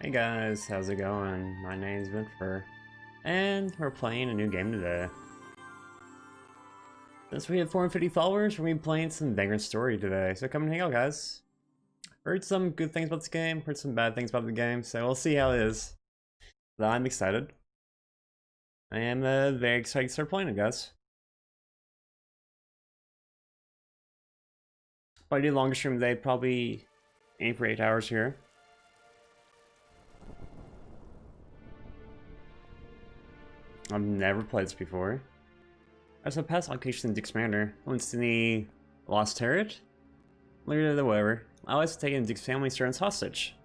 Hey guys, how's it going? My name's Ventifer, and we're playing a new game today. Since we have 450 followers, we're going to be playing some Vagrant story today, so come and hang out, guys. Heard some good things about this game, heard some bad things about the game, so we'll see how it is. But I'm excited. I am very excited to start playing it, guys. Probably do a longer stream today, probably aim for 8 hours here. I've never played this before. As a past location in Dick's Manor, once in the Lost Turret? Later the whatever. I was taking Dick's family servants hostage.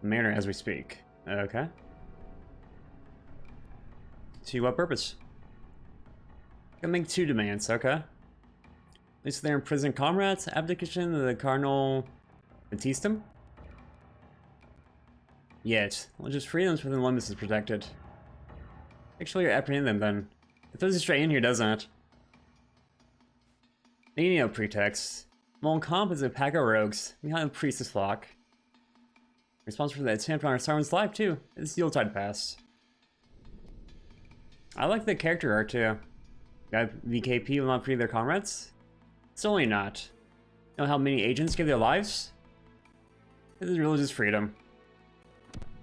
Manor as we speak. Okay. To what purpose? Gonna make 2 demands, okay. At least they're imprisoned comrades, abdication of the Cardinal Batistum? Yet, religious freedoms within limits is protected. Actually, you're apprehending them then. It throws you straight in here, doesn't it? Needing no pretext. Moncomp is a pack of rogues behind the priestess flock. Responsible for the attempt on our Sarman's life, too. It's the old tide pass. I like the character art, too. Got VKP will not free their comrades? Certainly not. You know how many agents give their lives? This is religious freedom.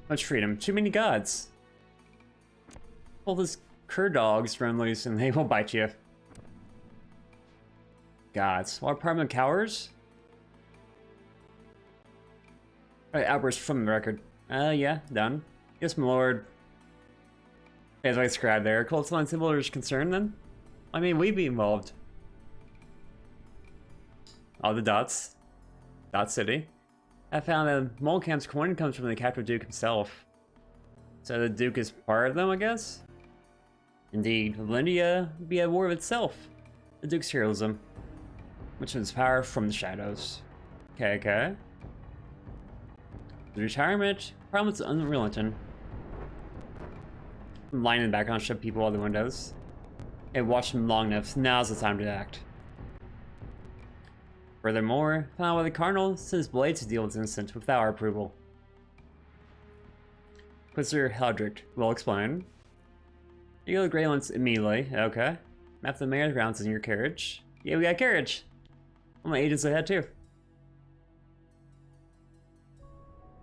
Much freedom. Too many gods. All those cur dogs run loose and they will bite you. Gods. What apartment cowards? Alright, outburst from the record. Yeah, done. Yes, my lord. As I described there, cult line symbols concerned then? I mean, we'd be involved. All the dots. Dot City. I found that Molecamp's coin comes from the captive Duke himself. So the Duke is part of them, I guess? Indeed, Valindia would be a war of itself. The Duke's heroism. Which is power from the shadows. Okay. The retirement, promise unrelenting. Lying in the background, shove people out the windows. Hey, watch them long enough, now's the time to act. Furthermore, found out why the Cardinal sends Blade to deal with this incident without our approval. Quizzer Heldrick will explain. You go to Greylands immediately, okay. Map the mayor's grounds in your carriage. Yeah, we got carriage. All my agents ahead too.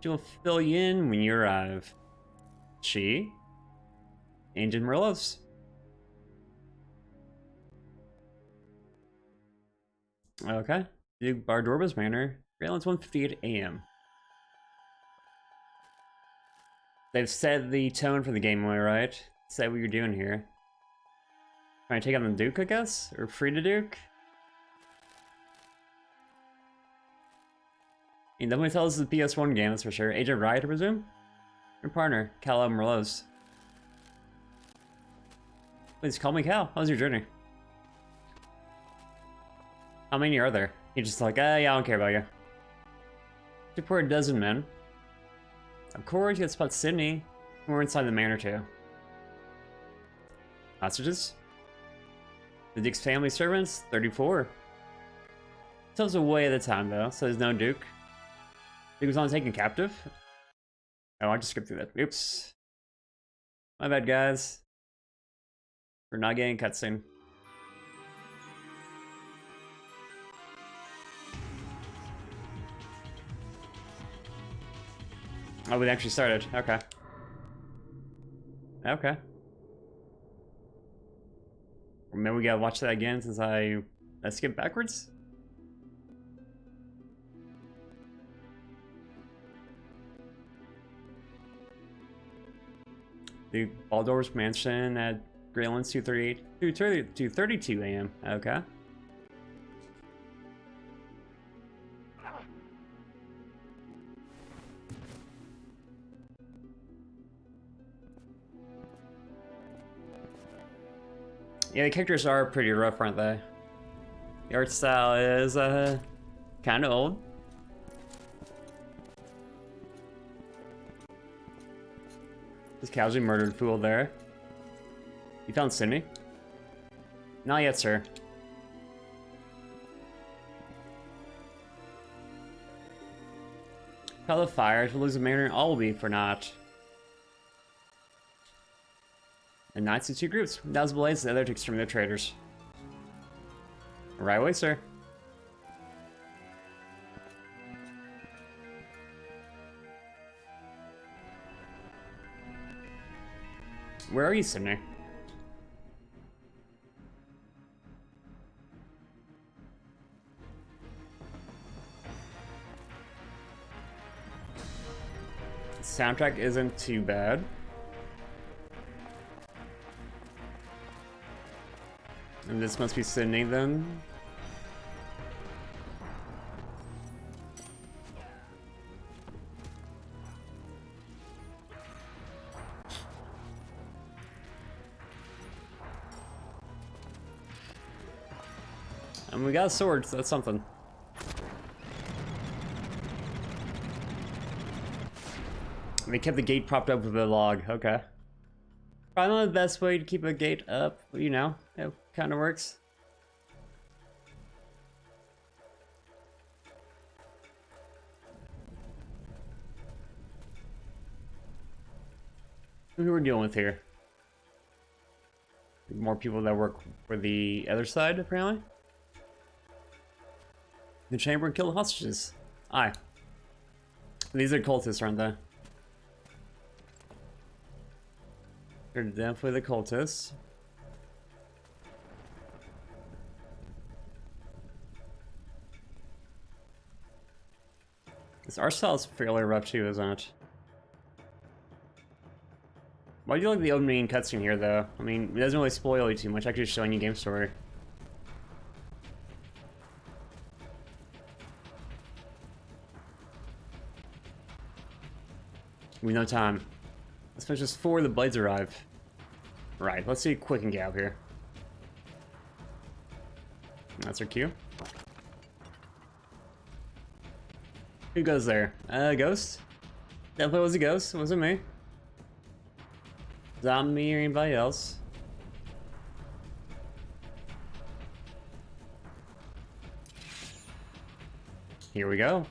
She'll fill you in when you arrive. She? Agent Merlos. Okay. Duke Bardorba's Manor, Greylands 1:58 AM. They've set the tone for the gameway, right? Said what you're doing here. Trying to take on the Duke, I guess? Or free the Duke? You definitely tell us it's a PS1 game, that's for sure. Agent Riot, I presume? Your partner, Cal Merlos. Please call me Cal. How was your journey? How many are there? You're just like, yeah, I don't care about you. Support a dozen men. Of course, you got spot Sydney. We're inside the manor too. Hostages? The Duke's family servants? 34. Tells us way at a time though, so there's no Duke. Duke was on taken captive? Oh, I just skipped through that. Oops. My bad, guys. We're not getting cutscene. Oh, we actually started. Okay. Okay. Or maybe we gotta watch that again since I skipped backwards? The Baldor's Mansion at Greylands 2:32 AM. Okay. Yeah, the characters are pretty rough, aren't they? The art style is, kind of old. This casually murdered fool there. You found Sydney? Not yet, sir. Call the fire to lose a mariner, all will be for naught. The knights of two groups. That was Blaze, the other to exterminate traitors. Right away, sir. Where are you, Sydney? The soundtrack isn't too bad. And this must be Sydney then. And we got swords, that's something. And they kept the gate propped up with a log, okay. Probably not the best way to keep a gate up, but you know, it kind of works. Who we're dealing with here? More people that work for the other side, apparently. The chamber and kill the hostages. Aye. These are cultists, aren't they? They're definitely the cultists. This art style is fairly rough too, isn't it? Why do you like the opening cutscene here, though? I mean, it doesn't really spoil you too much, actually just showing you game story. We no time. Let's finish this before the blades arrive. Right, let's see a quick and get out here. That's our cue. Who goes there? Ghost? Definitely was a ghost, it wasn't me. Is that me or anybody else? Here we go.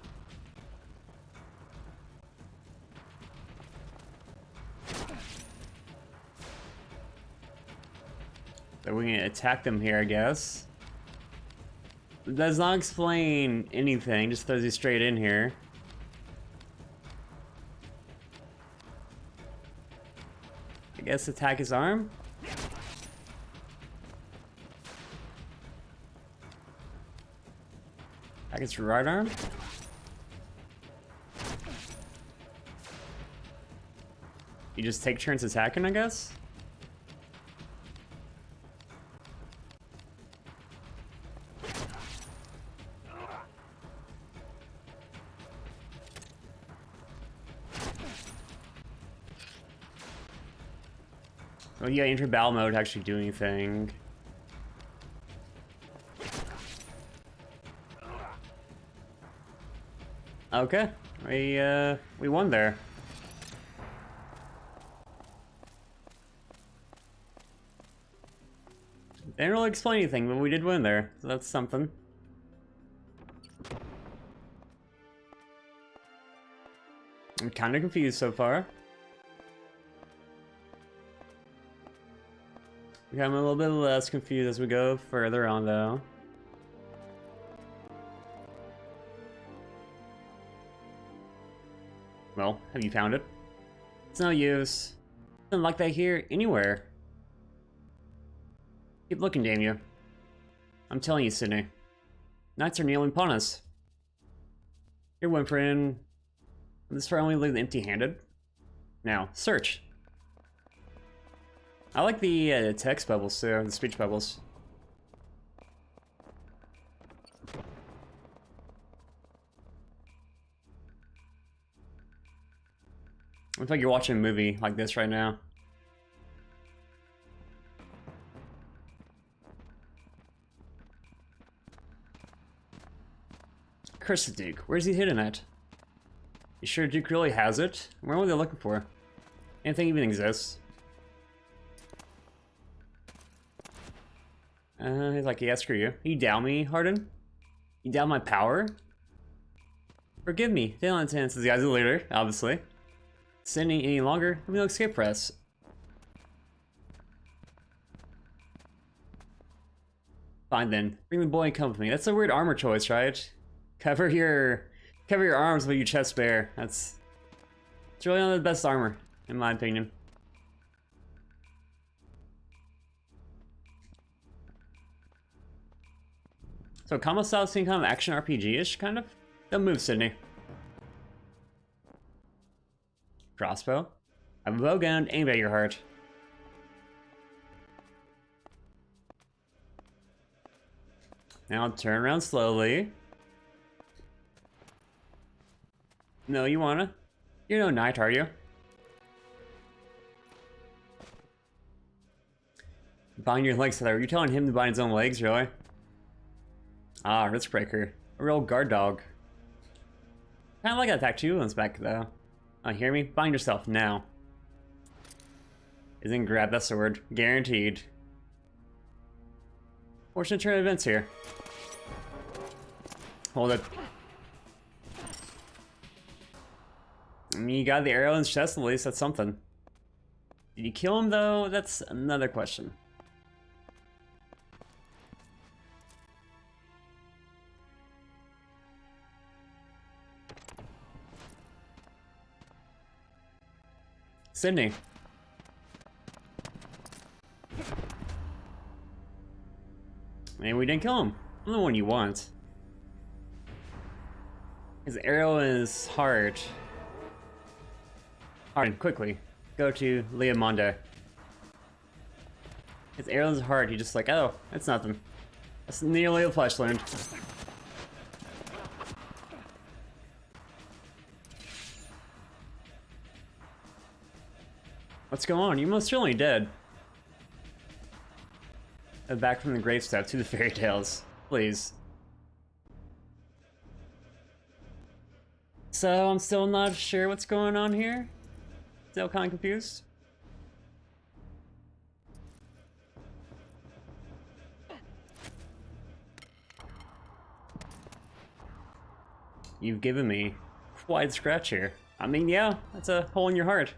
So we can attack them here, I guess. It does not explain anything, just throws you straight in here. I guess attack his arm? Attack his right arm? You just take turns attacking, I guess? Oh yeah, enter battle mode to actually do anything. Okay, we won there. Didn't really explain anything, but we did win there, so that's something. I'm kind of confused so far. I'm a little bit less confused as we go further on, though. Well, have you found it? It's no use. Nothing like that here anywhere. Keep looking, damn you. I'm telling you, Sydney. Knights are kneeling upon us. Here, Whimpering. This far only leave empty-handed. Now, search. I like the text bubbles too, the speech bubbles. It's like you're watching a movie like this right now. Curse the Duke. Where's he hidden at? You sure Duke really has it? Where were they looking for? Anything even exists? He's like, yeah, screw you. You down me, Harden? You down my power? Forgive me, they don't intend since the guy's the leader, obviously. Sending any longer, let me no escape press. Fine then, bring the boy and come with me. That's a weird armor choice, right? Cover your arms with your chest bare. It's really not the best armor, in my opinion. So combo style seems kind of action RPG-ish, kind of. Don't move, Sydney. Crossbow. I have a bow gun, aim at your heart. Now turn around slowly. No, you wanna? You're no knight, are you? Bind your legs together. Are you telling him to bind his own legs, really? Ah, Riskbreaker. A real guard dog. Kinda like that attack 2 ones back though. Oh, hear me? Bind yourself now. Isn't grab that sword. Guaranteed. Fortunate turn of events here. Hold it. I mean, you got the arrow in his chest at least, that's something. Did you kill him though? That's another question. Sydney. Maybe we didn't kill him. I'm the one you want. His arrow is hard. Hard, quickly. Go to Leomonda. His arrow is hard, he just like, oh, it's nothing. That's nearly a flesh wound. What's going on? You're most certainly dead. Back from the gravestone to the fairy tales, please. So I'm still not sure what's going on here. Still kind of confused. You've given me quite a scratch here. I mean, yeah, that's a hole in your heart.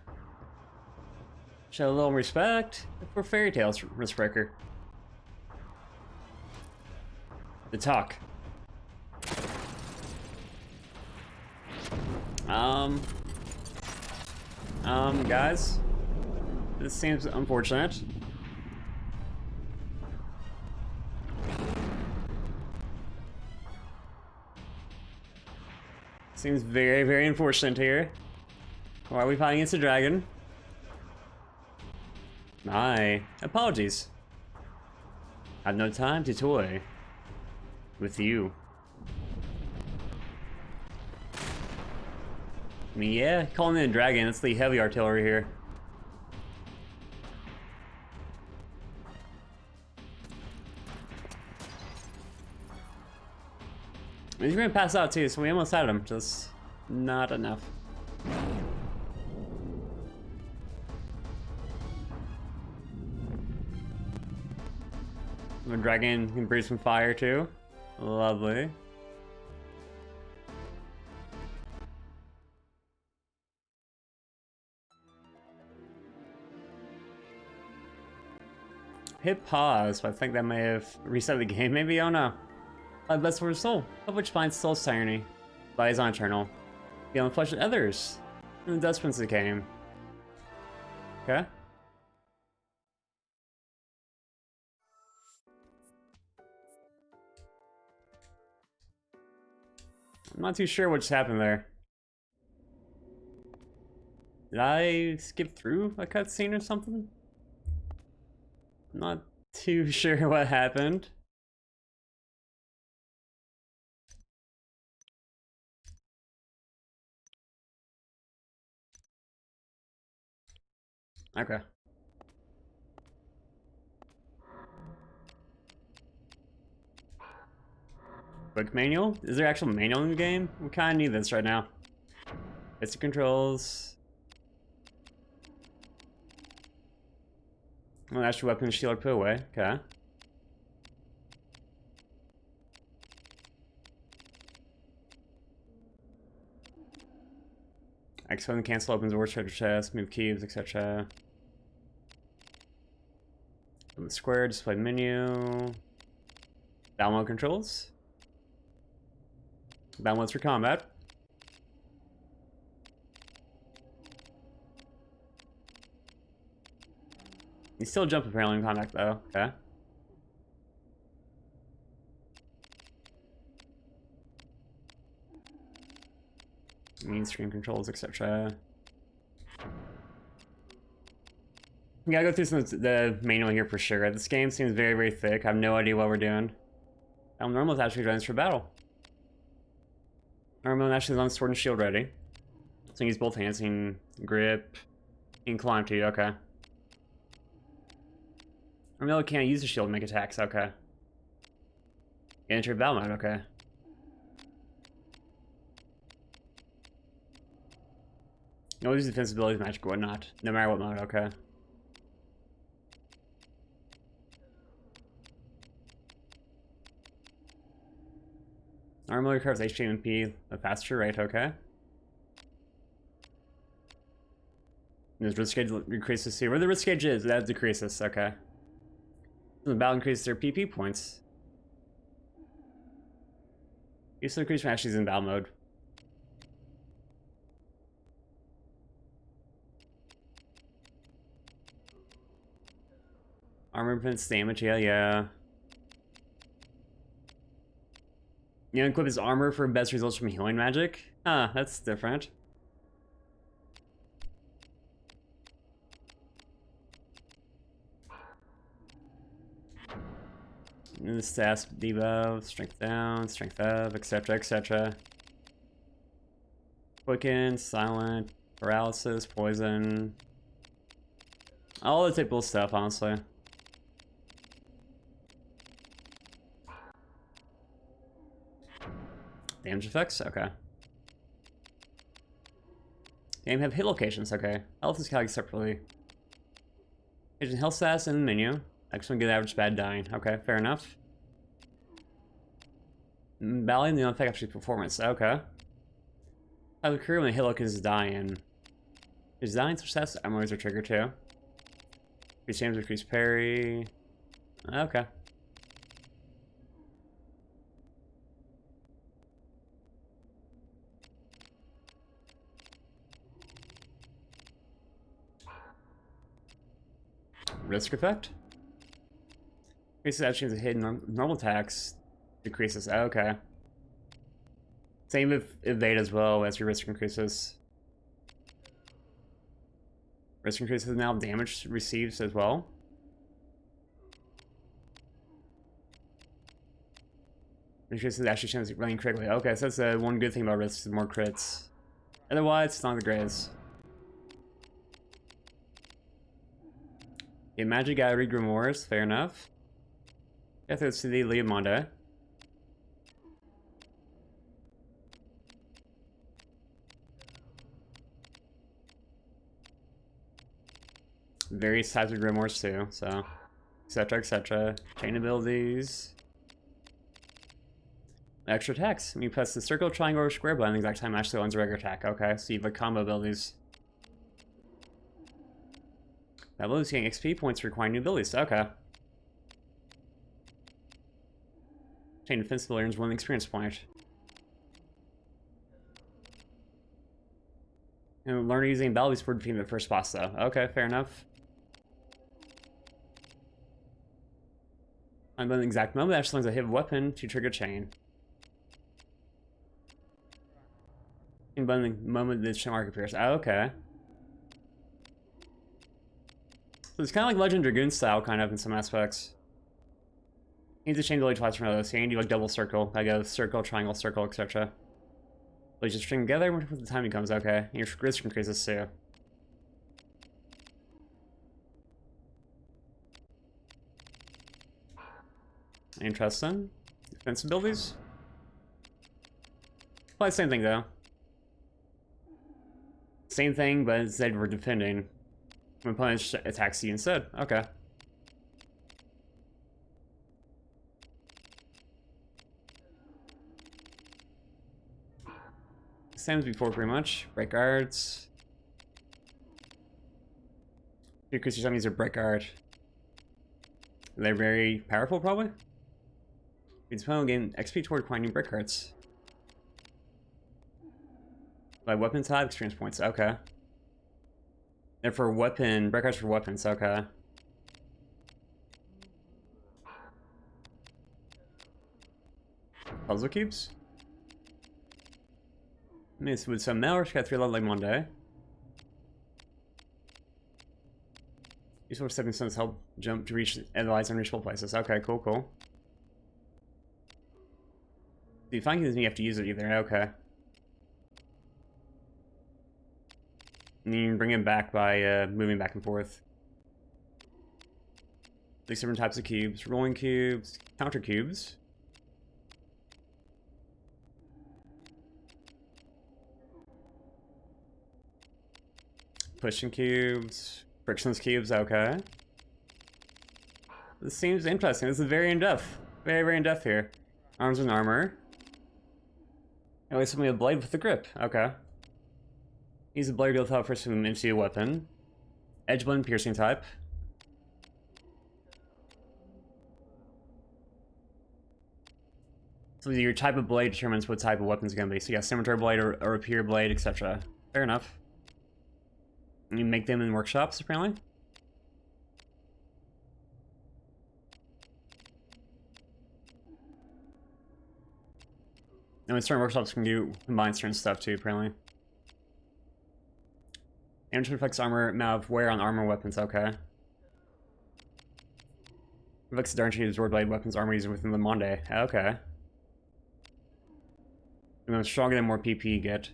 Show a little respect for fairy tales, Riskbreaker. The talk. Guys, this seems unfortunate. Seems very, very unfortunate here. Why are we fighting against a dragon? My apologies. I've no time to toy with you. I mean, yeah, calling in a dragon, it's the heavy artillery here. He's gonna pass out too, so we almost had him, just not enough. The dragon can breathe some fire too. Lovely. Hit pause, but I think that may have reset the game, maybe, I don't know. Best for his soul, of which finds soul's tyranny. Lies on eternal. Beyond the flesh of others. And the dust prince came. Okay. I'm not too sure what just happened there. Did I skip through a cutscene or something? I'm not too sure what happened. Okay. Book manual? Is there actual manual in the game? We kind of need this right now. Basic controls. Oh, that's your weapon shield put away. Okay. X one cancel opens doors, treasure chest, move cubes, etc. Open square, display menu. Battle mode controls. Battle modes for combat. You still jump apparently in combat though. Okay. Main screen controls, etc. We gotta go through some of the manual here for sure. This game seems very, very thick. I have no idea what we're doing. Normal is actually ready for battle. Normal actually is on sword and shield ready. So you use both hands, you can grip, you can climb to, okay. Normal can't use the shield to make attacks, okay. Enter battle mode, okay. You always use defensive abilities, magic, or whatnot, no matter what mode, okay. Normally recovers HP and MP a faster rate, okay. And this risk gauge increases here. Where the risk gauge is, that decreases, okay. The battle increases their PP points. Use the increase when Ashley's in battle mode. Armor prevents damage, yeah. You know, equip his armor for best results from healing magic? Ah, that's different. And the stats debuff, strength down, strength up, etc, etc. Quicken, silent, paralysis, poison. All the typical stuff, honestly. Damage effects? Okay. Game have hit locations, okay. Health is calculated separately. Agent health stats in the menu. Excellent, good, average, bad, dying. Okay, fair enough. Balancing the effect actually performance. Okay. Have a career when the hit location is dying. Is dying success? Ammo are triggered too. Increase damage, increase parry. Okay. Risk effect? Increases actions of hidden normal attacks. Decreases. Okay. Same with evade as well as your risk increases. Risk increases now damage receives as well. Increases actually chance of running critically. Okay, so that's the one good thing about risk is more crits. Otherwise, it's not the greatest. Yeah, Magic Gallery Grimoires, fair enough. Let's see the Leomonda. Various types of Grimoires too, so etc, etc. Chain abilities. Extra attacks. When you press the circle, triangle, or square button, the exact time actually lands a regular attack. Okay, so you have combo abilities. That ability getting XP points requiring new abilities. Okay. Chain defensive earns 1 experience point. And learn using abilities for defeating the first boss though. Okay, fair enough. I'm the exact moment actually lands a hit weapon to trigger chain. And the moment the chain mark appears. Oh, okay. So it's kind of like Legend Dragoon style, kind of in some aspects. You need to chain ability twice from those. So you can do like double circle. I go circle, triangle, circle, etc. But you just string together when the timing comes. Okay, and your risk increases too. Interesting. Defense abilities. Well, same thing though. Same thing, but instead we're defending. When opponent attacks you instead. Okay. Same as before, pretty much. Break guards. Because your enemies are brick art. They're very powerful, probably? It's fun gain XP toward finding brick arts. By weapon type, experience points. Okay. And for weapon, brick arts for weapons. Okay. Puzzle cubes? Miss with some metal, she got 3 level like Monday. Useful stepping stones help jump to reach otherwise unreachable places. Okay, cool, cool. If you find things, you have to use it either. Okay. And you can bring it back by moving back and forth. 6 different types of cubes. Rolling cubes, counter cubes. Pushing cubes. Frictionless cubes, okay. This seems interesting. This is very in-depth. Very, very in-depth here. Arms and armor. At least something with a blade with a grip. Okay. Use a blade to without first movement into a weapon. Edge blend piercing type. So your type of blade determines what type of weapon it's going to be. So you got scimitar blade or a rapier blade, etc. Fair enough. You make them in workshops, apparently. And in certain workshops can do combine certain stuff too, apparently. Damage affects armor amount of wear on armor weapons, okay. Affects the darn absorbed by weapons armor used within the Monde. Okay. And then stronger the more PP you get.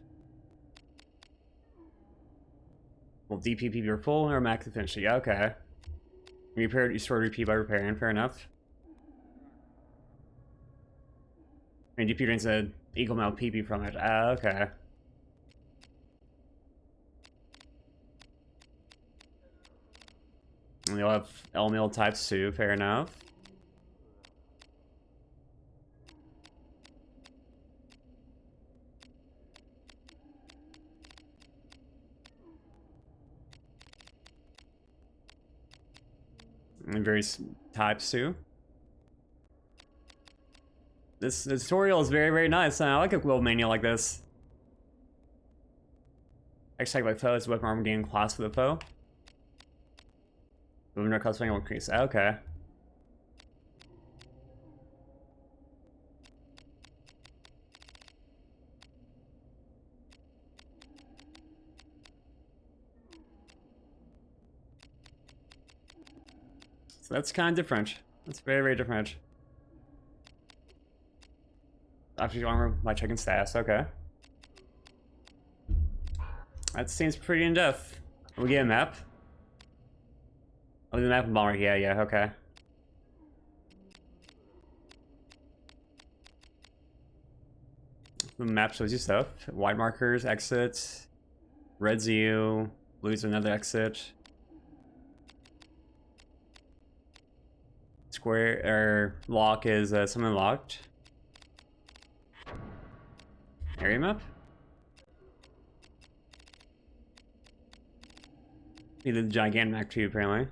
Will DPP your full or max efficiency? Okay. Repair, you store repeat by repairing, fair enough. And DP drains an equal amount of PP from it. Okay. And you'll have L-mill types too, fair enough. And various types too. This tutorial is very, very nice. I like a little manual like this. Extract by foe is weapon armor gain class for the foe. Movement cost will increase. Okay. So that's kind of different. That's very, very different. After armor by checking stats, okay. That seems pretty in-depth. We get a map? Oh, the map and bomber, yeah, okay. The map shows you stuff. White markers, exit. Red's you. Blue's another exit. Square, or lock is something locked. Area map? Need the gigantic map too, apparently.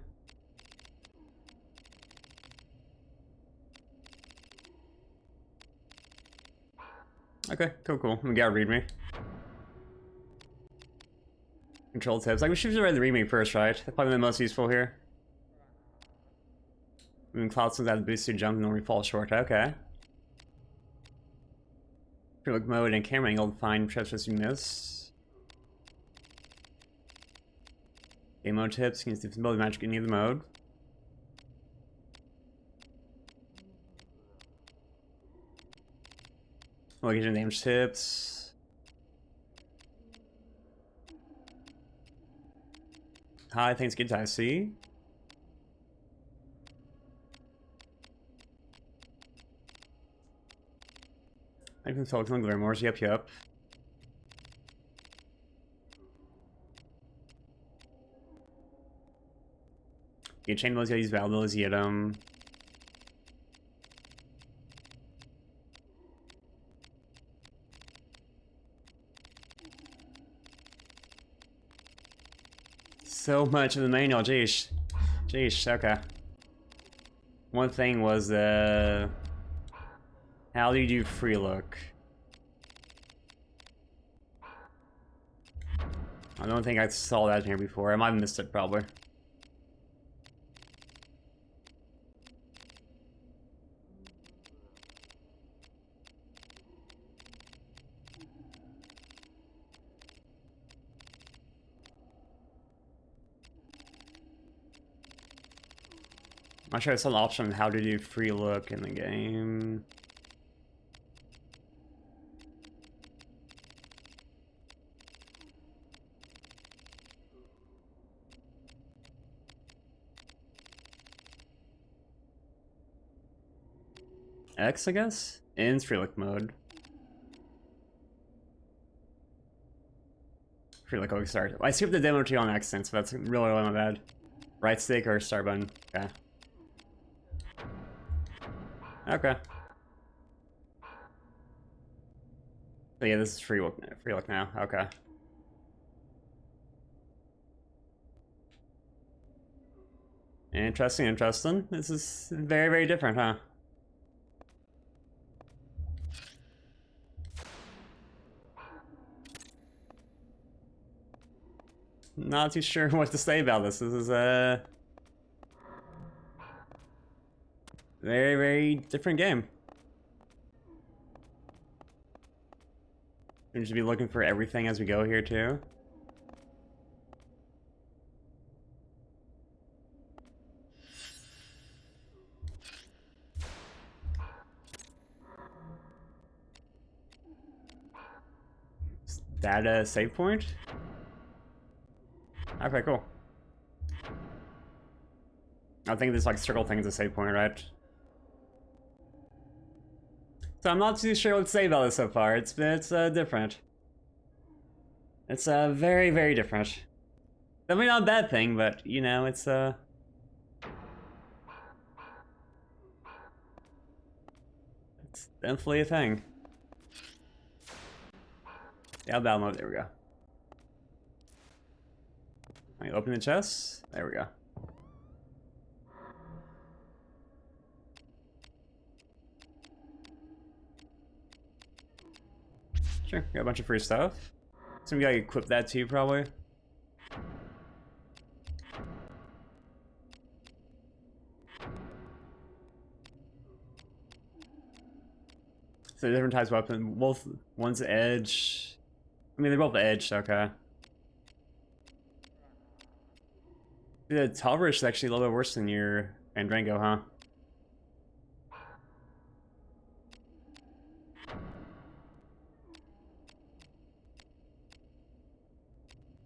Okay, cool. We gotta read me. Control tips. Like, we should have read the remake first, right? That's probably the most useful here. When cloud swings out the boost to jump and only fall short. Okay. Look mode and camera angle to find treasures you miss. Game mode tips. You can use the magic in either mode. Location damage tips. Hi, thanks, good to see. I can talk to the Glamours, yep. You chain those, you use valuables, you get them. so much of the manual, jeez. Jeez, okay. One thing was, how do you do free look? I don't think I saw that in here before. I might have missed it, probably. I'm not sure it's an option on how to do free look in the game. X, I guess? In free look mode. Free look, oh, sorry. I skipped the demo tree on accident, so that's really my bad. Right stick or start button. Okay. Okay. So yeah, this is free look now. Okay. Interesting, interesting. This is very, very different, huh? Not too sure what to say about this. This is a very, very different game. We should be looking for everything as we go here too. Is that a save point? Okay, cool. I think this like circle thing is a save point, right? So I'm not too sure what to say about this so far. It's different. It's very, very different. Definitely not a bad thing, but you know, it's definitely a thing. Yeah, battle mode. There we go. I open the chest. There we go. Sure, got a bunch of free stuff. So we gotta equip that too, probably. So different types of weapon. Both one's edge. I mean, they're both edged. Okay. The Talberish is actually a little bit worse than your Andrango, huh?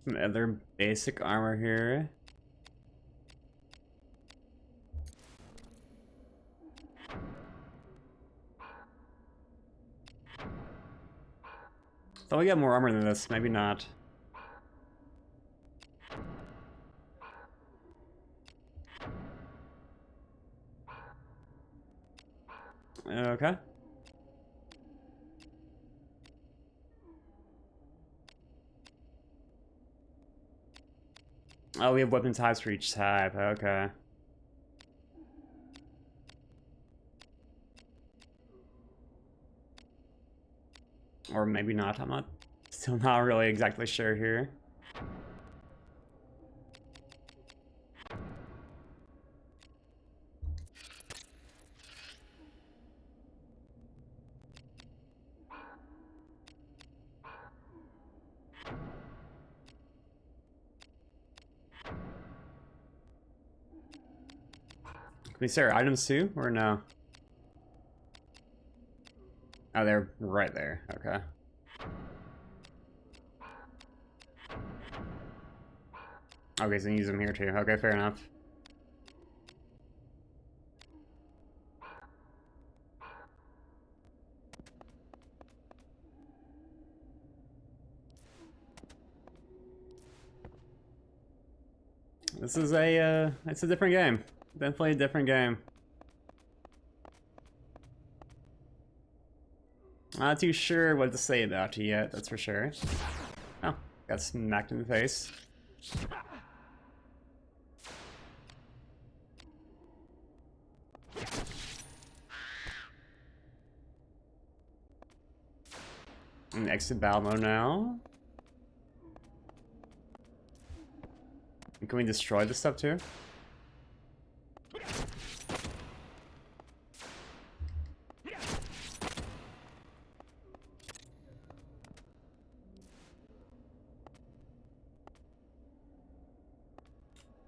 Some other basic armor here. Thought we got more armor than this, maybe not. Okay. Oh, we have weapon types for each type, okay. Or maybe not, I'm not, still not really exactly sure here. Can we see our items too, or no? Oh, they're right there, okay. Okay, so you use them here too. Okay, fair enough. This is it's a different game. Definitely a different game. Not too sure what to say about it yet, that's for sure. Oh, got smacked in the face. And exit battle mode now. And can we destroy this stuff too?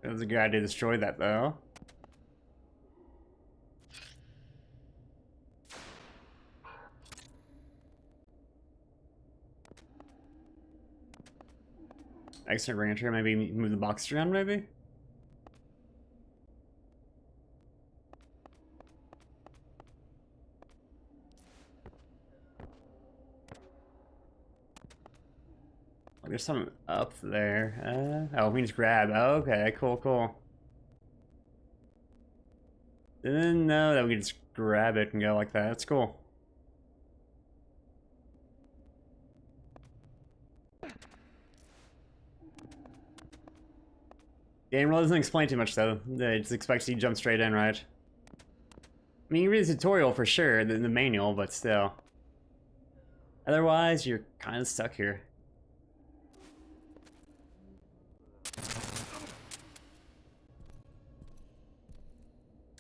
It was a good idea to destroy that though. Exit rancher, maybe move the box around, maybe? Oh, there's something up there. Oh, we just grab. Oh, okay, cool, cool. Didn't know that we could just grab it and go like that. That's cool. Game really doesn't explain too much though. It just expects you to jump straight in, right? I mean, you read the tutorial for sure, the manual, but still. Otherwise, you're kind of stuck here.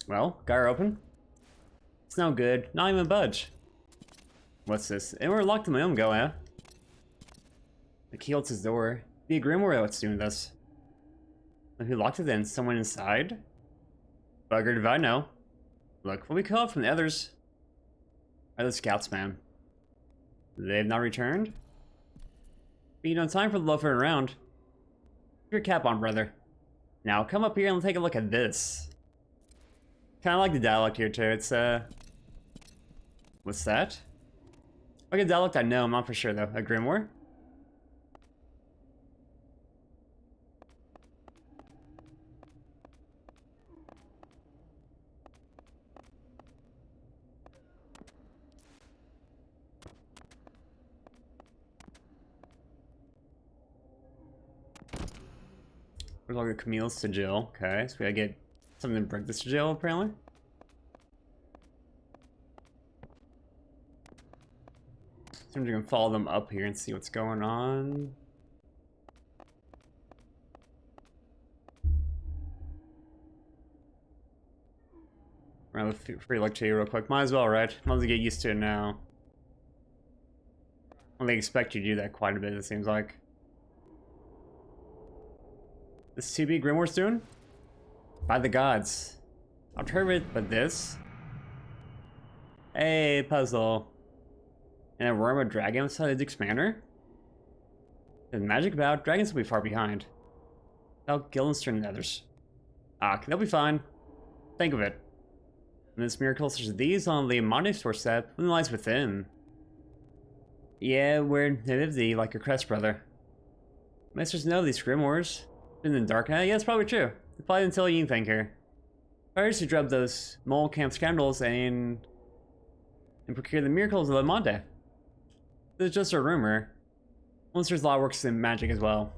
Well, got her open. It's no good. Not even budge. What's this? And we're locked in my own go, eh? The key holds his door. Be a Grimoire that's doing this. Who locked it then? Someone inside? Buggered if I know. Look what we caught from the others. Are the scouts, man? They have not returned? But you don't have time for the loafing around. Put your cap on, brother. Now come up here and take a look at this. Kinda like the dialect here too. It's what's that? Like a dialect I know, I'm not for sure though. A Grimoire? We're like the Camille's sigil. Okay, so we gotta get something to break the sigil apparently. So I'm just gonna follow them up here and see what's going on. We're gonna free look to you real quick. Might as well, right? Might as well get used to it now. Well, they expect you to do that quite a bit, it seems like. This 2B Grimoire soon? By the gods. I've heard of it, but this? Hey, puzzle. And a worm of dragon outside of Duke's Manor? There's magic about, dragons will be far behind. Without Guildenstern and others. Ah, they'll be fine. Think of it. And this miracle such as these on the Monde's doorstep, what lies within? Yeah, we're nativity like your crest, brother. Masters know these grimoires. In the dark night? Yeah, that's probably true. They probably didn't tell you anything here. First, you drub those mole camp scoundrels and procure the miracles of the Monde. It's just a rumor. Monsters Law works in magic as well.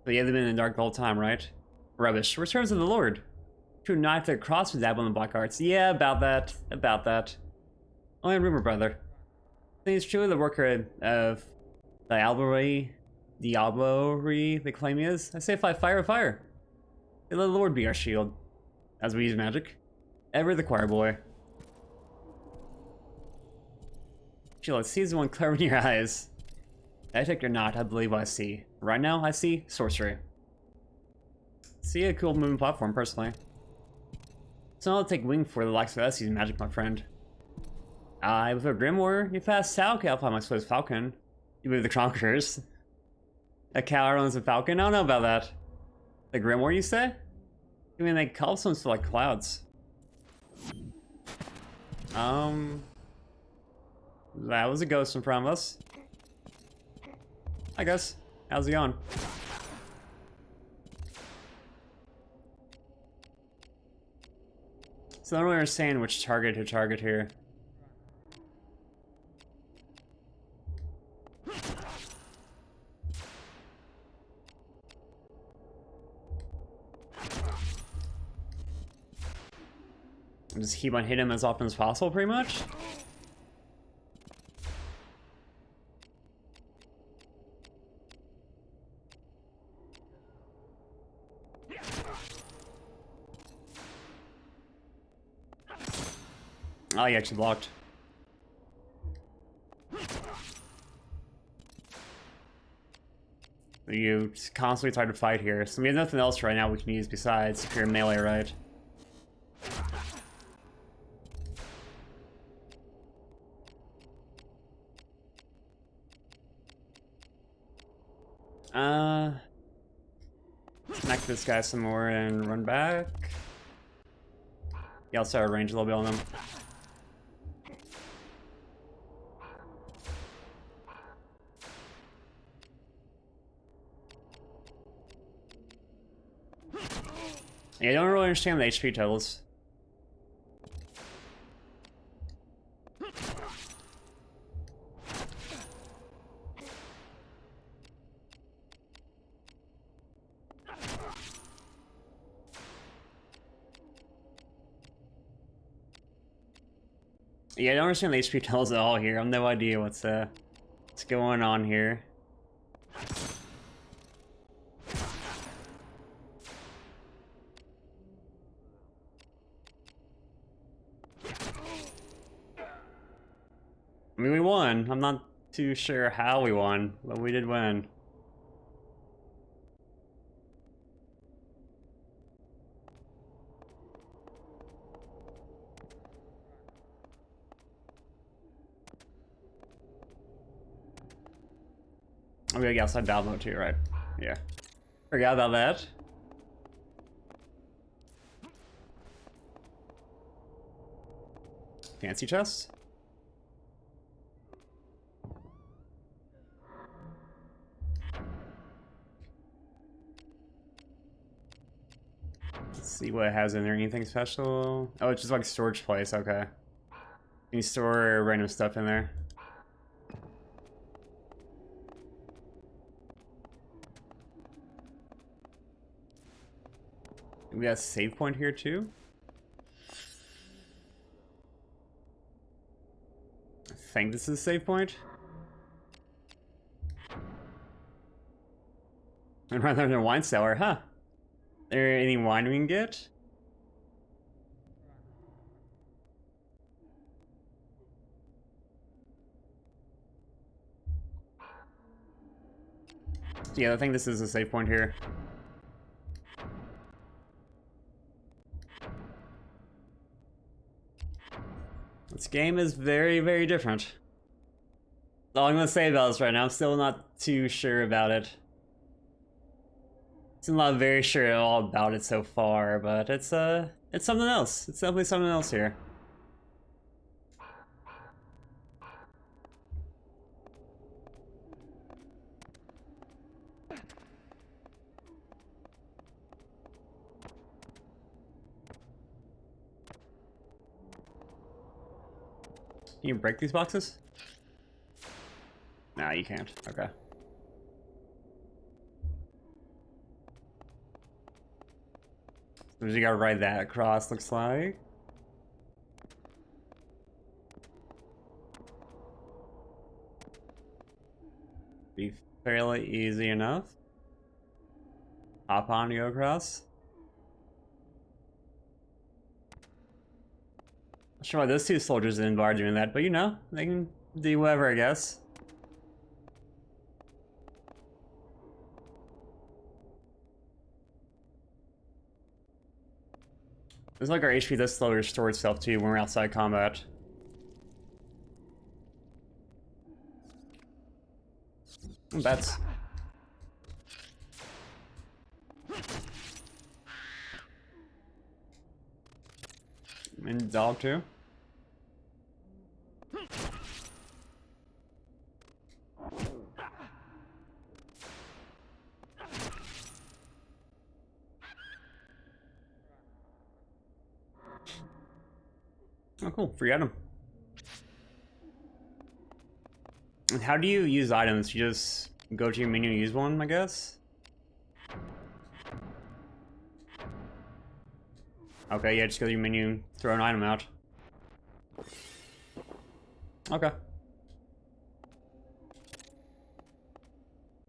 But yeah, they've been in the dark the whole time, right? Rubbish. Returns of the Lord. True knife to cross with dabble in the black arts. Yeah, about that. About that. Only a rumor, brother. I think it's truly the worker of Diablerie, they claim he is. I say fire, fire. They let the Lord be our shield. As we use magic. Ever the choir boy. Sheila, sees the one clever in your eyes. I take or not, I believe what I see. Right now, I see sorcery. See a cool moving platform, personally. So I'll take wing for the likes of us using magic, my friend. With a Grimoire, you fast Salk, I'll find my Swiss Falcon. You move the Conquerors. A cow owns a falcon? I don't know about that. The Grimoire, you say? I mean, they call some to like clouds. That was a ghost in front of us. I guess. How's it going? So I don't really understand which target to target here. Just keep on hitting him as often as possible, pretty much. Oh, he actually blocked. You constantly try to fight here, so we have nothing else right now we can use besides pure melee, right? Smack this guy some more and run back. Yeah, I'll start range a little bit on them. Yeah, I don't really understand the HP totals. Yeah, I don't understand the HP totals at all here. I have no idea what's going on here. I mean, we won. I'm not too sure how we won, but we did win. I'm gonna get outside battle mode too, right? Yeah. Forgot about that. Fancy chest? Let's see what it has in there. Anything special? Oh, it's just like a storage place, okay. You can store random stuff in there. We got a save point here too. I think this is a save point. And rather than a wine cellar, huh? There any wine we can get? Yeah, I think this is a save point here. This game is very, very different. That's all I'm gonna say about this right now. I'm still not too sure about it. I'm not very sure at all about it so far, but it's something else. It's definitely something else here. Can you break these boxes? Nah, you can't. Okay. So you gotta ride that across, looks like. Be fairly easy enough. Hop on and go across. Not sure why those two soldiers in the bar are doing that, but you know, they can do whatever, I guess. It's like our HP does slowly restore itself too when we're outside combat. Bets. And dog too. Oh cool, free item. And how do you use items? You just go to your menu and use one, I guess? Okay, yeah, just go to your menu, throw an item out. Okay.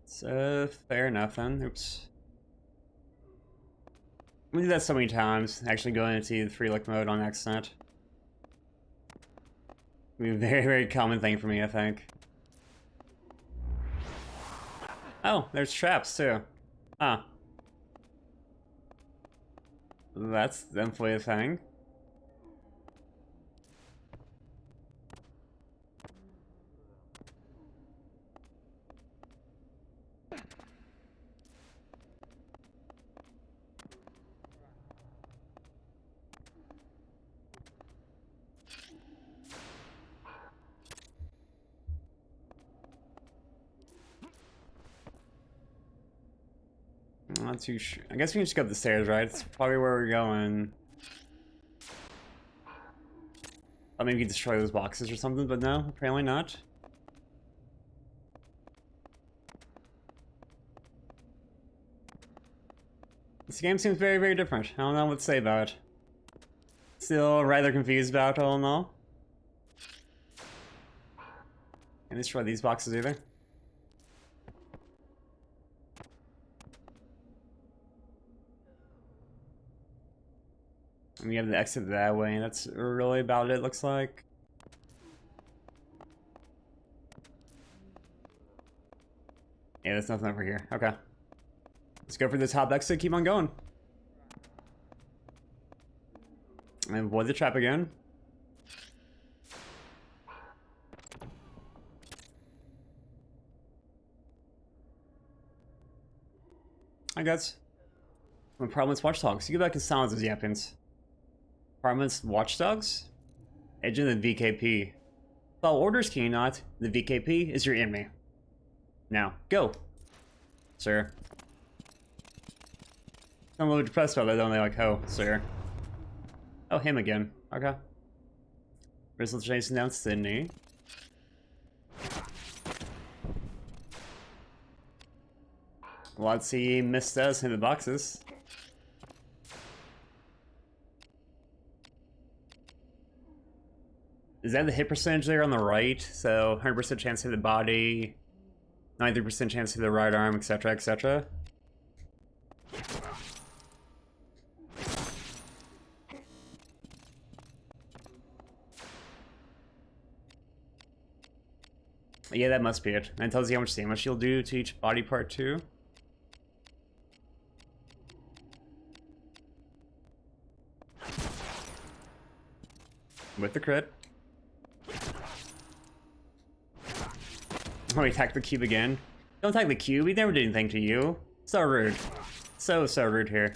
So, fair enough then. Oops. We did that so many times, actually going into the free look mode on accident. Be a very, very common thing for me, I think. Oh, there's traps too. Huh. That's definitely a thing. I'm not too sure. I guess we can just go up the stairs, right? It's probably where we're going. Oh, maybe we can destroy those boxes or something, but no, apparently not. This game seems very, very different. I don't know what to say about it. Still rather confused about it all in all. Can't destroy these boxes either. And we have the exit that way, and that's really about it, looks like. Yeah, there's nothing over here. Okay. Let's go for the top exit, keep on going. And avoid the trap again. I guess. Apartments Watchdogs. You go back and silence those yappings. Apartments Watchdogs? Agent of the VKP. Follow orders, can you not? The VKP is your enemy. Now, go. Sir. I'm a little depressed about that, don't they? Like, oh, sir. Oh, him again. Okay. Bristol chasing down Sydney. Let's see, missed us in the boxes. Is that the hit percentage there on the right? So 100% chance to hit the body, 93% chance to hit the right arm, etc., etc. Yeah, that must be it. And it tells you how much damage you'll do to each body part too. With the crit. Oh, he attacked the cube again. Don't attack the cube, he never did anything to you. So rude. So rude here.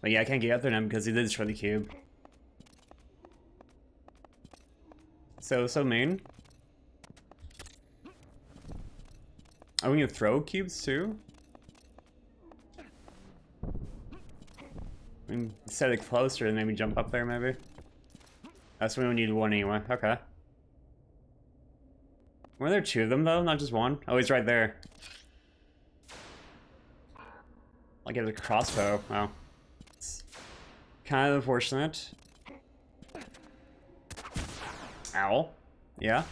But yeah, I can't get up there now because he did destroy the cube. So mean. Are we gonna throw cubes too? I mean, set it closer and maybe jump up there, maybe. That's when we need one anyway. Okay. Were there two of them though, not just one? Oh, he's right there. Like he has a crossbow. Oh. It's kind of unfortunate. Ow. Yeah.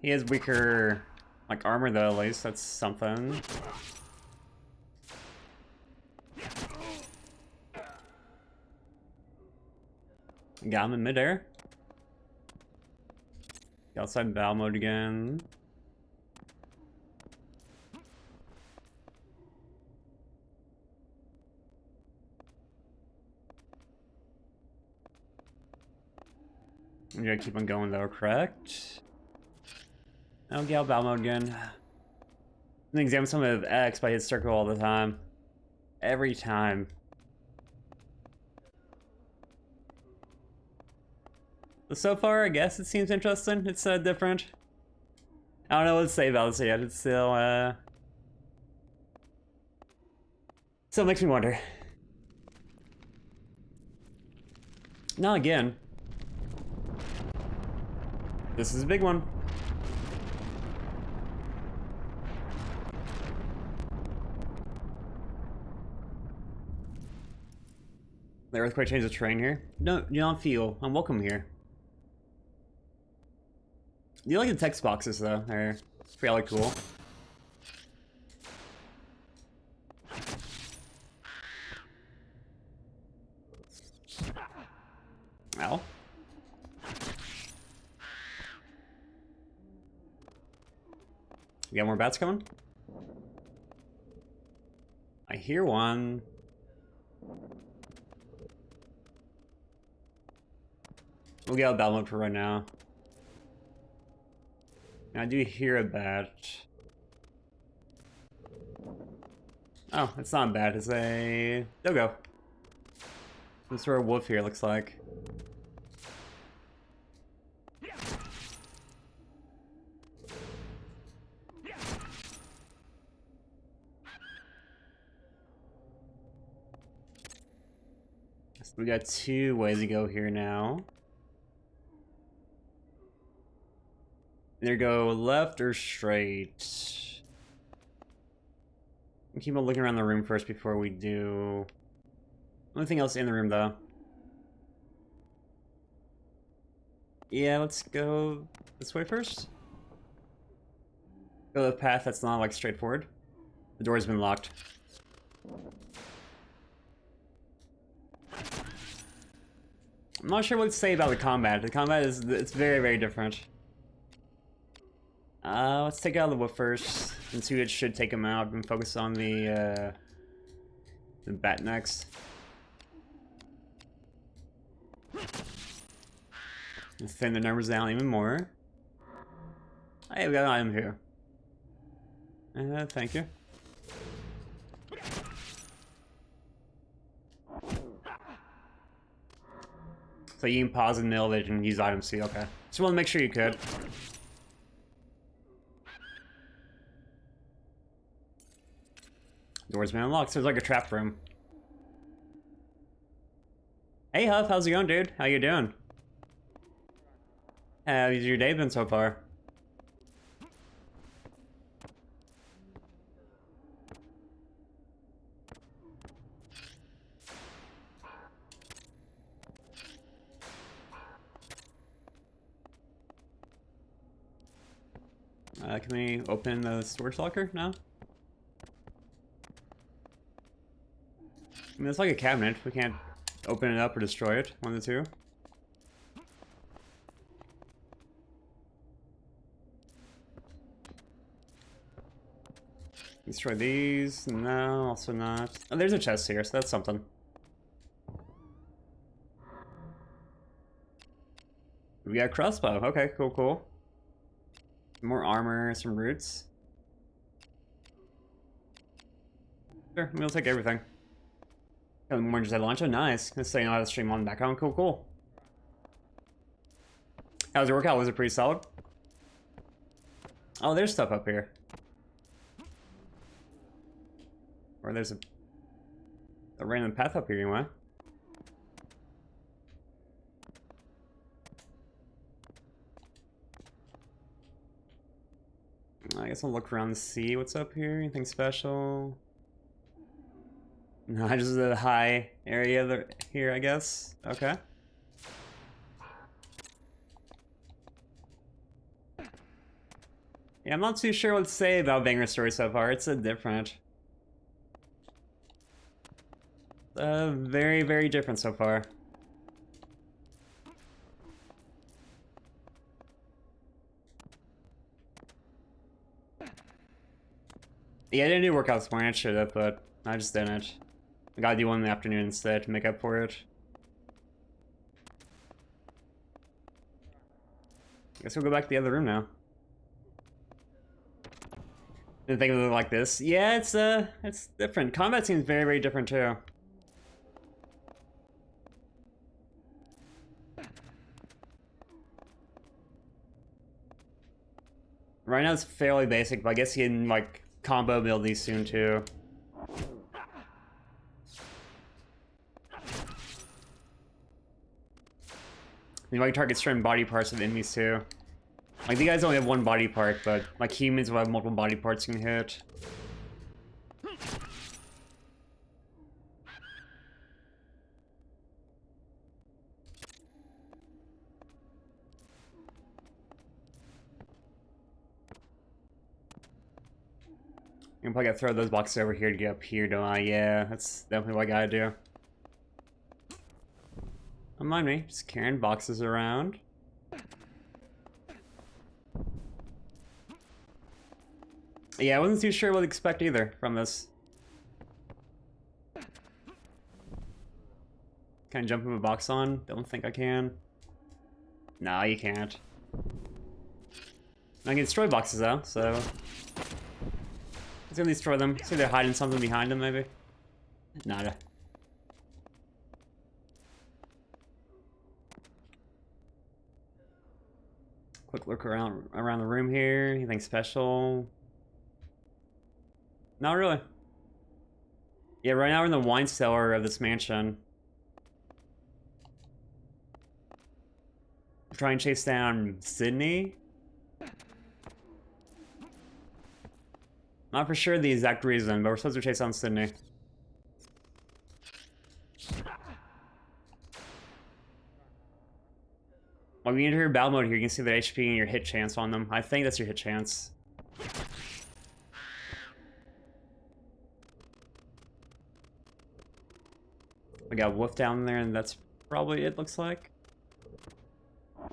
He has weaker, like, armor though, at least. That's something. Got him in midair. Outside battle mode again. I'm gonna keep on going though, correct? Oh, Gal battle mode again. I examine some of X, but I hit circle all the time. Every time. But so far, I guess it seems interesting. It's different. I don't know what to say about this yet. It's still, still makes me wonder. Not again. This is a big one. The earthquake changed the terrain here. No, you don't feel. I'm welcome here. Do you like the text boxes though? They're fairly cool. Ow. You got more bats coming? I hear one. We'll get out of battle mode for right now. I do hear a bat. Oh, it's not a bat, it's a dogo. Some sort of wolf here, looks like. So we got 2 ways to go here now. Either go left or straight. We'll keep on looking around the room first before we do anything else in the room, though. Yeah, let's go this way first. Go the path that's not, like, straightforward. The door's been locked. I'm not sure what to say about the combat. The combat is, it's very, very different. Let's take out the wolf first, and see it should take him out, and focus on the bat next. And thin the numbers down even more. Hey, we got an item here. Thank you. So you can pause in the middle of it and use item C, okay. Just want to make sure you could. Door's been unlocked, so there's like a trap room. Hey Huff, how's it going, dude? How you doing? How's your day been so far? Can we open the storage locker now? I mean, it's like a cabinet. We can't open it up or destroy it. One of the two. Destroy these. No, also not. Oh, there's a chest here, so that's something. We got a crossbow. Okay, cool, cool. More armor, some roots. Sure, we'll take everything. Got more just at launch. Oh, nice. Let's say you know how to stream on the background. Cool, cool. How was your workout? Was it pretty solid? Oh, there's stuff up here. Or there's a random path up here anyway. I guess I'll look around and see what's up here. Anything special? No, just the high area here, I guess. Okay. Yeah, I'm not too sure what to say about Vagrant story so far. It's a different. Very, very different so far. Yeah, I didn't do workout this morning. I should have, but I just didn't. I gotta do one in the afternoon instead to make up for it. Guess we'll go back to the other room now. Didn't think of it like this. Yeah, it's different. Combat seems very, very different too. Right now it's fairly basic, but I guess you can like combo build these soon too. You might target certain body parts of enemies too. Like, the guys only have one body part, but like humans will have multiple body parts you can hit. I'm probably gotta throw those boxes over here to get up here, don't I? Yeah, that's definitely what I gotta do. Don't mind me, just carrying boxes around. Yeah, I wasn't too sure what to expect either from this. Can I jump in a box on? Don't think I can. Nah, you can't. I can destroy boxes though, so... Let's at least destroy them. See they're hiding something behind them, maybe? Nada. Quick look around the room here. Anything special? Not really. Yeah, right now we're in the wine cellar of this mansion. Try and chase down Sydney. Not for sure the exact reason, but we're supposed to chase down Sydney. When you enter your battle mode here, you can see the HP and your hit chance on them. I think that's your hit chance. We got Wolf down there, and that's probably it, looks like. I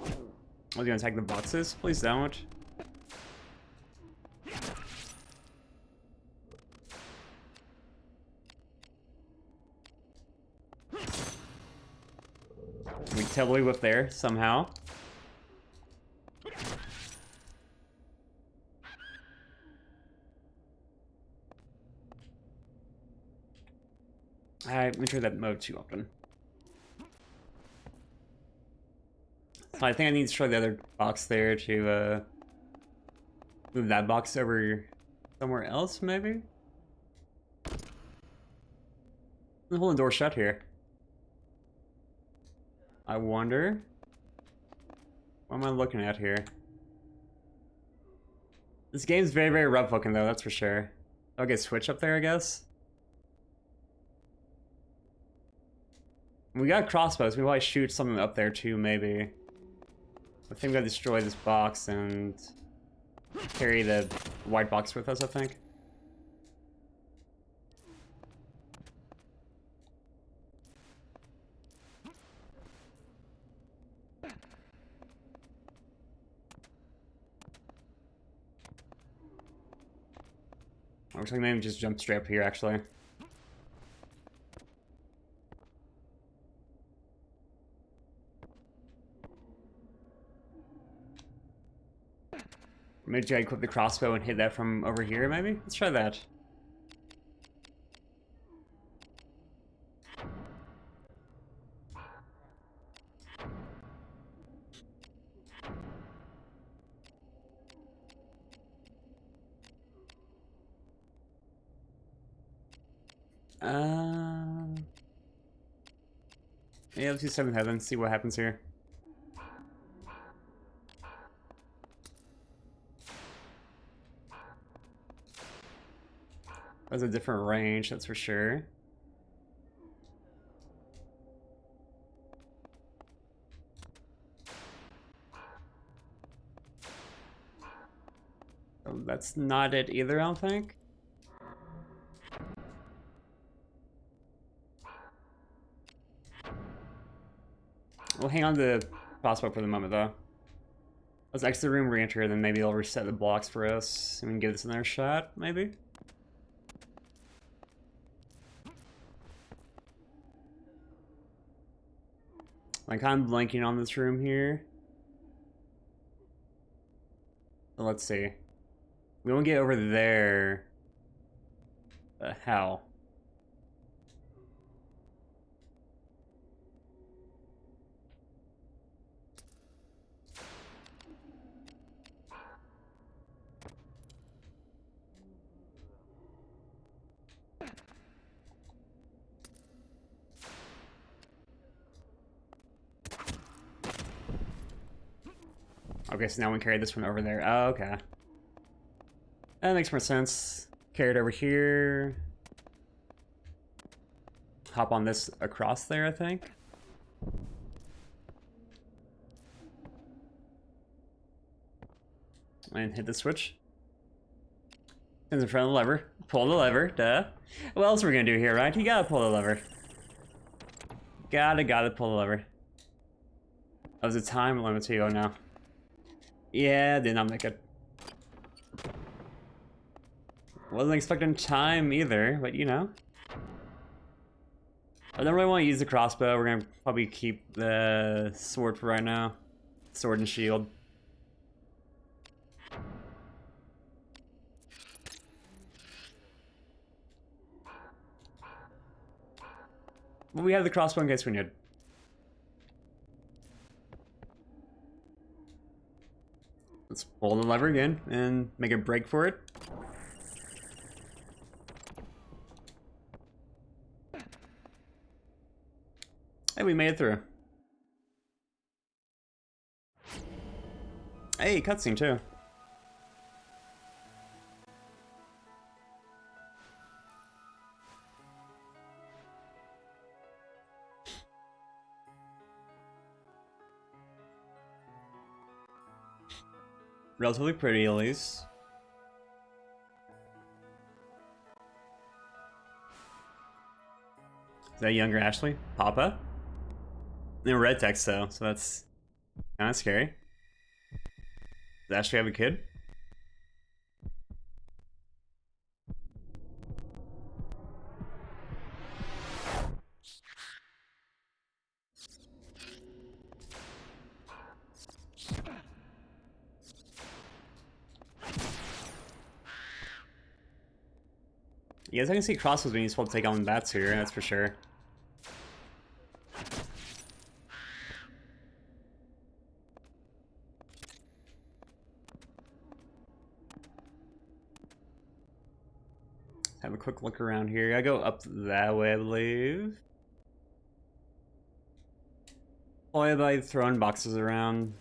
was gonna attack the boxes. Please don't. We totally whip there, somehow. I enter that mode too often. So I think I need to destroy the other box there to move that box over somewhere else, maybe? I'm holding the door shut here. I wonder... What am I looking at here? This game's very, very rough looking though, that's for sure. Okay, switch up there, I guess? We got crossbows, we might shoot something up there too, maybe. I think we gotta destroy this box and carry the white box with us, I think. Looks like maybe just jump straight up here, actually. Maybe try to equip the crossbow and hit that from over here, maybe? Let's try that. Yeah, let's do 7th Heaven, see what happens here. That's a different range, that's for sure. Oh, that's not it either, I don't think. We'll hang on to the crossbow for the moment, though. Let's exit the room, re-enter, then maybe they'll reset the blocks for us. And we can give this another shot, maybe? Like, I'm blanking on this room here. So let's see. We won't get over there. How? Okay, so now we carry this one over there. Oh, okay. That makes more sense. Carry it over here. Hop on this across there, I think. And hit the switch. Stands in front of the lever. Pull the lever, duh. What else are we gonna do here, right? You gotta pull the lever. Gotta pull the lever. That was a time limit to go now. Yeah, did not make it. Wasn't expecting time either, but you know. I don't really want to use the crossbow. We're gonna probably keep the sword for right now. Sword and shield. But we have the crossbow in case we need. Let's pull the lever again and make a break for it. Hey, we made it through. Hey, cutscene too. Relatively pretty, at least. Is that younger Ashley? Papa? In red text though, so that's kind of scary. Does Ashley have a kid? Yes, I can see crossbows being useful to take on bats here, that's for sure. Have a quick look around here. I go up that way, I believe. Probably by throwing boxes around.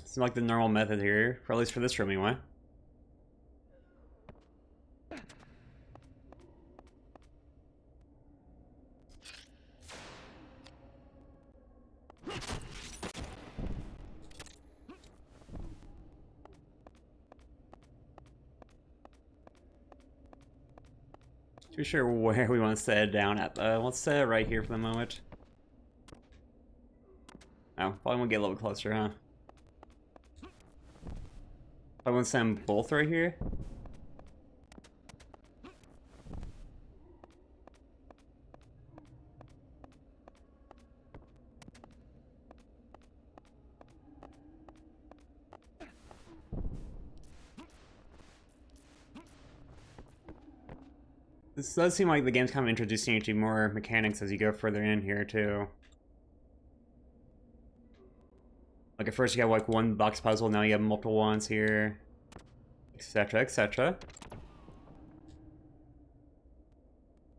Seems like the normal method here, or at least for this room anyway. Too sure where we want to set it down at. Let's set it right here for the moment. Oh, probably want to get a little closer, huh? I want to set them both right here. This does seem like the game's kind of introducing you to more mechanics as you go further in here, too. Like at first you have like one box puzzle, now you have multiple ones here, etc, etc.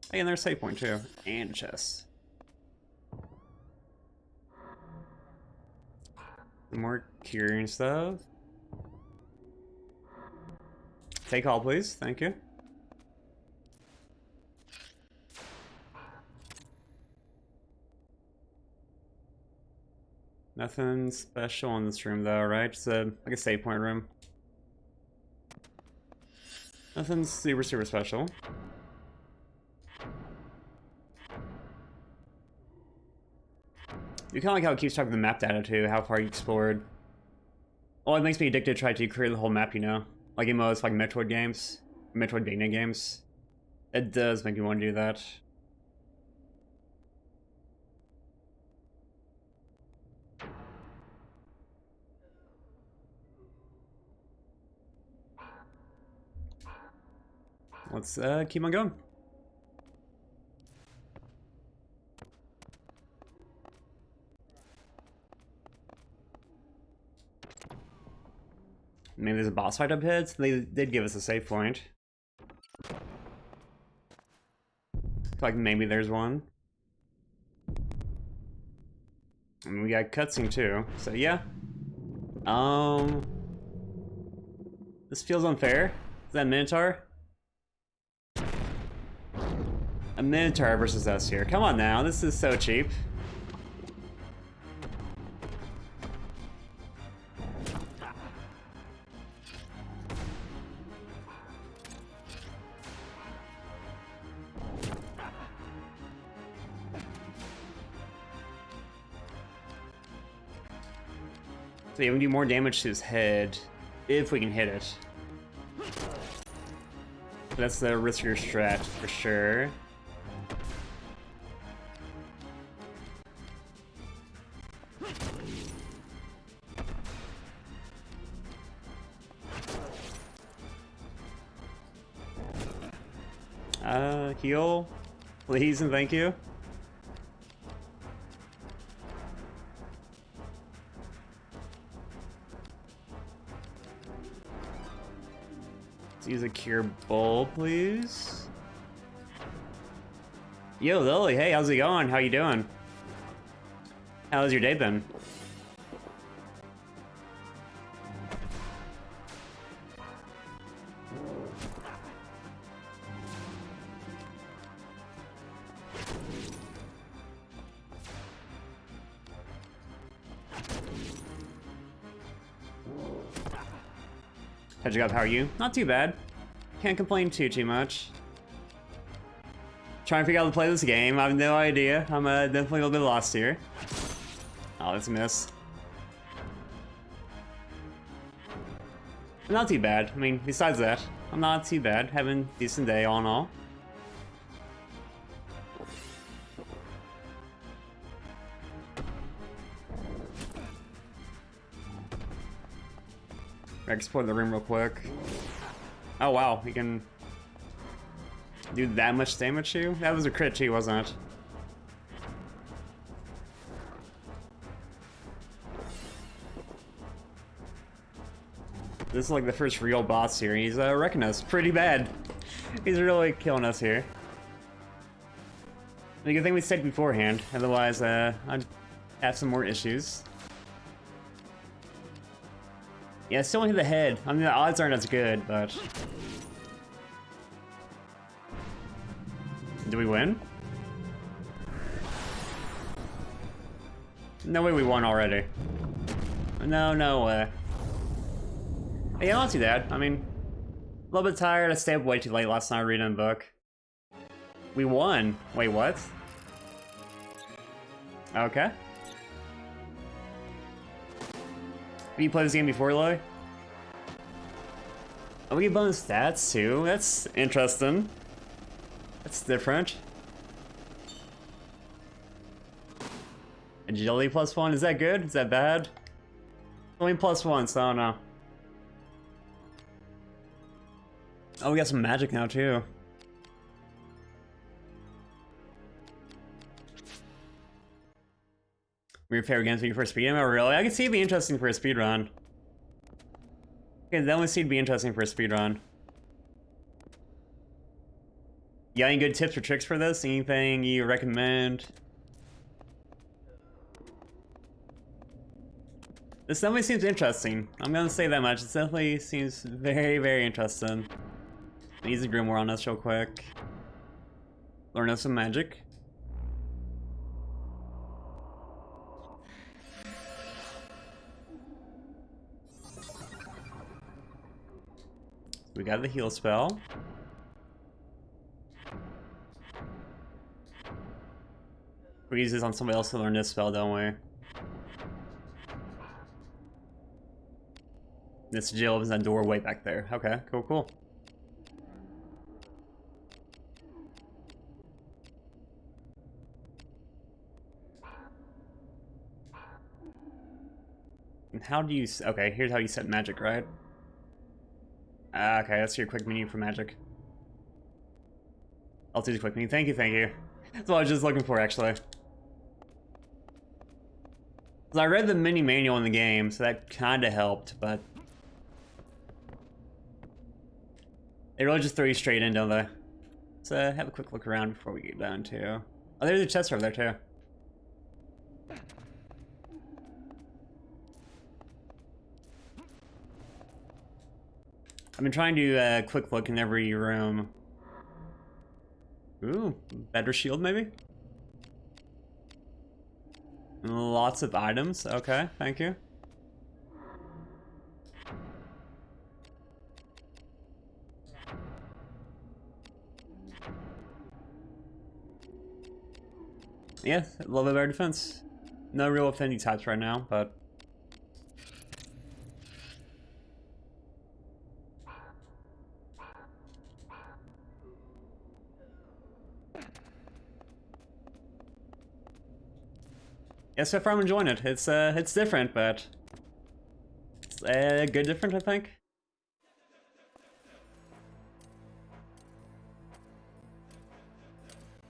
Hey, and there's a save point too, and a chest. More curing stuff. Take all, please. Thank you. Nothing special in this room though, right? Just like a save point room. Nothing super special. You kind of like how it keeps track of the map data too, how far you explored. Well, it makes me addicted to try to clear the whole map, you know? Like in most like Metroid games, Metroidvania games. It does make me want to do that. Let's keep on going. Maybe there's a boss fight up ahead. So they did give us a save point. Like maybe there's one. And we got cutscene too. So yeah. This feels unfair. Is that Minotaur? A Minotaur versus us here. Come on now, this is so cheap. So yeah, we do more damage to his head if we can hit it. That's the riskier strat for sure. Heal, please and thank you. Let's use a cure bowl, please. Yo, Lily, hey, how's it going? How you doing? How's your day been? How'd you go? How are you? Not too bad. Can't complain too much. Trying to figure out how to play this game. I have no idea. I'm definitely a little bit lost here. Oh, that's a miss. Not too bad. I mean, besides that, I'm not too bad. Having a decent day all in all. I explore the room real quick. Oh wow, he can do that much damage to you? That was a crit too, wasn't it? This is like the first real boss here. He's wrecking us pretty bad. He's really killing us here. A good thing we said beforehand, otherwise I'd have some more issues. Yeah, still hit the head. I mean, the odds aren't as good, but... Do we win? No way we won already. No way. Yeah, not too bad. I mean, a little bit tired. I stayed up way too late last night reading a book. We won. Wait, what? Okay. Have you played this game before, Loy? Oh, we get bonus stats too. That's interesting. That's different. Agility +1, is that good? Is that bad? Only +1, so I don't know. Oh, we got some magic now too. Your favorite games for your first speedrun? Oh, really? I can see it'd be interesting for a speedrun. Okay, that would seem to be interesting for a speedrun. You got any good tips or tricks for this? Anything you recommend? This definitely seems interesting. I'm gonna say that much. It definitely seems very interesting. Use a grimoire on us real quick. Learn us some magic. We got the heal spell. We use this on somebody else to learn this spell, don't we? This Jill opens that door way back there. Okay, cool. And how do you... Okay, here's how you set magic, right? Okay, that's your quick menu for magic. I'll do the quick menu. Thank you. That's what I was just looking for, actually. So I read the mini manual in the game, so that kind of helped, but... They really just throw you straight in, don't they? Let's have a quick look around before we get down to... Oh, there's a chest over there, too. I've been trying to quick look in every room. Ooh, better shield maybe? Lots of items, okay, thank you. Yeah, a little bit better defense. No real offending types right now, but... Yeah, so far I'm enjoying it. It's different, but it's good different, I think.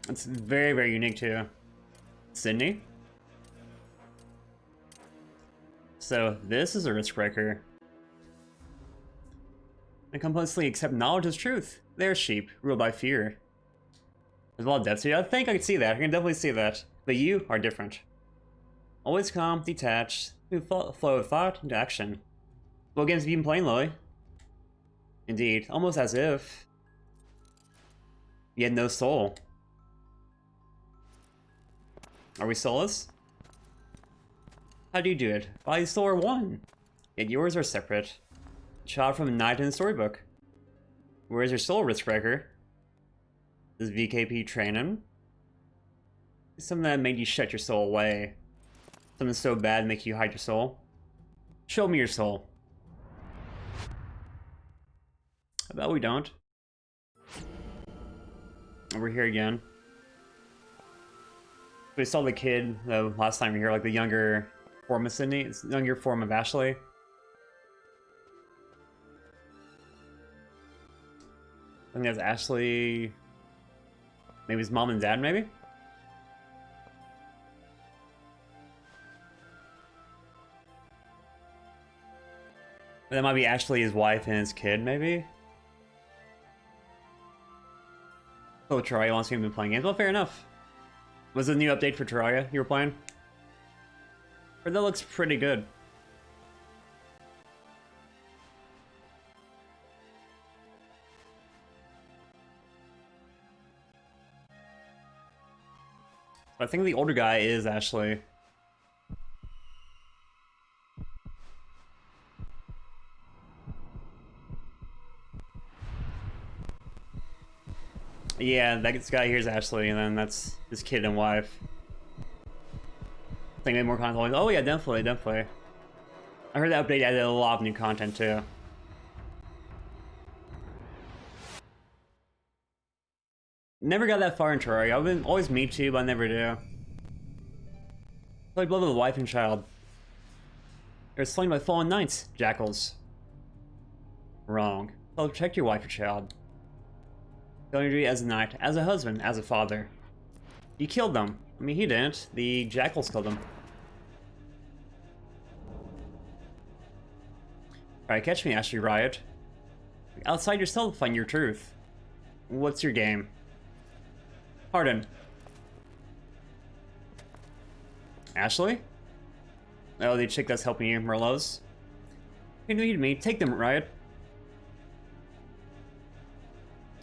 It's very, very unique too. Sydney. So this is a risk breaker. They compulsively accept knowledge as truth. They're sheep, ruled by fear. There's a lot of depth to you. I think I can see that. I can definitely see that. But you are different. Always calm, detached, move flow of thought into action. What games have you been playing, Lily? Indeed, almost as if you had no soul. Are we soulless? How do you do it? Body, soul are one. Yet yours are separate. Child from a night in the storybook. Where's your soul, Riskbreaker? Does VKP training? Something that made you shut your soul away. Something so bad make you hide your soul. Show me your soul. I bet we don't. We're here again. We saw the kid last time we were here, like the younger form of Sydney, it's the younger form of Ashley. I think that's Ashley. Maybe his mom and dad, maybe? That might be Ashley, his wife, and his kid, maybe? Oh, Terraria wants me to be playing games. Well, fair enough. Was the new update for Terraria you were playing? Or that looks pretty good. I think the older guy is Ashley. Yeah, this guy here is Ashley, and then that's his kid and wife. I think they have more content. Oh yeah, definitely, definitely. I heard that update added a lot of new content too. Never got that far in Terraria. I've been always me too, but I never do. Like blood with a wife and child. They're slain by fallen knights, jackals. Wrong. I'll protect your wife or child. Going to duty as a knight, as a husband, as a father. You killed them. I mean, he didn't. The jackals killed them. Alright, catch me, Ashley Riot. Outside yourself, find your truth. What's your game? Pardon. Ashley? Oh, the chick that's helping you, Merlot's. You need me. Take them, Riot.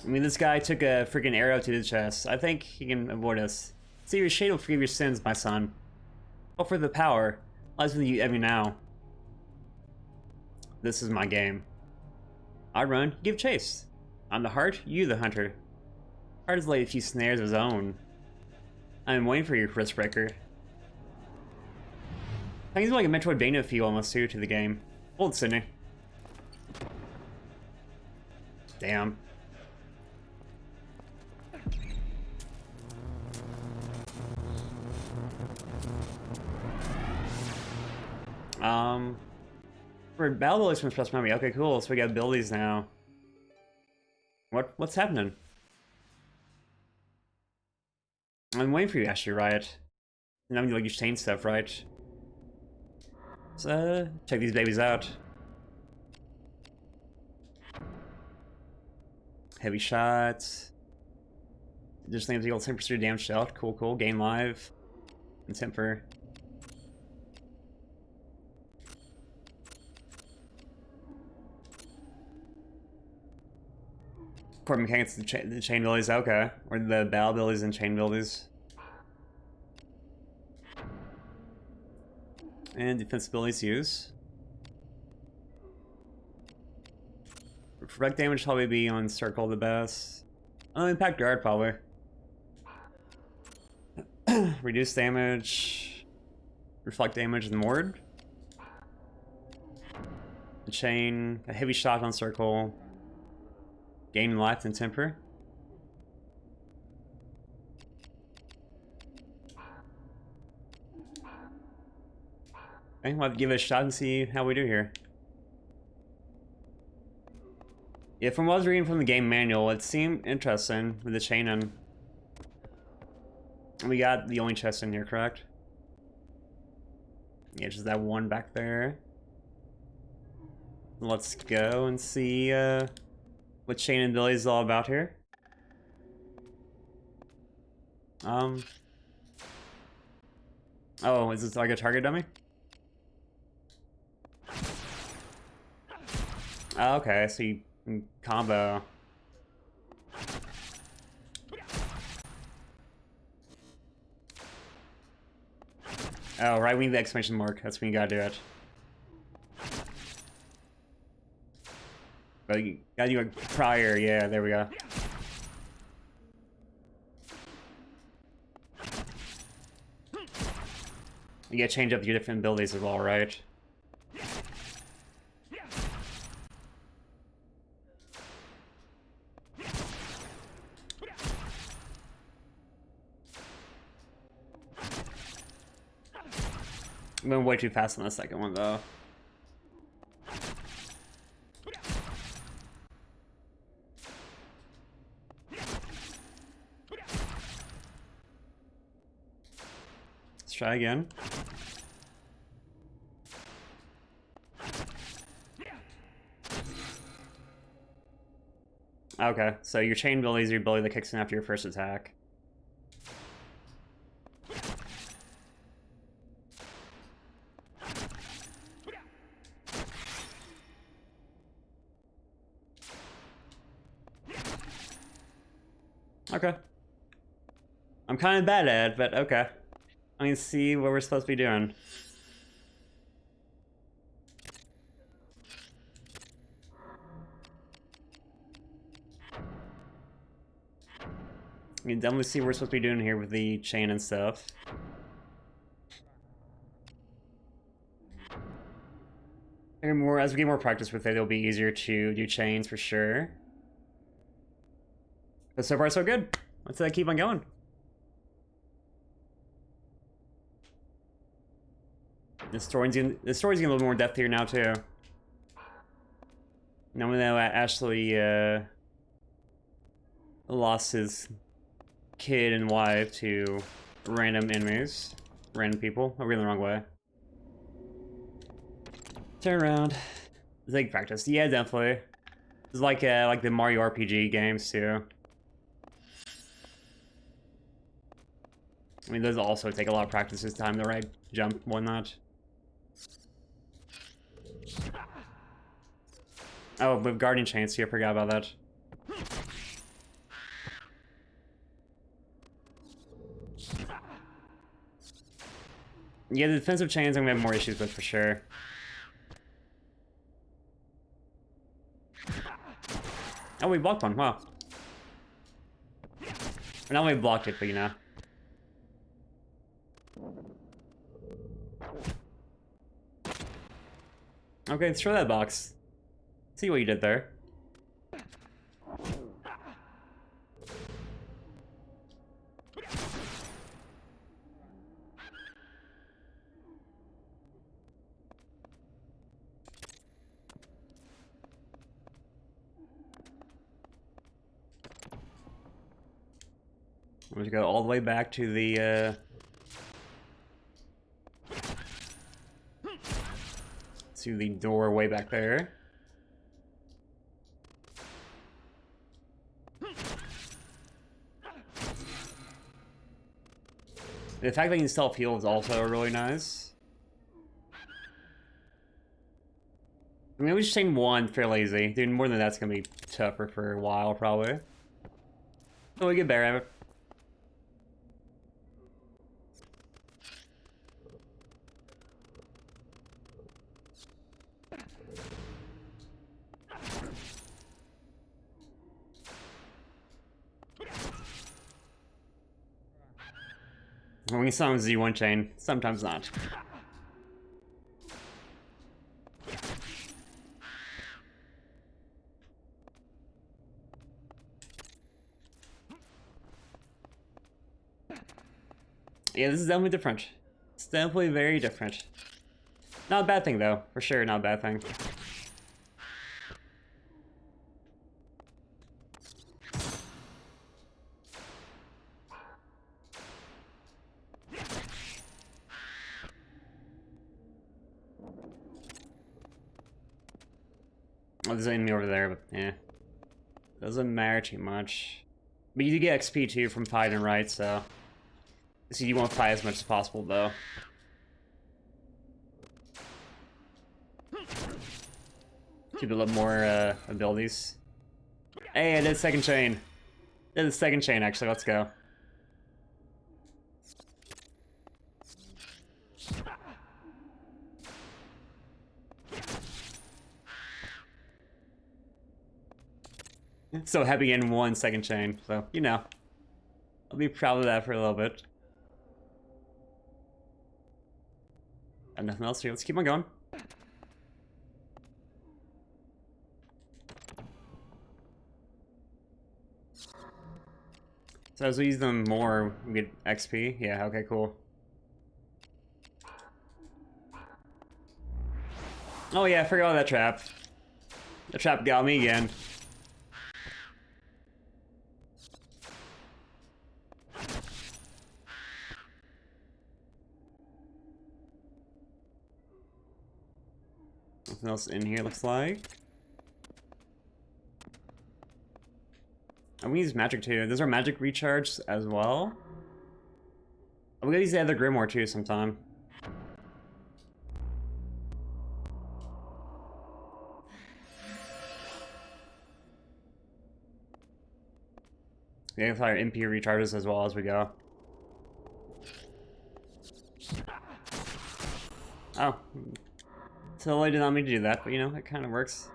I mean, this guy took a freaking arrow to the chest. I think he can avoid us. See, your shade will forgive your sins, my son. Hope for the power lies with you every now. This is my game. I run, you give chase. I'm the heart, you the hunter. Heart has laid a few snares of his own. I'm waiting for your Riskbreaker. I think it's like a Metroidvania feel almost too to the game. Hold Sydney. Damn. For battle abilities from Express Memory. Okay, cool. So we got abilities now. What's happening? I'm waiting for you, Ashley Riot. Now you like your chain stuff, right? So check these babies out. Heavy shots. Just think deal 10% damage out. Cool, cool. Gain live. And temper. Core mechanics, the chain abilities, okay. Or the battle abilities and chain abilities. And defense abilities use. Reflect damage probably be on circle the best. Impact guard probably. Reduce damage. Reflect damage and ward. The chain, a heavy shot on circle. Gain life and temper. Okay, we'll have to give it a shot and see how we do here. Yeah, from what I was reading from the game manual, it seemed interesting with the chain in. We got the only chest in here, correct? Yeah, just that one back there. Let's go and see what chain and ability is all about here. Oh, is this like a target dummy? Oh, okay, so you can combo. Oh, right, we need the exclamation mark. That's when you gotta do it. But you gotta do it prior, yeah, there we go. You gotta change up your different abilities as well, right? I'm going way too fast on the second one, though. Let's try again. Okay, so your chain ability is your ability that kicks in after your first attack. Okay. I'm kind of bad at it, but okay. I'm gonna see what we're supposed to be doing. You can definitely see what we're supposed to be doing here with the chain and stuff. And more, as we get more practice with it, it'll be easier to do chains for sure. But so far, so good. Let's keep on going. The story's getting a little more depth here now too. Now we know Ashley lost his kid and wife to random enemies, random people. I'm reading the wrong way. Turn around. It's like practice. Yeah, definitely. It's like the Mario RPG games too. I mean, those also take a lot of practice this time, the right jump, whatnot. Oh, with Guardian Chains too, I forgot about that. Yeah, the defensive chains I'm gonna have more issues with for sure. Oh, we blocked one, wow. Or not we blocked it, but you know. Okay, let's throw that box. See what you did there. I'm gonna go all the way back to the door way back there. The fact that you can self-heal is also really nice. I mean, we just chain one fairly easy. Dude, more than that's gonna be tougher for a while, probably. Oh, we get better at it. When we summon Z1 chain, sometimes not. Yeah, this is definitely different. It's definitely very different. Not a bad thing, though. For sure, not a bad thing. Oh, there's an enemy over there, but yeah. Doesn't matter too much. But you do get XP too from fighting right, so you won't fight as much as possible, though. Keep a little more abilities. Hey, I did second chain. Did the second chain, actually. Let's go. So happy in 1 second chain, so, you know. I'll be proud of that for a little bit. And nothing else here. Let's keep on going. So as we use them more, we get XP. Yeah, okay, cool. Oh yeah, I forgot that trap. The trap got me again. Nothing else in here, looks like. And we use magic too. Those are magic recharge as well. We gotta use the other Grimoire too sometime. We gotta fire MP recharges as well as we go. Oh. Totally did not mean to do that, but you know, it kind of works.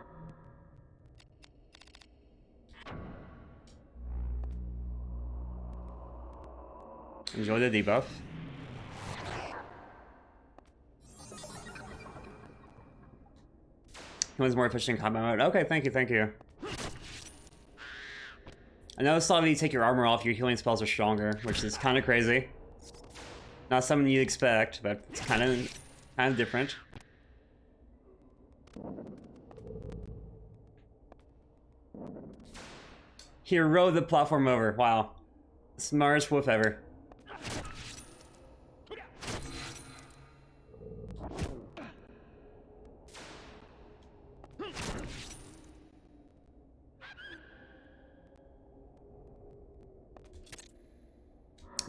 Enjoy the debuff. He was more efficient in combat mode. Okay, thank you, thank you. I know it's a lot of you take your armor off, your healing spells are stronger, which is kind of crazy. Not something you'd expect, but it's kind of different. He rode the platform over. Wow. Smartest wolf ever.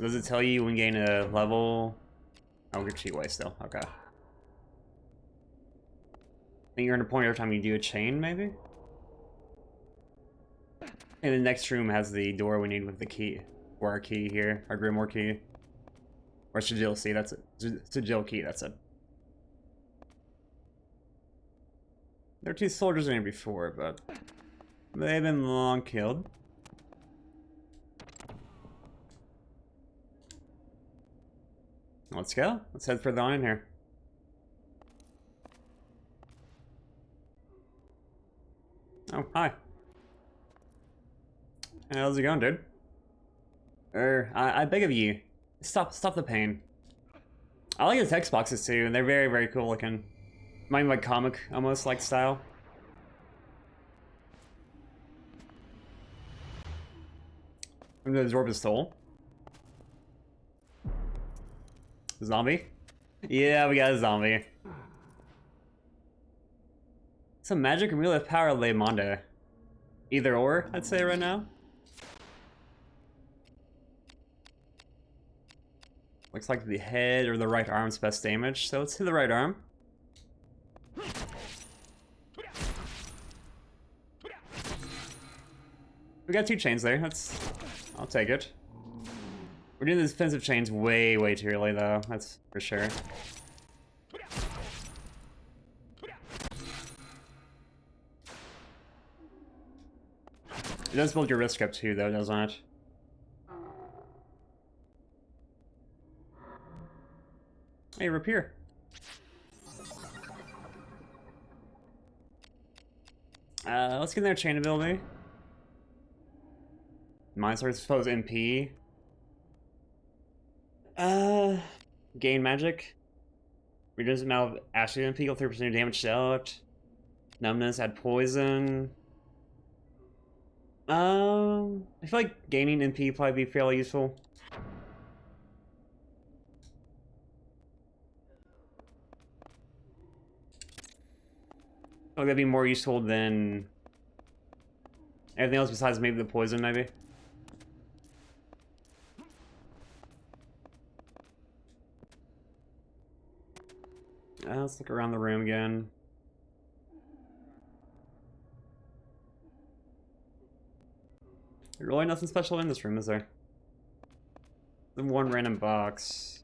Does it tell you when you gain a level? Oh, we're cheat way still. Okay. I think you're in a point every time you do a chain, maybe? And the next room has the door we need with the key. Or our key here. Our Grimoire key. Or Sigil key, that's it. Sigil key, that's it. There were 2 soldiers in here before, but they've been long killed. Let's go. Let's head further on in here. Oh, hi. How's it going, dude? I beg of you, stop the pain. I like the text boxes too, and they're very, very cool looking. Mine like comic, almost like style. I'm gonna absorb his soul. Zombie? Yeah, we got a zombie. Some magic and real life power Le Monde. Either or, I'd say right now. Looks like the head or the right arm's best damage, so let's hit the right arm. We got 2 chains there, I'll take it. We're doing the defensive chains way, way too early though, that's for sure. It does build your risk up too though, doesn't it? Hey, Rapier. Let's get their chain ability. Mine sort of suppose MP. Gain magic. Reduces amount of acid MP, 3% damage dealt. Numbness, add poison. I feel like gaining MP would probably be fairly useful. I feel like that'd be more useful than everything else besides maybe the poison, maybe. Let's look around the room again. There's really nothing special in this room, is there? The one random box.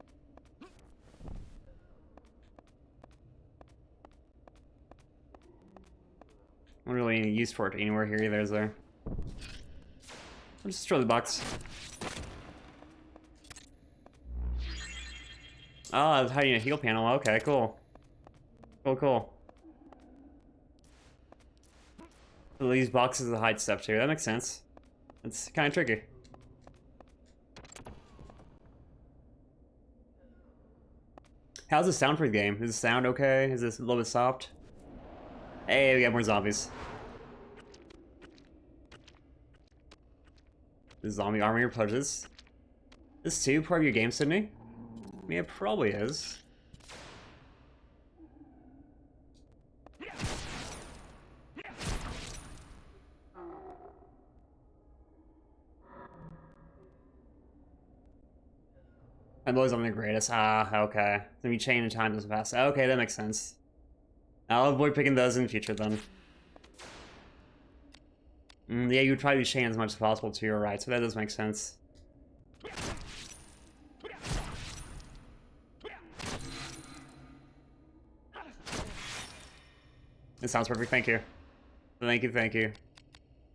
Not really any use for it anywhere here either, is there? I'll just throw the box. Oh, I was hiding a heal panel. Okay, cool. Cool. So these boxes to hide stuff too. That makes sense. It's kind of tricky. How's the sound for the game? Is the sound okay? Is this a little bit soft? Hey, we got more zombies. The zombie armor pledges. This too part of your game, Sydney? I mean, it probably is. I'm always on the greatest. Ah, okay. So you chain in time doesn't pass. Okay, that makes sense. I'll avoid picking those in the future then. Yeah, you would try to chain as much as possible to your right, so that does make sense. It sounds perfect, thank you. Thank you.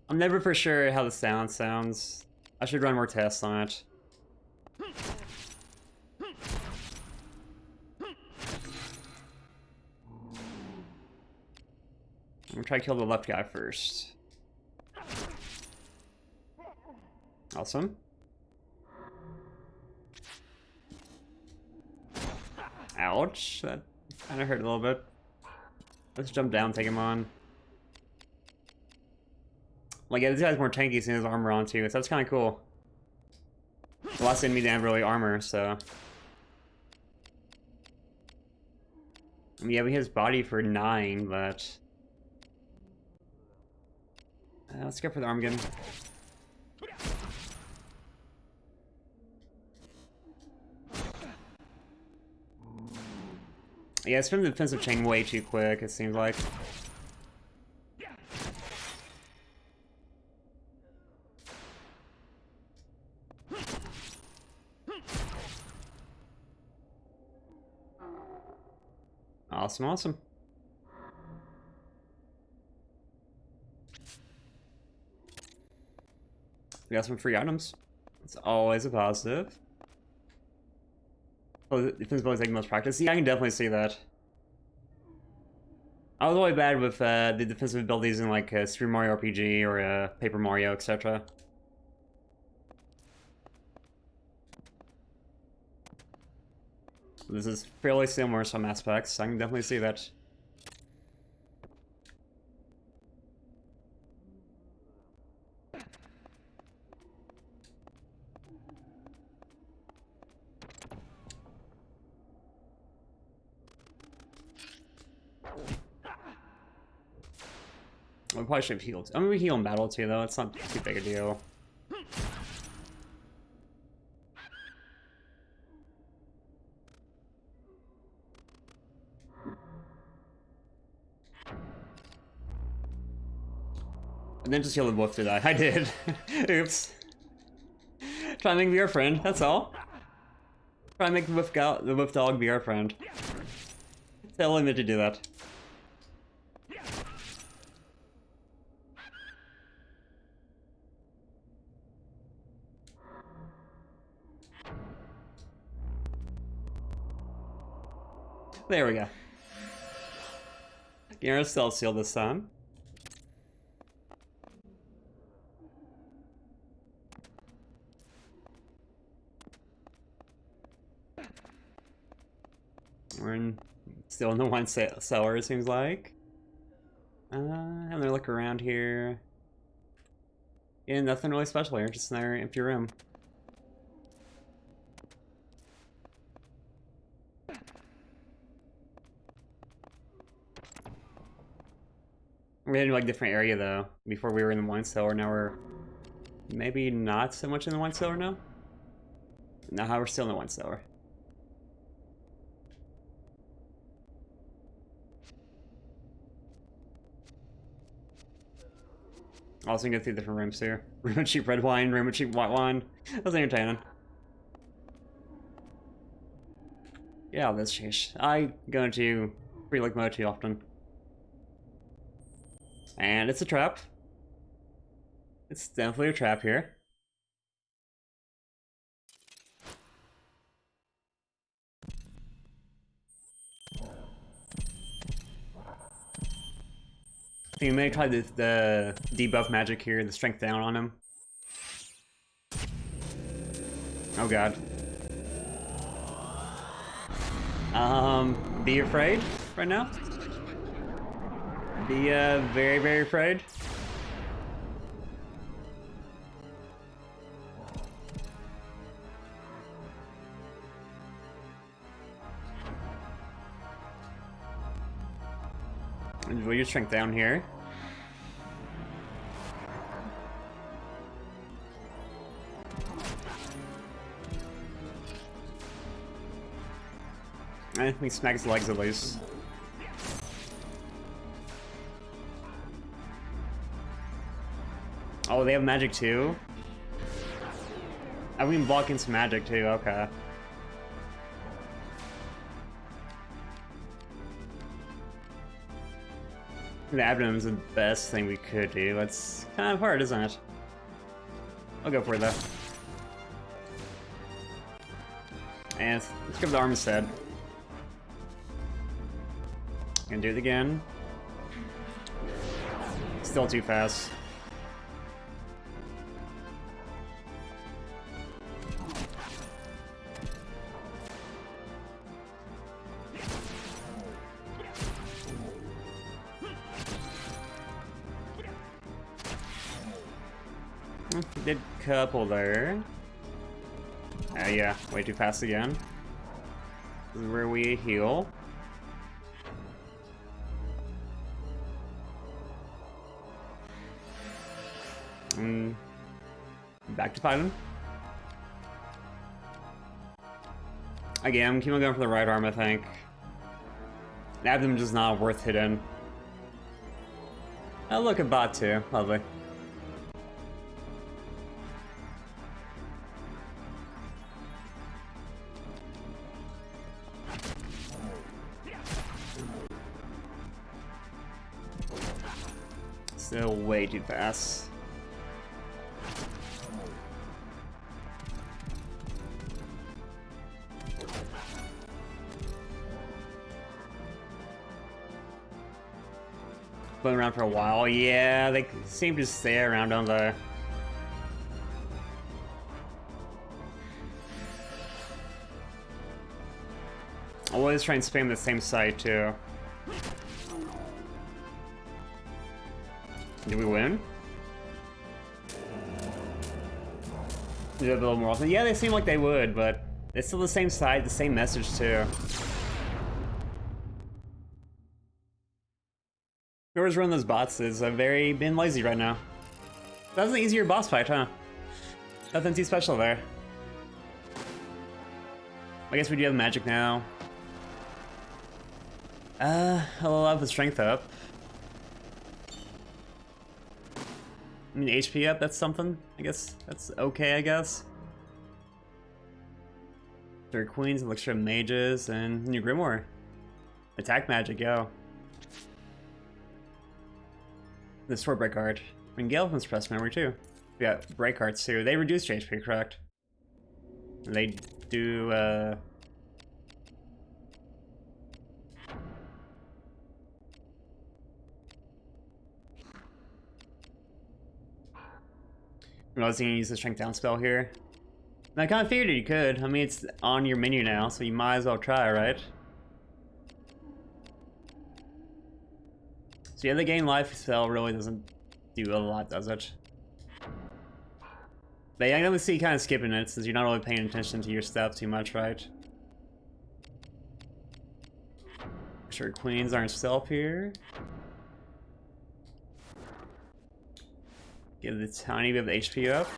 I'm never for sure how the sound sounds. I should run more tests on it. I'm gonna try to kill the left guy first. Awesome. Ouch, that kind of hurt a little bit. Let's jump down, take him on. Like, yeah, this guy's more tanky seeing his armor on too, so that's kind of cool. The last enemy didn't have really armor, so. I mean, yeah, we hit his body for 9, but. Let's go for the arm again. Yeah, it's been the defensive chain way too quick, it seems like. Awesome. We got some free items. It's always a positive. Oh, the defensive ability taking most practice. Yeah, I can definitely see that. I was really bad with the defensive abilities in like Super Mario RPG or Paper Mario, etc. This is fairly similar in some aspects. I can definitely see that. We probably should have healed. I mean, we heal in battle too, though. It's not too big a deal. And then just heal the wolf to die. I did. Oops. Try and make me your friend, that's all. Try and make the wolf dog be our friend. Tell him to do that. There we go. You're a stealth seal this time. Still in the wine cellar, it seems like. Having a look around here. Yeah, nothing really special here, just another empty room. We're in like a different area though. Before we were in the wine cellar, now we're maybe not so much in the wine cellar now. Now we're still in the wine cellar. Also, go through different rooms here. Room of cheap red wine, room of cheap white wine. That was entertaining. Yeah, that's sheesh. I go into free like mode too often. And it's a trap. It's definitely a trap here. So you may try the debuff magic here, the strength down on him. Oh god. Be afraid right now. Be very, very afraid. Enjoy your strength down here. I think smack his legs at least. Oh, they have magic too? I mean block against magic too, okay. The abdomen is the best thing we could do. It's kind of hard, isn't it? I'll go for it though. And let's go for the arm instead. Gonna do it again. Still too fast. Did couple there. Yeah, way too fast again. This is where we heal. Back to fighting. Again, I'm keeping going for the right arm, I think. The abdomen just not worth hitting. Oh, look at bot too. Lovely. Still way too fast. Been around for a while. Yeah, they seem to stay around, don't they? Always try and spam the same site too. Do we win? Do it a little more often. Yeah, they seem like they would, but it's still the same side, the same message too. Whoever's running those bots is been lazy right now. That was an easier boss fight, huh? Nothing too special there. I guess we do have magic now. I'll have the strength up. I mean, HP up, that's something, I guess. That's okay, I guess. Third Queens, Elixir of Mages, and new Grimoire. Attack magic, yo. The sword break card. I mean, Galefon's press memory too. We got break cards too. They reduce your HP, correct? They do, I was gonna use the strength down spell here. And I kind of figured you could. I mean, it's on your menu now, so you might as well try, right? So yeah, the gain life spell really doesn't do a lot, does it? But yeah, I can see you kind of skipping it since you're not really paying attention to your stuff too much, right? Make sure queens aren't stealth here. Give the tiny bit of HP up.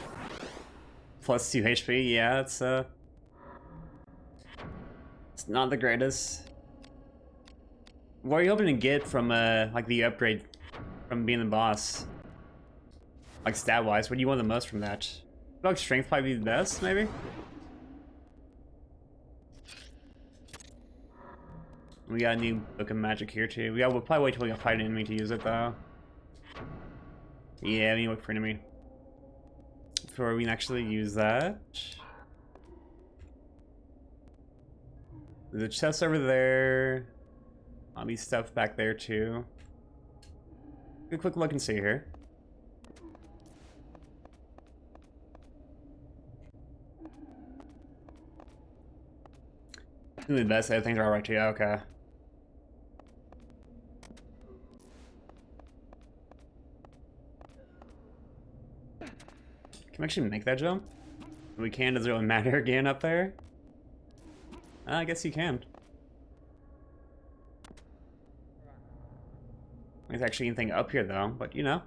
Plus 2 HP, yeah, it's not the greatest. What are you hoping to get from like the upgrade from being the boss? Like stat-wise, what do you want the most from that? I feel like strength probably be the best, maybe? We got a new book of magic here too. We'll probably wait till we fight an enemy to use it though. Yeah, we need to wait for an enemy before we can actually use that. There's a chest over there. All these stuff back there too. Good quick look and see here. The best things are alright too. Okay. Can we actually make that jump? We can. Does it really matter again up there? I guess you can. There's actually anything up here though, but you know.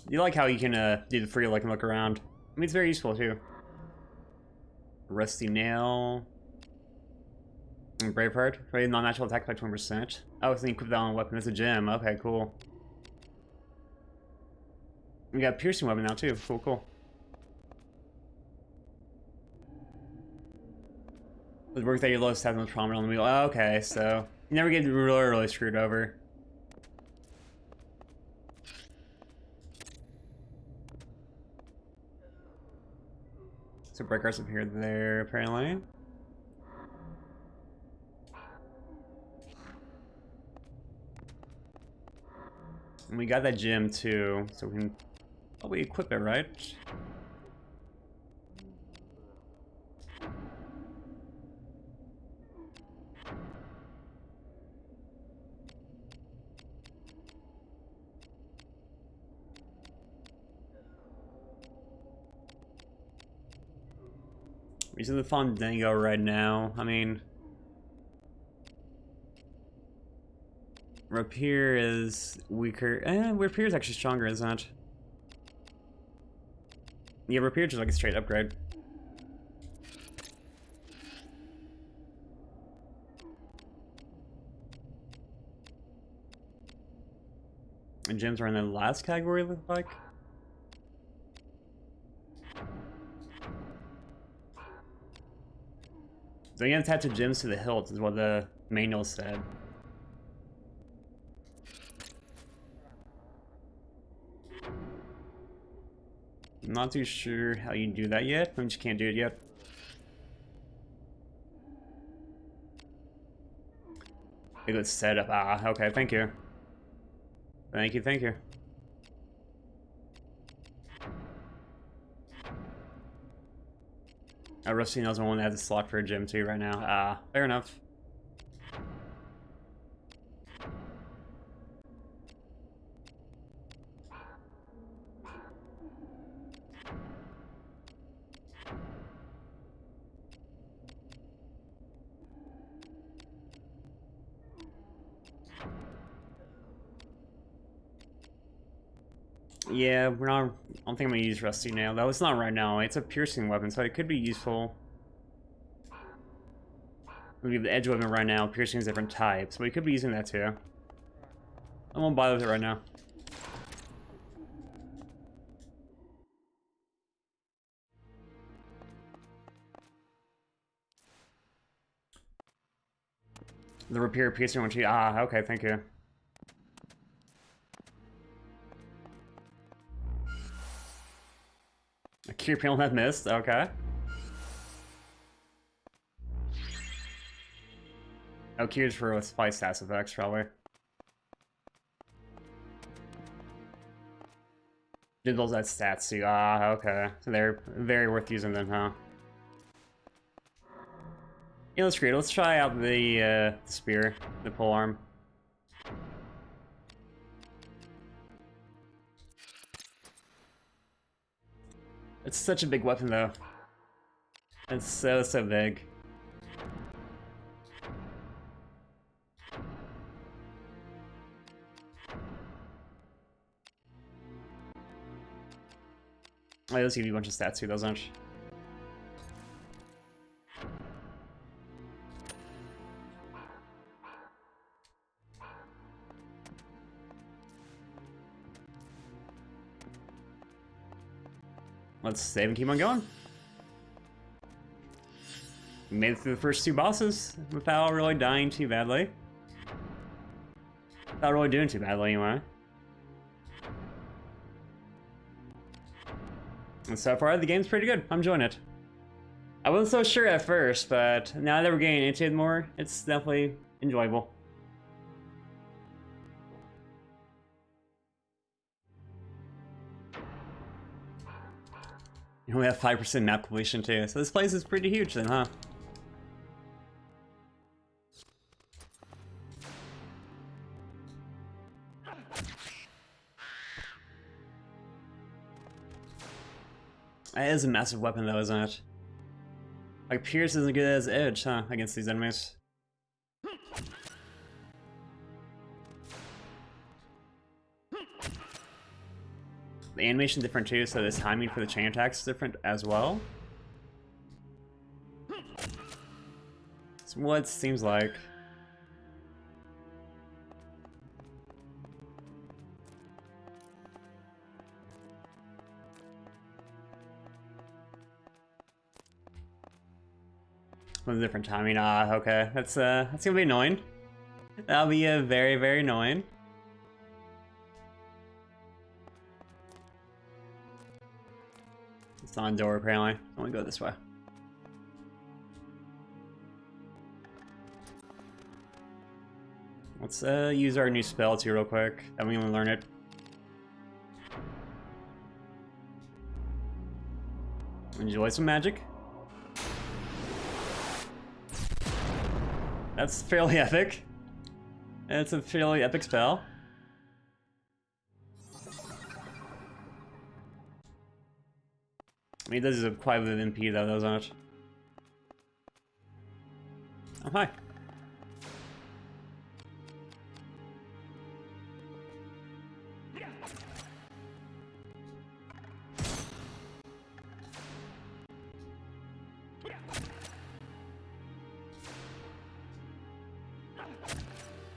You like how you can do the free look and look around. I mean, it's very useful too. Rusty nail. And Braveheart. Rated non-natural attack by 20%. Oh, so you equip that on a weapon as a gem. Okay, cool. We got a piercing weapon now too. Cool, cool. The work that your lowest has most prominent on the wheel. Oh, okay, so you never get really screwed over. So breakers up here, there, apparently. And we got that gem too, so we can probably equip it, right? We're using the Fandango right now. I mean, Rapier is weaker. Rapier is actually stronger, isn't it? Yeah, Rapier is just like a straight upgrade. And gems are in the last category, it looks like. So you attach the gems to the hilt is what the manual said. I'm not too sure how you do that yet. I just can't do it yet. A good setup. Ah, okay, thank you. Thank you, thank you. Rusty knows one that has a slot for a gym too right now. Ah, fair enough. Yeah, we're not. I don't think I'm gonna use Rusty now. Though it's not right now. It's a piercing weapon, so it could be useful. We have the edge weapon right now. Piercing is different types, but we could be using that too. I won't bother with it right now. The repair piercing one too. Ah, okay, thank you. A cure panel that missed. Okay. Oh, cures for spice stats effects, probably. Did those that stats too? Ah, okay. So they're very worth using then, huh? Yeah, that's great. Let's try out the spear, the polearm. It's such a big weapon, though. It's so, so big. Oh, those give you a bunch of stats too, doesn't it? Let's save and keep on going. We made it through the first 2 bosses without really dying too badly. Without really doing too badly, anyway. And so far, the game's pretty good. I'm enjoying it. I wasn't so sure at first, but now that we're getting into it more, it's definitely enjoyable. And we have 5% map completion too, so this place is pretty huge then, huh? That is a massive weapon though, isn't it? Like, Pierce isn't good as Edge, huh, against these enemies. The animation different too, so the timing for the chain attacks is different as well. It's what it seems like. With a different timing. Ah, okay. That's gonna be annoying. That'll be very, very annoying. It's on door apparently. I want to go this way. Let's use our new spell too real quick. Then we can learn it. Enjoy some magic. That's fairly epic. It's a fairly epic spell. I mean, this is quite a bit of MP though, doesn't it? Oh, hi.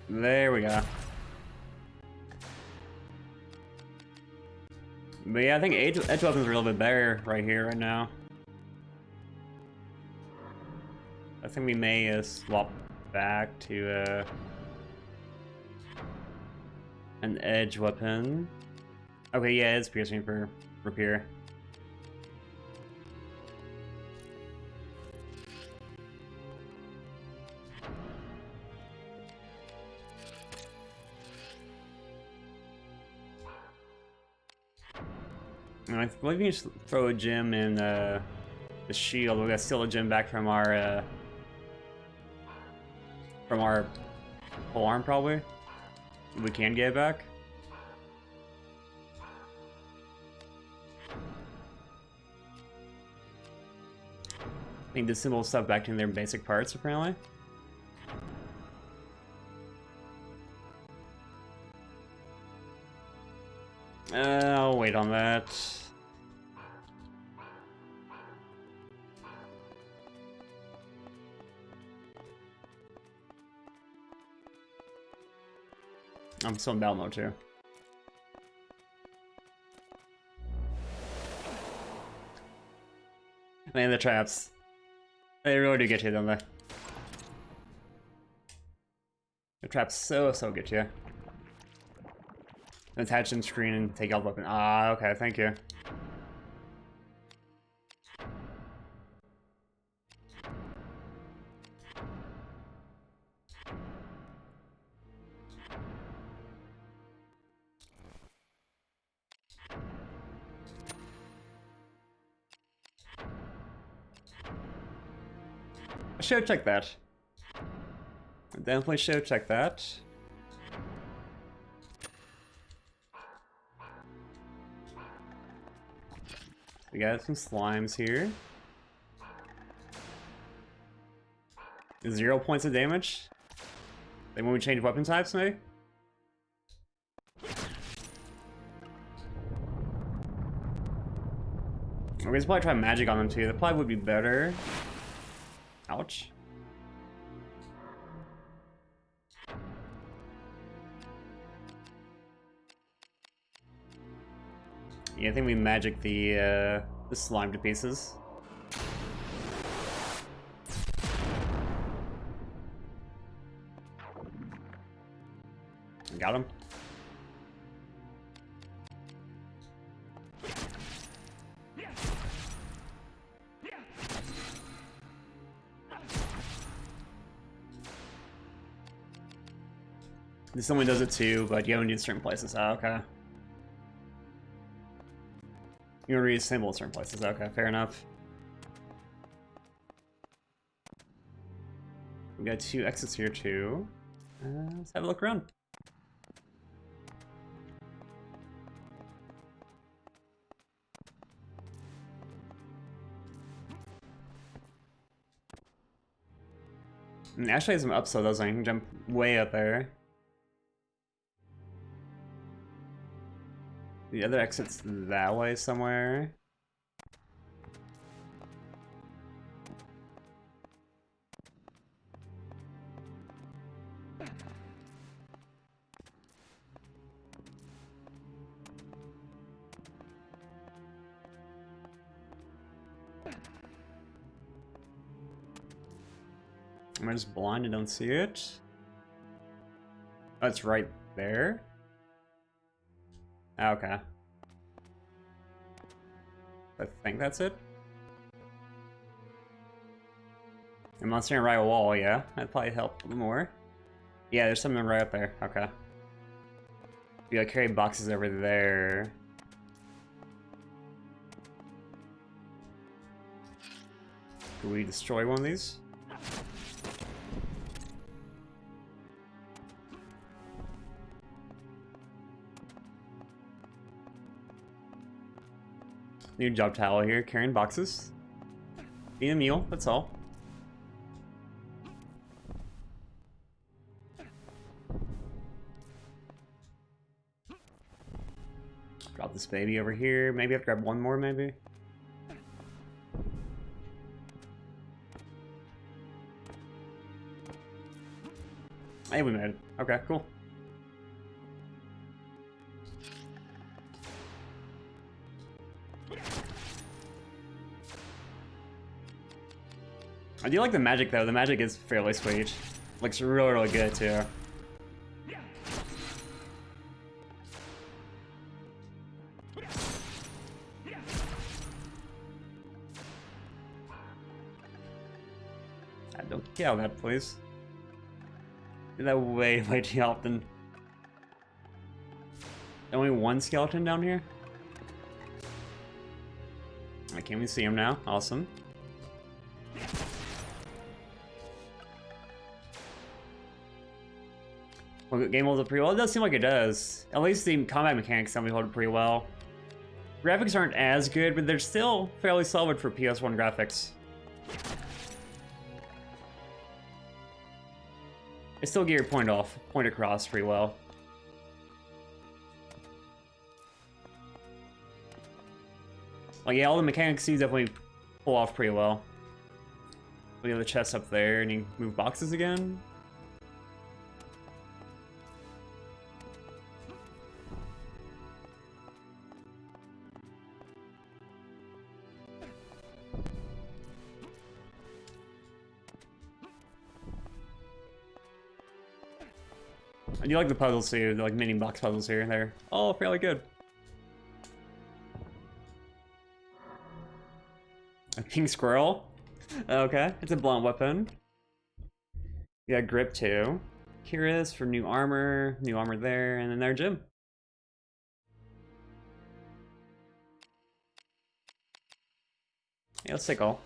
There we go. But yeah, I think edge weapons are a little bit better right here, right now. I think we may swap back to an edge weapon. Okay, yeah, it's piercing for repair. And I believe you just throw a gem in the shield. We gotta steal a gem back from our polearm, probably. We can get it back. I think the symbol stuff back in their basic parts, apparently. I'll wait on that. I'm still in battle mode too. Man, the traps. They really do get you, don't they? The traps so get you. Attach in screen and take out weapon. Ah, okay, thank you. I should check that. I definitely should check that. We got some slimes here. 0 points of damage. Then when we change weapon types, maybe? We could probably try magic on them too. That probably would be better. Ouch. Yeah, I think we magic the slime to pieces. Got him. This only does it too, but you only do certain places. Oh, okay. You only reassemble certain places. Okay, fair enough. We got 2 exits here too. Let's have a look around. And actually has some upside though, so I can jump way up there. The other exit's that way somewhere. I'm just blind and don't see it. Oh, it's right there. Okay. I think that's it. A monster in a right wall, yeah. That'd probably help a little more. Yeah, there's something right up there. Okay. You gotta carry boxes over there. Can we destroy one of these? New job title here, carrying boxes. Being a mule, that's all. Drop this baby over here. Maybe I have to grab one more, maybe? Hey, we made it. Okay, cool. I do like the magic though. The magic is fairly sweet. Looks really, really good too. Don't kill that, please. Do that way too often. Only one skeleton down here? Can we see him now? Awesome. Well, the game holds up pretty well. It does seem like it does. At least the combat mechanics sound to hold up pretty well. Graphics aren't as good, but they're still fairly solid for PS1 graphics. They still get your point across pretty well. Like, yeah, all the mechanics you definitely pull off pretty well. We have the chest up there, and you move boxes again. I do like the puzzles too, the like mini box puzzles here and there. All fairly good. A pink squirrel? Okay, it's a blunt weapon. You got grip too. Curious for new armor there, and then their gym. Yeah, let's take all.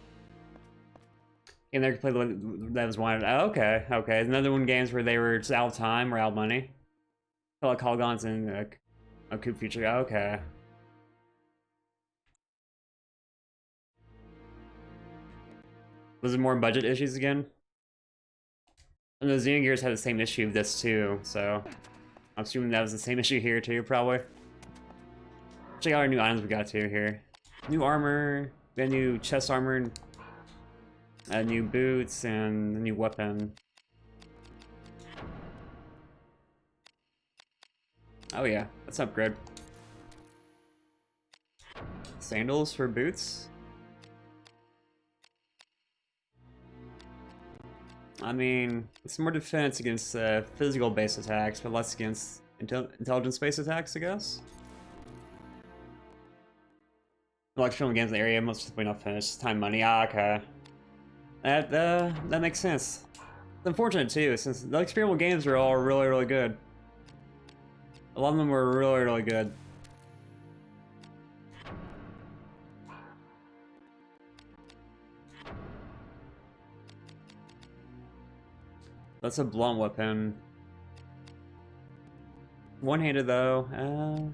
And they play that was wanted. Oh, okay, okay. Another one games where they were just out of time or out of money. Felt like Holgons and a Coop feature. Oh, okay. Was it more budget issues again? And the Xenogears had the same issue with this too, so I'm assuming that was the same issue here too, probably. Check out our new items we got too here. New armor, we got new chest armor, new boots, and a new weapon. Oh yeah, that's upgrade. Sandals for boots? I mean, it's more defense against physical-based attacks, but less against intelligence-based attacks, I guess? Like film games in the area, most simply not finished. Time, money. Ah, okay. That makes sense. It's unfortunate too, since the experimental games are all really, really good. A lot of them were really, really good. That's a blunt weapon. One-handed though.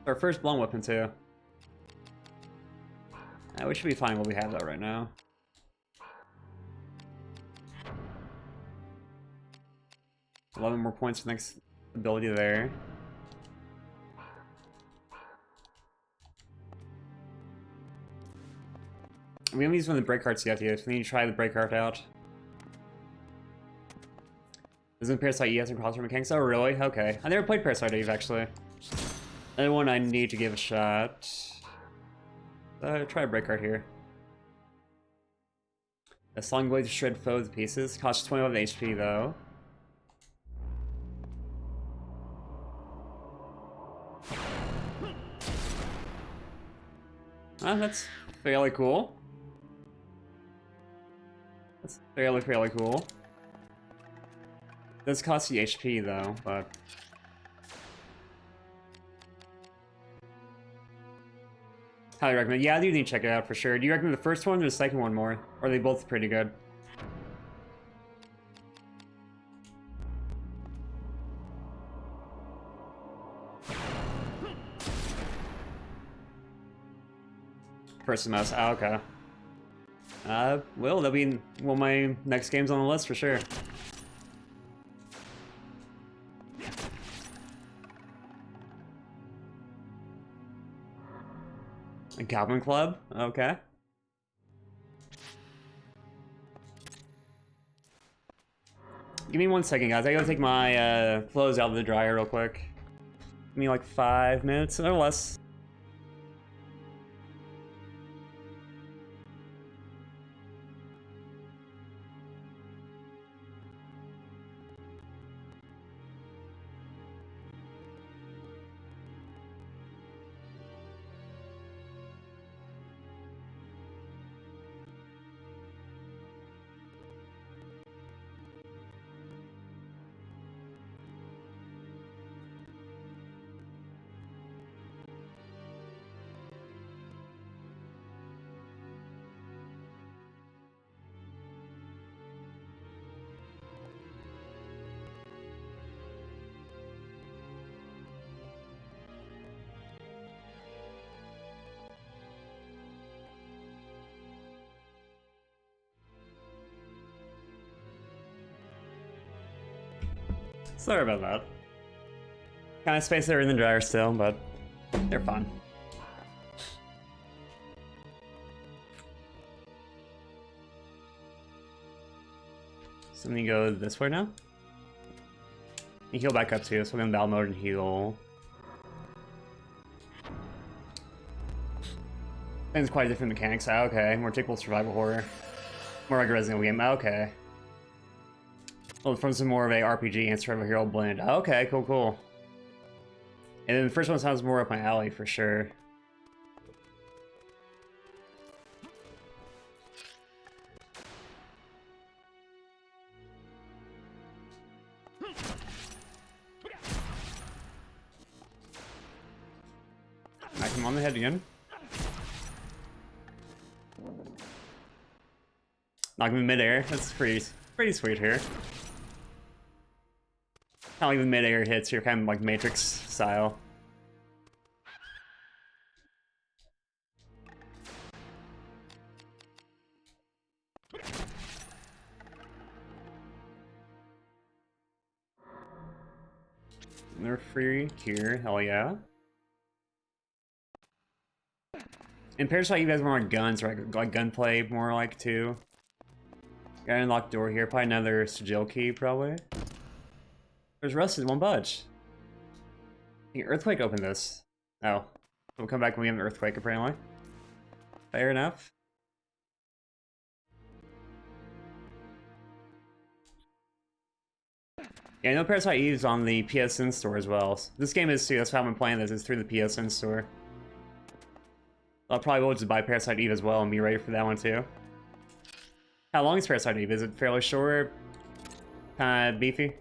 Our first blunt weapon too. We should be fine what we have though right now. $11 more points for the next ability there. We haven't used one of the break cards yet, so we need to try the break card out. Isn't Parasite ES and crossword mechanics? Oh, really? Okay. I never played Parasite Eve, actually. Another one I need to give a shot. Try a break card here. A Song Blade to shred foes to pieces. Costs 25 HP, though. That's fairly cool. That's fairly cool. It does cost you HP though, but highly recommend. Yeah, I do need to check it out for sure. Do you recommend the first one or the second one more? Or are they both pretty good? First mouse. Oh, okay. Well, that'll be one of my next games on the list for sure. A Goblin Club? Okay. Give me 1 second, guys. I gotta take my clothes out of the dryer real quick. Give me like 5 minutes or less. Sorry about that. Kind of space there in the dryer still, but they're fun. So let me go this way now. You heal back up too, so I'm in battle mode and heal. And it's quite different mechanics. Ah, okay, more typical survival horror. More like a Resident Evil game. Ah, okay. Well, from some more of a RPG and survival hero blend. Ah, okay, cool, cool. And then the first one sounds more up my alley for sure. Smack him on the head again. Knock him in midair. That's pretty sweet here. Kind of like the mid-air hits here, kind of like Matrix style. They're free here, hell yeah. In Parasite, you guys more on guns, right? Like gunplay, more like too. Got an unlocked door here, probably another sigil key, probably. There's rusted, won't budge. The earthquake opened this. Oh. We'll come back when we have an earthquake, apparently. Fair enough. Yeah, I know Parasite Eve's on the PSN store as well. This game is too, that's how I've been playing this, is through the PSN store. I probably will just buy Parasite Eve as well and be ready for that one too. How long is Parasite Eve? Is it fairly short? Kinda beefy?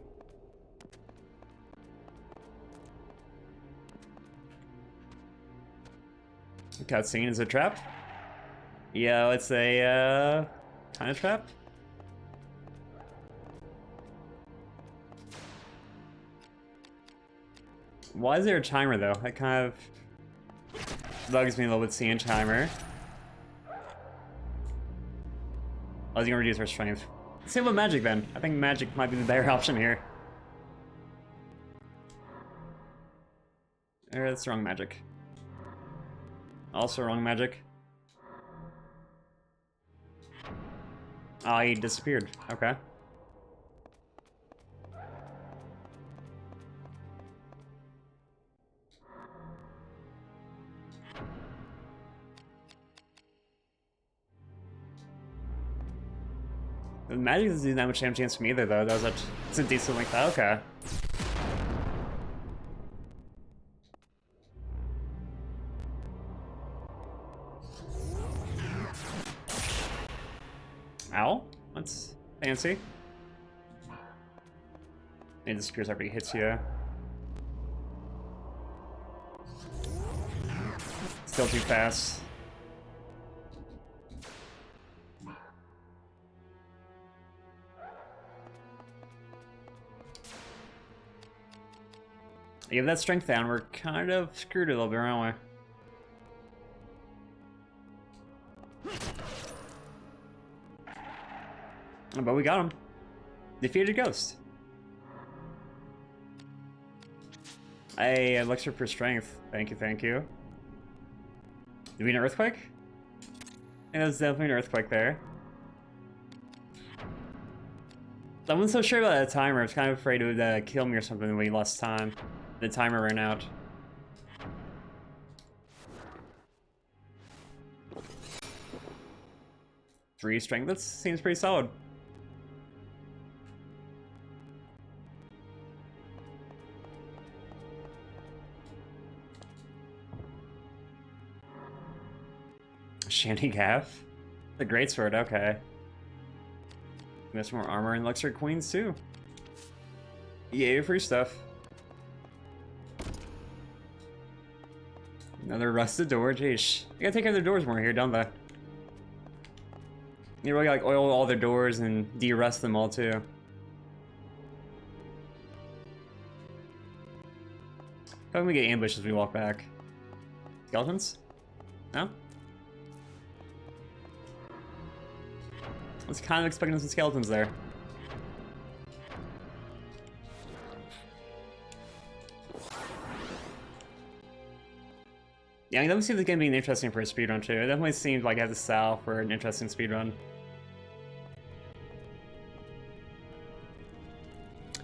Cutscene, is it a trap? Yeah, it's a, kind of trap? Why is there a timer, though? That kind of bugs me a little bit, seeing a timer. I was gonna reduce our strength. Same with magic, then. I think magic might be the better option here. That's wrong magic. Also wrong magic. Oh, he disappeared. Okay. The magic doesn't do that much damage chance for me either, though. It's a decent like that. Okay. Ow. That's fancy. It disappears after he hits you. Still too fast. Give that strength down, we're kind of screwed a little bit, aren't we? Oh, but we got him. Defeated Ghost. Hey, elixir for strength. Thank you, thank you. Did we an earthquake? Yeah, there's definitely an earthquake there. I wasn't so sure about that timer. I was kind of afraid it would kill me or something when we lost time. The timer ran out. Three strength, that seems pretty solid. Shanty Gaff? The greatsword, okay. There's more armor and elixir queens too. Yay, free stuff. Another rusted door, jeez. You gotta take care of their doors more here, don't they? You really gotta like oil all their doors and de-rust them all too. How can we get ambushed as we walk back? Skeletons? No? I was kind of expecting some skeletons there. Yeah, I definitely see this game being interesting for a speedrun too. It definitely seems like it has a style for an interesting speedrun.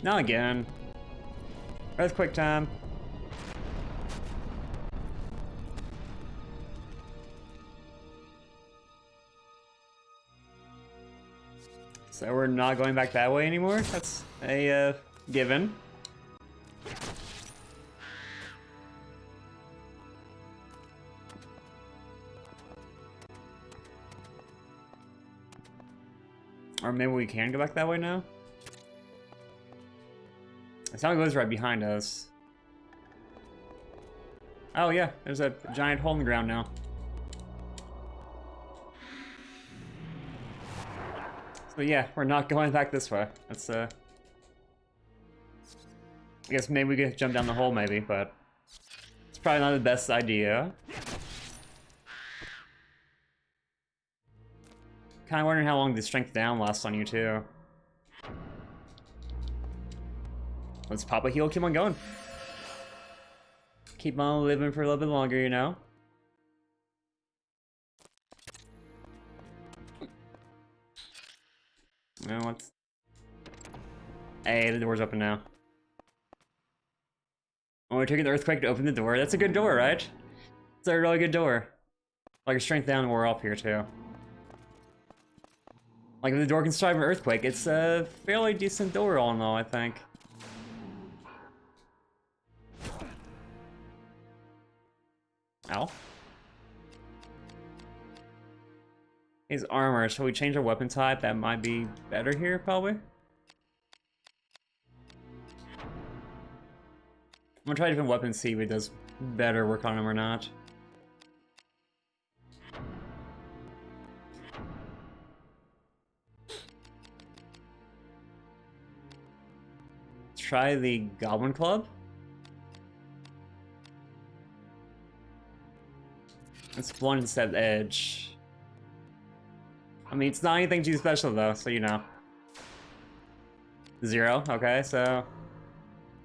Not again. Earthquake time. So we're not going back that way anymore? That's a given. Or maybe we can go back that way now? It sounds like it was right behind us. Oh yeah, there's a giant hole in the ground now. But yeah, we're not going back this way. That's I guess maybe we could jump down the hole, maybe, but it's probably not the best idea. Kind of wondering how long the strength down lasts on you too. Let's pop a heal, keep on going. Keep on living for a little bit longer, you know? No, what's... Hey, the door's open now. Oh, we're taking the earthquake to open the door. That's a good door, right? It's a really good door. Like, a strength down wore off here, too. Like, if the door can survive an earthquake, it's a fairly decent door all in all, I think. Ow. His armor, shall we change our weapon type? That might be better here, probably. I'm gonna try a different weapon, see if it does better work on him or not. Let's try the Goblin Club. Let's blunt instead of edge. I mean, it's not anything too special though, so you know. 0, okay, so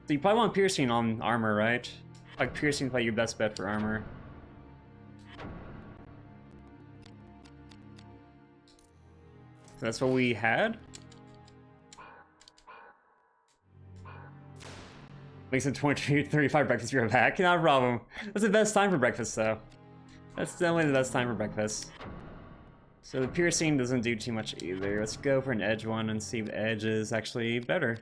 you probably want piercing on armor, right? Like piercing is probably your best bet for armor. So that's what we had. Makes it 20:35 breakfast, you're back. Not a problem. That's the best time for breakfast though. That's definitely the best time for breakfast. So the piercing doesn't do too much either. Let's go for an edge one and see if edge is actually better.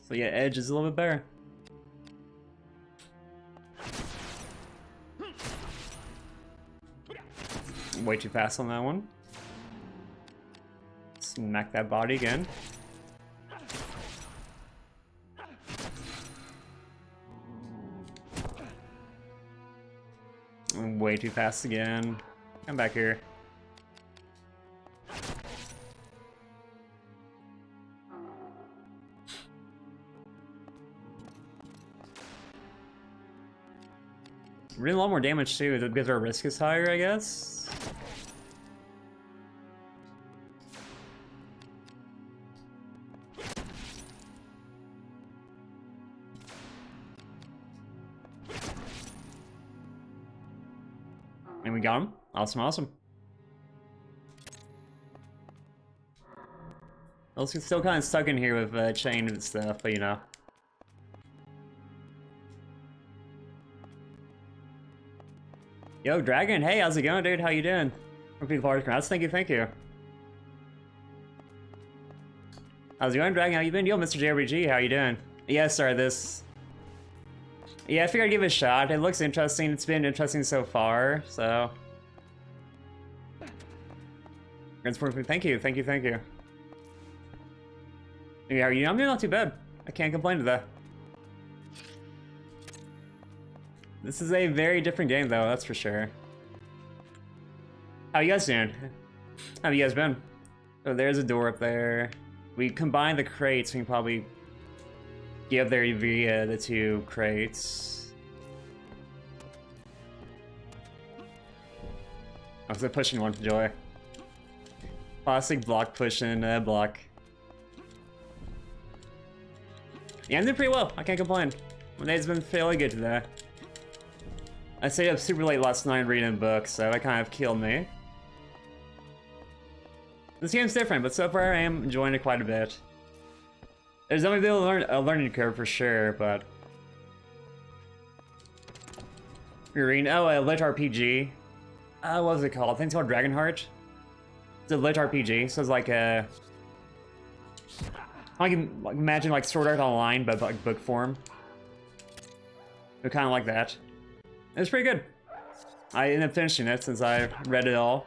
So yeah, edge is a little bit better. Way too fast on that one. Smack that body again. Way too fast again. Come back here. Really a lot more damage too, because our risk is higher, I guess. And we got him. Awesome, awesome. Also, still kind of stuck in here with chain and stuff, but you know. Yo, Dragon, hey, how's it going, dude? How you doing? Congrats, thank you, thank you. How's it going, Dragon? How you been? Yo, Mr. JRPG, how you doing? Yeah, sorry, this... Yeah, I figured I'd give it a shot. It looks interesting. It's been interesting so far, so... Thank you, thank you, thank you. Yeah, how are you? I'm doing not too bad. I can't complain to that. This is a very different game, though, that's for sure. How you guys doing? How have you guys been? Oh, there's a door up there. We combined the crates, we can probably get up there via the 2 crates. I was pushing one to Joy. Classic block pushing, block. Yeah, I'm doing pretty well, I can't complain. My day's been fairly good today. I stayed up super late last night reading books, so that kind of killed me. This game's different, but so far I am enjoying it quite a bit. There's definitely a learning curve for sure, but... You're reading, oh, a lit RPG. What was it called? I think it's called Dragonheart. It's a lit RPG, so it's like a... I can imagine like Sword Art Online, but like book form. They're kind of like that. It's pretty good. I ended up finishing it since I read it all.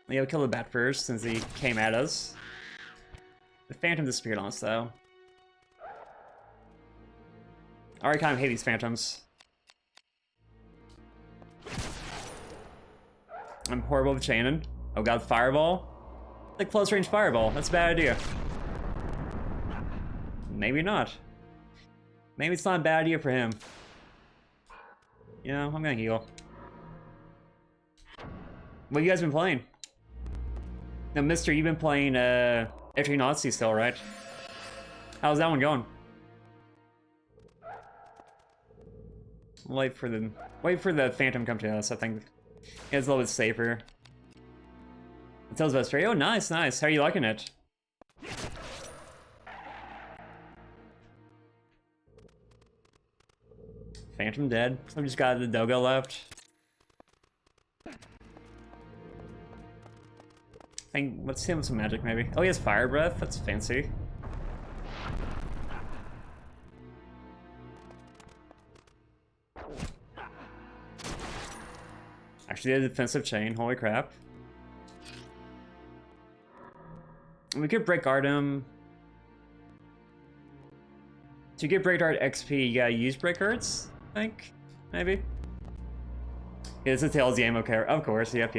Yeah, we killed the bat first since he came at us. The Phantom disappeared on us though. I already kind of hate these Phantoms. I'm horrible with chaining. Oh god, Fireball? Like close range Fireball, that's a bad idea. Maybe not. Maybe it's not a bad idea for him. You know, I'm gonna heal. What have you guys been playing? Now, Mister, you've been playing After Nazi still, right? How's that one going? Wait for the Phantom come to us. I think it's a little bit safer. It tells us straight. Oh, nice, nice. How are you liking it? Phantom dead. So we just got the Dogo left. Let's hit him with some magic, maybe. Oh, he has Fire Breath. That's fancy. Actually, a defensive chain. Holy crap. We could break guard him. To get break guard XP, you gotta use break guards, I think. Maybe. Yeah, it's a Tails game, okay. Of course, yep.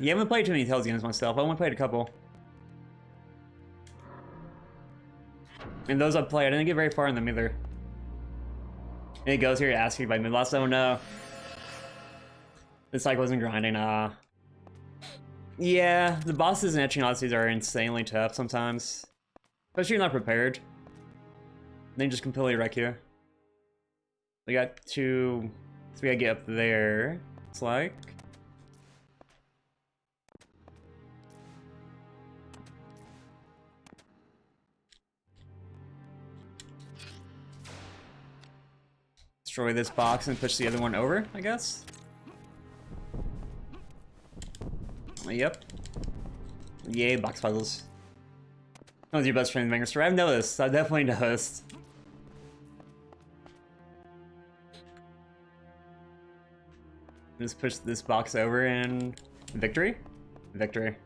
You haven't played too many Tails games myself. I only played a couple. And those I've played, I didn't get very far in them either. And it goes here asking about mid loss. Oh no. This cycle wasn't grinding, yeah, the bosses in Etching Odysseys are insanely tough sometimes. Especially if you're not prepared. They just completely wreck you. We got two... So we gotta get up there, it's like. Destroy this box and push the other one over, I guess. Yep. Yay, box puzzles. That was your best friend, Vagrant. I've noticed. I definitely noticed. Just push this box over and... Victory? Victory.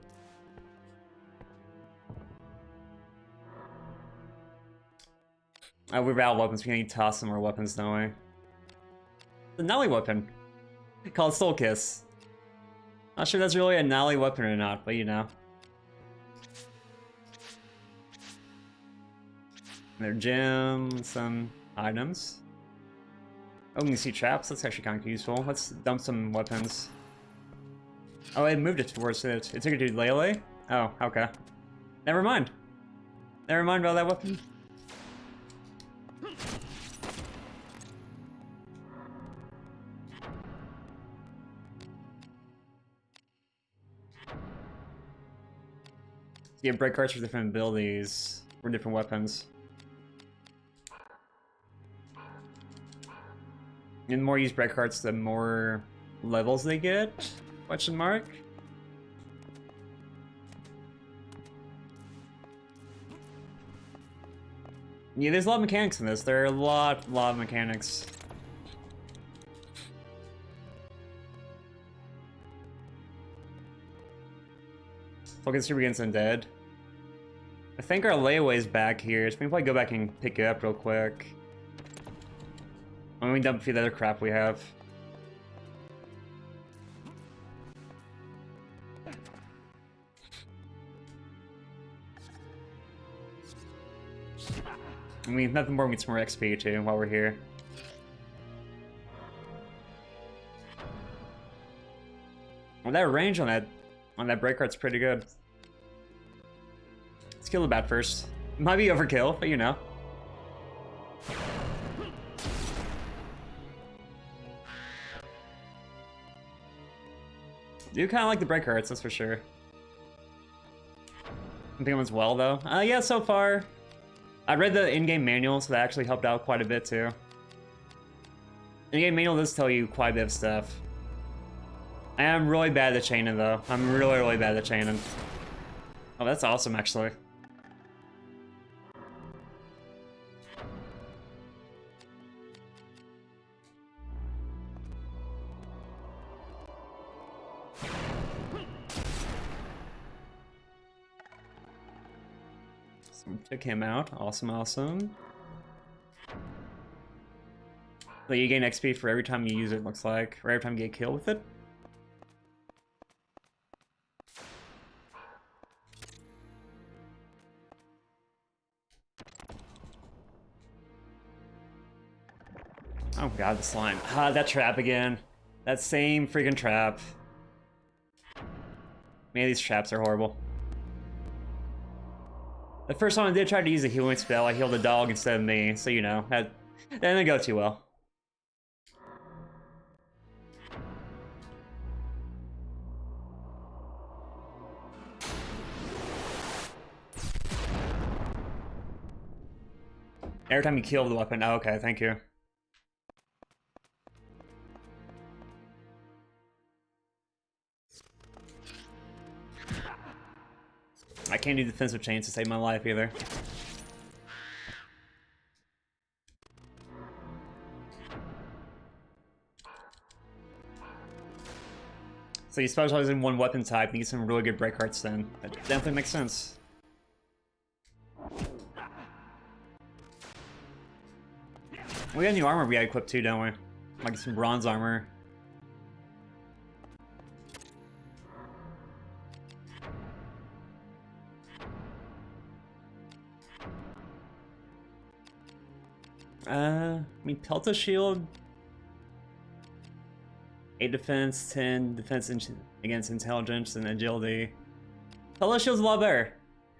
Oh, we're out of weapons. We need to toss some more weapons, don't we? The Nally weapon. Called Soul Kiss. Not sure that's really a Nally weapon or not, but you know. Their gem, some items. Oh, we can see traps. That's actually kind of useful. Let's dump some weapons. Oh, it moved it towards it. It took it to Lele? Oh, okay. Never mind. Never mind about that weapon. Get break cards for different abilities, or different weapons. And the more you use break cards, the more levels they get? Question mark? Yeah, there's a lot of mechanics in this. There are a lot of mechanics. Focus here begins undead. I think our layaway's back here, so we can probably go back and pick it up real quick. When we dump a few of the other crap we have. I mean, nothing more, we get some more XP too while we're here. Well, that range on that break cart's pretty good. Let's kill the bat first. Might be overkill, but you know. Do kind of like the break carts, that's for sure. I think one's well though. Yeah, so far. I read the in-game manual, so that actually helped out quite a bit too. In-game manual does tell you quite a bit of stuff. I am really bad at chaining though. I'm really bad at chaining. Oh, that's awesome, actually. So we took him out. Awesome, awesome. So you gain XP for every time you use it, looks like. Or every time you get killed with it. Oh god, the slime. Ah, that trap again. That same freaking trap. Man, these traps are horrible. The first time I did try to use a healing spell, I healed the dog instead of me, so you know, that didn't go too well. Every time you kill the weapon. Oh, okay, thank you. I can't do defensive chains to save my life either. So you specialize in one weapon type, need some really good break hearts then. That definitely makes sense. We got new armor we got equipped too, don't we? Like some bronze armor. I mean, Pelta Shield. 8 defense, 10 defense against intelligence and agility. Pelta Shield's a lot better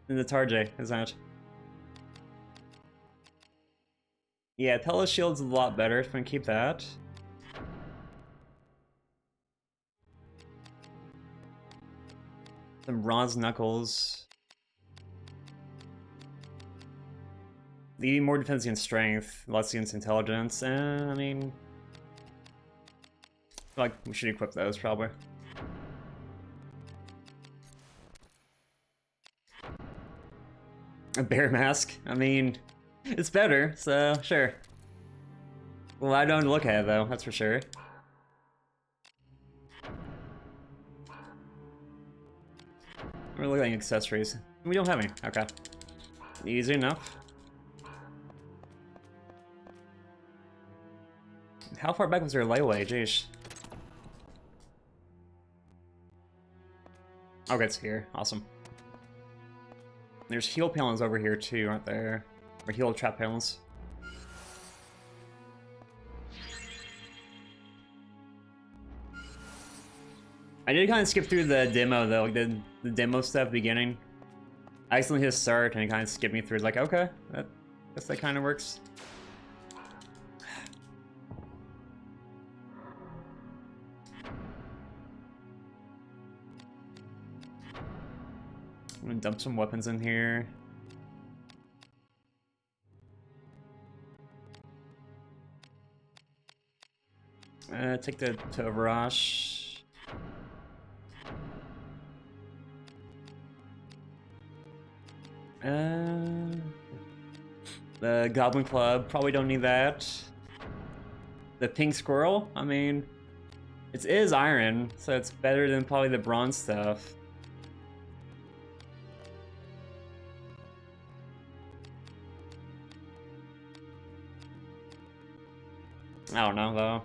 than the Tarjay, isn't it? Yeah, Pelta Shield's a lot better, if we can keep that. Some bronze knuckles. They need more defense against strength, less against intelligence, and I mean, I feel like we should equip those probably. A bear mask? I mean, it's better, so sure. Well, I don't look at it though, that's for sure. We're looking at accessories. We don't have any. Okay. Easy enough. How far back was their layaway? Jeez. Okay, it's here. Awesome. There's heal panels over here too, aren't there? Or heal trap panels. I did kind of skip through the demo though, like the demo stuff beginning. I accidentally hit start and it kind of skipped me through. Like, okay, I guess that kind of works. I'm gonna dump some weapons in here. Take the Tovarash. The Goblin Club, probably don't need that. The Pink Squirrel, I mean, it is iron, so it's better than probably the bronze stuff. I don't know, though.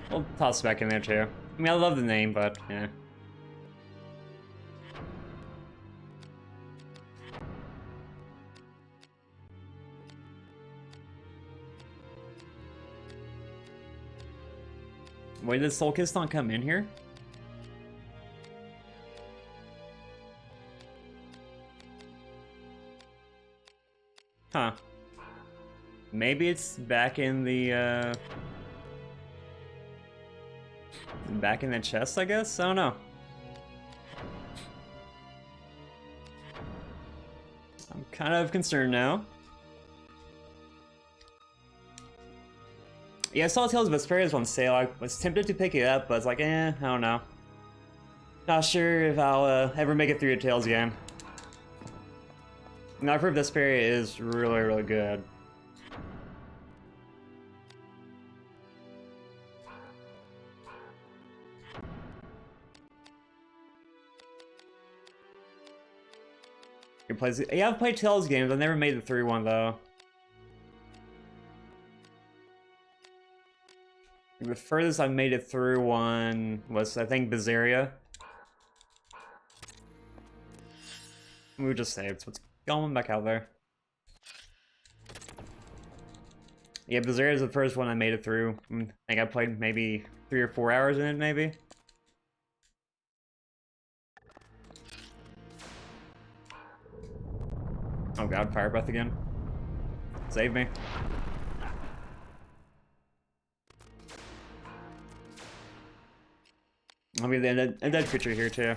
We'll toss it back in there, too. I mean, I love the name, but, yeah. Wait, did Soul Kiss not come in here? Huh. Maybe it's back in the, back in the chest, I guess? I don't know. I'm kind of concerned now. Yeah, I saw Tales of Vesperia on sale. I was tempted to pick it up, but I was like, I don't know. Not sure if I'll ever make it through a Tails game. And I've heard this area is really, really good. Yeah, I've played Tails games. I've never made it through one though. The furthest I made it through one was, I think, Bizarria. We just saved, so let's go back out there. Yeah, Bizarria is the first one I made it through. I think I played maybe 3 or 4 hours in it, maybe. Oh god, fire breath again. Save me. I'll be a dead creature here too.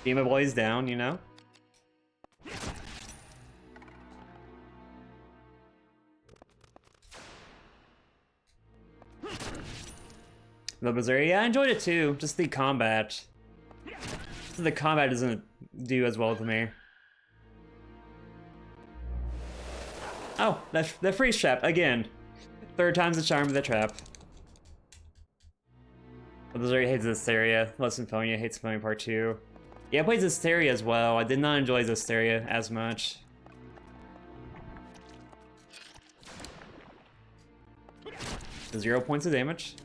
Beam my boys down, you know? The Bizarre, yeah, I enjoyed it too. Just the combat. The combat doesn't do as well to me. Oh, the freeze trap again. 3rd time's the charm of the trap. The Bizarre hates Hysteria. Symphonia hates Symphonia Part 2. Yeah, I played Hysteria as well. I did not enjoy Hysteria as much. The 0 points of damage.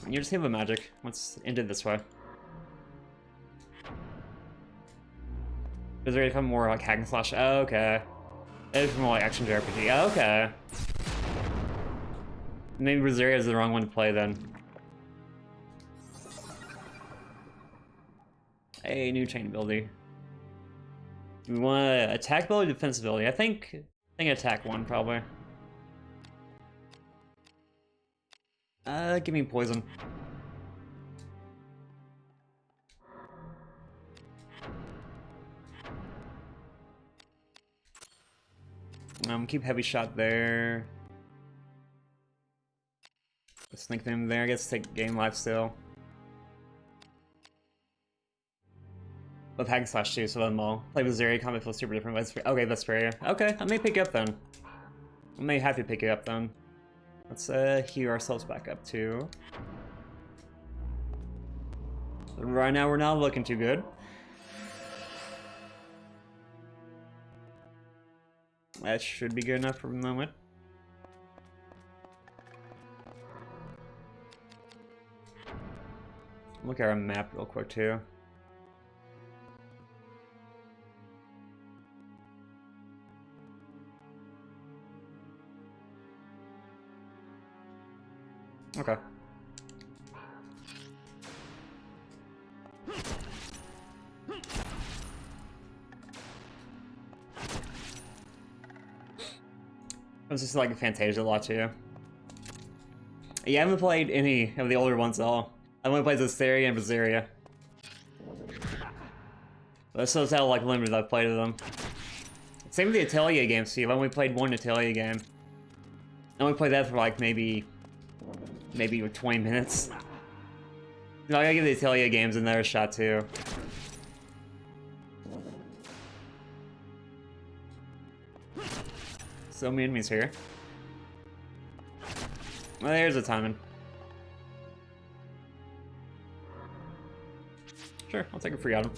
You just have a magic. Let's end it this way. Is there become more like hack and slash? Oh, okay. It's more like action JRPG. Oh, okay. Maybe Rosaria is the wrong one to play then. A new chain ability. Do we want attack ability or defense ability? I think attack one probably. Give me poison. Keep heavy shot there. Sneak them there. I guess take game life still. With hack and slash too, so let them all. Play with Zeri, combat feels super different. Okay, Vesperia. Okay, I may pick it up then. I may have to pick it up then. Let's heal ourselves back up too. Right now we're not looking too good. That should be good enough for the moment. Look at our map real quick too. Okay. I was just like Fantasia a lot too. Yeah, I haven't played any of the older ones at all. I only played Hysteria and Bizarria. But so how like limited I've played of them. Same with the Atelier games too. I've only played one Atelier game. I only played that for like maybe 20 minutes. No, I gotta give the Atelier games another shot too. So many enemies here. Well, there's a timing. Sure, I'll take a free item.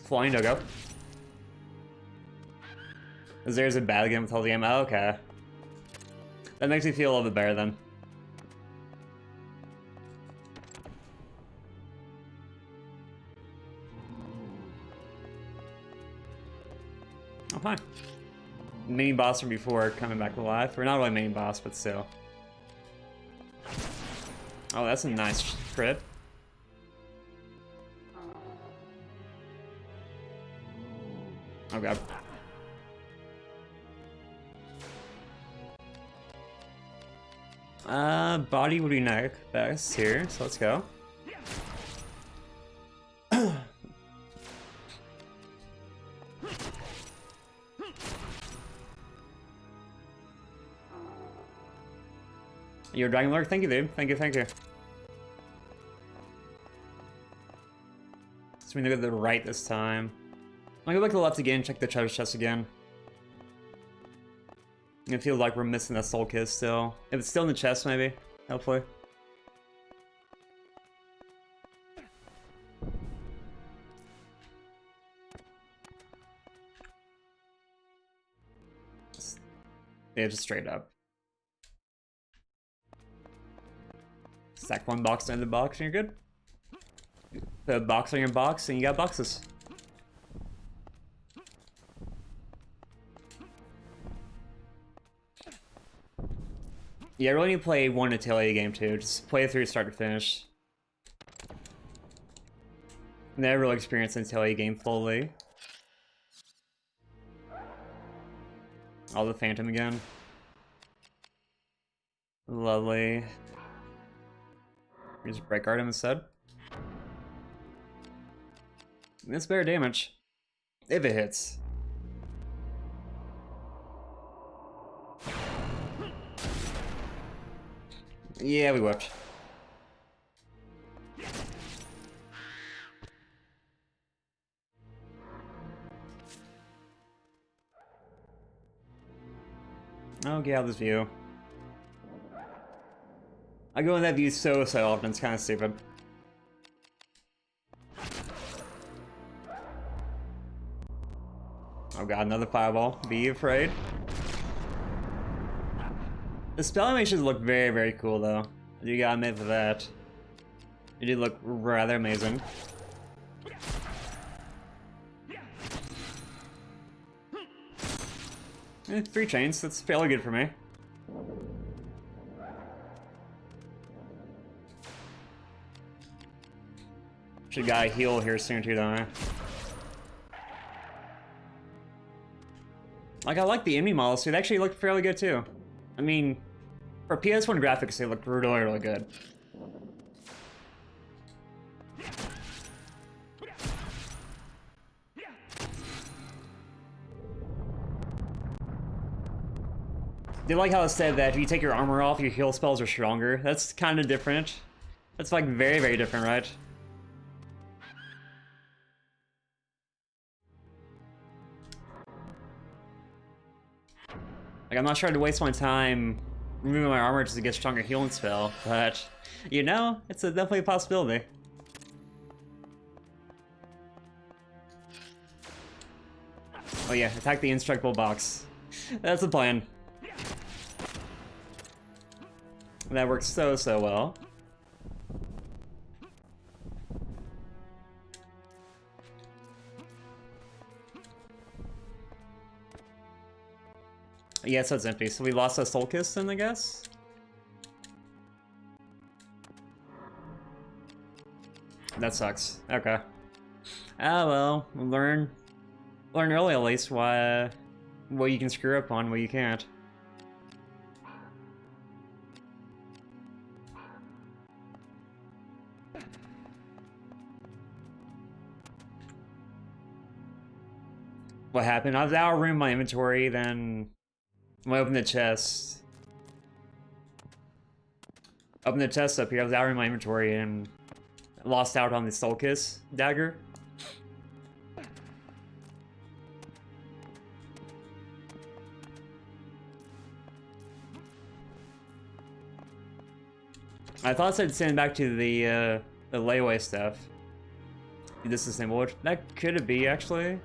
Flying Doggo. There's a bad game with the game. Oh, okay. That makes me feel a little bit better then. Oh, hi. Mini boss from before coming back alive. Or not really main boss, but still. Oh, that's a nice crit. Oh god. Body would be next best here, so let's go. You're Dragon Lord? Thank you, dude. Thank you, thank you. So we go to the right this time. I'll go back to the left again, check the treasure chest again. It feels like we're missing that soul kiss still. If it's still in the chest, maybe. Hopefully. Yeah, just straight up. Stack one box into the box and you're good. Put a box on your box and you got boxes. Yeah, I really need to play one Atelier game too. Just play it through start to finish. Never really experienced an Atelier game fully. All the Phantom again. Lovely. Here's a Break Item instead. It's better damage. If it hits. Yeah, we whipped. Oh, get out of this view. I go in that view so often, it's kind of stupid. Oh god, another fireball. Be afraid. The spell animations look very cool though. You gotta admit for that. It did look rather amazing. 3 chains, that's fairly good for me. Should got a heal here soon too, don't I? Like, I like the enemy models too, they actually look fairly good too. I mean, for PS1 graphics, they look really good. They like how it said that if you take your armor off, your heal spells are stronger. That's kind of different. That's like very different, right? Like, I'm not trying to waste my time removing my armor just to get stronger healing spell, but, you know, it's definitely a possibility. Oh yeah, attack the indestructible box. That's the plan. That works so well. Yeah, so it's empty. So we lost a soul kiss then, I guess? That sucks. Okay. Ah, well, learn early at least what you can screw up on, what you can't. What happened? I was out of room in my inventory, then when I opened the chest. Opened the chest up here, I was out of my inventory and lost out on the Soul Kiss dagger. I thought I'd send it back to the layaway stuff. Disassemble it. That could it be, actually?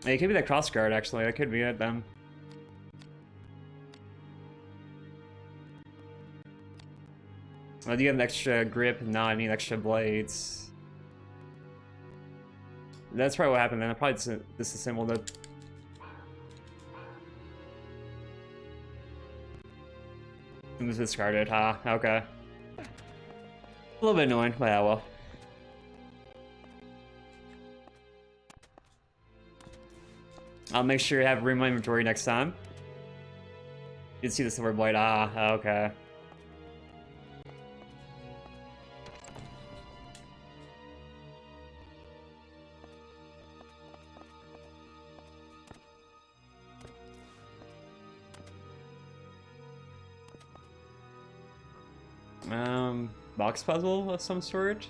It could be that crossguard, actually. That could be it, then. Oh, do you have an extra grip? No, I need extra blades. That's probably what happened then. I probably disassembled it. It was discarded, huh? Okay. A little bit annoying, but yeah, well. I'll make sure to have room in my inventory next time. You can see the silver blade. Ah, okay. box puzzle of some sort.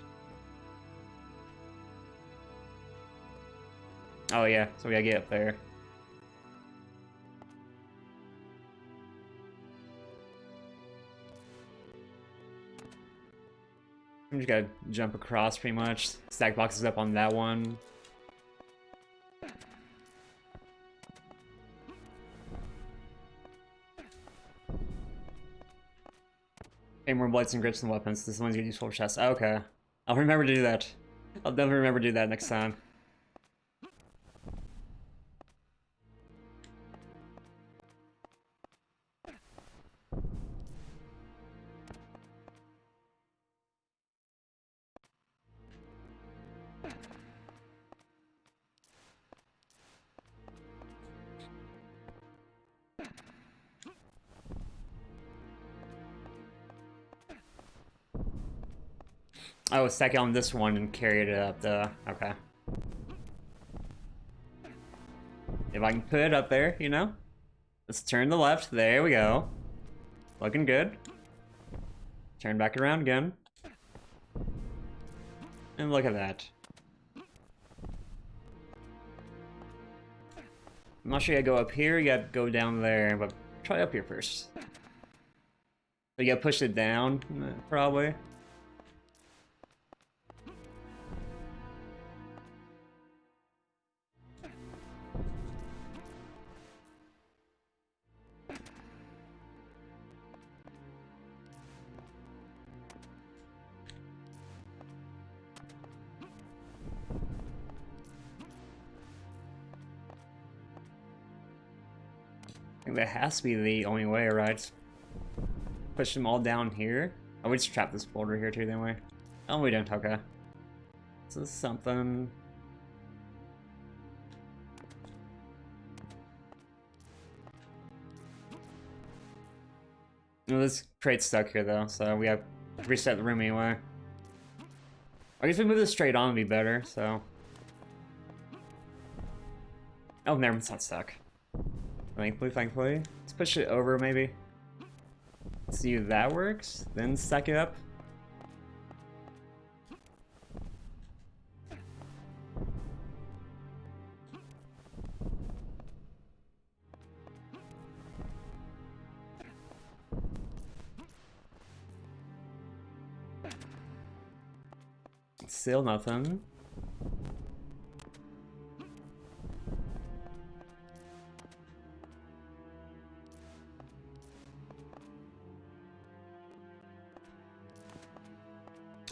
Oh yeah, so we gotta get up there. I'm just gotta jump across pretty much. Stack boxes up on that one. Hey, more blades and grips and weapons. This one's gonna use full chest. Okay. I'll remember to do that. I'll definitely remember to do that next time. Oh, stack it on this one and carry it up the... Okay. If I can put it up there, you know? Let's turn to the left. There we go. Looking good. Turn back around again. And look at that. I'm not sure you gotta go up here, you gotta go down there, but try up here first. So you gotta push it down, probably. I think that has to be the only way, right? Push them all down here. Oh, we just trap this boulder here too, then we? Oh, we don't. Okay. This is something. No, this crate's stuck here though, so we have to reset the room anyway. I guess we move this straight on would be better, so. Oh, never mind, it's not stuck. Thankfully. Let's push it over, maybe. See if that works, then stack it up. Still nothing.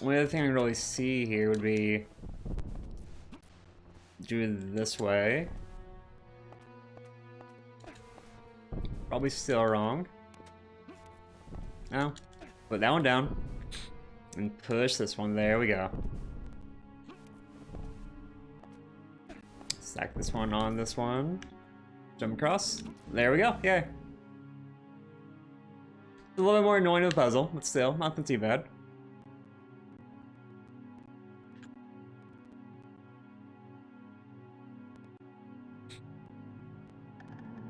Only other thing I can really see here would be do it this way. Probably still wrong. No. Put that one down. And push this one. There we go. Stack this one on this one. Jump across. There we go. Yay. A little bit more annoying of a puzzle, but still, nothing too bad.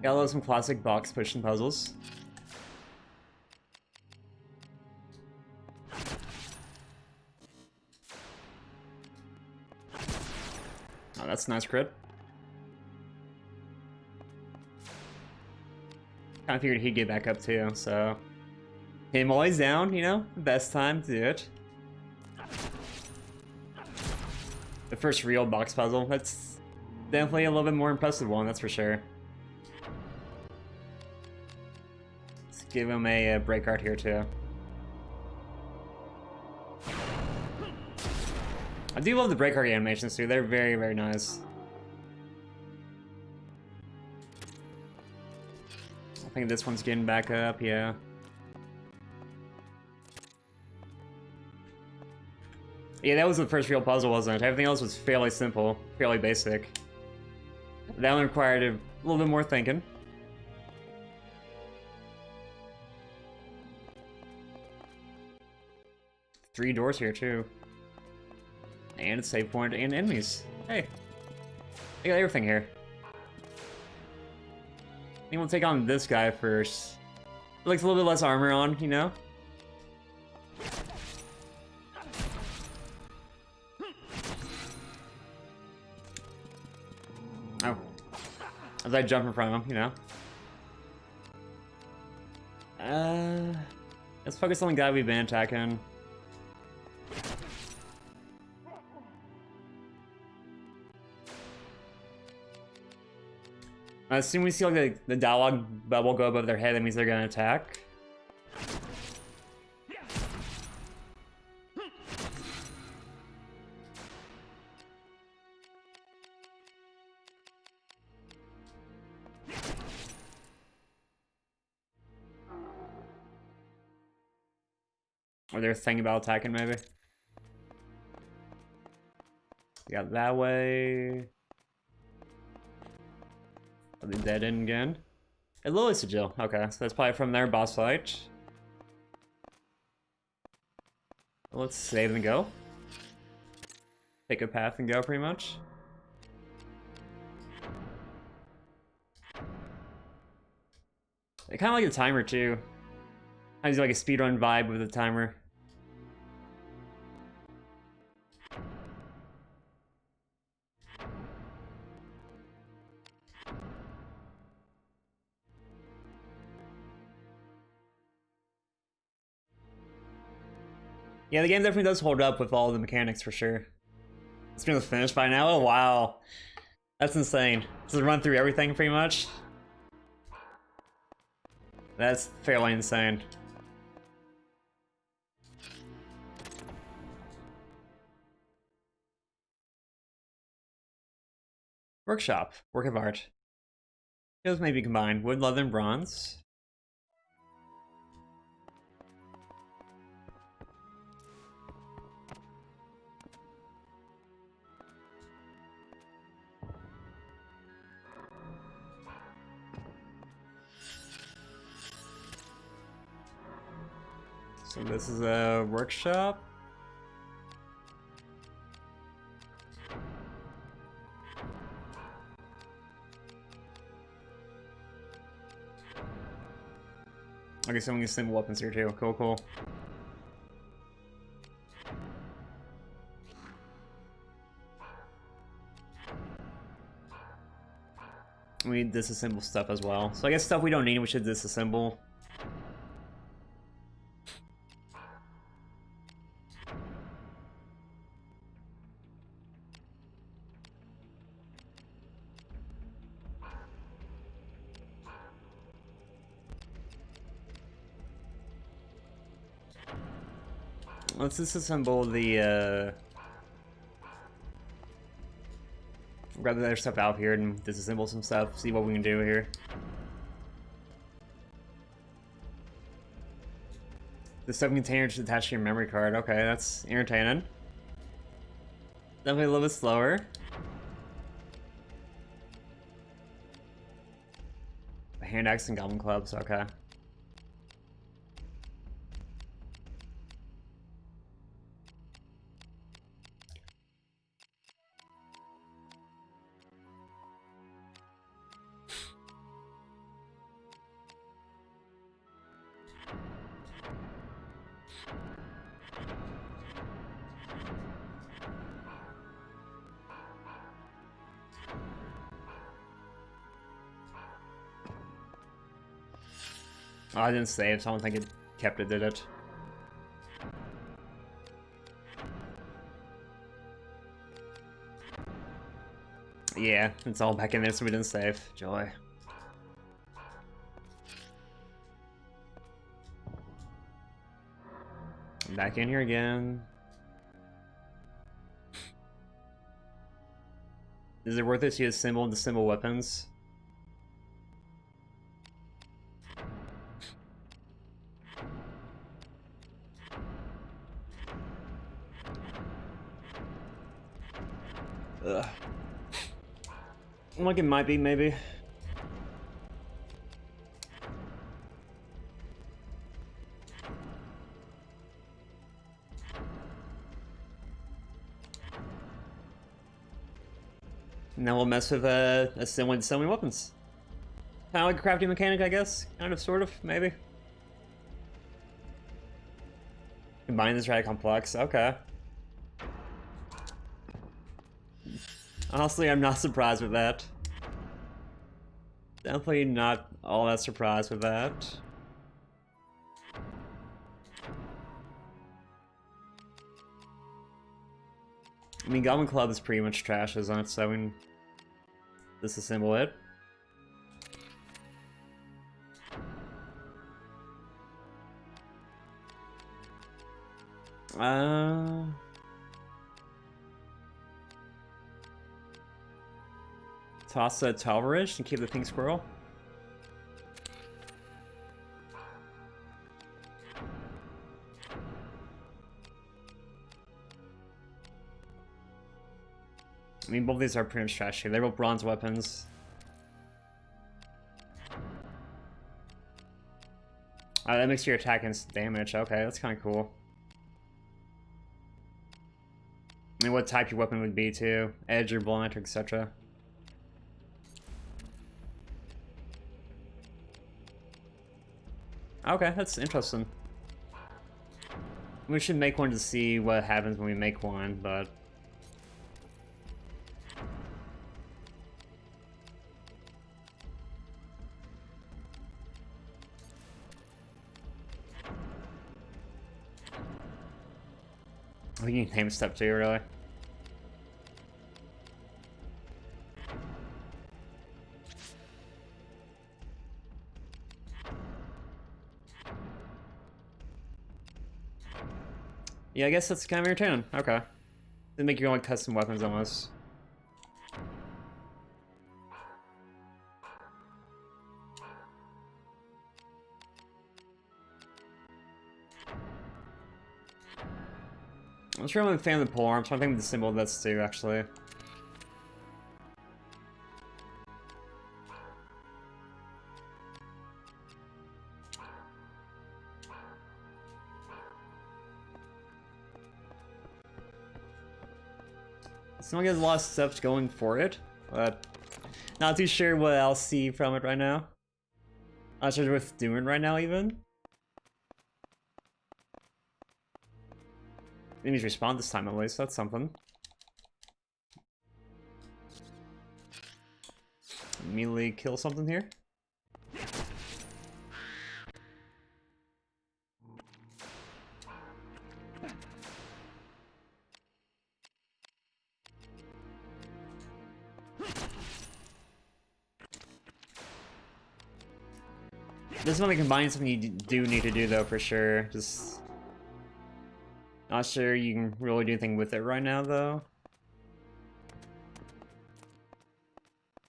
Got a little some classic box pushing puzzles. Oh, that's a nice crit. Kinda figured he'd get back up too, so. Him always down, you know? Best time to do it. The first real box puzzle, that's definitely a little bit more impressive one, that's for sure. Let's give him a break art here too. I do love the break art animations too, they're very, very nice. I think this one's getting back up, yeah. Yeah, that was the first real puzzle, wasn't it? Everything else was fairly simple, fairly basic. That one required a little bit more thinking. Three doors here, too. And a save point and enemies. Hey. I got everything here. I think we'll take on this guy first. Looks a little bit less armor on, you know? As I jump in front of him, you know. Let's focus on the guy we've been attacking. I assume we see like the dialogue bubble go above their head, that means they're gonna attack. Or they're thinking about attacking, maybe. We got that way. Are they dead end again? A Lily Sigil. Okay, so that's probably from their boss fight. Let's save and go. Take a path and go, pretty much. I kind of like the timer, too. I do like a speedrun vibe with the timer. Yeah, the game definitely does hold up with all the mechanics for sure. It's been finished by now? Oh wow. That's insane. Just run through everything pretty much. That's fairly insane. Workshop. Work of art. Those may be combined. Wood, leather, and bronze. So this is a workshop. Okay, so we can assemble weapons here too. Cool, cool. We need disassemble stuff as well. So I guess stuff we don't need, we should disassemble. Let's disassemble the, grab the other stuff out here and disassemble some stuff, see what we can do here. The stuff container is attached to your memory card. Okay, that's entertaining. Definitely a little bit slower. The hand axe and goblin clubs, okay. Oh, I didn't save, so I don't think it kept it, did it? Yeah, it's all back in there, so we didn't save. Joy. Back in here again. Is it worth it to assemble and disassemble weapons? Ugh. Like it might be, maybe. Now we'll mess with assembling weapons. Kind of like a crafting mechanic, I guess. Kind of, sort of, maybe. Combine this right complex. Okay. Honestly, I'm not surprised with that. Definitely not all that surprised with that. I mean, Goblin Club is pretty much trash, isn't it? So I mean, disassemble it. Toss a Talverish and keep the pink squirrel. I mean, both of these are pretty much trash here. They're both bronze weapons. That makes your attack and damage. Okay, that's kind of cool. I mean, what type your weapon would be, too. Edge or blunt, etc. Okay, that's interesting. We should make one to see what happens when we make one, but... we can name step 2, really. Yeah, I guess that's kind of your turn. Okay. They make your own custom weapons almost. I'm sure I'm a fan of the polearm, so I think the symbol of this too, actually. Someone has a lot of stuff going for it, but not too sure what I'll see from it right now. Not sure what's doing right now, even. Enemies respond this time at least, that's something. Immediately kill something here. This is when they combine something you do need to do though, for sure. Just not sure you can really do anything with it right now though.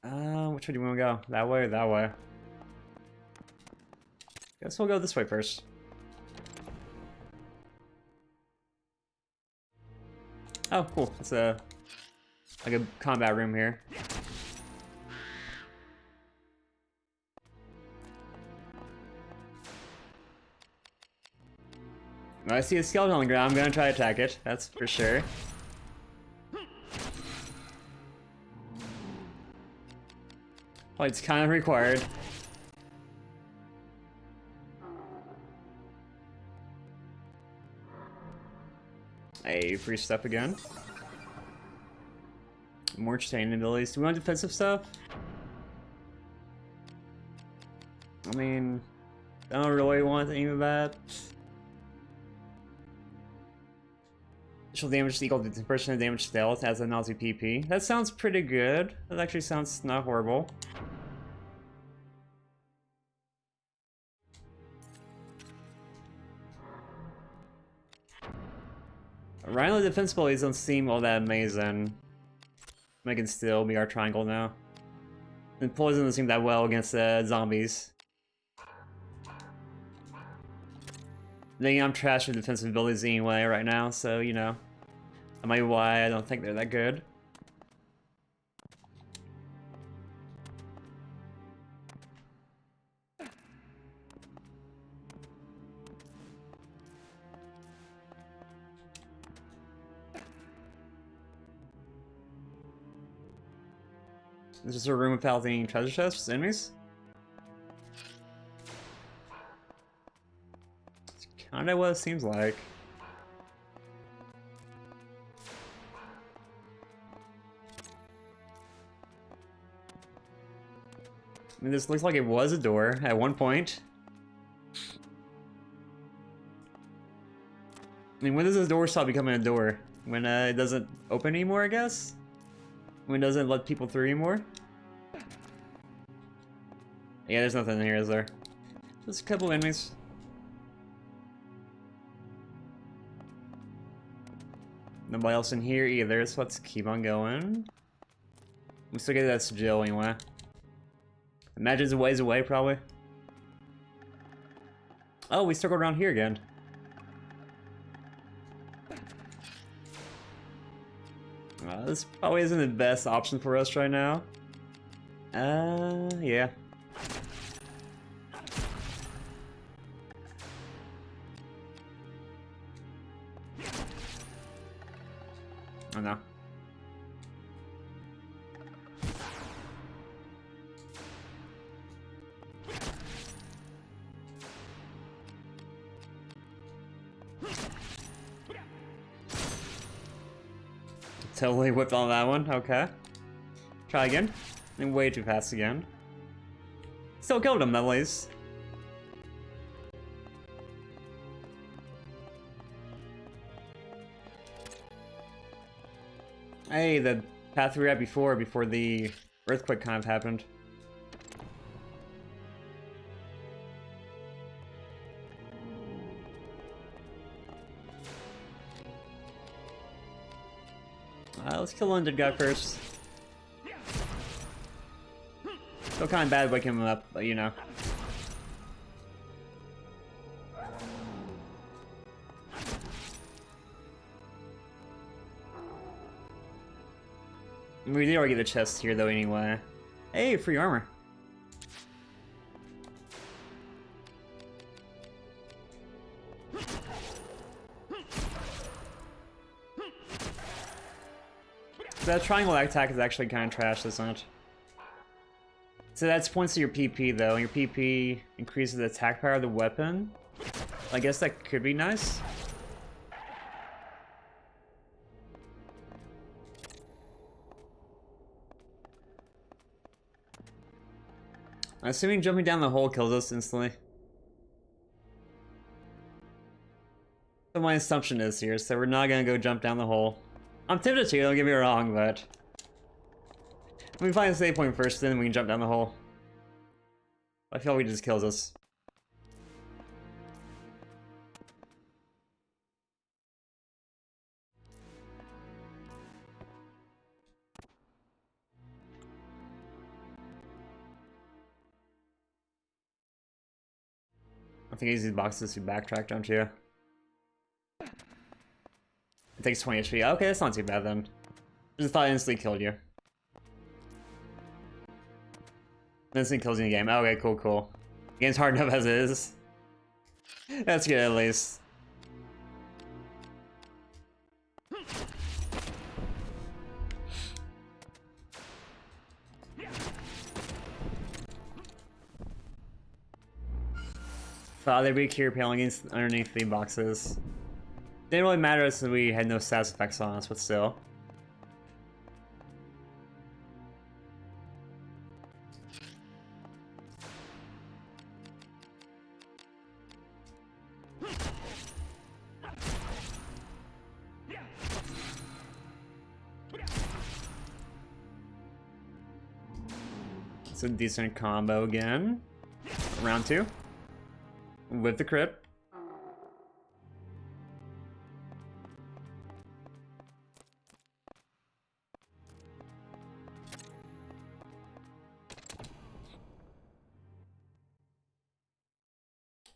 Which way do you want to go? That way or that way? Guess we'll go this way first. Oh, cool. It's like a combat room here. When I see a skeleton on the ground, I'm gonna try to attack it. That's for sure. Oh, it's kind of required. Hey, free stuff again. More chain abilities. Do we want defensive stuff? I mean, I don't really want any of that. Additional damage is equal to 10% damage dealt as a Nazi PP. That sounds pretty good. That actually sounds not horrible. Rhino defense abilities don't seem all that amazing. I can still be our triangle now. And poison doesn't seem that well against zombies. Then I'm trash with defensive abilities anyway right now, so you know. That might be why I don't think they're that good. Is this a room without any treasure chests, enemies? It's kinda what it seems like. I mean, this looks like it was a door at one point. I mean, when does this door stop becoming a door? When it doesn't open anymore, I guess? When it doesn't let people through anymore? Yeah, there's nothing in here, is there? Just a couple enemies. Nobody else in here either, so let's keep on going. We still get that sigil anyway. Imagine it's a ways away, probably. Oh, we circled around here again. This probably isn't the best option for us right now. Yeah. Oh no. Totally whipped on that one, okay. Try again. And way too fast again. Still killed him, at least. Hey, the path we were at before the earthquake kind of happened. Let's kill the undead guy first. Still kind of bad waking him up, but you know. We did already get the chest here though anyway. Hey, free armor. That triangle attack is actually kind of trash, isn't it? So that's points to your PP though. Your PP increases the attack power of the weapon. I guess that could be nice. I'm assuming jumping down the hole kills us instantly. So my assumption is here, so we're not gonna go jump down the hole. I'm tempted to, don't get me wrong, but we find a save point first, then we can jump down the hole. I feel like it just kills us. I think I use these boxes to backtrack, don't you? It takes 20 HP. Okay, that's not too bad then. Just thought it instantly killed you. Instantly kills you in the game. Okay, cool, cool. The game's hard enough as it is. That's good at least. Thought they'd be cure paling underneath the boxes. Didn't really matter since we had no status effects on us, but still. It's a decent combo again. Round 2. With the crit.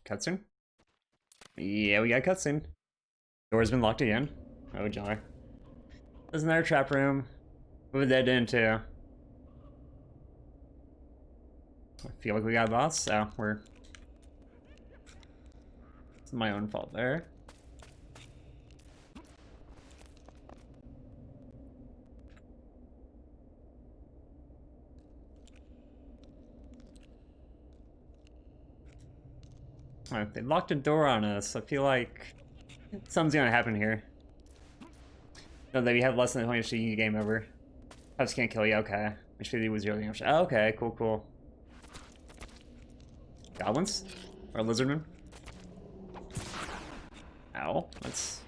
Cutscene? Yeah, we got cutscene. Door's been locked again. Oh, joy. There's another trap room. Move that in too. I feel like we got a boss, so we're... It's my own fault there. Alright, they locked a door on us. I feel like something's gonna happen here. No, that we have less than 20 HP game over. I just can't kill you, okay. HP was really damage. Oh, okay, cool, cool. Goblins? Or lizardmen? Ow, that's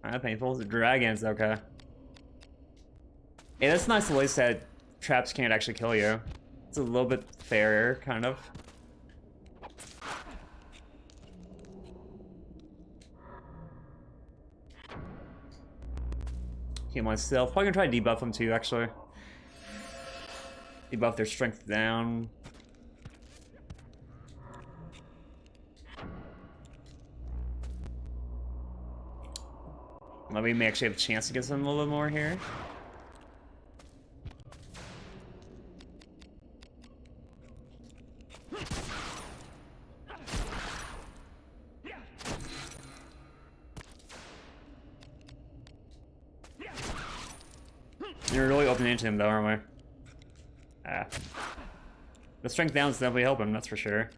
kind of painful. The dragons, okay. Yeah, that's nice at least that traps can't actually kill you. It's a little bit fairer, kind of. Heal myself. Probably gonna try to debuff them too, actually. Debuff their strength down. Maybe we may actually have a chance to get some a little bit more here. You're really opening into him though, aren't we? Ah. The strength down is definitely helping, that's for sure.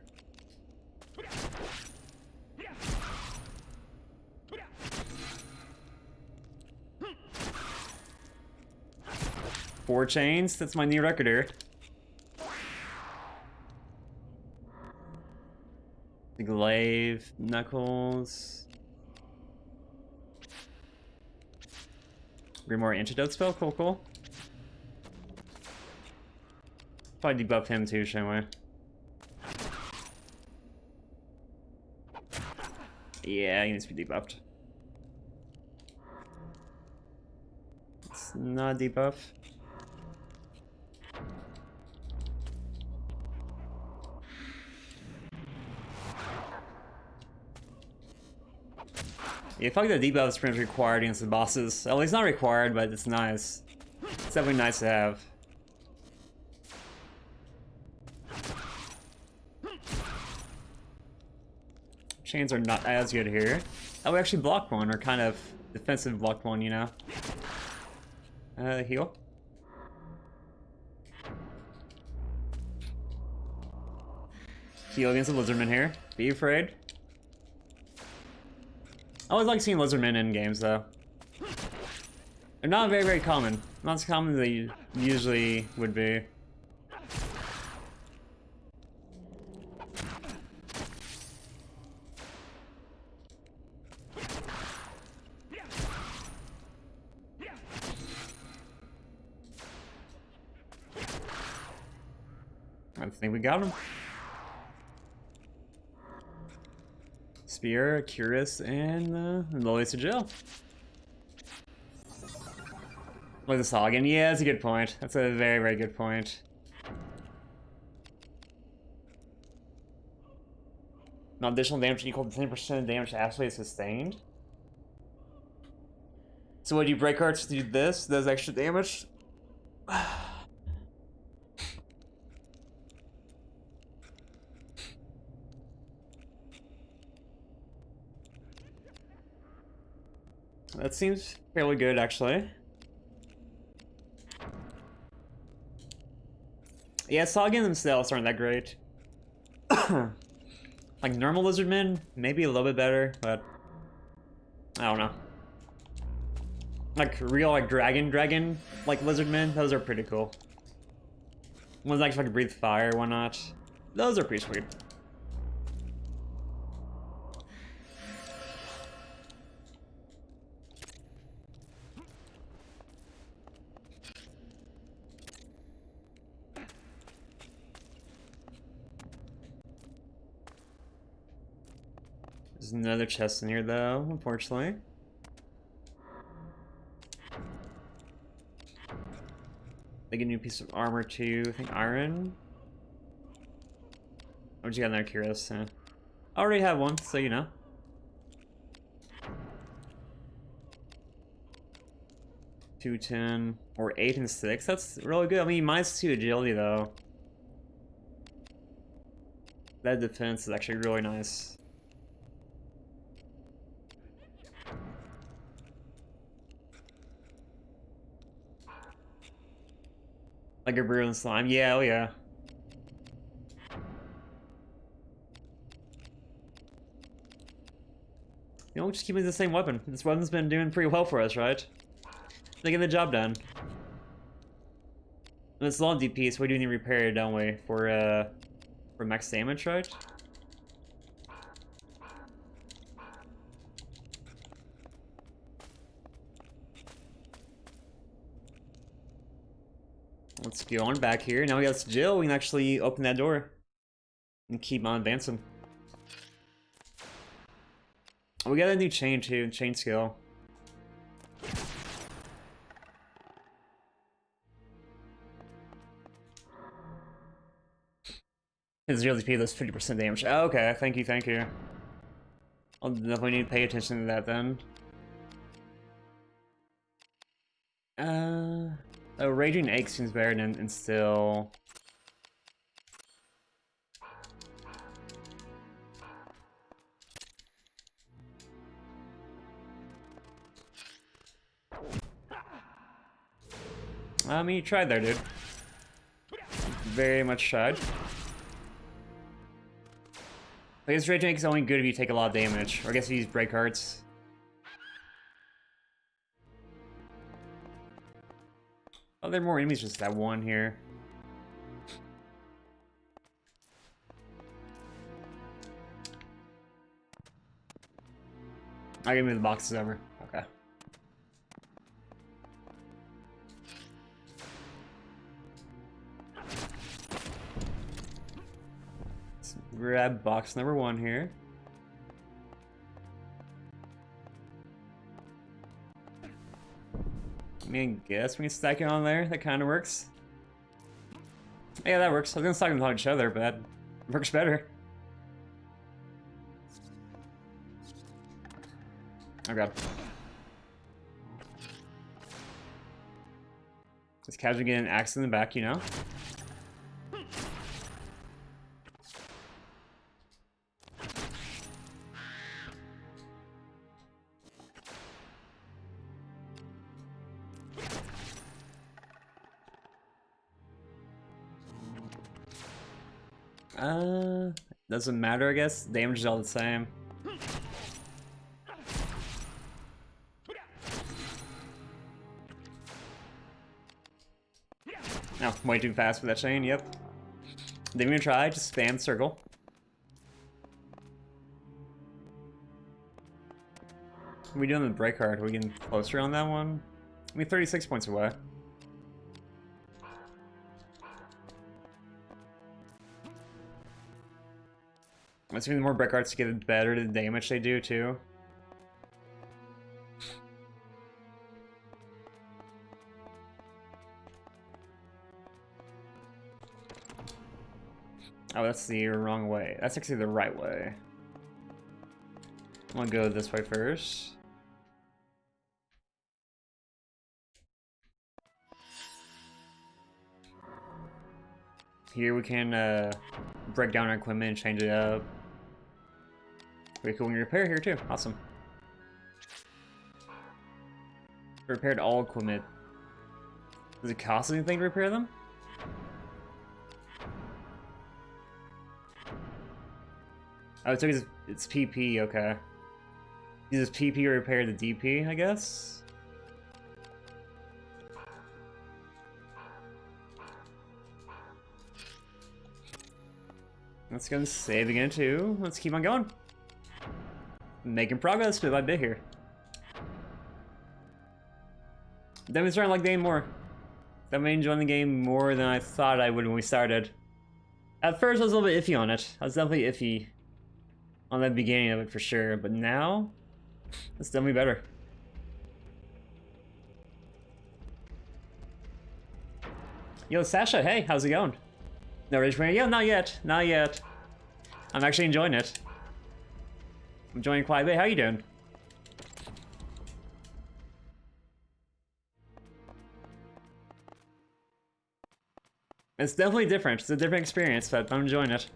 Four chains, that's my new record here. The glaive, knuckles. Grimoire antidote spell, cool. Probably debuff him too, shouldn't we? Yeah, he needs to be debuffed. It's not a debuff. Yeah, I feel like the debuff is pretty much required against the bosses. At least not required, but it's nice. It's definitely nice to have. Chains are not as good here. Oh, we actually blocked one, or kind of defensive blocked one, you know. Heal. Heal against the lizardman here. Be afraid. I always like seeing lizardmen in games, though. They're not very common. Not as common as they usually would be. I think we got him. Spear, Curious, and Lilies to jail. Look at this again. Yeah, that's a good point. That's a very good point. Not additional damage equal to 10% of damage actually sustained. So what do you break hearts to do this? Does extra damage? That seems fairly good, actually. Yeah, Sagan themselves aren't that great. Like normal lizardmen, maybe a little bit better, but I don't know. Like real, like dragon, like lizardmen, those are pretty cool. Ones that actually can breathe fire, whatnot. Those are pretty sweet. There's another chest in here, though, unfortunately. They get a new piece of armor, too. I think iron? What'd you got in there, Curious? I already have one, so you know. $210 or 8 and 6. That's really good. I mean, -2 agility, though. That defense is actually really nice. Like a brewing slime. Yeah, oh yeah. You know, we'll just keep using the same weapon. This weapon's been doing pretty well for us, right? They get the job done. And it's long DP, so we do need repair, don't we? For For max damage, right? Let's go on back here. Now we got Jill. We can actually open that door and keep on advancing. We got a new chain too, chain skill. His real DP does 50% damage. Oh, okay, thank you, thank you. I'll definitely need to pay attention to that then. Oh, Raging Ache seems better than Still. I mean, you tried there, dude. Very much tried. I guess Raging Ache is only good if you take a lot of damage, or I guess if you use break hearts. Oh, there are more enemies, just that one here. I'll give me the boxes over. Okay. Let's grab box number 1 here. I mean, guess we can stack it on there. That kind of works. Yeah, that works. I was gonna stack them on each other, but that works better. Oh god. Just casually get an axe in the back, you know? Doesn't matter, I guess. Damage is all the same. No, way too fast for that chain, yep. Didn't even try, just spam circle. What are we doing the break card? Are we getting closer on that one? I mean, 36 points away. I'm assuming the more break cards to get it better, the damage they do too. Oh, that's the wrong way. That's actually the right way. I'm gonna go this way first. Here we can break down our equipment and change it up. We can repair here too. Awesome. Repaired all equipment. Does it cost anything to repair them? Oh, it took its PP, okay. Uses PP to repair the DP, I guess? Let's go and save again too. Let's keep on going. Making progress bit by bit here. Definitely starting to like the game more. Definitely enjoying the game more than I thought I would when we started. At first I was a little bit iffy on it. I was definitely iffy on the beginning of it for sure, but now it's definitely better. Yo, Sasha, hey, how's it going? No rage quitting? Yo, not yet, not yet. I'm actually enjoying it. I'm enjoying it quite a bit. How you doing? It's definitely different. It's a different experience, but I'm enjoying it.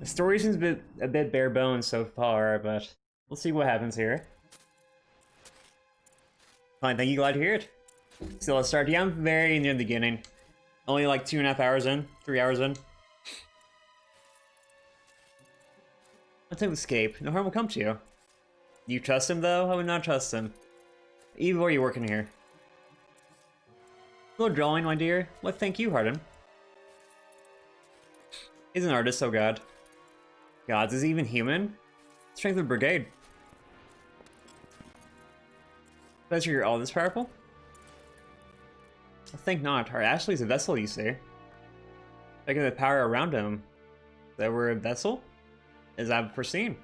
The story seems a bit bare bones so far, but we'll see what happens here. Fine, thank you, glad to hear it. So let's start. Yeah, I'm very near the beginning. Only like 2.5 hours in, 3 hours in. Attempt escape. No harm will come to you. Do you trust him though? I would not trust him. Even where are you working here? Little drawing, my dear. Well, thank you, Hardin. He's an artist, oh god. Gods, is he even human? Strength of brigade. Because you're all this powerful? I think not. Our Ashley's a vessel, you see. Look at the power around him. That we're a vessel? Is that foreseen?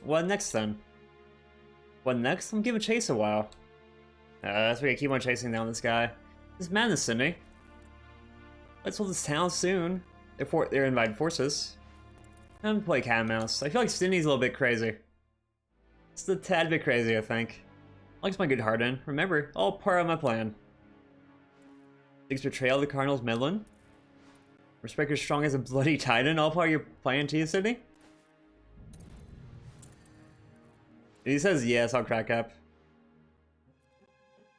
What next then? What next? I'm giving chase a while. That's why I keep on chasing down this guy. This madness, Sydney. Let's hold this town soon. They're invited forces. I'm play cat and mouse. I feel like Sydney's a little bit crazy. It's a tad bit crazy, I think. Likes my good Hardin. Remember, all part of my plan. Dig's betrayal of the Cardinals meddling. Respect your strong as a bloody titan. All part of your plan too, Sydney? If he says yes, I'll crack up.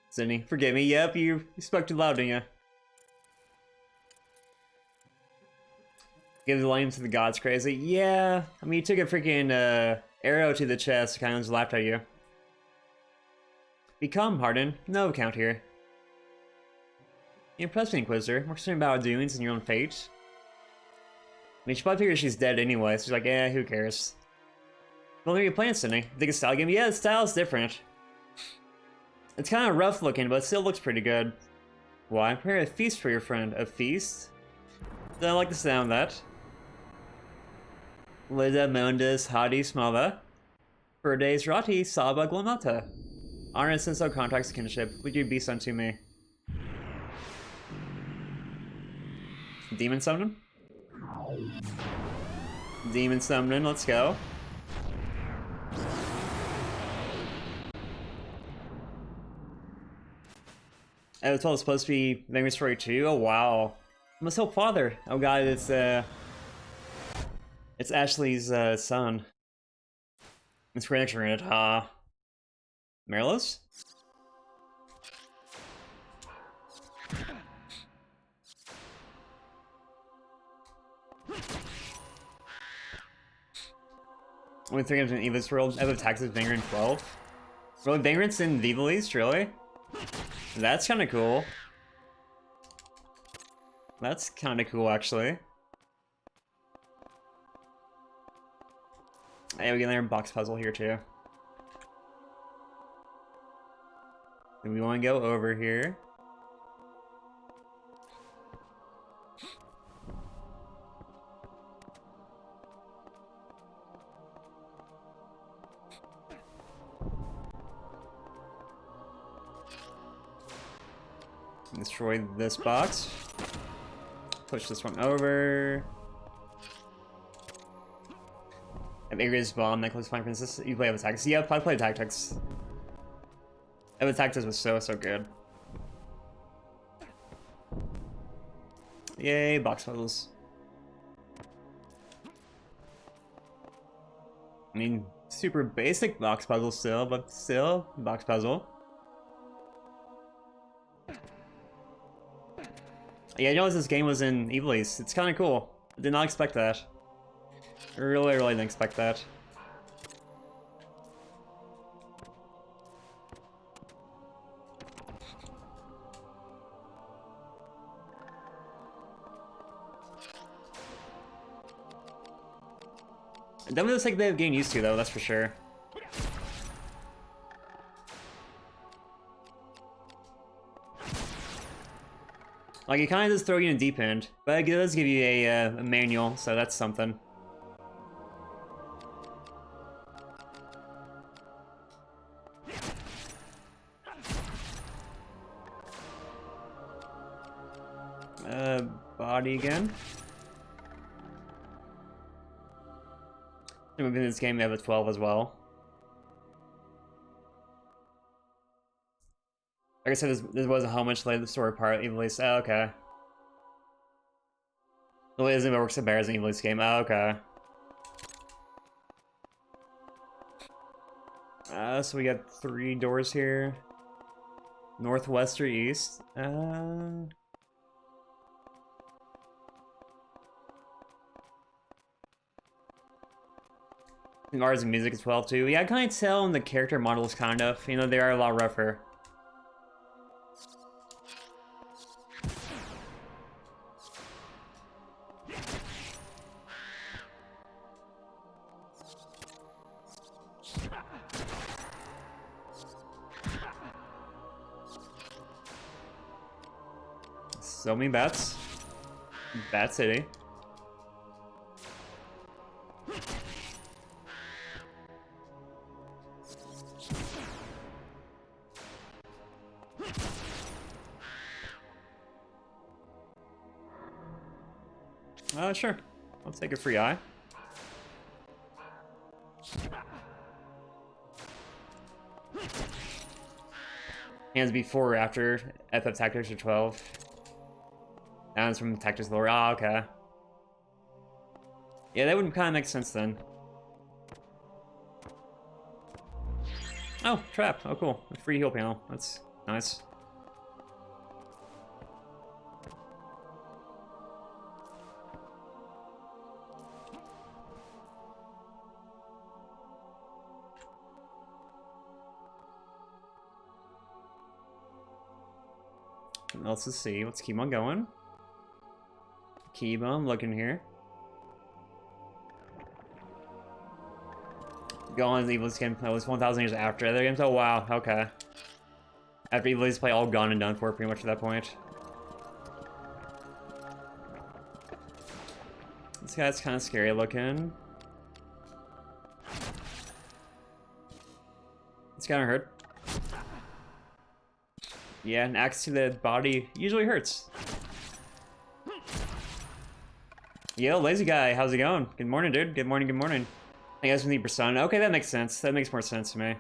Sydney, forgive me. Yep, you spoke too loud, didn't you? Give the lame to the gods crazy. Yeah, I mean, you took a freaking arrow to the chest, kind of just laughed at you. Become, Hardin. No account here. You impressed me, Inquisitor. More concerned about our doings and your own fate. I mean, she probably figures she's dead anyway, so she's like, eh, who cares? Well, maybe you're playing, Sydney. Think it's style game? Yeah, the style's different. It's kind of rough looking, but it still looks pretty good. Why? Prepare a feast for your friend. A feast? Don't like the sound of that. Lida Mundus Hadi Smava. For days Rati Saba Glamata. Honor and sense of contracts kinship. Would you beast unto me? Demon summon? Demon summoning, let's go. Oh, it's all supposed to be Vagrant Story 2? Oh wow. I must help father. Oh god, it's Ashley's son. It's furniture in it, huh? Marilos? Only 3 games in Eva's world. I have attacks with Vagrant 12. Really, Vagrant's in Viva East, really? That's kind of cool. That's kind of cool, actually. Hey, we get another box puzzle here, too. Do we want to go over here? Destroy this box. Push this one over. I have Aegis Bomb, Necklace, Fine Princess. You play Eva Tactics. Yeah, I play Tactics. Eva Tactics was so good. Yay, box puzzles. I mean, super basic box puzzle still, but still, box puzzle. Yeah, I noticed this game was in Evil East. It's kind of cool. I did not expect that. I really didn't expect that. Definitely looks like they've getting used to, though, that's for sure. Like, it kind of does throw you in the deep end, but it does give you a manual, so that's something. Body again. In this game, they have a 12 as well. Like I said, this wasn't how much later the story part. Evil East. Oh, okay. The way it works at Bears in Evil East game. Oh, okay. So we got 3 doors here. Northwest or east. Arts and music as well too. Yeah, I kind of tell in the character models kind of. You know, they are a lot rougher. So many bats. Bat City. Sure. I'll take a free eye. Hands before or after FF Tactics or 12. That from Tactics Lore. Ah, okay. Yeah, that would kind of make sense then. Oh, trap. Oh, cool. A free heal panel. That's nice. Let's just see. Let's keep on going. Keep on looking here. Go on Evil's game. That was 1,000 years after other games. Oh wow. Okay. After Evil's play all gone and done for pretty much at that point. This guy's kind of scary looking. It's kind of hurt. Yeah, an axe to the body usually hurts. Yo, lazy guy, how's it going? Good morning, dude. Good morning, good morning. I guess we need Persona. Okay, that makes sense. That makes more sense to me.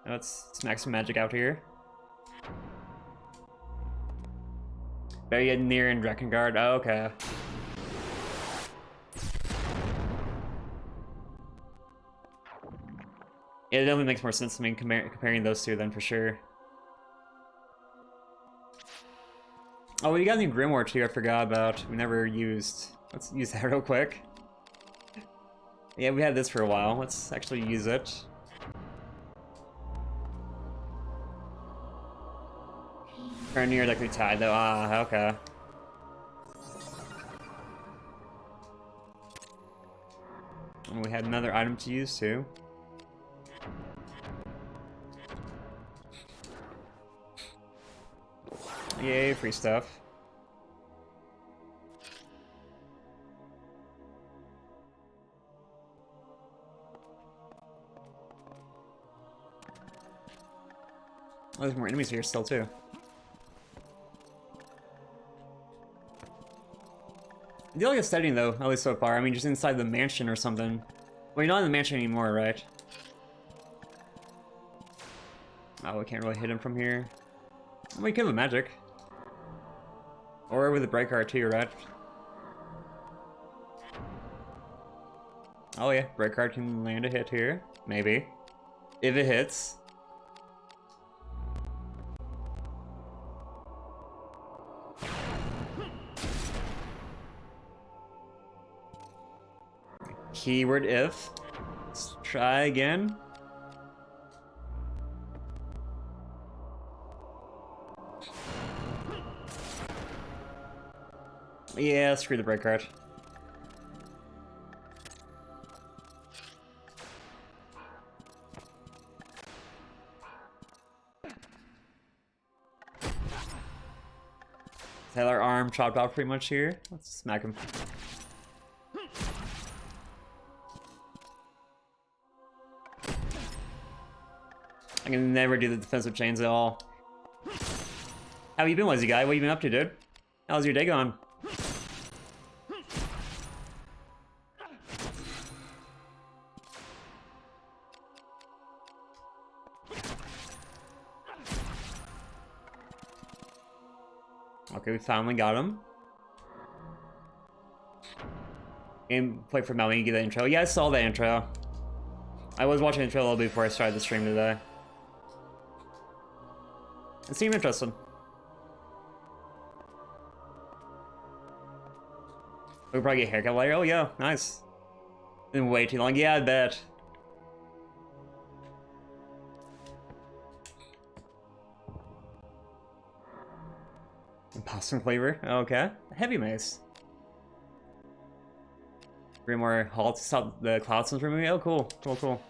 Let's smack some magic out here. Better get near in Drakengard. Oh, okay. Yeah, it definitely makes more sense to me comparing those two then for sure. Oh, we got a new Grimoire too, I forgot about. We never used. Let's use that real quick. Yeah, we had this for a while. Let's actually use it. Turn near like we tied though. Ah, okay. And we had another item to use too. Yay, free stuff. Oh, there's more enemies here still too. I do like the setting though, at least so far. I mean, just inside the mansion or something. Well, you're not in the mansion anymore, right? Oh, we can't really hit him from here. We could with magic. Or with the break card too, right? Oh yeah, break card can land a hit here. Maybe. If it hits. Keyword if. Let's try again. Yeah, screw the break card. Had our arm chopped off pretty much here. Let's smack him. I can never do the defensive chains at all. How you been, lazy guy? What you been up to, dude? How's your day going? Okay, we finally got him. And play for Melvin, you get that intro. Yeah, I saw that intro. I was watching the intro a little bit before I started the stream today. It seemed interesting. We'll probably get a haircut later. Oh yeah, nice. Been way too long. Yeah, I bet. Possum flavor. Okay. Heavy mace. Grimoire halt to stop the cloud storms removing. Oh, cool. Cool, cool.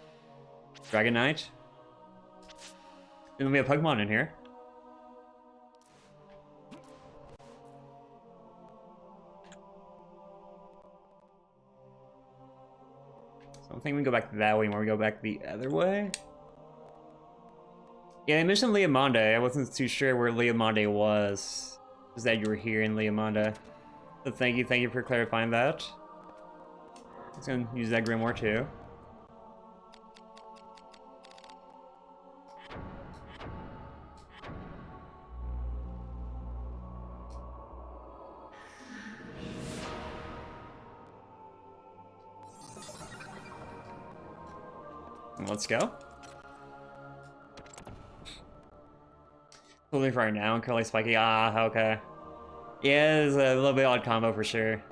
Dragon Knight. And we have Pokemon in here. think we can go back that way anymore. We go back the other way. Yeah, they mentioned Leomonde. I wasn't too sure where Leomonde was. Just that you were here in Leomonde. So thank you for clarifying that. I was gonna use that Grimoire too. Let's go. Looking for right now, Curly Spiky. Ah, okay. Yeah, it's a little bit odd combo for sure.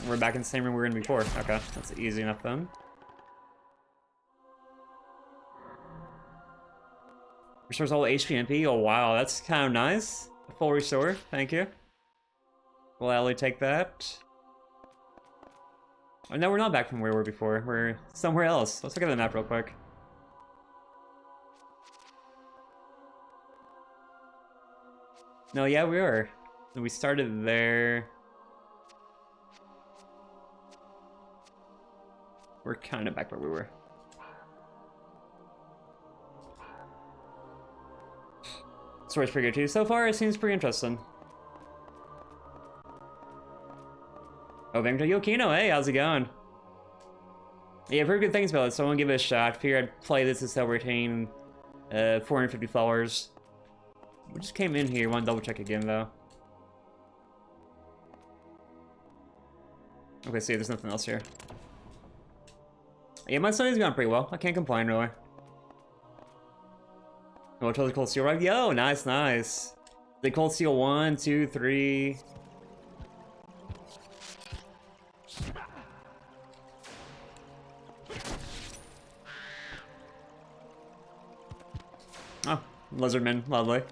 We're back in the same room we were in before. Okay, that's easy enough then. Restores all HP and MP. Oh wow, that's kind of nice. A full restore, thank you. We'll gladly take that. Oh no, we're not back from where we were before. We're somewhere else. Let's look at the map real quick. No, yeah, we are. We started there. We're kind of back where we were. Story's pretty good too. So far, it seems pretty interesting. Oh, Vagrant Yokino, hey, how's it going? Yeah, I've heard good things about it, so I want to give it a shot. Figured I'd play this instead of retaining 450 followers. We just came in here, want to double check again though. Okay, see, there's nothing else here. Yeah, my study's gone pretty well. I can't complain really. Oh, totally cold steel right? Yo, nice, nice. The cold steel 1, 2, 3. Oh, Lizardman, lovely.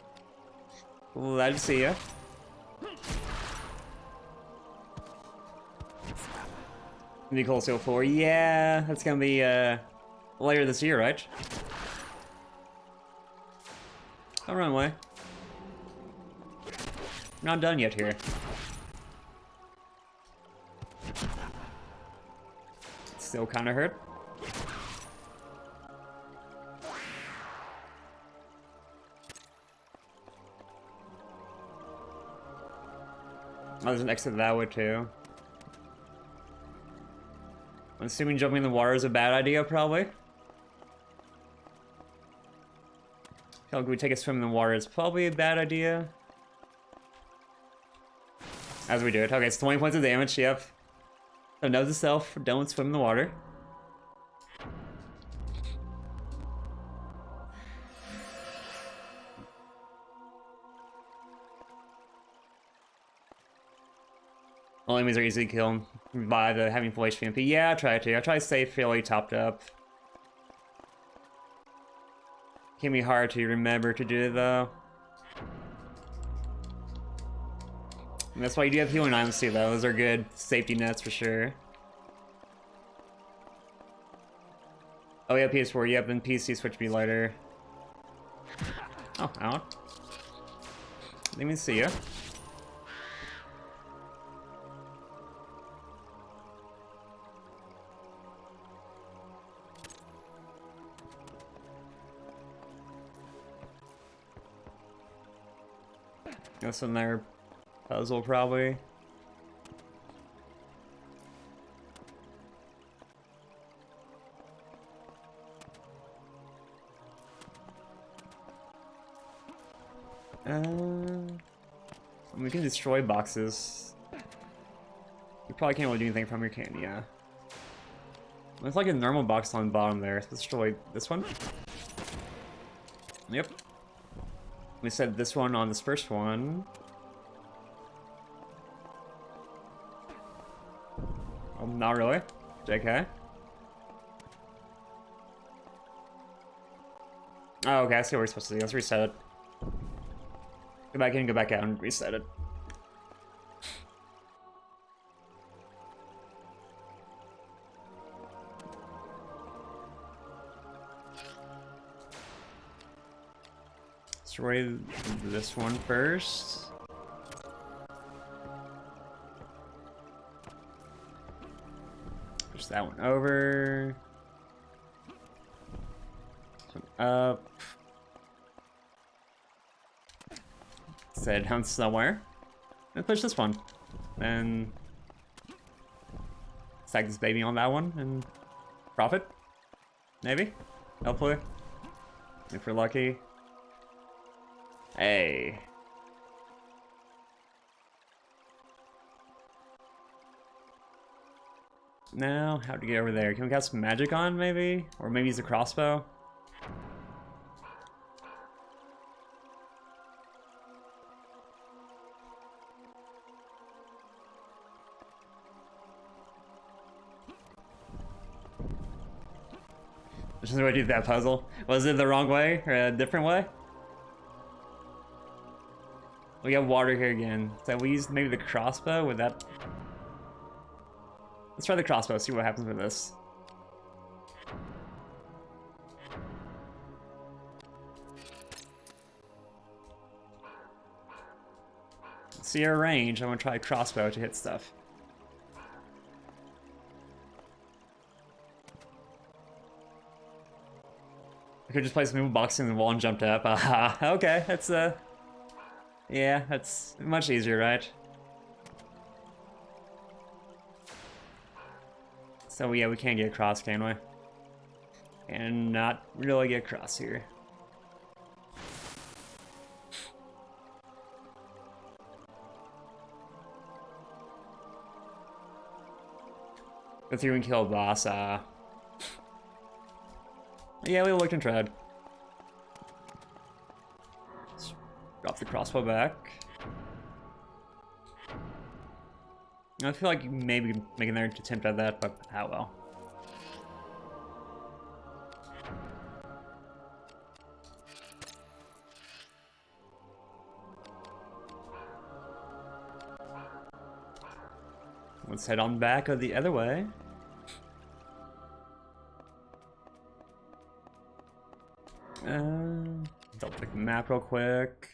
Glad to see ya. The cold steel 4, yeah, that's gonna be later this year, right? Don't run away. Not done yet here. Still kind of hurt. Oh, there's an exit that way too. I'm assuming jumping in the water is a bad idea, probably. Like we take a swim in the water is probably a bad idea. As we do it. Okay, it's 20 points of damage, yep. So note to self, don't swim in the water. All enemies are easy to kill by having full HP and MP. Yeah, I try to. I try to stay fairly topped up. Can be hard to remember to do it though. And that's why you do have healing items too though. Those are good safety nets for sure. Oh yeah, PS4, yep, then PC switch be lighter. Oh, out. Let me see ya. That's another puzzle, probably. We can destroy boxes. You probably can't really do anything from your can, yeah. It's like a normal box on the bottom there. Let's destroy this one. Yep. We said this one on this first one. Oh, not really. JK. Oh, okay, I see what we're supposed to do. Let's reset it. Go back in, go back out, and reset it. destroy this one first. Push that one over. This one up. Set down somewhere. And push this one. Then stack this baby on that one and profit. Maybe. Hopefully. If we're lucky. Hey. Now, how to get over there? Can we cast some magic on, maybe? Or maybe use a crossbow? Which is the way to do that puzzle. Was it the wrong way or a different way? We have water here again. So we use maybe the crossbow with that. Let's try the crossbow, see what happens with this. See our range. I want to try crossbow to hit stuff. I could just place a move box in the wall and jumped up. Aha. Okay, that's yeah, that's much easier, right? So yeah, we can't get across, can we? And not really get across here. Go through and kill a boss. Yeah, we looked and tried. Let's drop the crossbow back. I feel like maybe making another attempt at that, but how well. Let's head on back the other way. Double click the map real quick.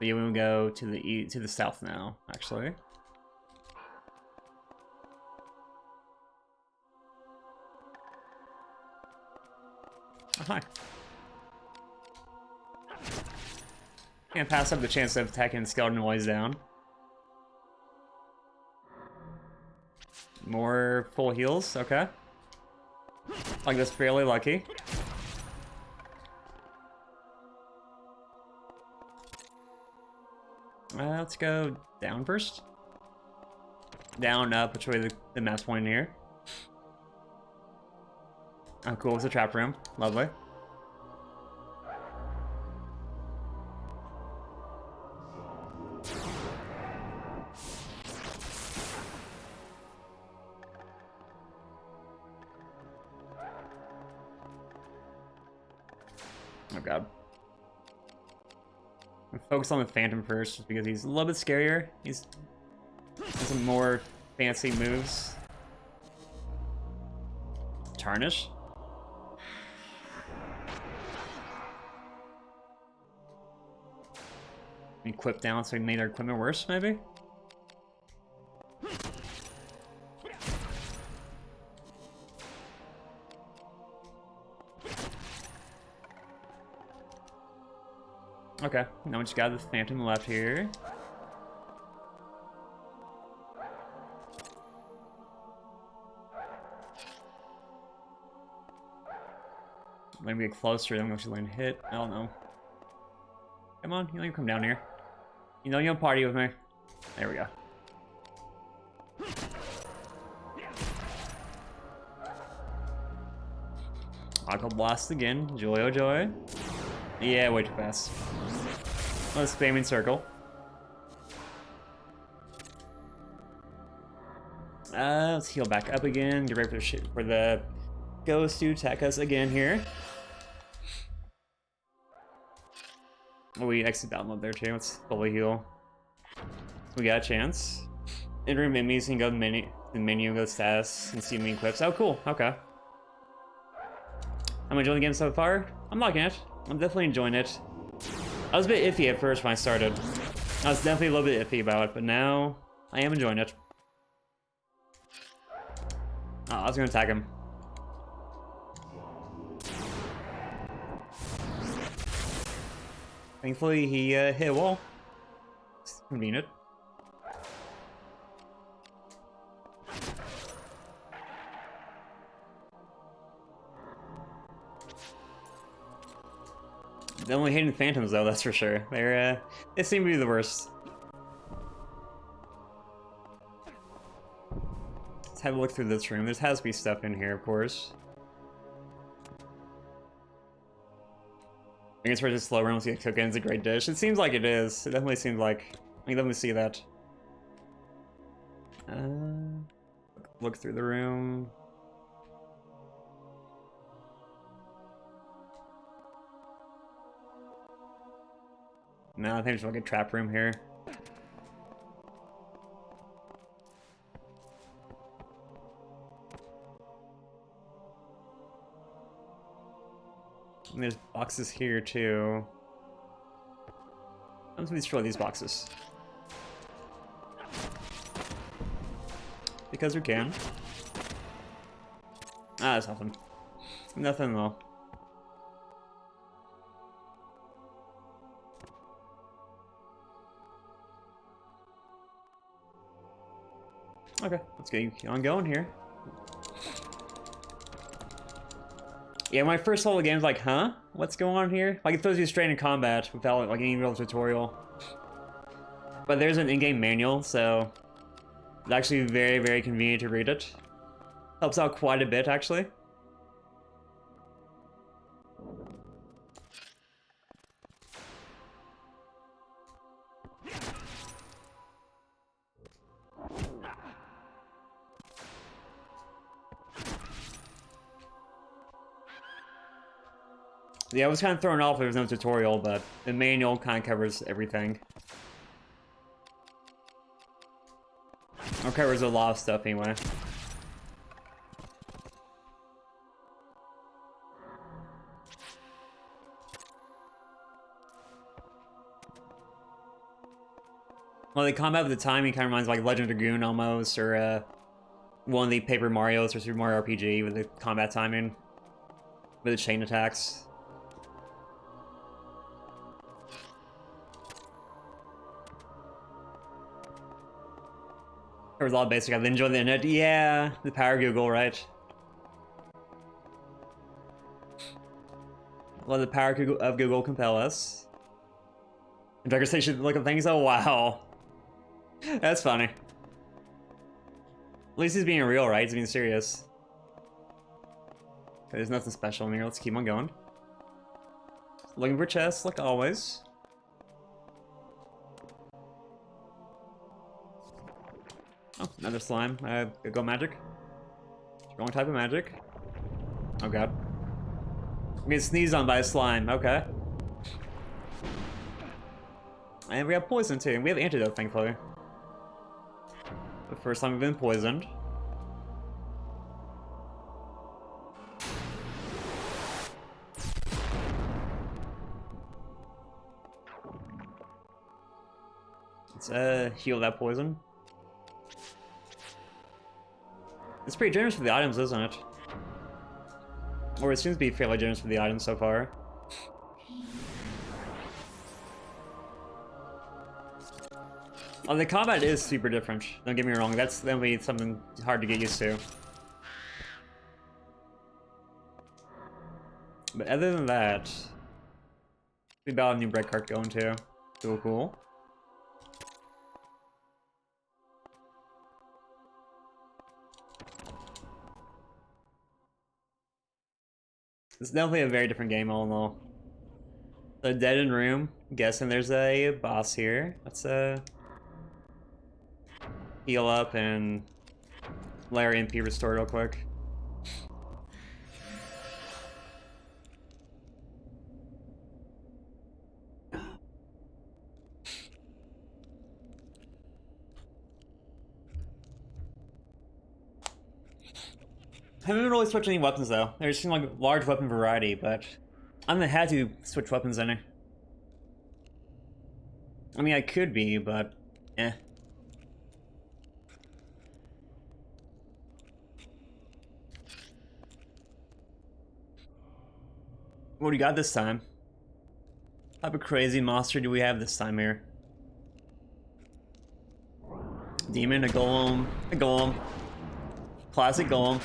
Yeah, we will go to the south now, actually. Oh, hi. Can't pass up the chance of attacking skeleton while he's down. More full heals, okay. Like that's fairly lucky. Let's go down first. Down, up, which way the map's pointing here. Oh, cool, it's a trap room. Lovely. Oh god. I'm focused on the Phantom first, just because he's a little bit scarier. He's has some more fancy moves. Tarnish. Equip down so we made our equipment worse, maybe? Okay, now we just got the Phantom left here. Maybe get closer, then we'll actually land hit. I don't know. Come on, you come down here. You know you'll party with me. There we go. Aqua Blast again. Joy oh joy. Yeah, way too fast. Let's spamming circle. Let's heal back up again. Get ready for the ghost to attack us again here. Oh, we exit down mode there too. Let's fully heal. We got a chance. Enter enemies and go to the menu, go to status, and see me equips. Oh, cool. Okay. I'm enjoying the game so far. I'm liking it. I'm definitely enjoying it. I was a bit iffy at first when I started. I was definitely a little bit iffy about it, but now I am enjoying it. Oh, I was gonna attack him. Thankfully, he hit a wall. It's convenient. The only hidden phantoms, though, that's for sure. They seem to be the worst. Let's have a look through this room. There has to be stuff in here, of course. I guess we're just slow room to get cooked in. It's a great dish. It seems like it is. It definitely seems like. I mean, let me see that. Look through the room. No, I think there's like a trap room here. And there's boxes here too. I'm just gonna destroy these boxes. Because we can. Ah, that's nothing. Nothing though. Okay, let's get on going here. Yeah, when I first saw the game, I was like, huh? What's going on here? Like, it throws you straight in combat without, like, any real tutorial. But there's an in-game manual, so it's actually very, very convenient to read it. Helps out quite a bit, actually. Yeah, I was kind of thrown off there was no tutorial, but the manual kind of covers everything. Or covers a lot of stuff anyway. Well, the combat with the timing kind of reminds like Legend of Dragoon almost, or one of the Paper Marios or Super Mario RPG with the combat timing. With the chain attacks. There was a lot of basic. I enjoyed the internet. Yeah, the power Google, right? Let the power of Google compel us. And Dragon Station look at things. Oh wow, that's funny. At least he's being real, right? He's being serious. Okay, there's nothing special in here. Let's keep on going. Looking for chests, like always. Oh, another slime. Go magic. Wrong type of magic. Oh god. I'm getting sneezed on by a slime. Okay. And we have poison too. We have antidote, thankfully. The first time we've been poisoned. Let's heal that poison. It's pretty generous for the items, isn't it? Or it seems to be fairly generous for the items so far. Oh, the combat is super different. Don't get me wrong, that's definitely something hard to get used to. But other than that, we got a new bread cart going too. Cool. It's definitely a very different game all in all. The dead end room. I'm guessing there's a boss here. Let's heal up and let our MP restore real quick. I haven't really switched any weapons though. There's seems like large weapon variety, but I'm gonna have to switch weapons in it. I mean, I could be, but eh. What do you got this time? What type of crazy monster do we have this time here? Demon, a golem, a golem. Classic golem.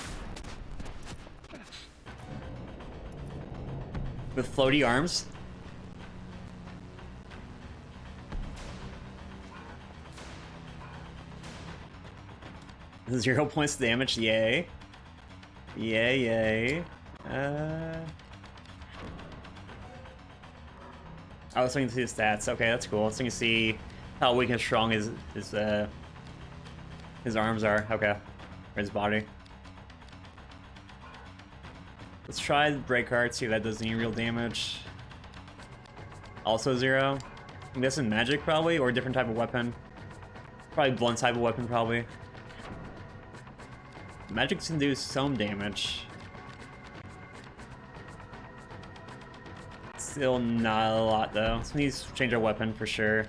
With floaty arms. 0 points of damage, yay. Yay. I was looking to see his stats. Okay, that's cool. I was looking to see how weak and strong his arms are. Okay. Or his body. Let's try the break heart, see if that does any real damage. Also 0. I'm guessing magic probably, or a different type of weapon. Probably blunt type of weapon probably. Magic can do some damage. Still not a lot though. So we need to change our weapon for sure.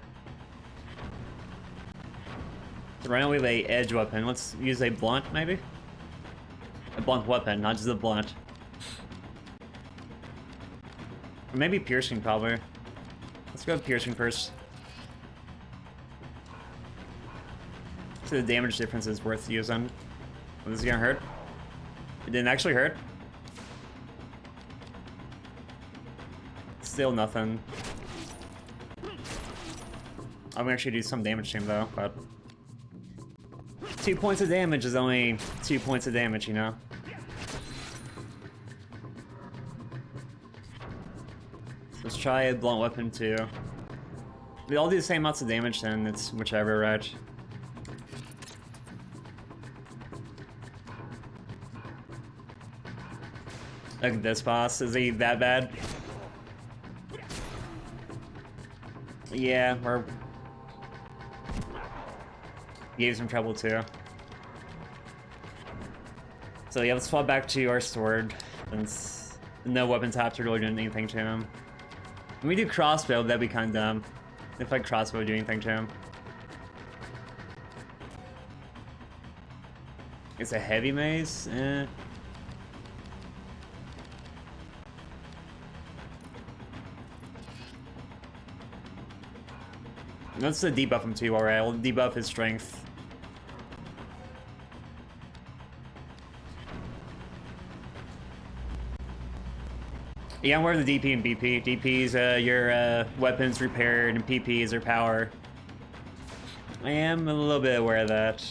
So right now we have a edge weapon. Let's use a blunt maybe? A blunt weapon, not just a blunt. Or maybe piercing probably. Let's go with piercing first. So the damage difference is worth using. Oh, this is gonna hurt. It didn't actually hurt. Still nothing. I'm gonna actually do some damage to him though, but 2 points of damage is only 2 points of damage, you know? Let's try a blunt weapon too. We all do the same amounts of damage then, it's whichever, right? Look at this boss, is he that bad? Yeah, we're... Gave some trouble too. So yeah, let's swap back to our sword, since no weapon taps are really doing anything to him. When we do crossbow, that'd be kinda dumb. If like crossbow would do anything to him. It's a heavy mace? Eh. Let's debuff him too, alright. We'll debuff his strength. Yeah, I'm aware of the DP and BP. DP is your weapons repaired, and PP is their power. I am a little bit aware of that.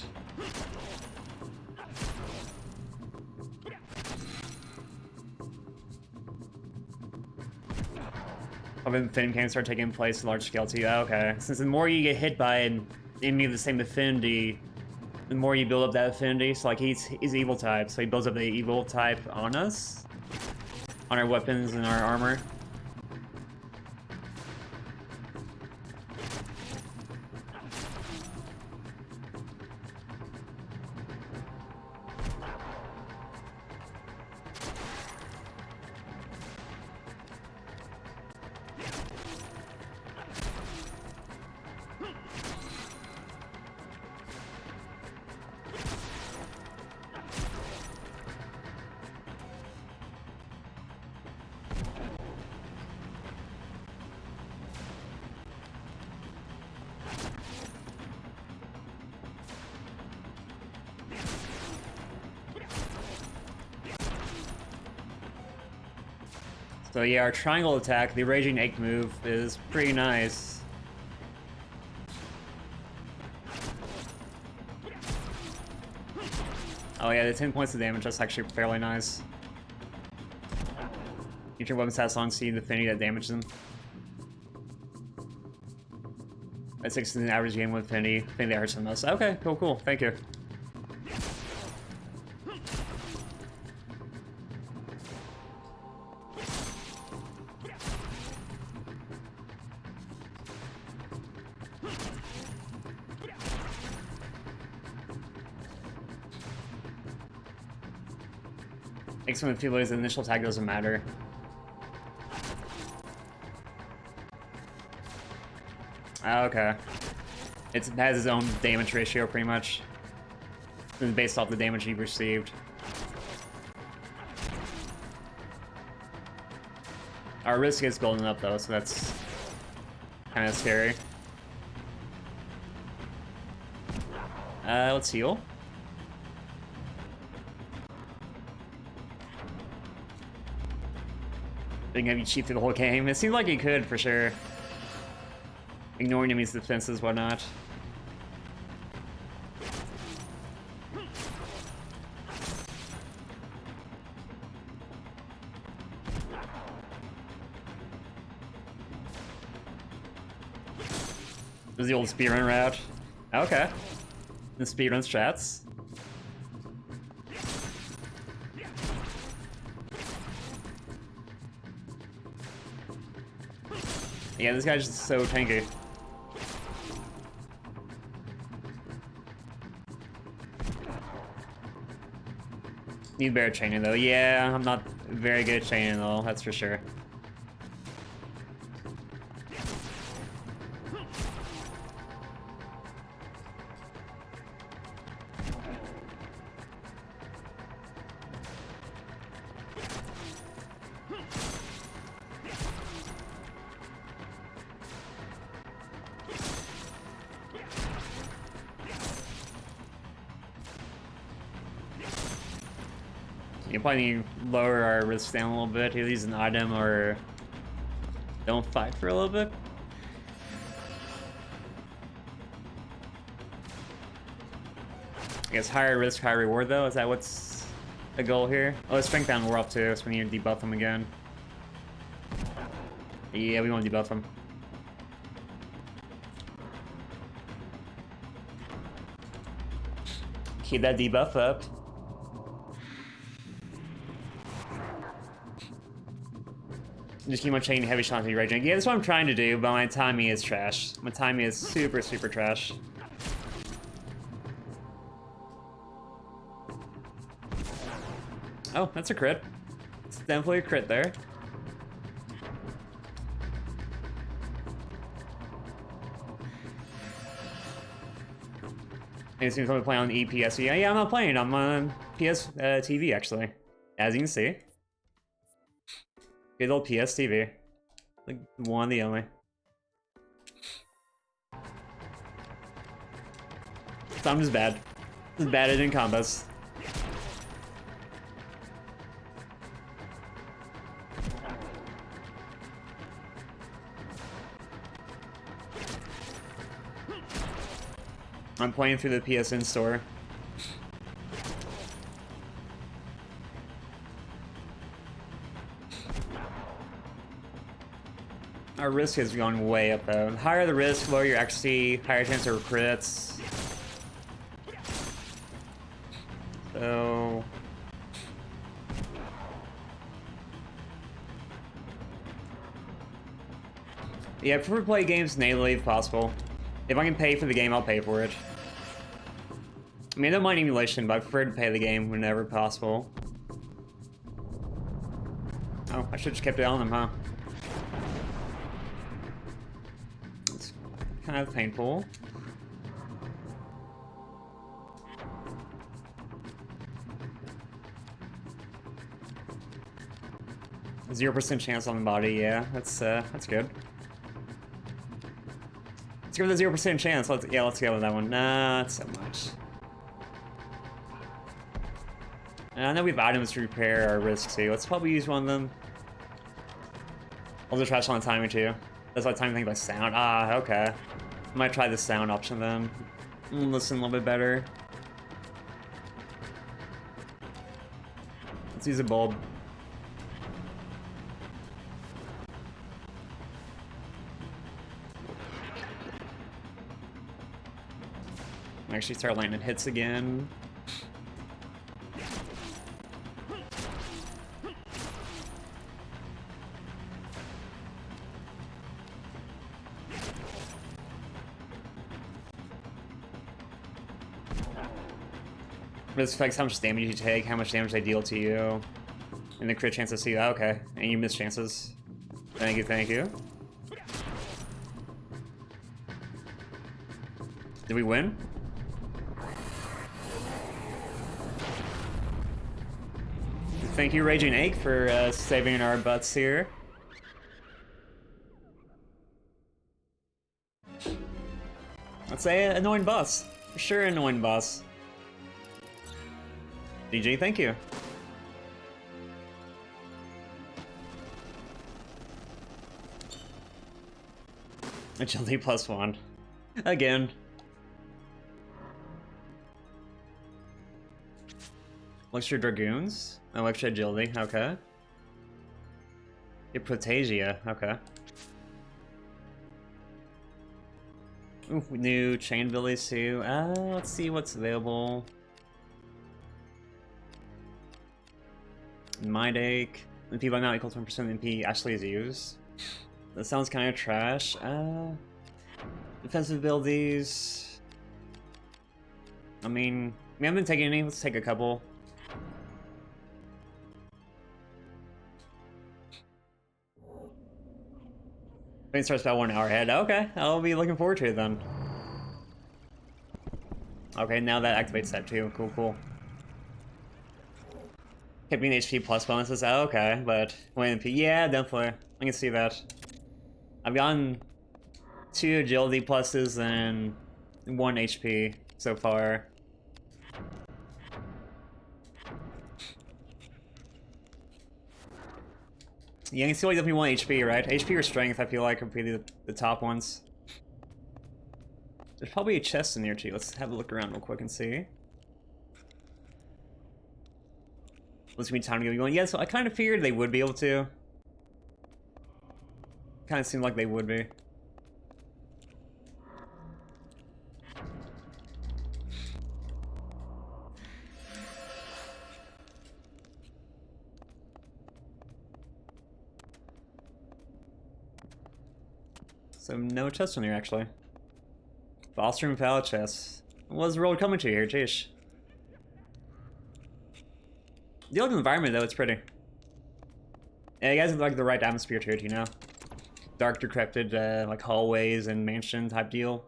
When Fin can start taking place large scale too. Oh, okay. Since the more you get hit by an enemy of the same affinity, the more you build up that affinity. So like he's evil type, so he builds up the evil type on us, on our weapons and our armor. So yeah, our triangle attack, the Raging Egg move, is pretty nice. Oh yeah, the 10 points of damage, that's actually fairly nice. Each of your weapons has long speed, the affinity that damages them. That's 6 in the average game with affinity. Affinity that hurts the most. Okay, cool, thank you. Makes him feel like his initial attack doesn't matter. Okay. It has its own damage ratio, pretty much. It's based off the damage you've received. Our risk is building up, though, so that's kind of scary. Let's heal. Think I'd be cheap through the whole game. It seems like he could, for sure. Ignoring enemies' defenses, whatnot. This is the old speedrun route. Okay. The speedrun strats. Yeah, this guy's just so tanky. Need better chaining though. Yeah, I'm not very good at chaining though, that's for sure. You probably need to lower our risk down a little bit. Either use an item or don't fight for a little bit. I guess higher risk, higher reward though. Is that what's the goal here? Oh, strength down we're up to, so we need to debuff him again. Yeah, we want to debuff him. Keep that debuff up. Just keep on chaining heavy shots to be raging. Yeah, that's what I'm trying to do, but my timing is trash. My timing is super, super trash. Oh, that's a crit. It's definitely a crit there. It seems I'm playing on EPS. Yeah, I'm not playing. I'm on PS TV, actually. As you can see. Good old PS TV. Like, one, the only. So I'm just bad. Just bad at doing combos. I'm playing through the PSN store. Our risk has gone way up though. The higher the risk, lower your accuracy, higher chance of crits. So... yeah, I prefer to play games natively if possible. If I can pay for the game, I'll pay for it. I mean, I don't mind emulation, but I prefer to pay the game whenever possible. Oh, I should've just kept it on them, huh? It's kind of painful. %0 chance on the body, yeah, that's good. Let's give it a 0% chance. Let's go with that one. Nah, not so much. I know we have items to repair our risk too. Let's probably use one of them. I'll just trash on timing too. That's why timing thing by sound. Ah, okay. I might try the sound option then. Listen a little bit better. Let's use a bulb. Actually start landing hits again. This affects how much damage you take, how much damage they deal to you, and the crit chances to you. Oh, okay, and you miss chances. Thank you, thank you. Did we win? Thank you, Raging Ache, for saving our butts here. Let's say annoying boss. For sure, annoying boss. DG, thank you. Agility +1. Again. Extra Dragoons? Oh, extra agility, okay. Get Protasia, okay. Ooh, new chain abilities too. Let's see what's available. Mind Ache. MP by amount equals 1% MP actually is used. That sounds kind of trash. Defensive abilities. I mean, we haven't been taking any. Let's take a couple. It starts about 1 hour ahead. Okay, I'll be looking forward to it then. Okay, now that activates that too. Cool, cool. Kept me HP plus bonuses. Oh, okay, but 1 MP. Yeah, definitely. I can see that. I've gotten 2 agility pluses and 1 HP so far. Yeah, you can see why definitely 1 HP, right? HP or strength, I feel like, would be the top ones. There's probably a chest in here too. Let's have a look around real quick and see. What's gonna be time to get going? Yeah, so I kind of figured they would be able to. Kind of seemed like they would be. So no chest in here, actually. Boss room pallet chest. What's the road coming to here? Jeez. The old environment, though, it's pretty. Yeah, you guys have like the right atmosphere to it, you know? Dark, decrepit, like hallways and mansion type deal.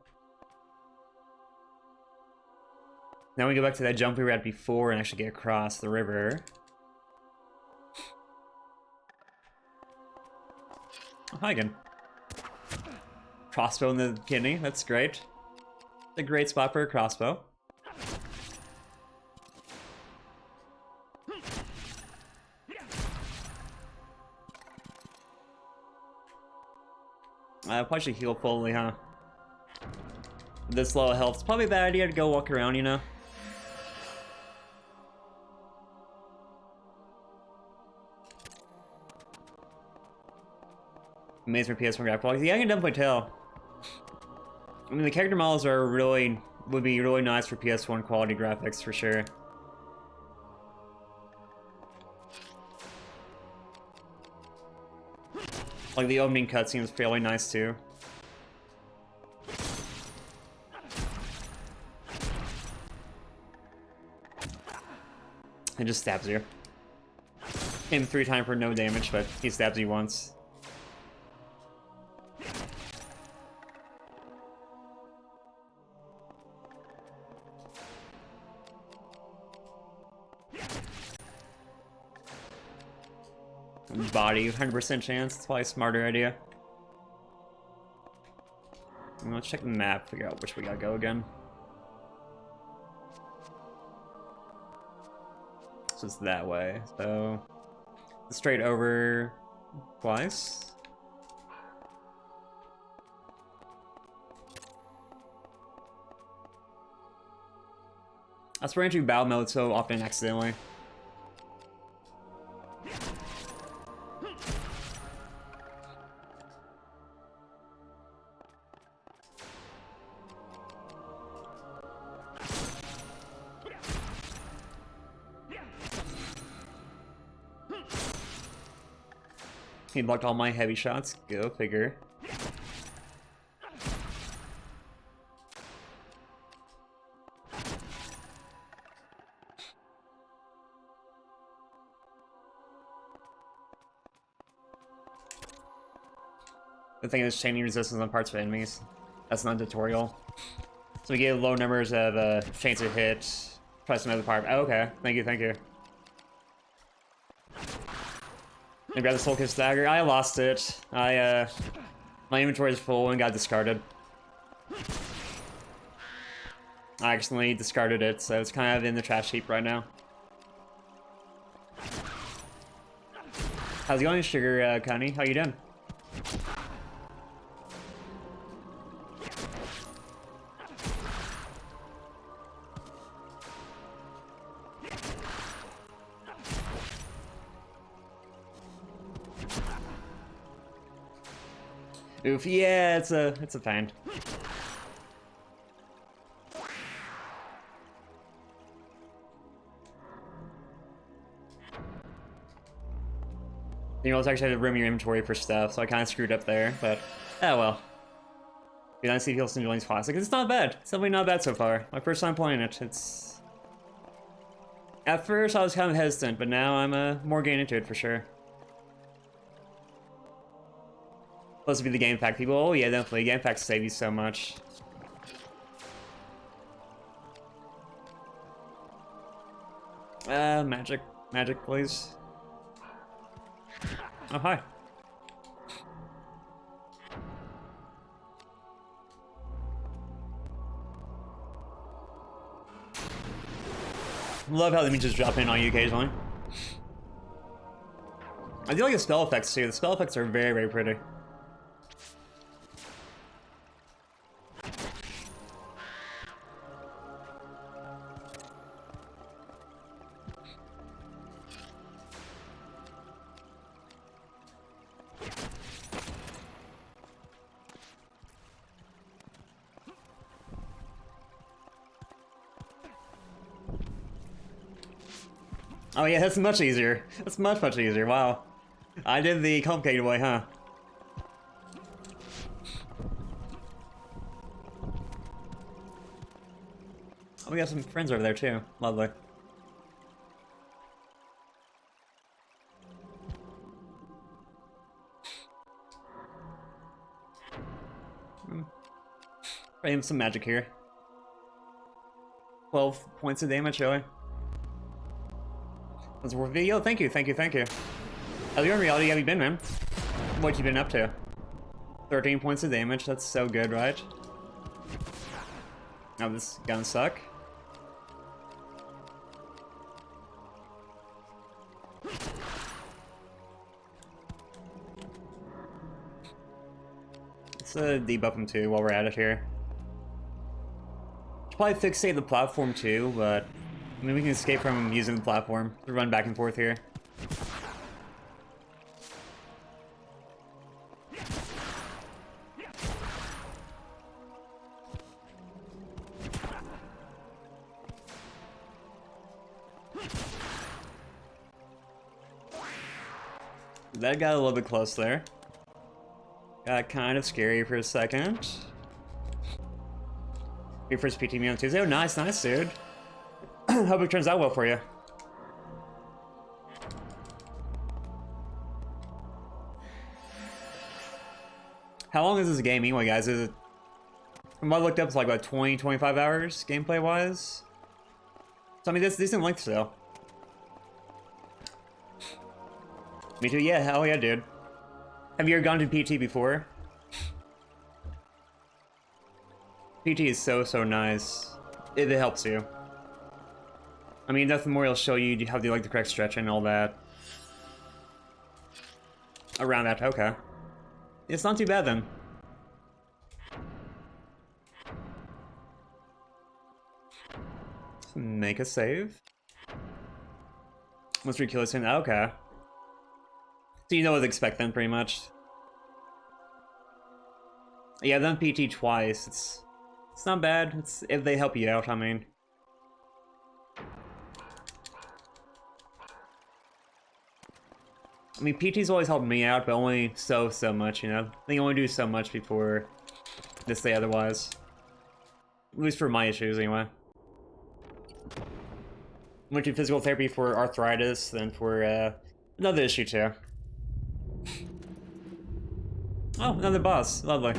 Now we go back to that jump we were at before and actually get across the river. Oh, hi again. Crossbow in the kidney, that's great. A great spot for a crossbow. Probably should heal fully, huh? With this low health, it's probably a bad idea to go walk around, you know? Amazing for PS1 graphic quality. Yeah, I can definitely tell. I mean, the character models are would be really nice for PS1 quality graphics for sure. Like the opening cutscene is fairly nice too. It just stabs you. Hit him 3 times for no damage, but he stabs you once. Body, 100% chance. It's probably a smarter idea. Let's check the map, figure out which we gotta go again. So it's that way. So straight over twice. I sprang into battle mode so often accidentally. He blocked all my heavy shots. Go figure. The thing is chaining resistance on parts of enemies. That's not a tutorial. So we get low numbers of chance to hit. Press another power. Oh, okay. Thank you, thank you. I grabbed the Soul Kiss Dagger. I lost it. My inventory is full and got discarded. I accidentally discarded it, so it's kind of in the trash heap right now. How's it going, Sugar Connie? How you doing? Oof, yeah, it's a pain. You know, it's actually had to room your inventory for stuff, so I kind of screwed up there, but oh well. Be nice to see if you'll still enjoy Classic. It's not bad. It's definitely not bad so far. My first time playing it. It's at first I was kind of hesitant, but now I'm more getting into it for sure. Supposed to be the game pack people. Oh yeah, definitely. Game packs save you so much. Magic, please. Oh hi. Love how they just drop in on you occasionally. I do like the spell effects too. The spell effects are very, very pretty. Oh yeah, that's much easier. That's much, much easier. Wow. I did the complicated way, huh? Oh, we got some friends over there too. Lovely. Aim some magic here. 12 points of damage, really. That's worth it. Yo, thank you, thank you, thank you. How's your reality have you been, man? What you been up to? 13 points of damage, that's so good, right? Oh, this is gonna suck. Let's debuff him too while we're at it here. Should probably fixate the platform too, but I mean, we can escape from him using the platform to run back and forth here. That got a little bit close there. Got kind of scary for a second. Your first PT me on Tuesday. Oh, nice, nice, dude. Hope it turns out well for you. How long is this game anyway, guys? Is it... From what I looked up, it's like about 20, 25 hours gameplay-wise. So, I mean, that's decent length still. Me too, yeah, hell yeah, dude. Have you ever gone to PT before? PT is so, so nice. It helps you. I mean, nothing more will show you how to like the correct stretch and all that. Around that, okay. It's not too bad then. Make a save. Let's re-kill this in. Okay. So you know what to expect then, pretty much. Yeah, I've done PT twice. It's not bad. It's if they help you out, I mean. I mean, PT's always helped me out, but only so much, you know? They only do so much before they say otherwise. At least for my issues, anyway. Went to physical therapy for arthritis, then for another issue too. Oh, another boss. Lovely.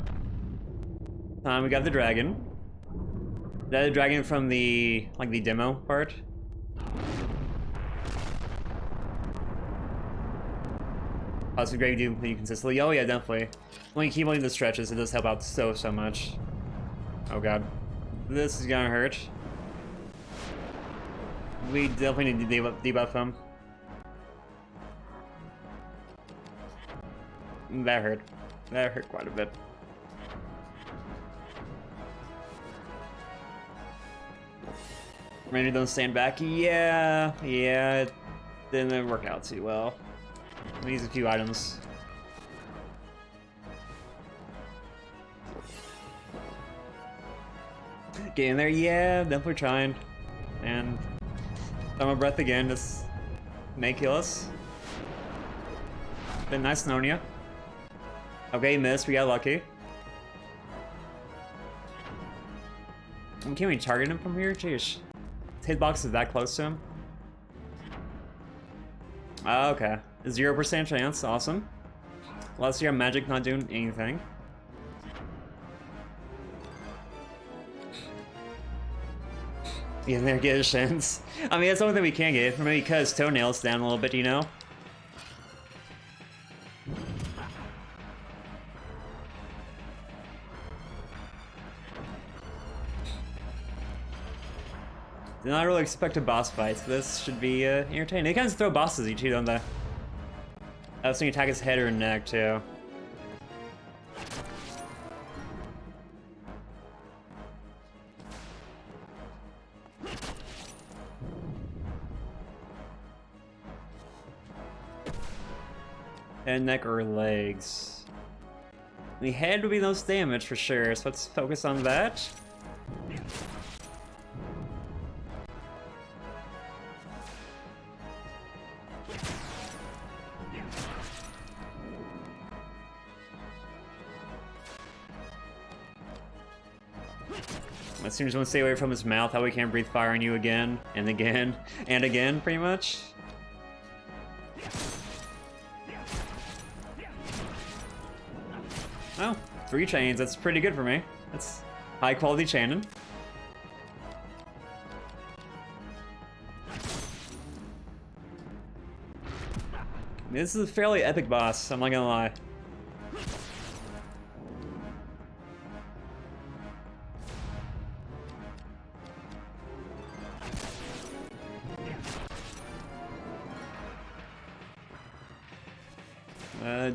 We got the dragon. That dragon from the like the demo part. Also, great do consistently. Oh yeah, definitely. When you keep only the stretches, it does help out so much. Oh god, this is gonna hurt. We definitely need to debuff him. That hurt. That hurt quite a bit. Ranger don't stand back. Yeah, it didn't work out too well. We use a few items. Get in there, yeah, definitely trying. And I'm a breath again, just may kill us. Been nice knowing you. Okay, missed, we got lucky. Can't we target him from here? Jeez. His hitbox is that close to him. Oh, okay. 0% chance, awesome. Last year, magic not doing anything. Yeah, there, get a chance. I mean, that's the only thing we can get. Maybe cut his toenails down a little bit, you know? Did not really expect a boss fight, so this should be entertaining. They kind of throw bosses each, don't they? So you attack his head or neck, too. Head, neck, or legs. The head would be the most damage for sure, so let's focus on that. As soon as you want to stay away from his mouth, how we can't breathe fire on you again, and again, and again, pretty much. Oh, 3 chains, that's pretty good for me. That's high quality chaining. This is a fairly epic boss, I'm not gonna lie.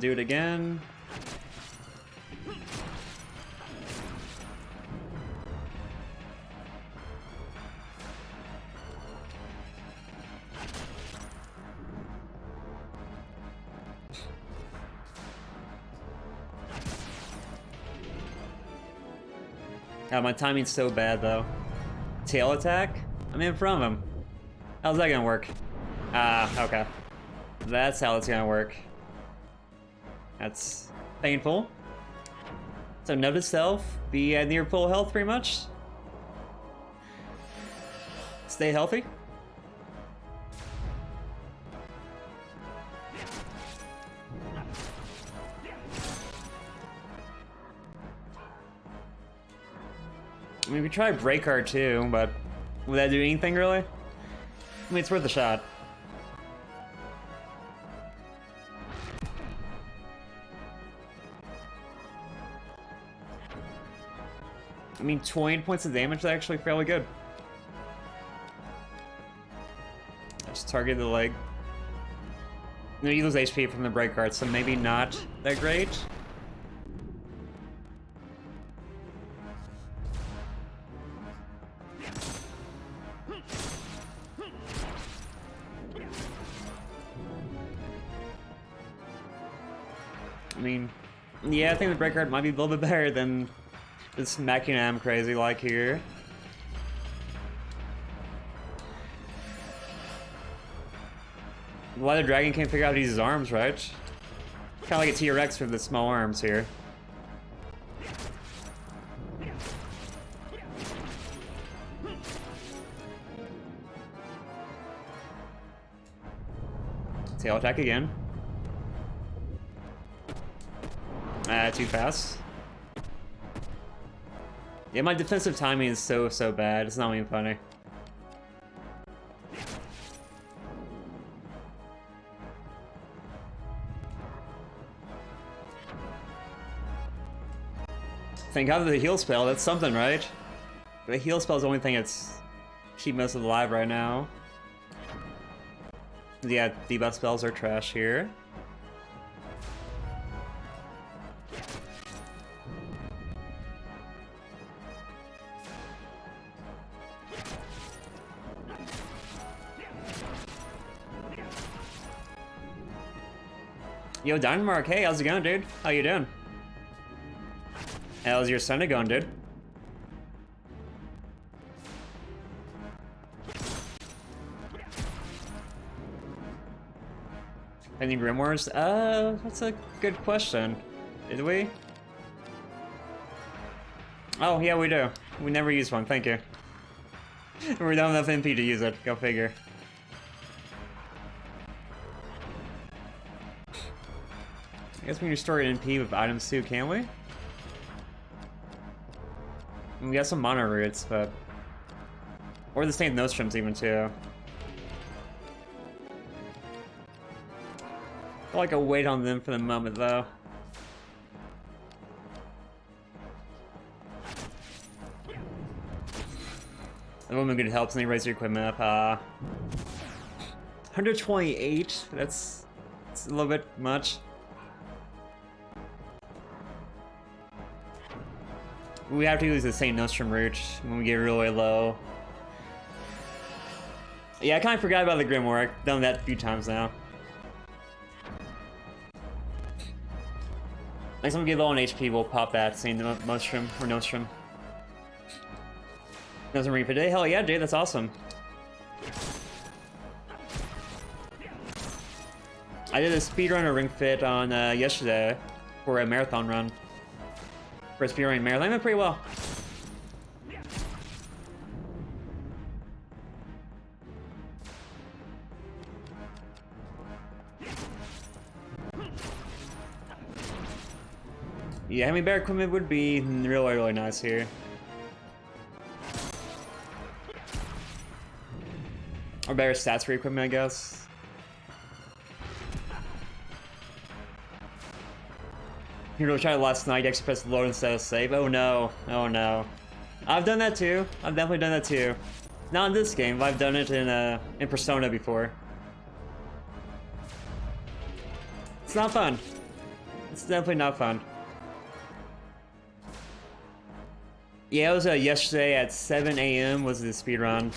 Do it again. God, my timing's so bad though. Tail attack? I'm in front of him. How's that gonna work? Ah, okay. That's how it's gonna work. That's painful. So note to self, be at near full health pretty much. Stay healthy. I mean, we tried break art too, but would that do anything really? I mean, it's worth a shot. I mean, 20 points of damage is actually fairly good. Just target the leg. You know, you lose HP from the break art, so maybe not that great. I mean, yeah, I think the break art might be a little bit better than this Machinam crazy like here. Why the dragon can't figure out how to use his arms, right? Kind of like a T-Rex with the small arms here. Tail attack again. Too fast. Yeah, my defensive timing is so bad. It's not even funny. Thank God for the heal spell. That's something, right? The heal spell is the only thing that's keeping us alive right now. Yeah, debuff spells are trash here. Yo, Dynmark, hey, how's it going, dude? How you doing? How's your Sunday going, dude? Any grimoires? That's a good question. Did we? Oh, yeah, we do. We never use one, thank you. We don't have enough MP to use it, go figure. I guess we can restore an MP with items too, can we? We got some mana roots, but... Or the same nostrums even too. I feel like I'll wait on them for the moment though. The woman good helps and they raise your equipment up. 128? That's a little bit much. We have to use the Saint Nostrum route when we get really low. Yeah, I kind of forgot about the Grimoire. I've done that a few times now. Next time we get low on HP, we'll pop that Saint Nostrum or Nostrum. Nostrum Ring for today? Hell yeah, dude, that's awesome. I did a speedrunner ring fit on yesterday for a marathon run. For a speedrunning marathon, I went pretty well. Yeah, having better equipment would be really nice here. Or better stats for equipment, I guess. Hero tried last night, I pressed load instead of save. Oh no, oh no. I've done that too. I've definitely done that too. Not in this game, but I've done it in Persona before. It's not fun. It's definitely not fun. Yeah, it was yesterday at 7 AM was the speedrun.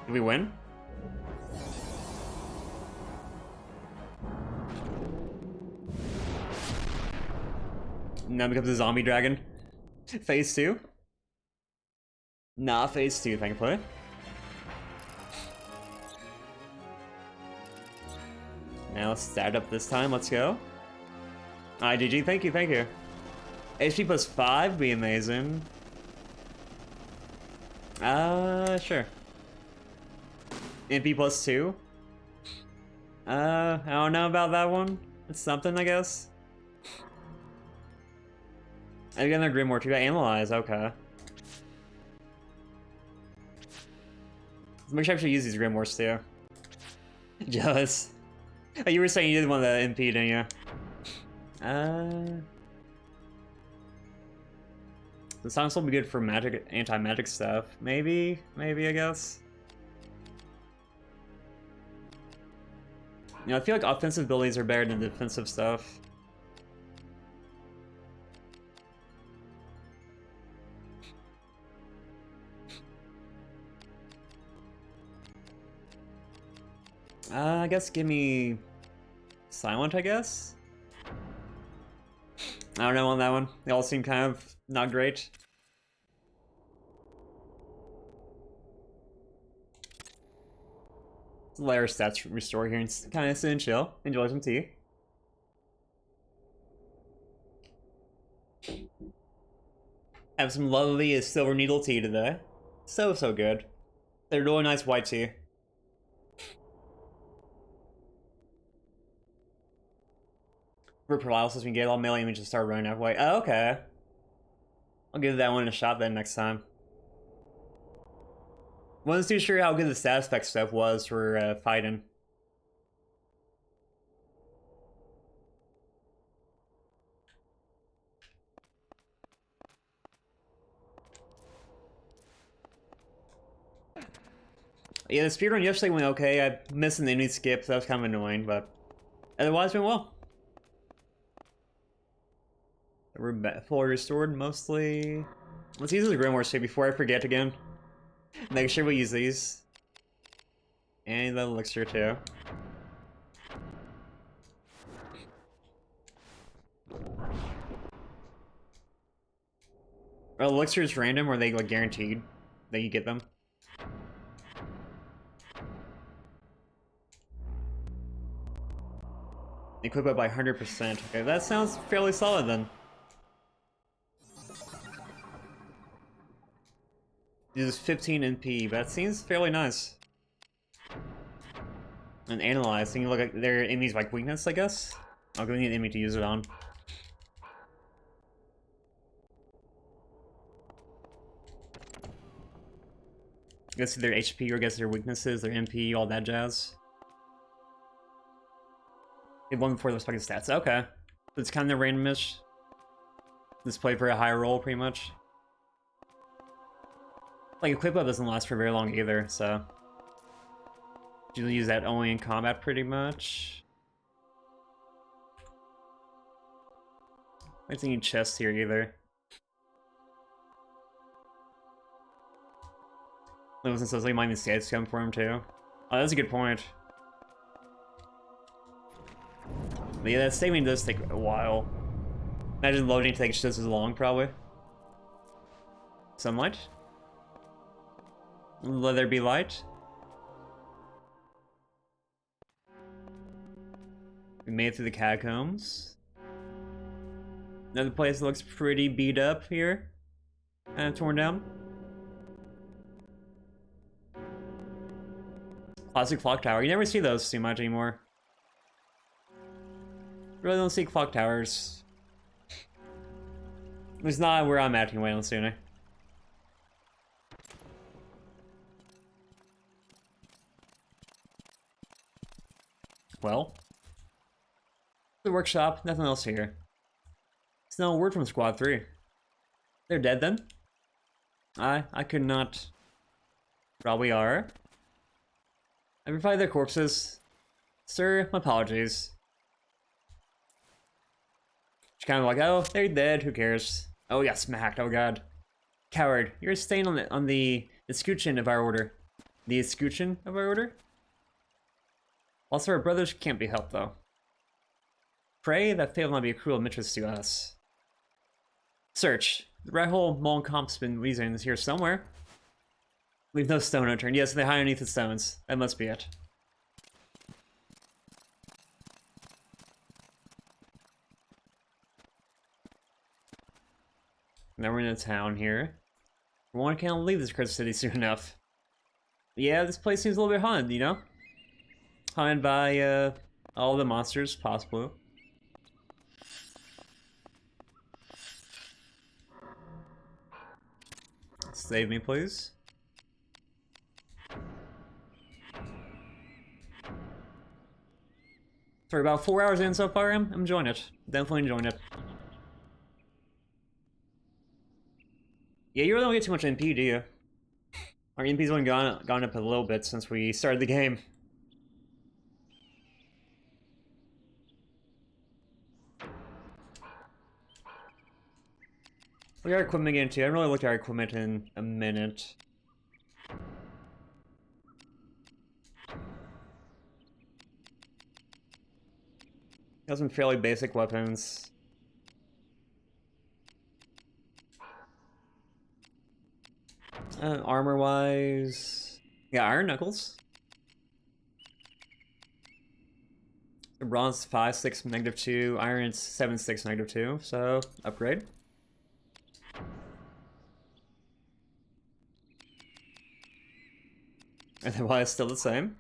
Did we win? Now becomes a zombie dragon. Phase 2? Nah, phase 2, thankfully. Now let's start up this time, let's go. Alright, GG, thank you, thank you. HP plus 5 would be amazing. Sure. MP plus 2? I don't know about that one. It's something, I guess. I got another Grimoire too. I analyze, okay. Make sure I actually use these Grimoires too. Jealous. Oh, you were saying you didn't want the MP, didn't you? The songs will be good for magic, anti-magic stuff. Maybe, I guess. You know, I feel like offensive abilities are better than defensive stuff. I guess give me Silent, I guess? I don't know on that one. They all seem kind of not great. Layer stats restore here and kind of sit and chill. Enjoy some tea. Have some lovely silver needle tea today. So good. They're really nice white tea. For paralysis, we can get all melee images start running halfway. Oh, okay. I'll give that one a shot then next time. Wasn't too sure how good the stat effect stuff was for fighting. Yeah, the speedrun yesterday went okay. I missed an enemy skip, so that was kind of annoying, but otherwise went well. We're fully restored mostly. Let's use the Grimoire State before I forget again. Make sure we use these. And the elixir too. Are elixirs random or are they like guaranteed that you get them? Equip it by 100%. Okay, that sounds fairly solid then. Uses 15 NP, that seems fairly nice. And analyze, so you can look at their enemies like weakness, I guess? I'll go need an enemy to use it on. I guess their HP or I guess their weaknesses, their MP, all that jazz. It one before the fucking stats. Okay. It's kind of randomish. Just play for a high roll, pretty much. Like, equip up doesn't last for very long either, so... Usually use that only in combat, pretty much. I don't need chests here either. Listen, so like, might even stats come for him too. Oh, that's a good point. But yeah, that saving does take a while. Imagine loading takes just as long, probably. Sunlight? Let there be light? We made it through the catacombs. Another place that looks pretty beat up here. And torn down. Classic clock tower. You never see those too much anymore. Really don't see clock towers. It's not where I'm at anyway, let's see it. Well. The workshop, nothing else here. It's no word from Squad 3. They're dead then? I could not. Probably are. I replied their corpses. Sir, my apologies. She's kind of like, oh, they're dead, who cares? Oh, yeah, smacked, oh god. Coward, you're staying on the escutcheon of our order. The escutcheon of our order? Also, our brothers can't be helped, though. Pray that fate will not be a cruel mistress to us. Search. The rat hole Mollenkampf's been wheezing is here somewhere. Leave no stone unturned. Yes, they hide underneath the stones. That must be it. Now we're in a town here. One can't leave this cursed city soon enough. Yeah, this place seems a little bit haunted, you know? Haunted by, all the monsters possible. Save me, please. For about 4 hours in so far, I'm enjoying it. Definitely enjoying it. Yeah, you really don't get too much NP, do you? Our NP's only gone up a little bit since we started the game. Look at our equipment again, too. I haven't really looked at our equipment in a minute. Got some fairly basic weapons. Armor-wise... Yeah, Iron Knuckles. Bronze 5/6 -2, Iron's 7/6 -2, so upgrade. Otherwise, still the same.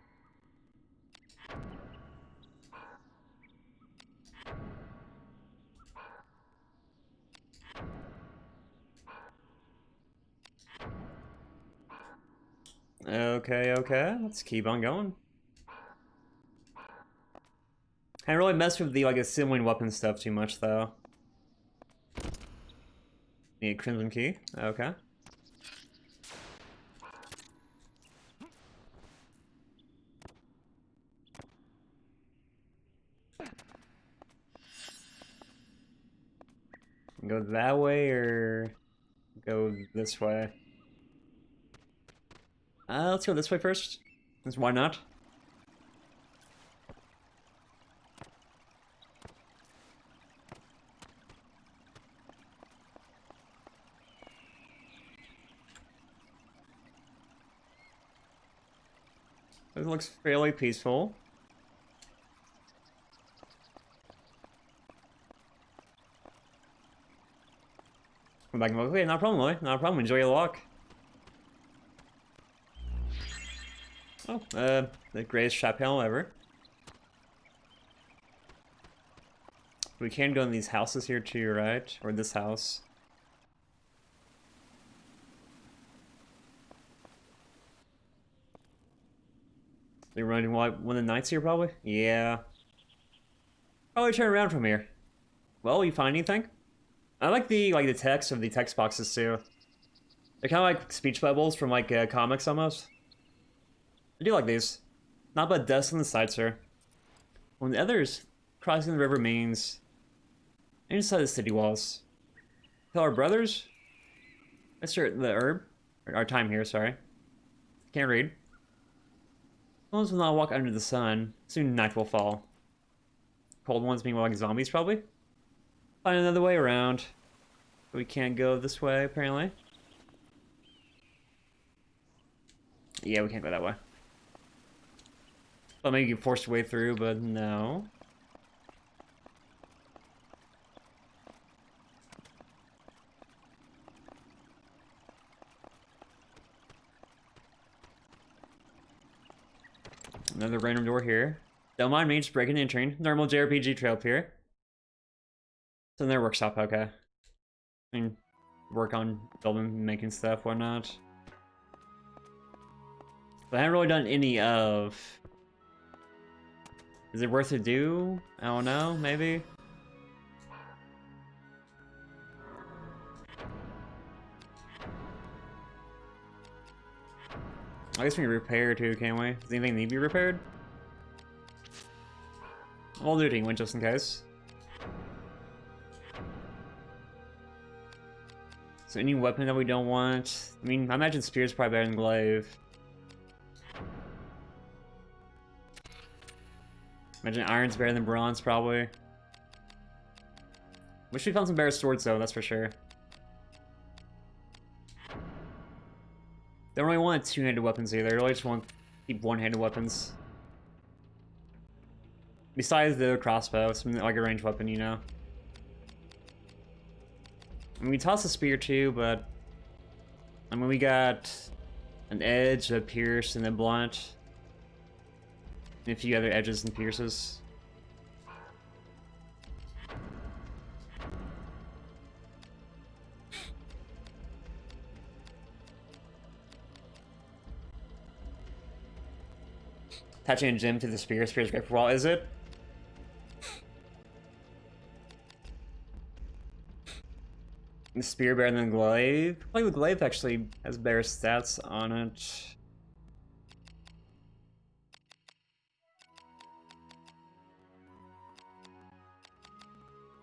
Okay, okay. Let's keep on going. I really messed with the, like, assembling weapon stuff too much, though. Need a crimson key. Okay. Go that way or go this way? Let's go this way first. Why not? It looks fairly peaceful. Come back and look. Okay, not a problem, Lloyd. Not a problem. Enjoy your walk. Oh, the greatest chapelle ever. We can go in these houses here too, right? Or this house. They're running one of the knights here, probably? Yeah. Probably turn around from here. Well, you find anything? I like the text of the text boxes too. They're kind of like speech bubbles from like comics almost. I do like these. Not but dust on the side, sir. When the others crossing the river means inside the city walls. Tell our brothers. Mr. the herb. Our time here, sorry. Can't read. Ones will not walk under the sun. Soon night will fall. Cold ones being more like zombies, probably. Find another way around. We can't go this way, apparently. Yeah, we can't go that way. Well, maybe you can force your way through, but no. Another random door here. Don't mind me, just breaking and entering. Normal JRPG trail up here. It's in their workshop, okay. I mean, work on building, making stuff, whatnot. But I haven't really done any of... Is it worth to do? I don't know, maybe? I guess we can repair too, can't we? Does anything need to be repaired? I'll do it just in case. So any weapon that we don't want? I mean, I imagine spear's probably better than glaive. Imagine iron's better than bronze, probably. Wish we found some better swords though, that's for sure. Don't really want two-handed weapons either. I really just want to keep one-handed weapons. Besides the crossbow, something like a ranged weapon, you know. I mean, we toss a spear too, but I mean, we got an edge, a pierce, and a blunt, and a few other edges and pierces. Attaching a gem to the spear. Spear's great for wall, is it? The spear better than the glaive? Like the glaive actually has better stats on it.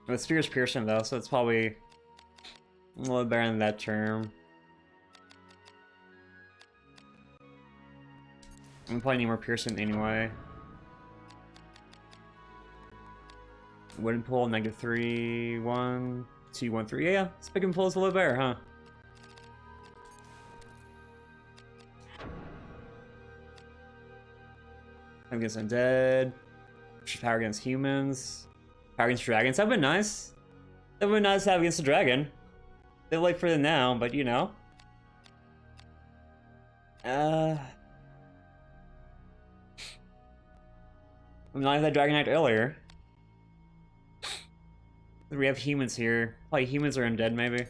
The spear's piercing though, so it's probably a little better than that term. We probably need more piercing anyway. Wooden pull, -3, 1, 2, 1, 3. Yeah, spick and pull is a little better, huh? Against undead. Power against humans. Power against dragons. That'd been nice. That'd been nice to have against a dragon. They're late for the now, but you know. I'm not that Dragon Knight earlier. We have humans here. Probably humans are undead, maybe.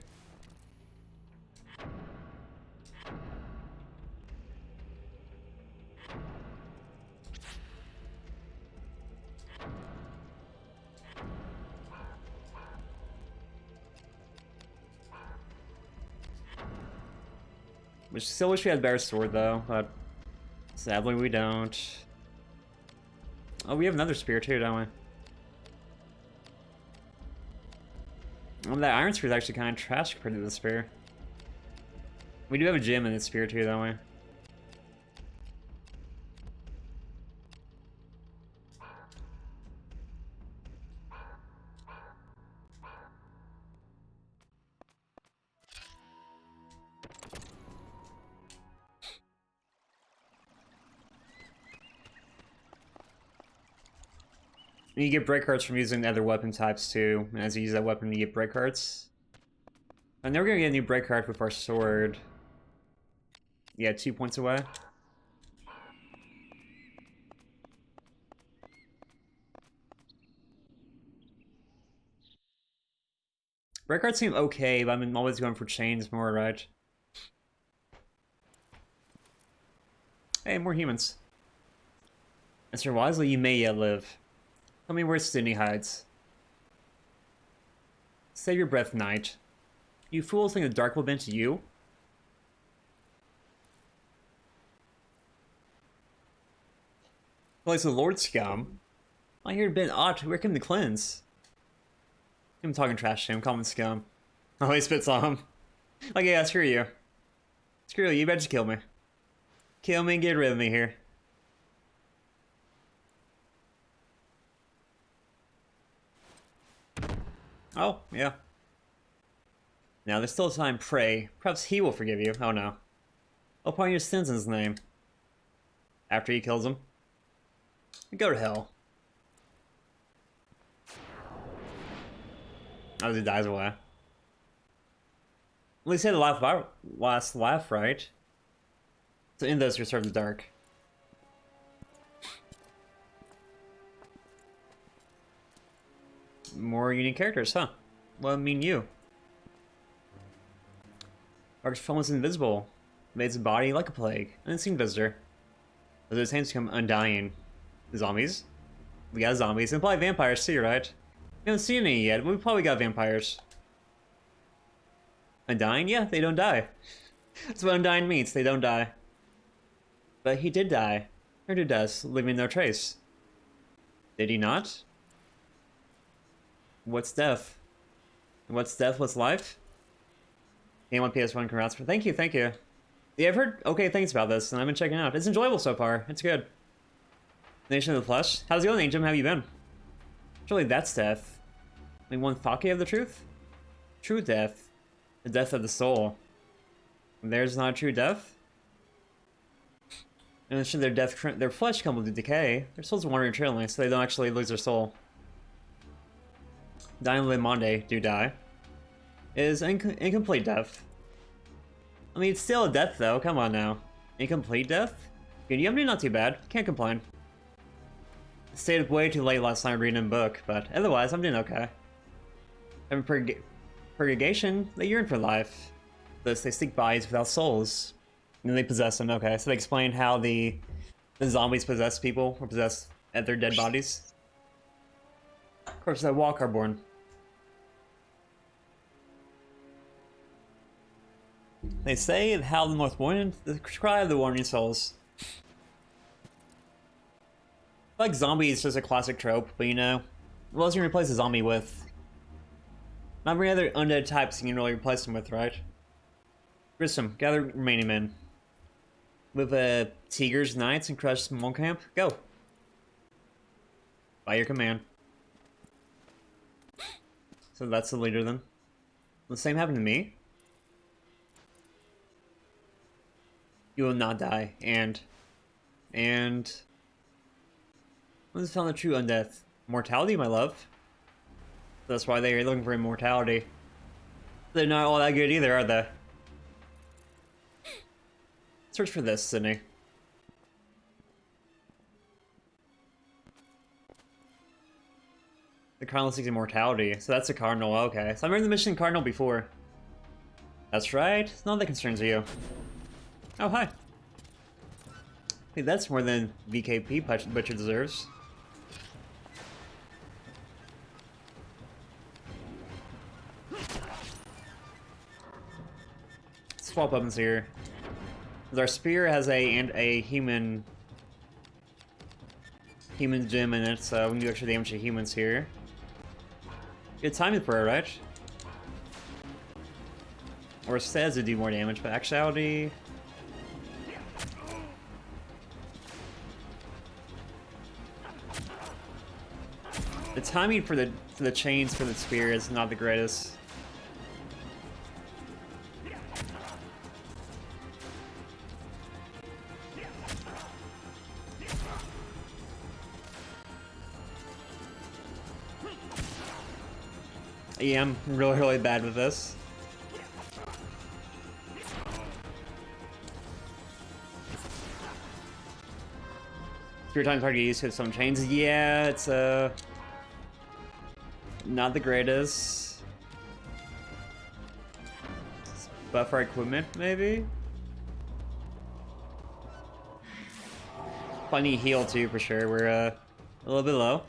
Which still wish we had a better sword though, but sadly we don't. Oh, we have another spear too, don't we? Oh, that iron spear is actually kind of trash compared to the spear. We do have a gem in the spear too, don't we? You get break hearts from using other weapon types too, and as you use that weapon, you get break hearts. And then we're gonna get a new break heart with our sword. Yeah, 2 points away. Break hearts seem okay, but I'm always going for chains more, right? Hey, more humans. Mr. Wisely, you may yet live. Tell me where Sydney hides. Save your breath, knight. You fools think the dark will bend to you? Place of Lord Scum. I hear it been odd. Where can the cleanse? I'm talking trash to him, call him scum. Oh, he spits on him. Like, yeah, screw you. Screw you, better just kill me. Kill me and get rid of me here. Oh, yeah. Now, there's still time, pray. Perhaps he will forgive you. Oh no. I'll pardon your sins in his name. After he kills him. Go to hell. As he dies away. At least he had the last laugh, right? So in this, reserve the dark. More unique characters, huh? Well, I mean you. Dark's film was invisible. Made his body like a plague. An unseen visitor. But his hands become undying. Zombies? We got zombies, and probably vampires too, right? We haven't seen any yet, but we probably got vampires. Undying? Yeah, they don't die. That's what undying means, they don't die. But he did die. Or to dust, leaving no trace. Did he not? What's death? What's death? What's life? Game on PS1, congrats for. Thank you, thank you. Yeah, I've heard okay things about this, and I've been checking it out. It's enjoyable so far. It's good. Nation of the Flesh. How's it going, Angel? How have you been? Surely that's death. Like one Fake of the truth? True death. The death of the soul. There's not true death? And should their flesh come to decay, their souls wander eternally, so they don't actually lose their soul. Dying Le Monde do die. Is incomplete death. I mean, it's still a death though, come on now. Incomplete death? Good, I'm doing not too bad, can't complain. Stayed up way too late last time reading a book, but otherwise I'm doing okay. Having purgation, they yearn for life. Thus they seek bodies without souls. And then they possess them, okay. So they explain how the zombies possess people, or possess at their dead bodies. Of course, that walk are born. They say the howl of the north wind, the cry of the warning souls. Like zombie is just a classic trope, but you know, what else you can replace a zombie with? Not every other undead types you can really replace them with, right? Grissom, gather remaining men. With Tigers, Knights, and crush small camp, go. By your command. So that's the leader then. The same happened to me. You will not die, and... What is found the true undeath? Mortality, my love. That's why they're looking for immortality. They're not all that good either, are they? Search for this, Sydney. The Cardinal seeks immortality, so that's a Cardinal, okay. So I remember the mission Cardinal before. That's right, it's not that concerns you. Oh, hi. Hey, that's more than VKP Butcher deserves. Swap weapons here. Our spear has a human gem in it, so we can do extra damage to humans here. Good timing for it, right? Or it says to do more damage, but actuality. The timing for the chains for the spear is not the greatest. Yeah, I'm really bad with this. Spear time's hard to use with some chains. Yeah, it's not the greatest. Buff our equipment, maybe? Plenty heal too, for sure. We're a little bit low.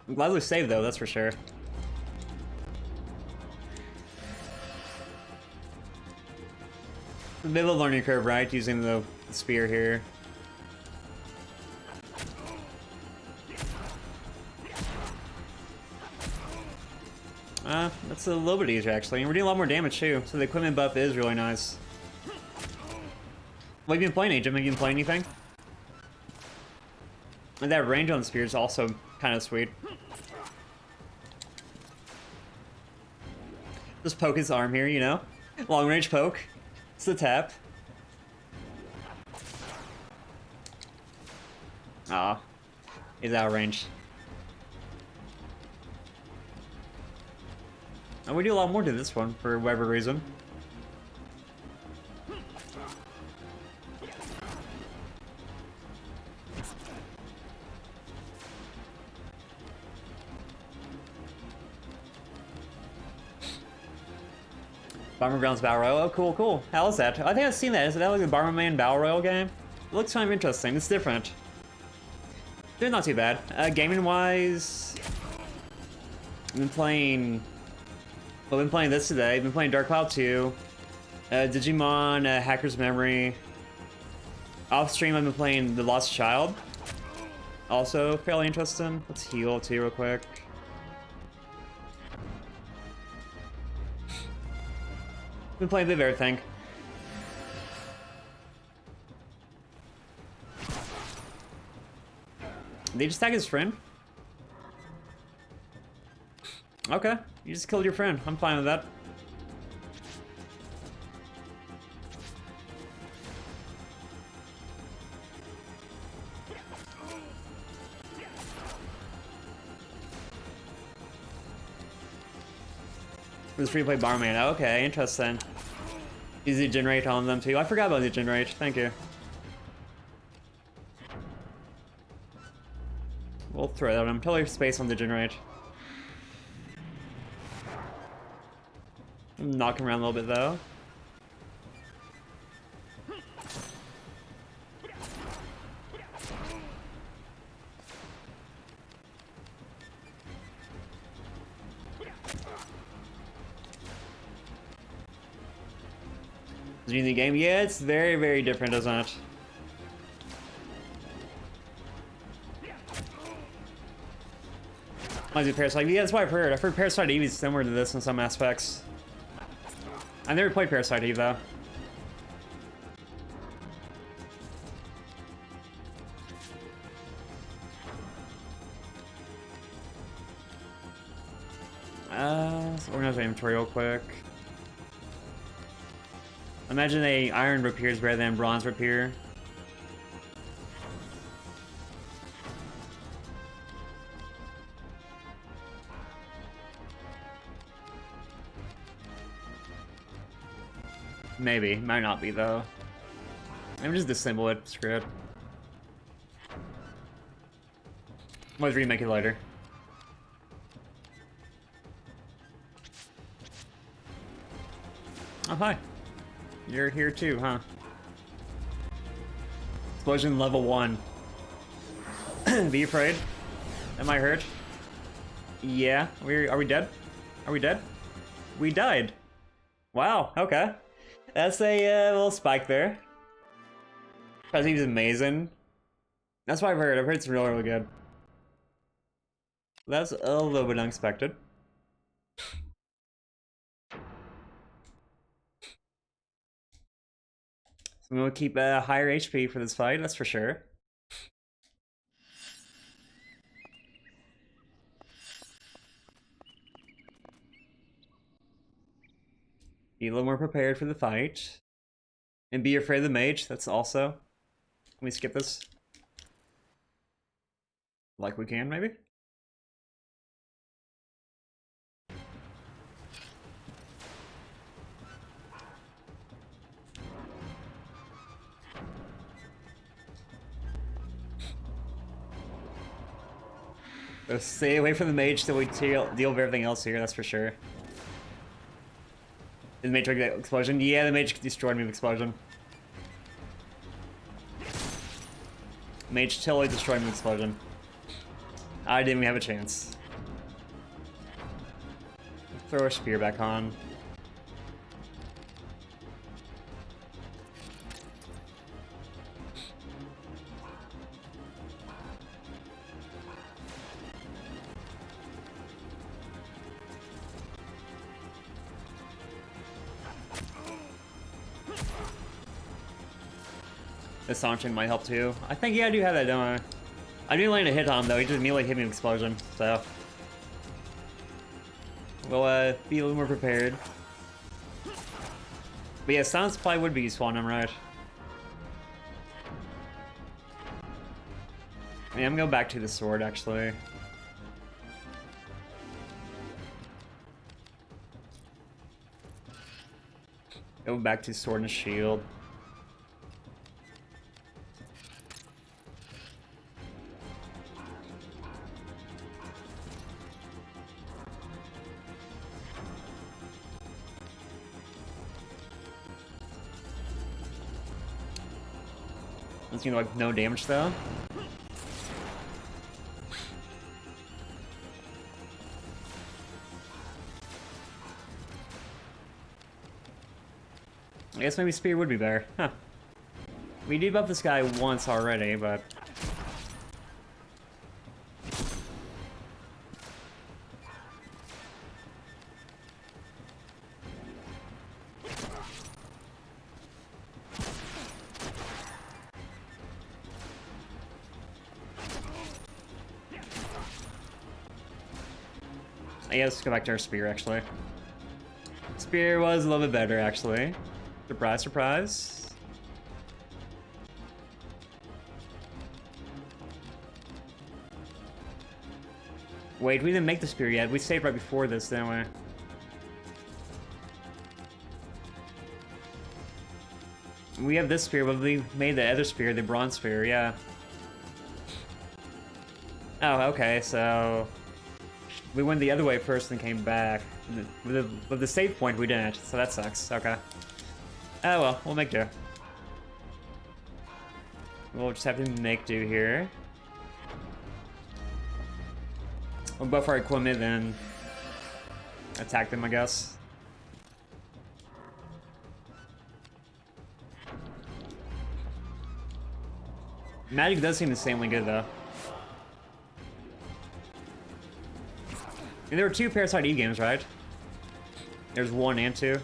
I'm glad we saved though, that's for sure. A bit of a learning curve, right? Using the spear here. That's a little bit easier actually. And we're doing a lot more damage too, so the equipment buff is really nice. What have you been playing, Agent? Have you been playing anything? And that range on the spear is also kind of sweet. Just poke his arm here, you know? Long range poke. It's the tap. Ah, he's out of range. And we do a lot more to this one for whatever reason. Bombergrounds Battle Royale. Oh, cool, cool. How is that? I think I've seen that. Is that like the Bomberman Battle Royale game? It looks kind of interesting. It's different. They're not too bad. Gaming-wise, I've been playing this today. I've been playing Dark Cloud 2, Digimon, Hacker's Memory. Off stream, I've been playing The Lost Child. Also fairly interesting. Let's heal too real quick. Been playing a bit of everything. They just tag his friend? Okay, you just killed your friend. I'm fine with that. This free play Barman. Okay, interesting. Easy generate on them too. I forgot about the generate. Thank you. We'll throw that on him. Totally space on the generate. Knock him around a little bit though. The game, yeah, it's very different, isn't it? Reminds me of Parasite. Yeah, that's what I've heard. I've heard Parasite Eve is similar to this in some aspects. I never played Parasite Eve though. Let's organize my inventory real quick. Imagine a iron rapier is better than bronze rapier. Maybe. Might not be, though. Maybe just disassemble it. Screw it. Let's remake it later. Oh, hi. You're here too, huh? Explosion level 1. Be afraid. Am I hurt? Yeah. Are we dead? Are we dead? We died. Wow, okay. That's a little spike there. I think he's amazing. That's what I've heard. I've heard it's really, really good. That's a little bit unexpected. So we'll keep a higher HP for this fight, that's for sure. Be a little more prepared for the fight. And be afraid of the mage, that's also. Can we skip this? Like we can, maybe? So stay away from the mage till we deal with everything else here, that's for sure. Did the mage trigger that explosion? Yeah, the mage destroyed me with explosion. Mage totally destroyed me with explosion. I didn't even have a chance. Throw our spear back on. This launching might help too. I think, yeah, I do have that, don't I? I didn't land a hit on him though, he just immediately hit me with explosion, so. We'll be a little more prepared. But yeah, silence probably would be useful on him, right? Yeah, I'm going back to the sword actually. Go back to sword and shield. It's gonna like no damage though. I guess maybe spear would be better. Huh. We debuffed this guy once already, but yeah, let's go back to our spear, actually. Spear was a little bit better, actually. Surprise, surprise. Wait, we didn't make the spear yet. We saved right before this, didn't we? We have this spear, but we made the other spear, the bronze spear, yeah. Oh, okay, so we went the other way first and came back. With the save point, we didn't, so that sucks. Okay. Oh well, we'll make do. We'll just have to make do here. We'll buff our equipment and attack them, I guess. Magic does seem insanely good, though. And there were 2 Parasite Eve games, right? There's 1 and 2.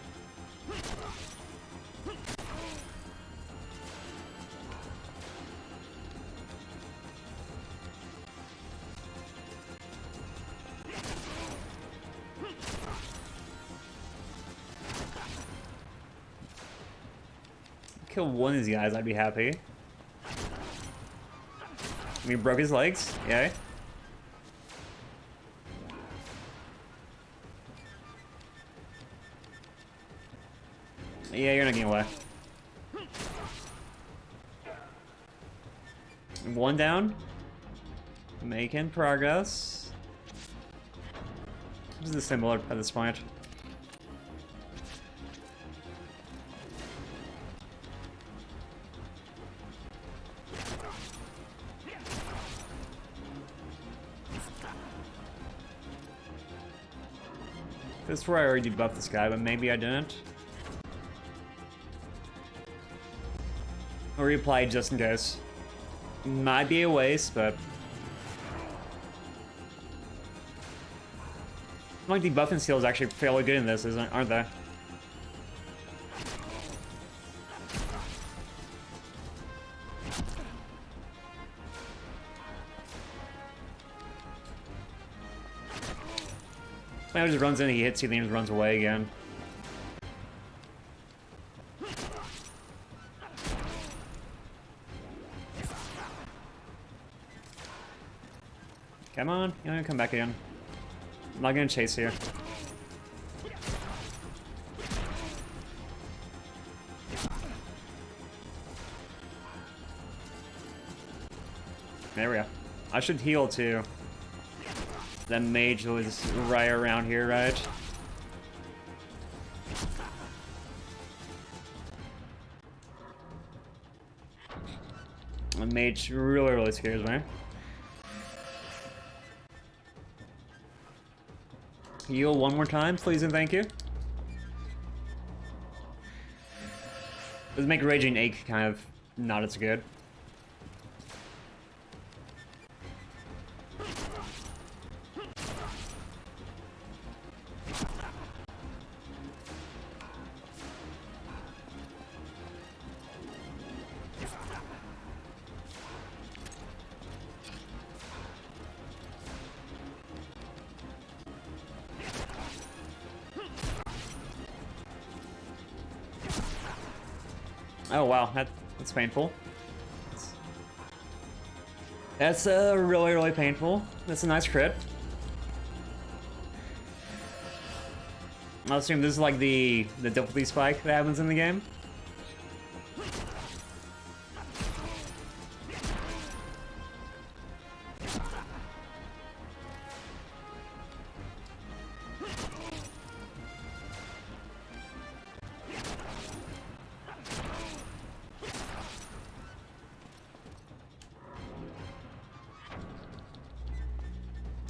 Kill one of these guys, I'd be happy. We broke his legs, yay. Yeah, you're not getting away. 1 down. Making progress. This is the symbol at this point. This is where I already debuffed this guy, but maybe I didn't. I'll reapply just in case. Might be a waste, but... like debuff and seal is actually fairly good in this, aren't they? He just runs in, he hits you, then he just runs away again. Come on, you're gonna come back again. I'm not gonna chase you. There we go. I should heal too. That mage was right around here, right? The mage really scares me. Heal one more time, please and thank you. Does make Raging Ache kind of not as good. Oh wow, that's painful. That's really painful. That's a nice crit. I'll assume this is like the difficulty spike that happens in the game.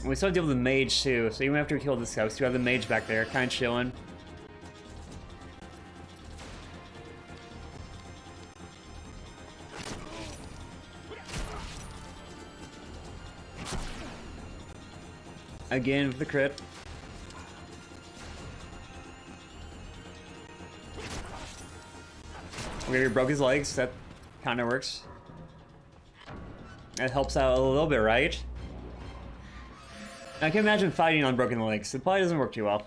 We still deal with the mage too, so even after we kill this guy, we still have the mage back there, kind of chilling. Again with the crit. We broke his legs, that kind of works. That helps out a little bit, right? I can imagine fighting on broken legs. It probably doesn't work too well.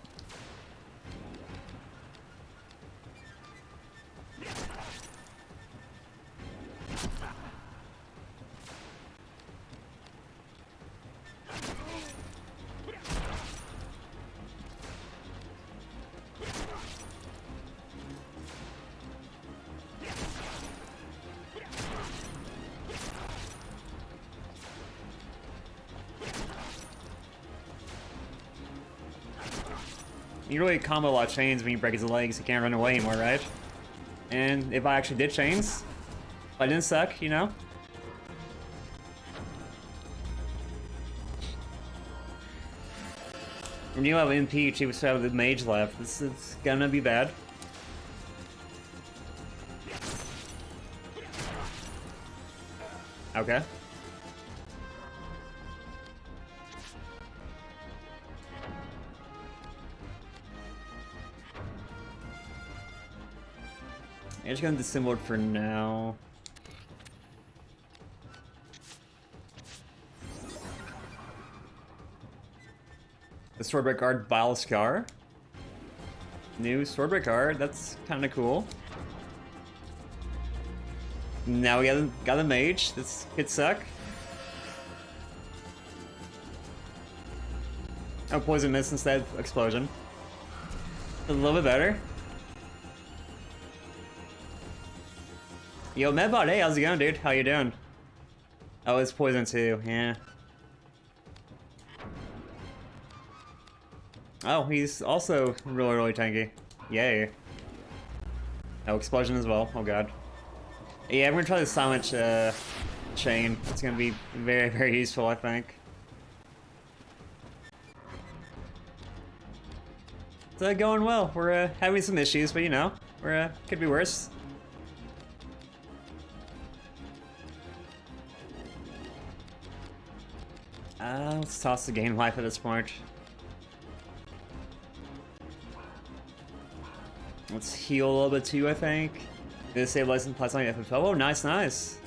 You really combo a lot of chains when you break his legs, he can't run away anymore, right? And if I actually did chains, if I didn't suck, you know? When you have MP, you still have the mage left. This is gonna be bad. Okay. I'm just gonna disassemble it for now. The Swordbreak Guard Vile Scar. New Swordbreak Guard, that's kinda cool. Now we got a mage, this could suck. Oh, poison mist instead of explosion. A little bit better. Yo, Medbot, hey, how's it going, dude? How you doing? Oh, it's poison too, yeah. Oh, he's also really tanky. Yay. Oh, explosion as well, oh god. Yeah, we're gonna try the silent chain. It's gonna be very useful, I think. It's going well. We're having some issues, but you know, could be worse. Let's toss the gain life at this point. Let's heal a little bit too, I think. Gonna save less than +9 FF12. Oh, nice, nice.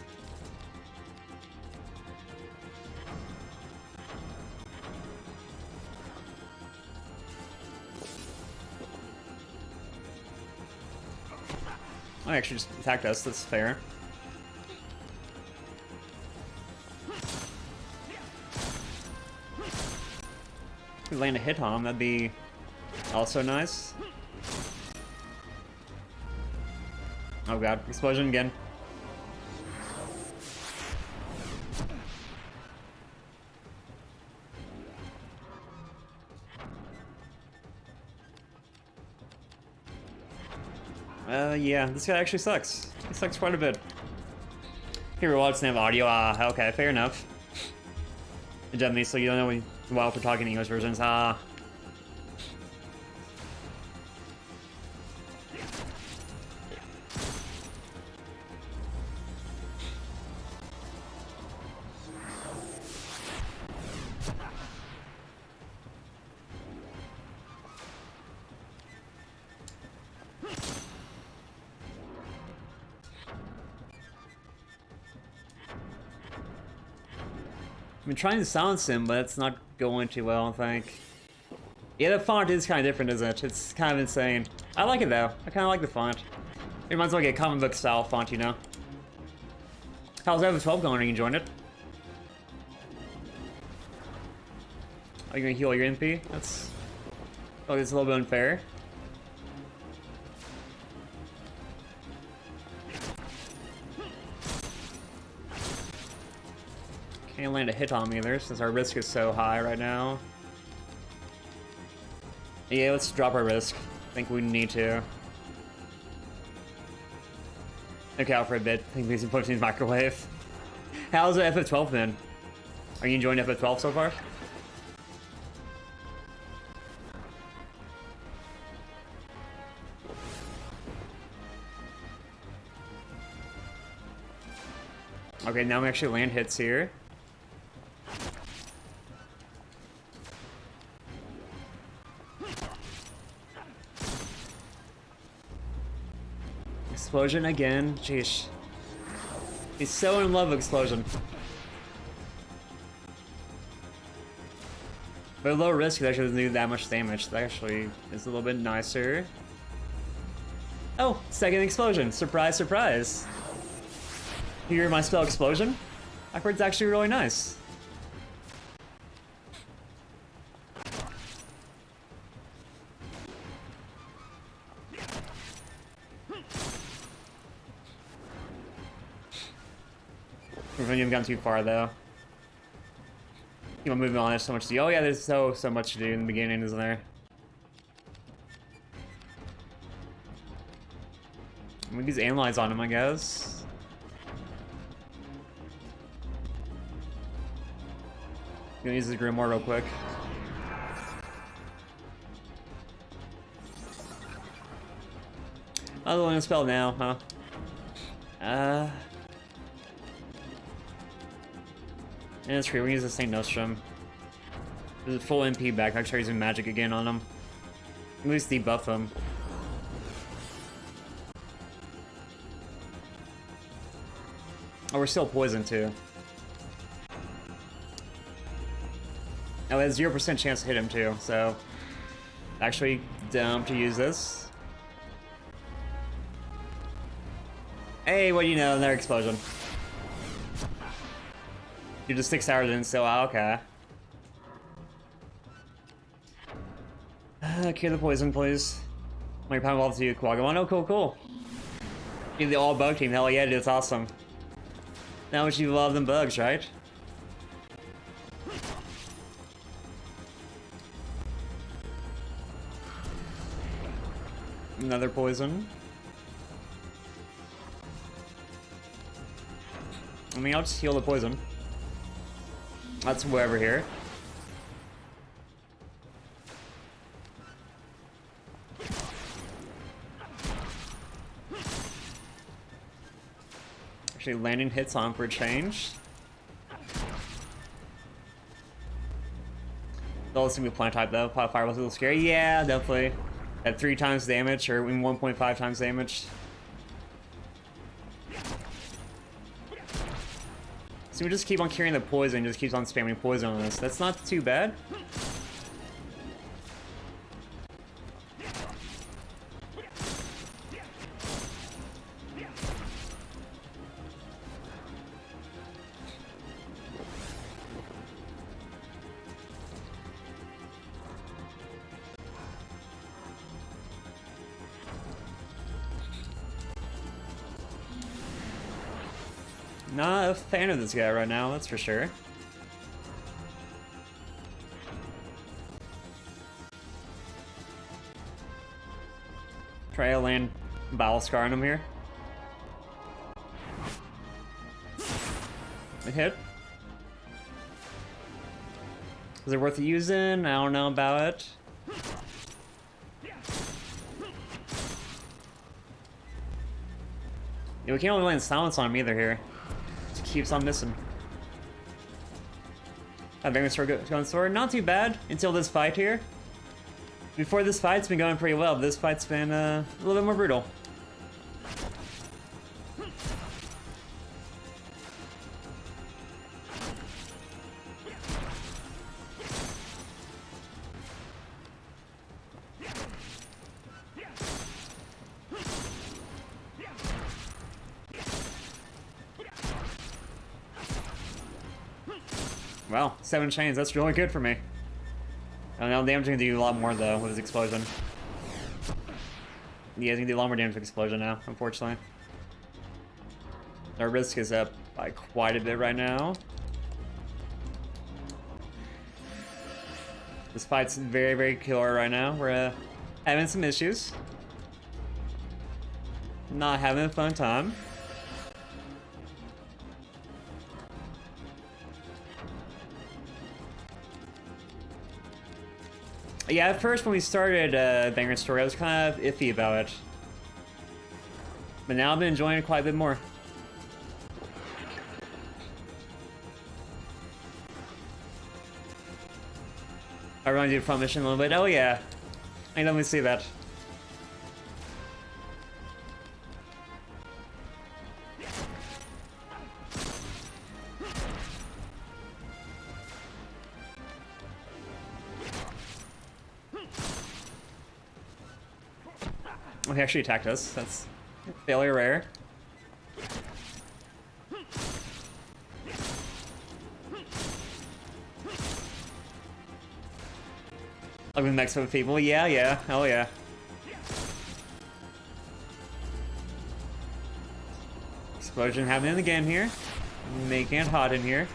I actually just attacked us, that's fair. If we land a hit on him, that'd be also nice. Oh god, explosion again. Yeah, this guy actually sucks. He sucks quite a bit. Here, well, doesn't have audio. Okay, fair enough. Definitely, so you don't know while we're talking English versions. I've been trying to silence him, but it's not going too well, I think. Yeah, the font is kind of different, isn't it? It's kind of insane. I like it, though. I kind of like the font. It reminds me of like a comic book style font, you know? How's FF12 going? Are you enjoying it? Are you gonna heal your MP? That's... Oh, it's a little bit unfair. Can't land a hit on me either, since our risk is so high right now. Yeah, let's drop our risk. I think we need to. Look out for a bit. I think we can put in microwave. How's the FF12 been? Are you enjoying FF12 so far? Okay, now we actually land hits here. Explosion again. Jeez. He's so in love with explosion. But low risk, it actually doesn't do that much damage. That actually is a little bit nicer. Oh, second explosion. Surprise, surprise. You hear my spell explosion? I've heard it's actually really nice. We haven't even gone too far though. Keep on moving on, there's so much to do. Oh yeah, there's so much to do in the beginning, isn't there? We use analyze on him, I guess. Gonna use the Grimoire real quick. I'll land a spell now, huh? Yeah, that's great. We use the St. Nostrum. There's a full MP back. I'll try using magic again on him. At least debuff him. Oh, we're still poisoned too. Oh, it has 0% chance to hit him too, so... Actually, dumb to use this. Hey, what do you know? Another explosion. You're just 6 hours in, so okay. Cure the poison, please. My pound evolved to Quagamon. Oh, cool, cool. You're the all bug team. Hell yeah, dude, it's awesome. Now much you love them bugs, right? Another poison. I mean, I'll just heal the poison. That's wherever here. Actually landing hits on for a change. Still a single plant type though. Fire was a little scary. Yeah, definitely. At 3 times damage, or 1.5 times damage. So we just keep on carrying the poison, just keeps on spamming poison on us. That's not too bad. Not a fan of this guy right now, that's for sure. Try to land Battle Scar on him here. A hit. Is it worth using? I don't know about it. Yeah, we can't really land silence on him either here. Keeps on missing. Vagrant going sword, not too bad until this fight here. Before this fight's been going pretty well. This fight's been a little bit more brutal. Wow, 7 chains, that's really good for me. And now damage can do a lot more though with his explosion. Yeah, he's gonna do a lot more damage with explosion now, unfortunately. Our risk is up by quite a bit right now. This fight's very, very killer right now. We're having some issues. Not having a fun time. Yeah, at first when we started Vagrant story, I was kind of iffy about it. But now I've been enjoying it quite a bit more. I want to do a front mission a little bit. Oh yeah. I let me see that. Oh, he actually attacked us. That's fairly rare. I've been next with people. Yeah. Oh yeah. Explosion happening again here. Making it hot in here.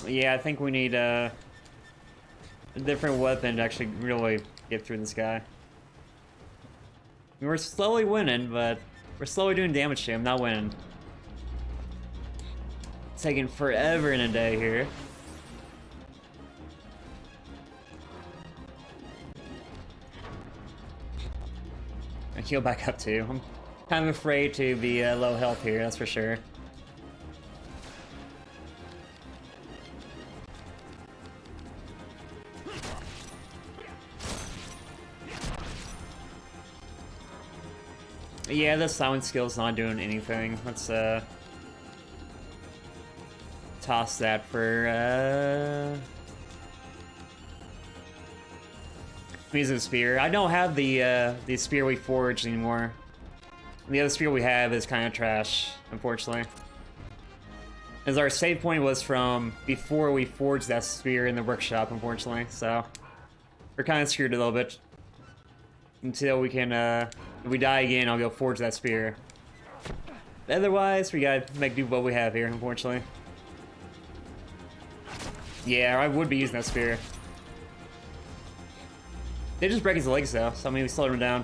Yeah, I think we need a different weapon to actually really get through this guy. I mean, we're slowly winning, but we're slowly doing damage to him, not winning. It's taking forever in a day here. I heal back up too. I'm kind of afraid to be low health here, that's for sure. Yeah, the silent skill's not doing anything. Let's toss that for using the spear. I don't have the spear we forged anymore. The other spear we have is kind of trash, unfortunately. As our save point was from before we forged that spear in the workshop, unfortunately. So we're kind of screwed a little bit until we can. If we die again, I'll go forge that spear. Otherwise, we gotta make do what we have here, unfortunately. Yeah, I would be using that spear. They just break his legs though, so I mean we slowed him down.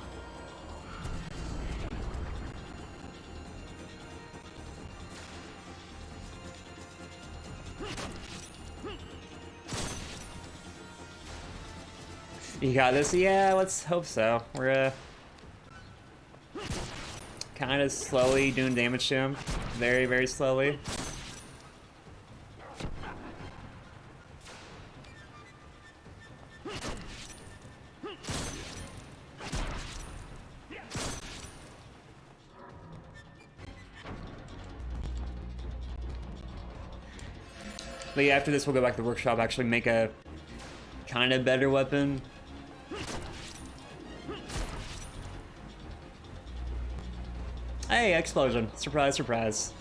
You got this? Yeah, let's hope so. We're kind of slowly doing damage to him. Very, very slowly. But yeah, after this we'll go back to the workshop, actually make a kind of better weapon. Hey, explosion. Surprise, surprise.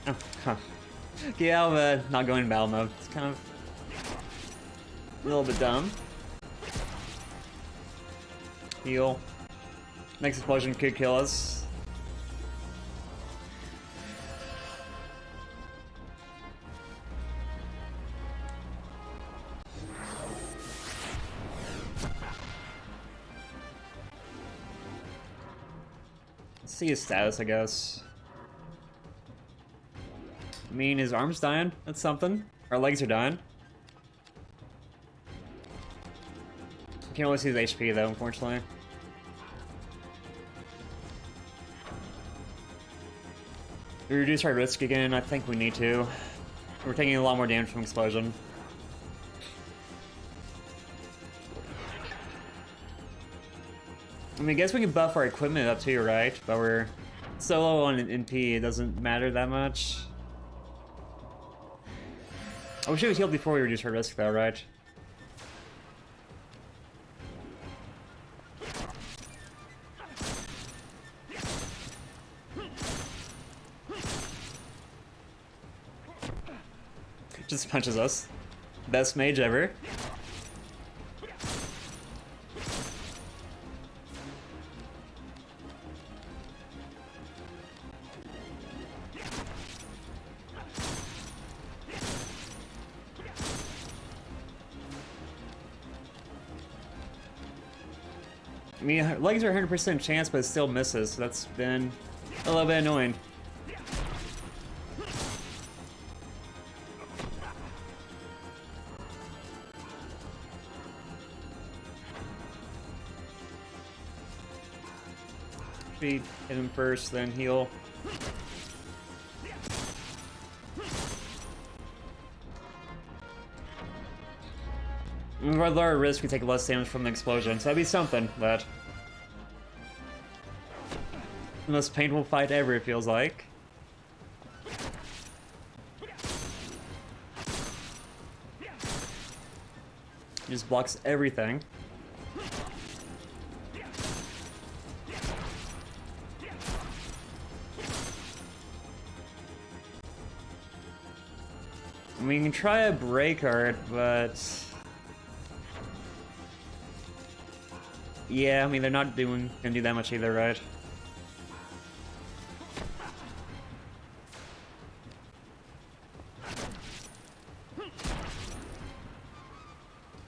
Oh, huh. Yeah, I'm not going in battle mode. It's kind of a little bit dumb. Heal. Next explosion could kill us. Let's see his status, I guess. I mean, his arm's dying. That's something. Our legs are dying. Can't really see his HP though, unfortunately. We reduce our risk again. I think we need to. We're taking a lot more damage from explosion. I mean, I guess we can buff our equipment up too, right? But we're so low on NP, it doesn't matter that much. I wish it was healed before we reduce our risk though, right? Just punches us. Best mage ever. I mean, legs are 100% chance, but it still misses. So that's been a little bit annoying. Hit him first, then heal. With our lower risk, we take less damage from the explosion, so that'd be something, but... The most painful fight ever, it feels like. He just blocks everything. We can try a break art, but... Yeah, I mean, they're not gonna do that much either, right?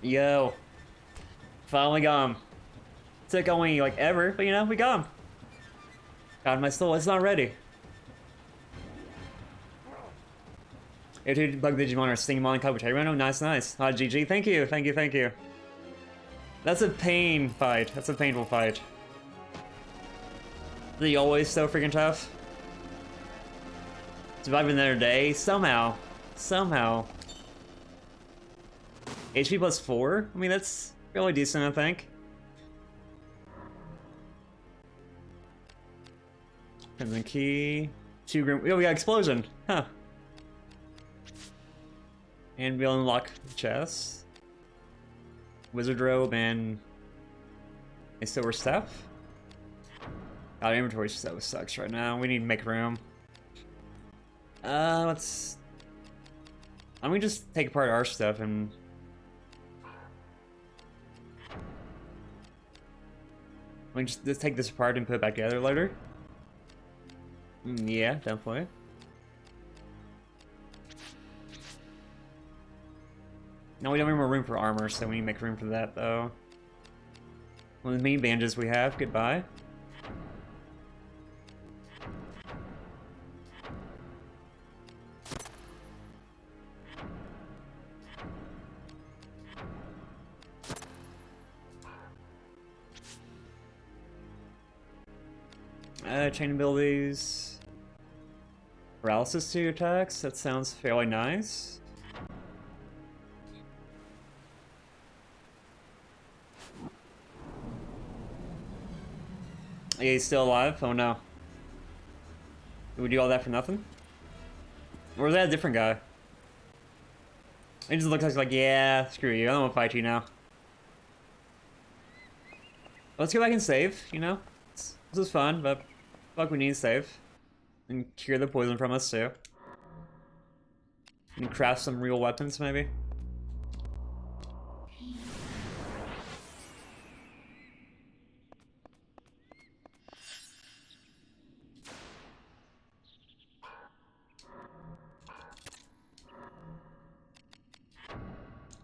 Yo. Finally got him. Took only, like, ever, but you know, we got him. God, my soul, it's not ready. If you bug Digimon or Stingmon Cup, which I ran. Oh, nice, nice. GG, thank you, thank you, thank you. That's a pain fight. That's a painful fight. Are you always so freaking tough? Survive another day? Somehow. Somehow. HP plus 4? I mean, that's really decent, I think. Crimson Key. 2 Grim. Oh, we got Explosion. Huh. And we'll unlock the chest. Wizard Robe and a Silver Staff. God, inventory so sucks right now. We need to make room. Let's... Why don't we just take apart our stuff and... We can just take this apart and put it back together later? Yeah, definitely. No, we don't have more room for armor, so we need to make room for that, though. One of the main bandages we have, goodbye. Chain abilities. Paralysis to attacks, that sounds fairly nice. Yeah, he's still alive? Oh no. Did we do all that for nothing? Or is that a different guy? He just looks like, yeah, screw you, I don't want to fight you now. Let's go back and save, you know? This is fun, but fuck, we need to save. And cure the poison from us too. And craft some real weapons, maybe?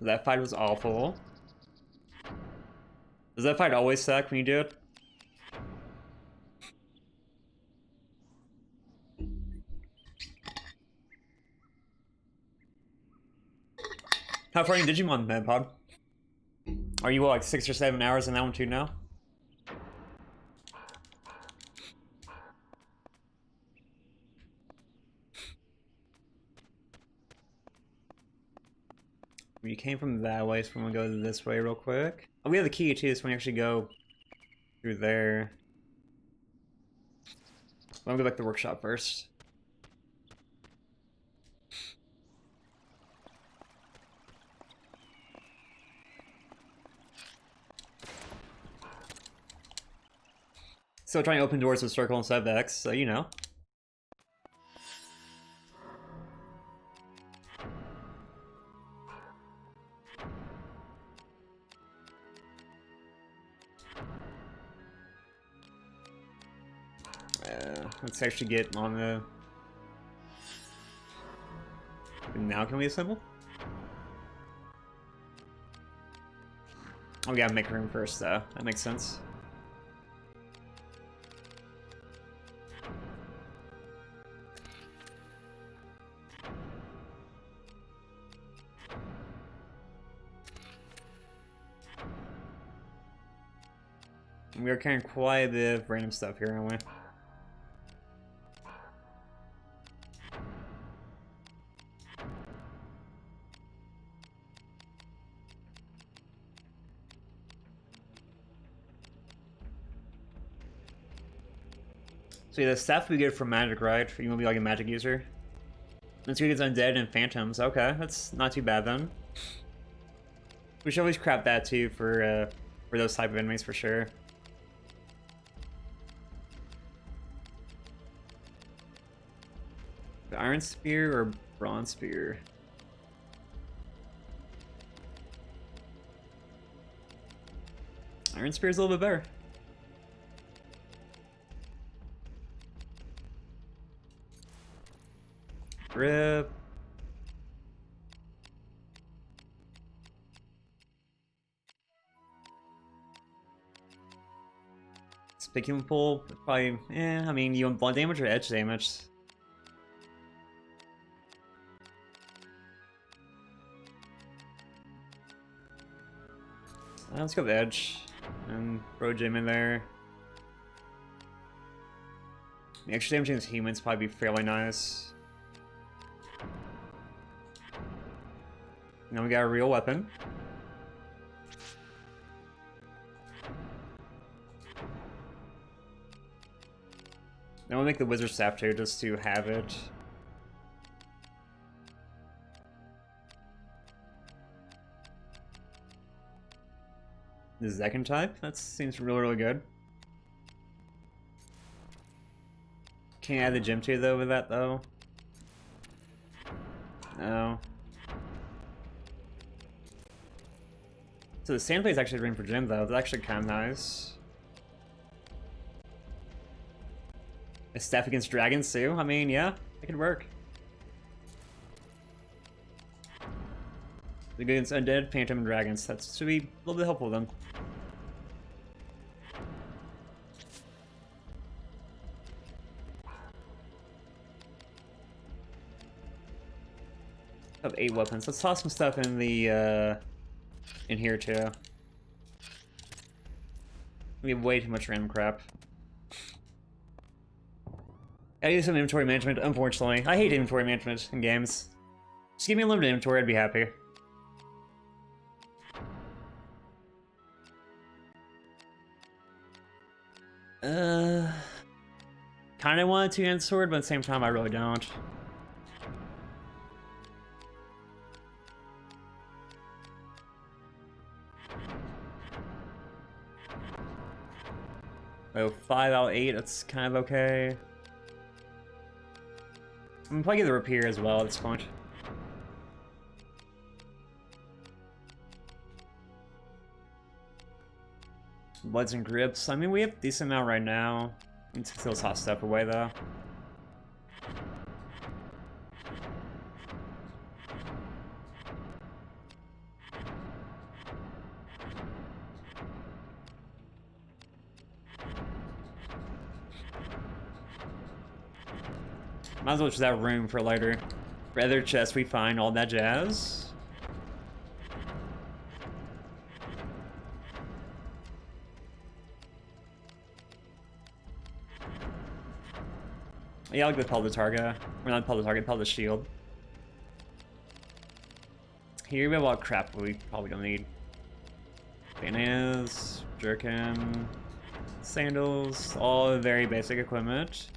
That fight was awful. Does that fight always suck when you do it? How far in Digimon, Manpod? Are you like 6 or 7 hours in that one too now? We came from that way, so we're gonna go this way real quick. Oh, we have the key too, so we actually go through there. I'm gonna go back to the workshop first. Still trying to open doors with circle instead of X, so you know. Let's actually get on the... Now can we assemble? Oh, we gotta make room first, though. That makes sense. We are carrying quite a bit of random stuff here, aren't we? So yeah, the stuff we get from magic, right? You wanna be like a magic user? Let's get undead and phantoms. Okay, that's not too bad then. We should always craft that too for those type of enemies for sure. The iron spear or bronze spear? Iron spear is a little bit better. Rip. Speaking pull, probably, I mean, you want blunt damage or edge damage? Let's go with edge and throw Jim in there. The extra damage against humans probably be fairly nice. Now we got a real weapon. Then we'll make the wizard staff too, just to have it. The Zekken type? That seems really, really good. Can't add the gym to though with that though. No. So the sand plate is actually written for gym though. That's actually kind of nice. A staff against dragons too? I mean, yeah, it could work. Against undead, phantom, and dragons. That should be a little bit helpful then. I have 8 weapons. Let's toss some stuff in the in here too. We have way too much random crap. I do some inventory management, unfortunately. I hate inventory management in games. Just give me a limited inventory, I'd be happy. Kinda want a two-handed sword, but at the same time, I really don't. Oh, 5 out of 8, that's kind of okay. I'm gonna probably get the rapier as well at this point. Bloods and grips. I mean, we have a decent amount right now. Need to throw this hot stuff away, though. Might as well just have room for later. For other chests we find, all that jazz. Yeah, I like the pellet target. Or not pellet target, pellet shield. Here we have a lot of crap we probably don't need. Bananas, jerkin, sandals, all very basic equipment.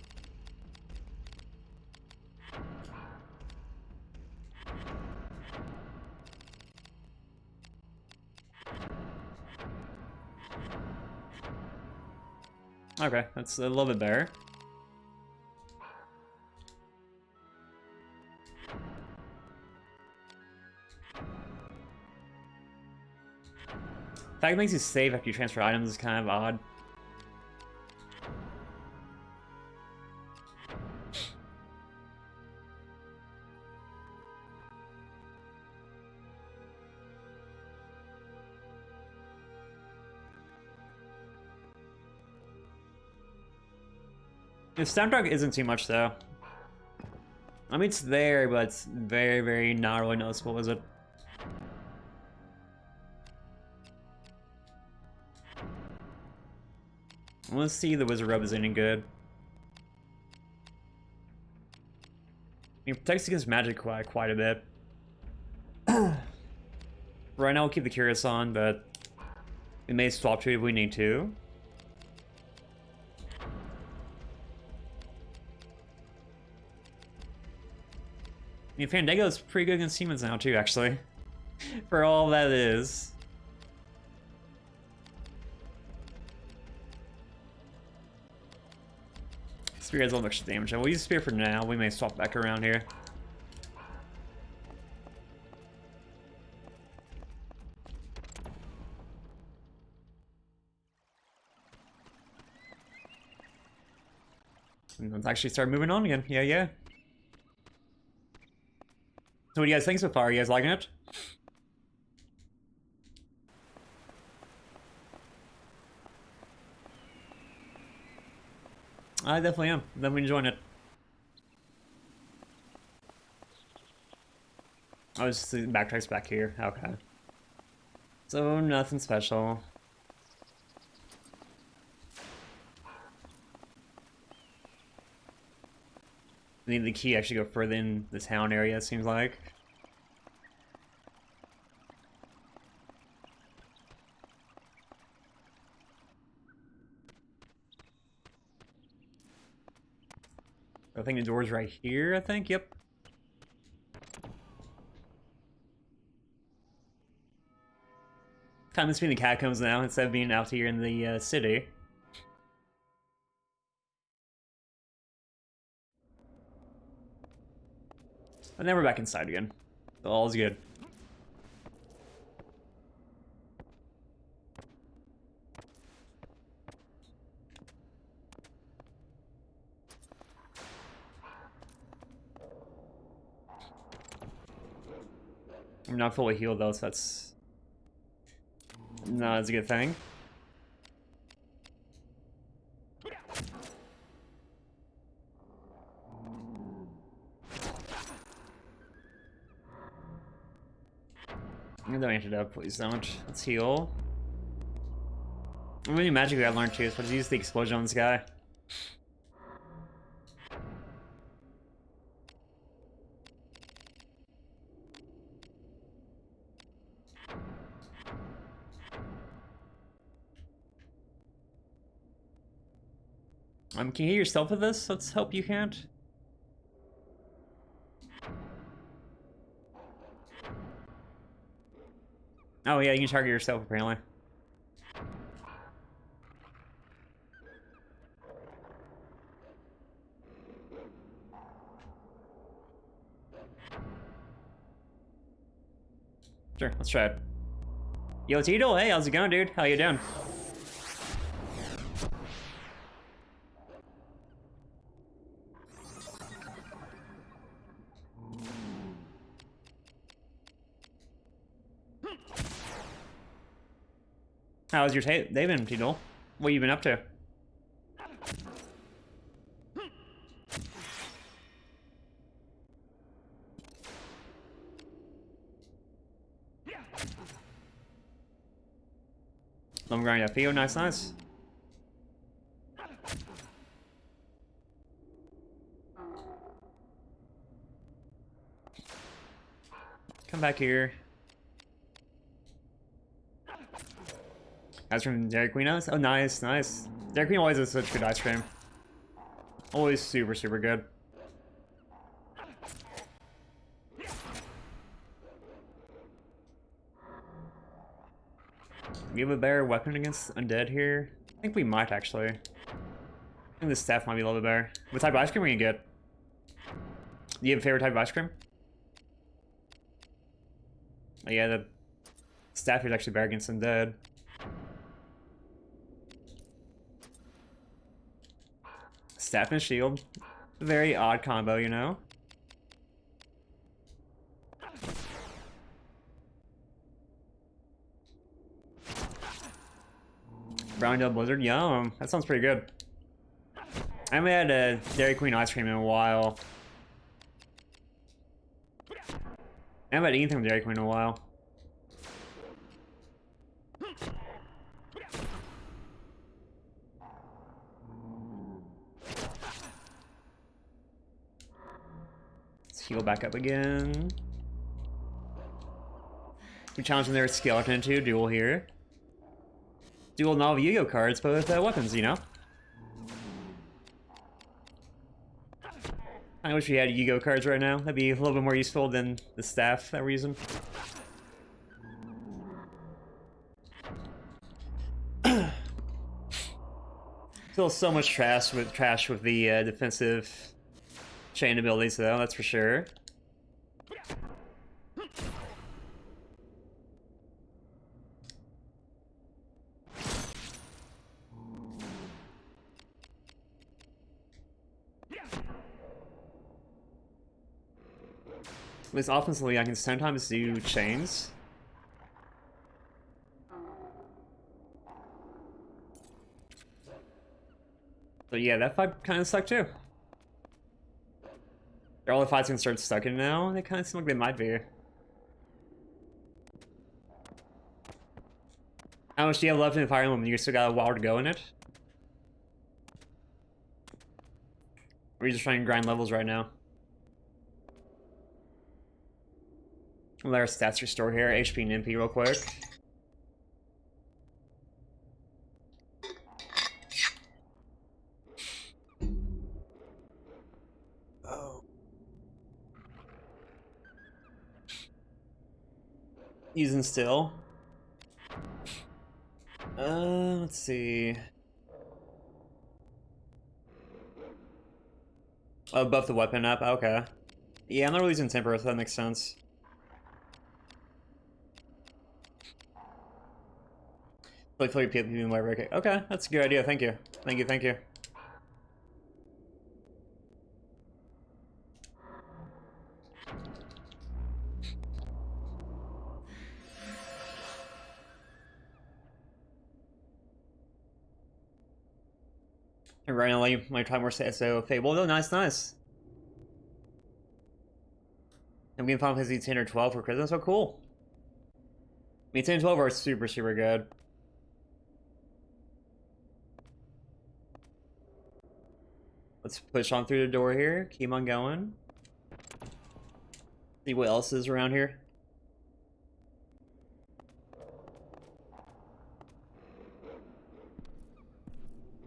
Okay, that's a little bit better. The fact it makes you save after you transfer items is kind of odd. The soundtrack isn't too much though. I mean, it's there, but it's very, very not really noticeable, is it? Let's see if the wizard rub is any good. It protects against magic quite a bit. Right now we'll keep the Curious on, but we may swap to it if we need to. I mean, Fandango's pretty good against humans now too, actually. For all that it is. Spear has a little extra damage. We'll use Spear for now. We may swap back around here. And let's actually start moving on again. Yeah. So what do you guys think so far? Are you guys liking it? I definitely am. I'm definitely enjoying it. Oh, it's the backtrack's back here. Okay. So, nothing special. I need the key actually go further in the town area, it seems like. I think the door's right here, I think. Yep. Time to be in the catacombs now instead of being out here in the city. And then we're back inside again. So all's good. I'm not fully healed though, so that's... No, that's a good thing. Don't antidote, please don't. Let's heal. How many magic I learned too, so let's use the explosion on this guy. Can you heal yourself with this? Let's hope you can't. Oh yeah, you can target yourself apparently. Sure, let's try it. Yo, Tito, hey, how's it going, dude? How you doing? How's your day been, Tito? What you been up to? I'm grinding FPO, nice, nice. Come back here. Ice cream Dairy Queen ice? Oh, nice, nice. Dairy Queen always has such good ice cream. Always super, super good. We have a better weapon against undead here. I think we might actually. I think the staff might be a little bit better. What type of ice cream are you gonna get? Do you have a favorite type of ice cream? Oh, yeah, the staff here is actually better against undead. Staff and shield. Very odd combo, you know? Brown Dub Blizzard, yum. That sounds pretty good. I haven't had a Dairy Queen ice cream in a while. I haven't had anything from Dairy Queen in a while. Let's heal back up again. We challenging their skeleton to duel here. Dual novel Yu-Gi-Oh cards, but with weapons, you know? I wish we had Yu-Gi-Oh cards right now. That'd be a little bit more useful than the staff that we're using. Still so much trash with the defensive chain abilities, though. That's for sure. At least offensively, I can sometimes do chains. So yeah, that fight kind of sucked too. All the fights can start stuck in now. They kind of seem like they might be. How much do you have left in the Fire Emblem? You still got a while to go in it? Or are you just trying to grind levels right now? Let our stats restore here. HP and MP real quick. Oh. Using still. Let's see. Oh, buff the weapon up. Okay. Yeah, I'm not really using temper, so that makes sense. Like 30 people in my record. Okay, that's a good idea. Thank you. Thank you. Thank you. Right now, my time more so Fable. No, nice, nice. I'm getting Final Fantasy 10 or 12 for Christmas. So cool. I mean, 10 and 12 are super, super good. Let's push on through the door here. Keep on going. See what else is around here.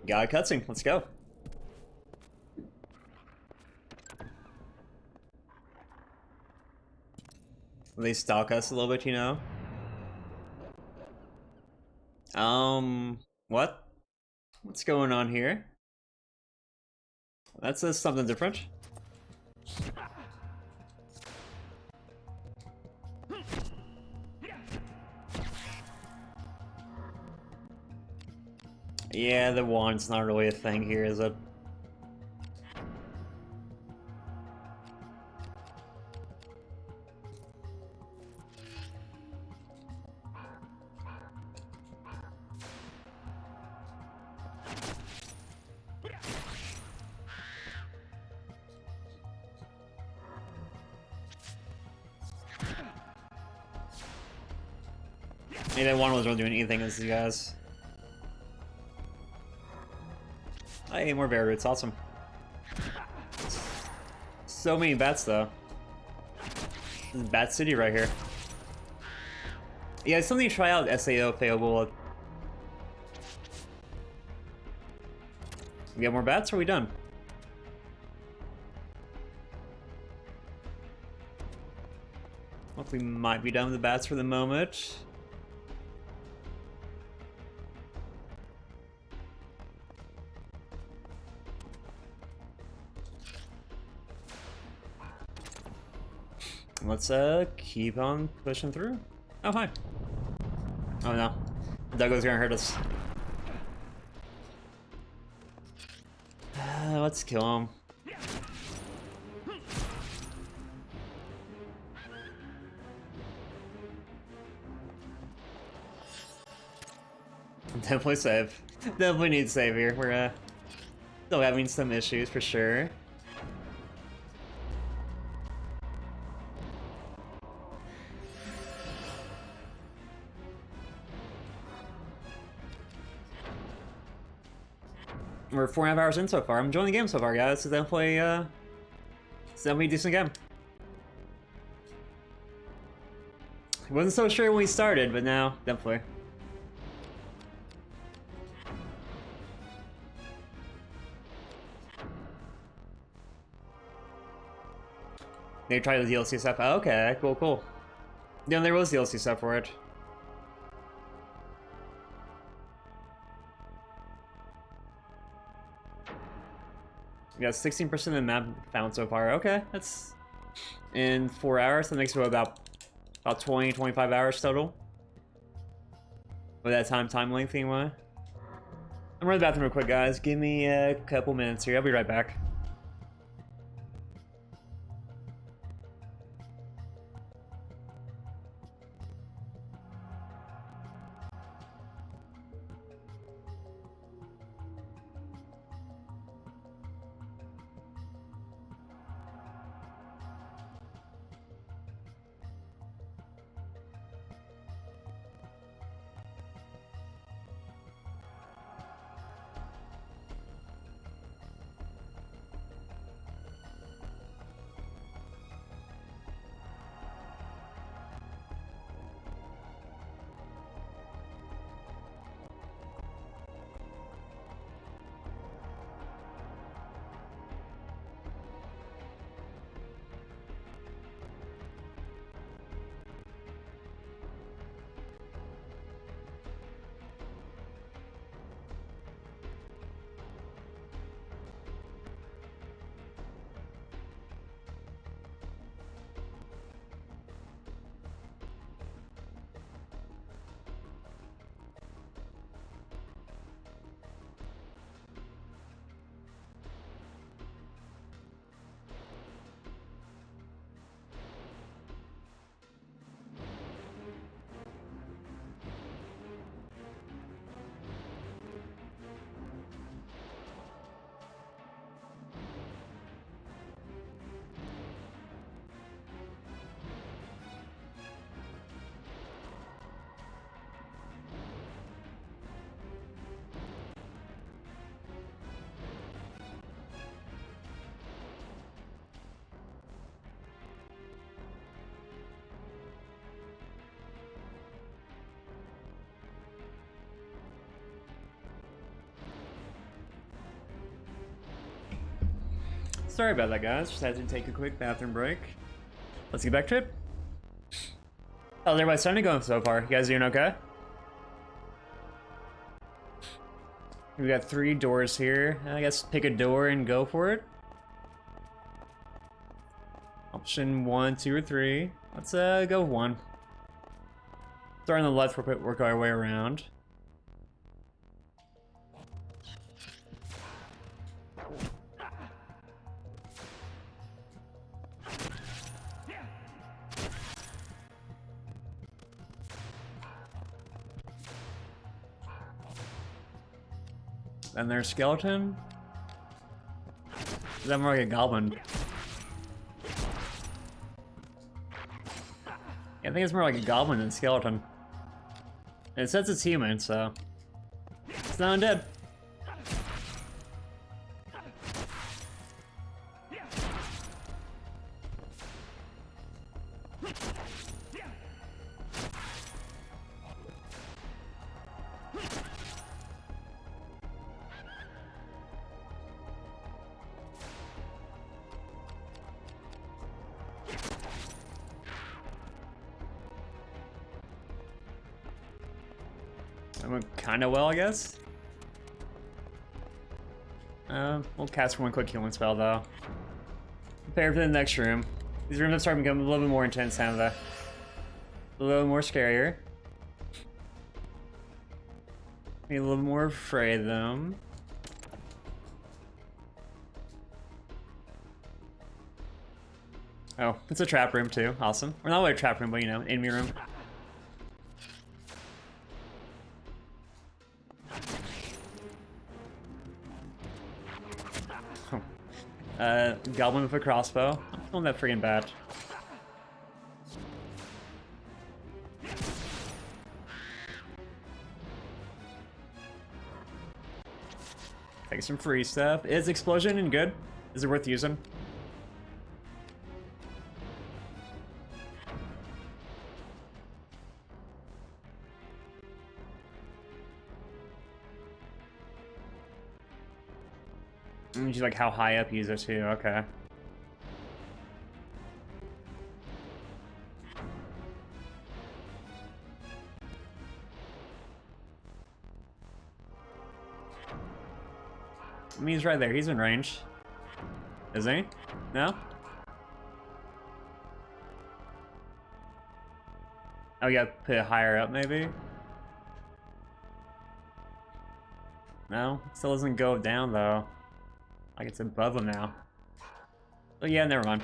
Got a cutscene. Let's go. They stalk us a little bit, you know? What? What's going on here? That says something different. Yeah, the wand's not really a thing here, is it? Maybe that one wasn't really doing anything against these guys. Hey, more bear roots, awesome. So many bats though. This is Bat City right here. Yeah, it's something to try out SAO Fable. We got more bats, or are we done? Well, we might be done with the bats for the moment. Let's keep on pushing through. Oh, hi. Oh no. Douglas gonna hurt us. Let's kill him. Definitely save. Definitely need save here. We're still having some issues for sure. We're 4.5 hours in so far. I'm enjoying the game so far, guys. It's definitely a decent game. Wasn't so sure when we started, but now, definitely. They tried the DLC stuff. Oh, okay, cool, cool. Yeah, there was DLC stuff for it. We got 16% of the map found so far. Okay, that's in 4 hours. That makes it about 20, 25 hours total. With that time length anyway. I'm running to the bathroom real quick, guys. Give me a couple minutes here. I'll be right back. Sorry about that, guys. Just had to take a quick bathroom break. Let's get back to it. How's everybody starting going so far? You guys doing okay? We got 3 doors here. I guess pick a door and go for it. Option 1, 2, or 3. Let's go 1. Start on the left, work our way around. Then there's skeleton. Is that more like a goblin? Yeah, I think it's more like a goblin than skeleton. And it says it's human, so it's not undead. I went kinda well, I guess. We'll cast one quick healing spell though. Prepare for the next room. These rooms are starting to become a little bit more intense now, though. A little more scarier. Be a little more afraid of them. Oh, it's a trap room too. Awesome. Or not really a trap room, but you know, enemy room. Goblin with a crossbow. I'm feeling that friggin' bad. Take some free stuff. Is explosion and good? Is it worth using? She's like how high up he's too, okay. I mean, he's right there, he's in range. Is he? No? Oh, we gotta put it higher up maybe? No? Still doesn't go down though. Like it's above him now. Oh yeah, never mind.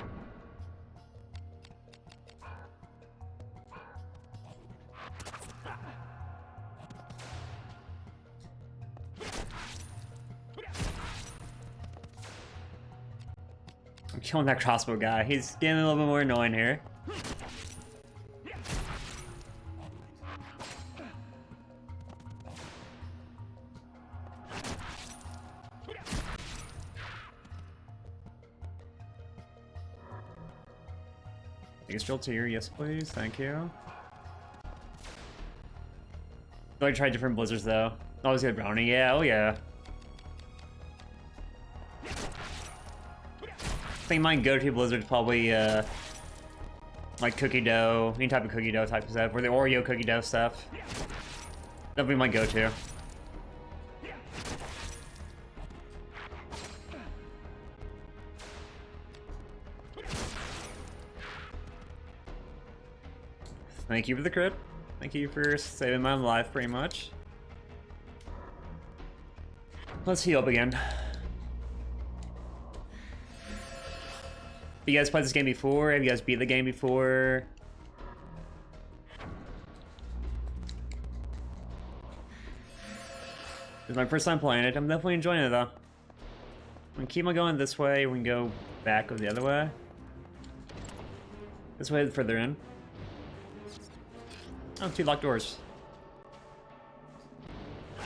I'm killing that crossbow guy. He's getting a little bit more annoying here. Drill tier, yes please, thank you. I like try different blizzards though. Always get brownie, yeah, oh yeah. I think my go-to blizzard is probably like cookie dough, any type of cookie dough type of stuff, or the Oreo cookie dough stuff. That'll be my go-to. Thank you for the crit. Thank you for saving my life, pretty much. Let's heal up again. You guys played this game before? Have you guys beat the game before? It's my first time playing it. I'm definitely enjoying it though. I'm gonna keep on going this way. We can go back or the other way. This way further in. Oh, 2 locked doors. I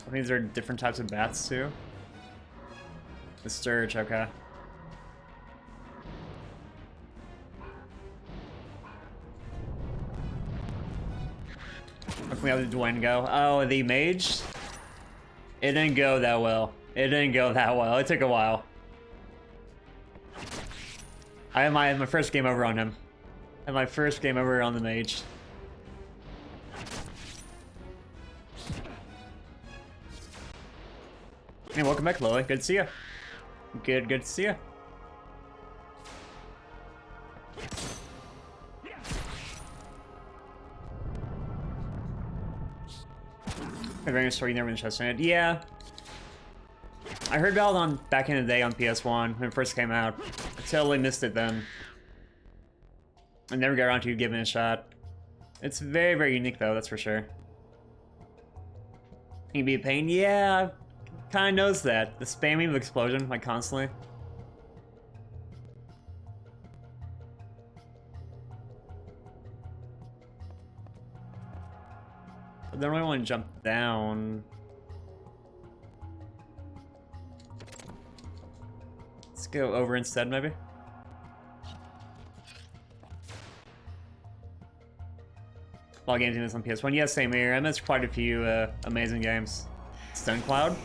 think these are different types of bats too. The Sturge, okay. Where can we have the Dwayne go? Oh, the mage? It didn't go that well. It didn't go that well. It took a while. I had my first game over on him. And my first game ever on the mage. Hey, welcome back, Chloe. Good to see you. Good to see you. Vagrant story you never interested in it. Yeah. I heard about it on back in the day on PS1 when it first came out. I totally missed it then. I never got around to giving it a shot. It's very, very unique though, that's for sure. Can you be a pain? Yeah, kinda knows that. The spamming of explosion, like constantly. But then I want to jump down. Let's go over instead, maybe. While games in this on PS1. Yeah, same here. I missed quite a few amazing games. Stone Cloud.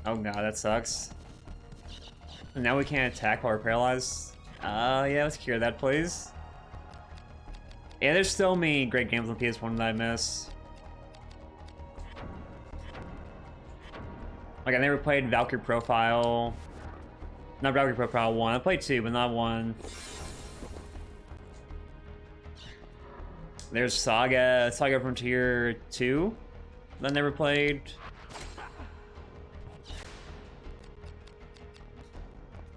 Oh god, that sucks. And now we can't attack while we're paralyzed. Yeah, let's cure that, please. Yeah, there's so many great games on PS1 that I miss. Like, I never played Valkyrie Profile. Not Valkyrie Profile 1. I played 2, but not 1. There's Saga Frontier 2 that I never played.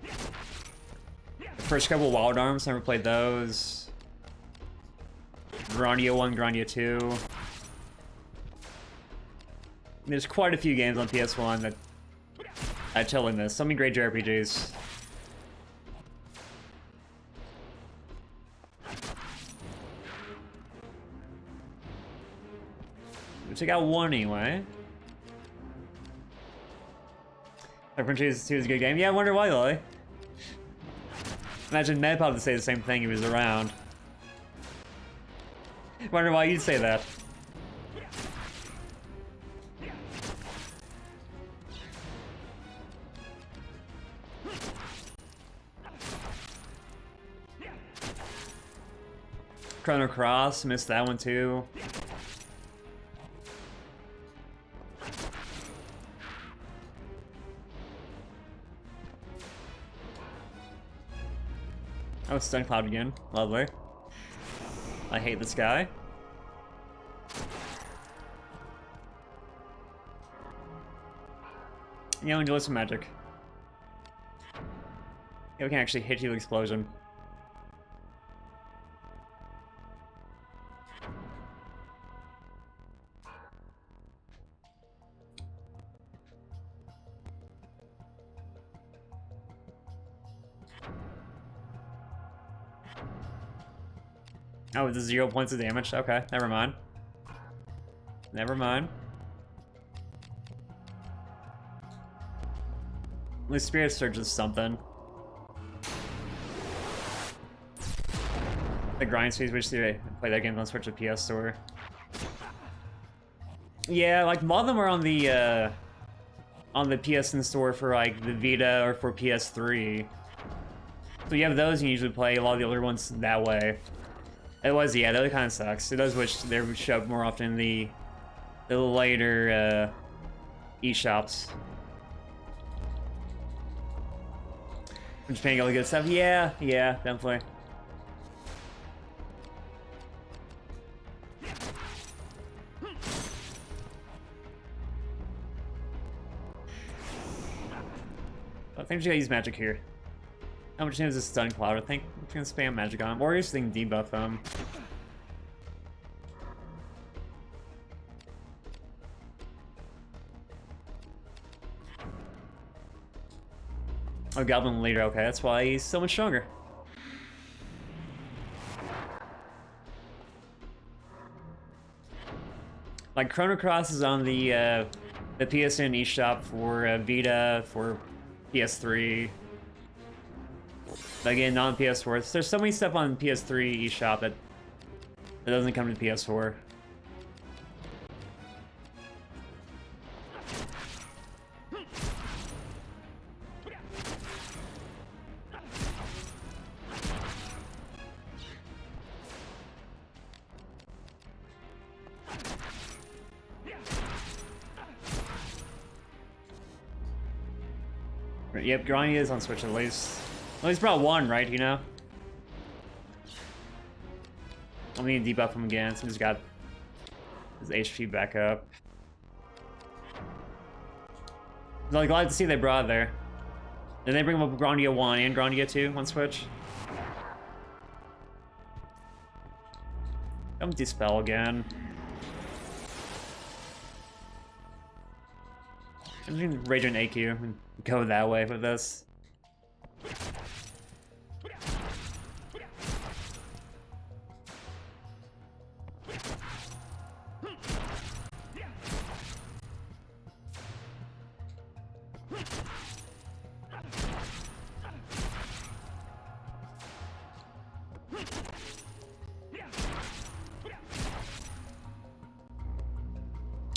The first couple Wild Arms, never played those. Grandia 1, Grandia 2. There's quite a few games on PS1 that I totally missed. So many great JRPGs. We took out one anyway. Frontier 2 is a good game. Yeah, I wonder why, Lily. Imagine Medpod would say the same thing if he was around. Wonder why you'd say that. Chrono Cross, missed that one too. Oh, Stone Cloud again. Lovely. I hate this guy. Yeah, enjoy some magic. Yeah, we can actually hit you with explosion. Oh, this is 0 points of damage? Okay, never mind. Never mind. At least Spirit Surge is something. The grind speed, which they play that game on Switch at PS Store. Yeah, like a lot of them are on the PSN store for like the Vita or for PS3. So you have those you usually play a lot of the older ones that way. Otherwise, yeah, that kind of sucks. It does wish they would show up more often in the later eShops. From Japan, all the good stuff. Yeah, definitely. I think we gotta use magic here. How much damage is Stun Cloud? I think I'm gonna spam magic on him. Or just think debuff him. Oh, Goblin Leader, okay, that's why he's so much stronger. Like, Chrono Cross is on the PSN eShop for Vita, for PS3. But again, not on PS4. There's so many stuff on PS3 eShop that doesn't come to PS4. Yep, Granny is on Switch at least. Well, he's brought one, right, you know? I'm gonna debuff him again since he's got his HP back up. I'm like, glad to see they brought it there. Did they bring up Grandia 1 and Grandia 2 on Switch? Come Dispel again. I'm gonna Rage on AQ and go that way with this.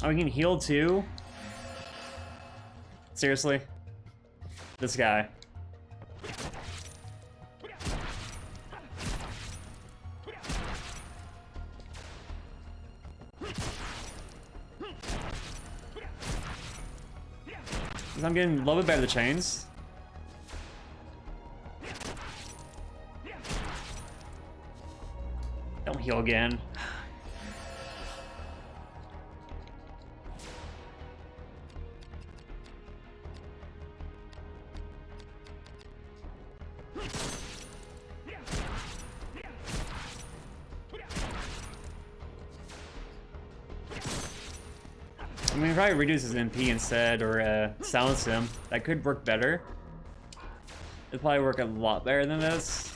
Oh, we can heal too? Seriously? This guy. I'm getting a little bit better the chains. Don't heal again. I mean, probably reduce his MP instead, or silence him. That could work better. It'd probably work a lot better than this.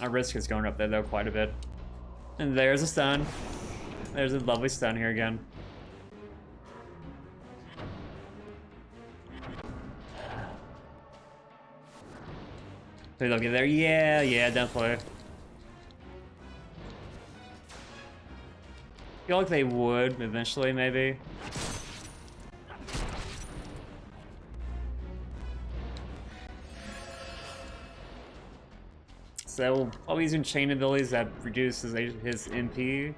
Our risk is going up there though quite a bit. And there's a stun. There's a lovely stun here again. Maybe they'll get there. Yeah, definitely. Feel like they would eventually, maybe. So, while using chain abilities that reduces his MP.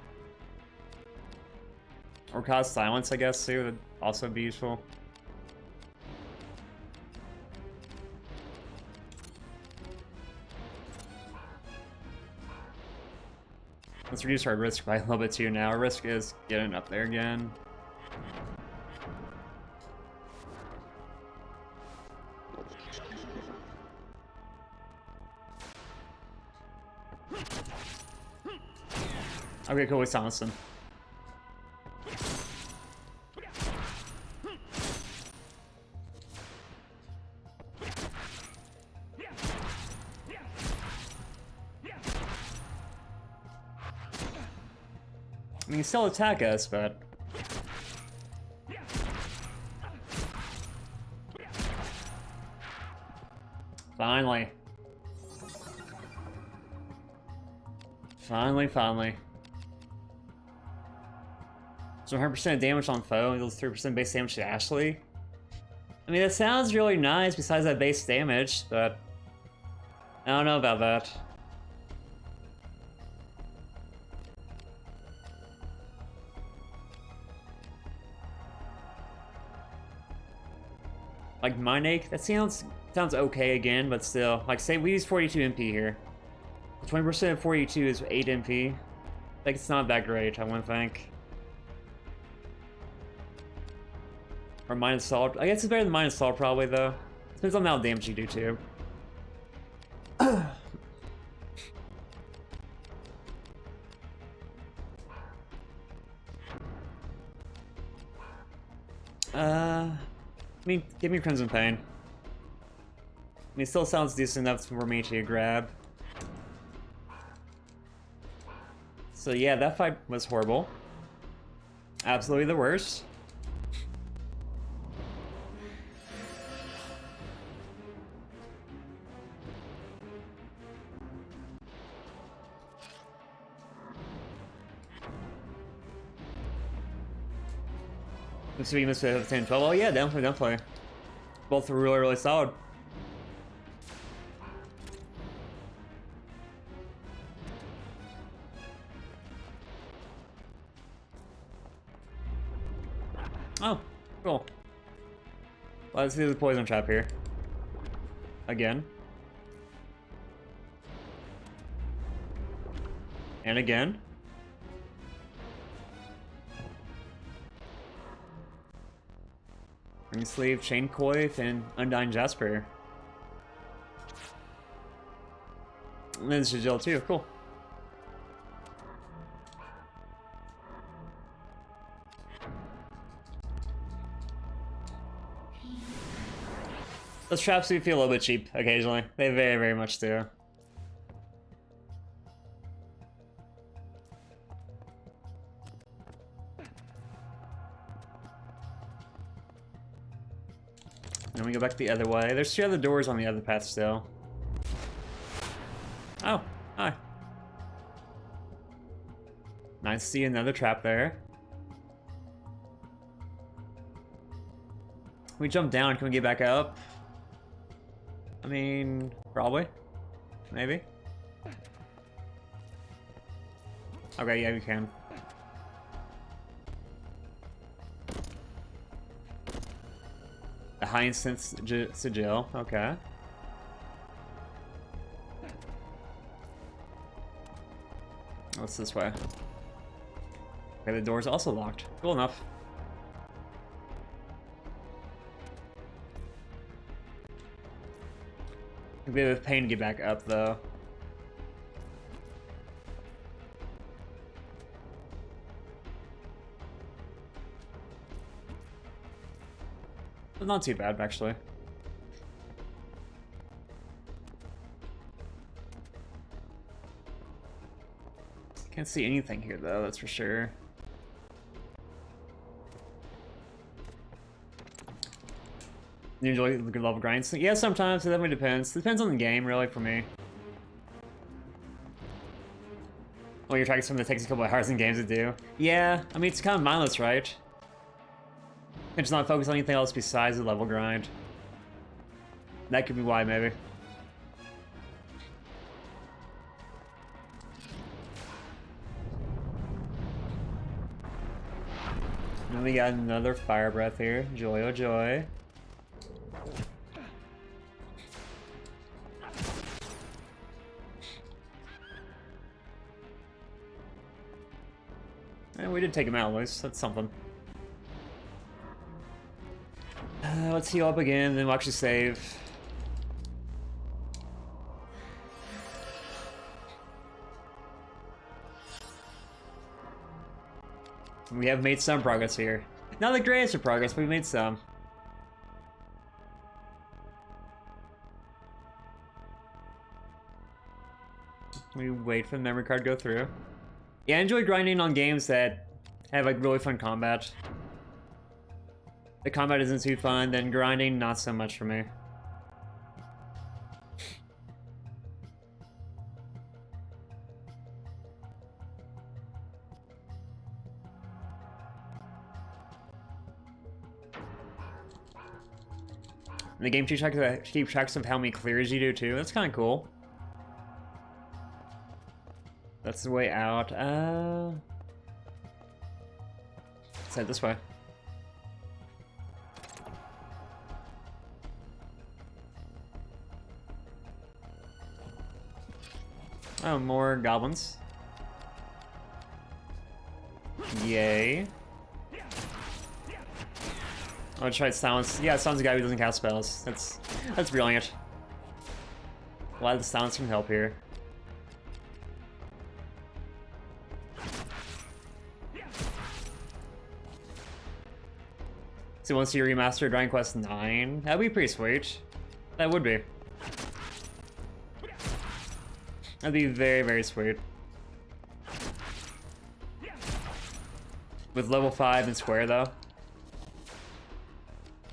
Or cause silence, I guess, too, would also be useful. Let's reduce our risk by a little bit too now. Our risk is getting up there again. Okay, cool, we silenced him. I mean, he still attack us, but... Finally. Finally. So 100% damage on foe, deals 3% base damage to Ashley. I mean, that sounds really nice besides that base damage, but... I don't know about that. Like Mind Ache, that sounds okay again, but still. Like, say we use 42 MP here. 20% of 42 is 8 MP. Like, it's not that great, I wouldn't think. Or minus salt. I guess it's better than minus salt, probably, though. Depends on how much damage you do, too. I mean, give me Crimson Pain. I mean, it still sounds decent enough for me to grab. So yeah, that fight was horrible. Absolutely the worst. So you missed 10, 12. Oh yeah, definitely. Both were really solid. Oh, cool. Well, let's do the poison trap here. Again. And again. Ring Sleeve, Chain Coif, and Undying Jasper. And then Sigil too, cool. Those traps do feel a little bit cheap occasionally. They very, very much do. Then we go back the other way. There's 2 other doors on the other path still. Oh, hi. Nice to see another trap there. Can we jump down? Can we get back up? I mean, probably. Maybe. Okay, yeah, we can. The high instance sigil, okay. What's this way? Okay, the door's also locked. Cool enough. A bit of a pain to get back up, though. But not too bad, actually. Can't see anything here, though, that's for sure. You enjoy the good level grinds? Yeah, sometimes. It definitely depends. Depends on the game, really, for me. Well, you're tracking something that takes a couple of hours in games to do. Yeah, I mean, it's kind of mindless, right? And just not focus on anything else besides the level grind. That could be why, maybe. And we got another fire breath here. Joy, oh joy. And we did take him out at least. That's something. Let's heal up again, then we'll actually save. We have made some progress here. Not the greatest of progress, but we made some. We wait for the memory card to go through. Yeah, I enjoy grinding on games that have like really fun combat. The combat isn't too fun, then grinding not so much for me. And the game keeps tracks of how many clears you do too. That's kind of cool. That's the way out. Let's head this way. Oh, more goblins. Yay. I'll try to silence. Yeah, silence a guy who doesn't cast spells. That's brilliant. A lot of the silence can help here. So once you remaster Dragon Quest 9, that'd be pretty sweet. That would be. That'd be very, very sweet. With level 5 and Square, though.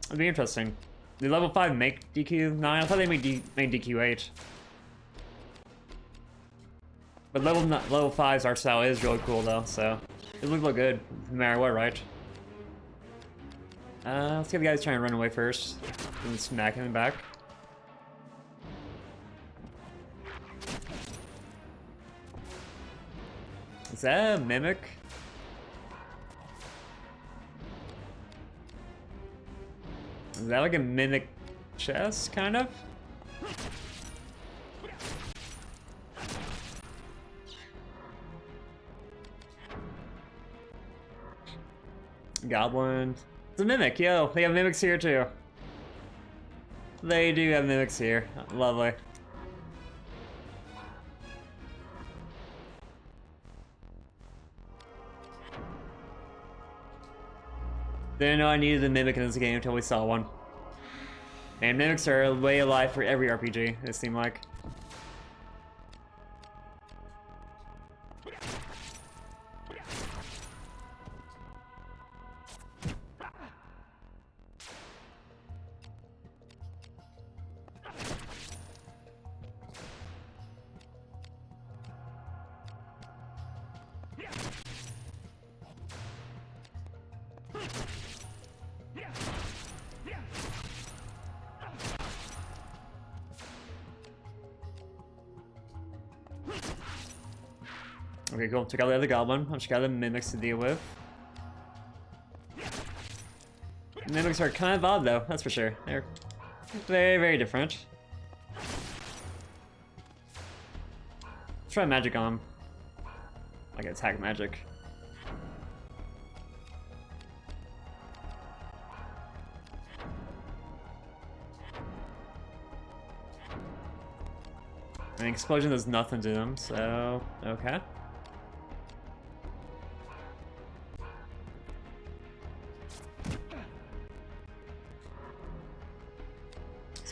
That'd be interesting. Did level 5 make DQ9? I thought they made DQ 8. But level 5's art style is really cool, though, so it would look good, no matter what, right? Let's get the guys trying to run away first. And smack him back. Is that a mimic? Is that like a mimic chest, kind of? Goblin. It's a mimic, yo. They have mimics here too. They do have mimics here. Lovely. Didn't know I needed a mimic in this game until we saw one. And mimics are way alive for every RPG, it seemed like. Okay, cool. Took out the other goblin. I've just got the mimics to deal with. Mimics are kind of odd though, that's for sure. They're very, very different. Let's try magic on them. Like attack magic. I mean, explosion does nothing to them, so okay.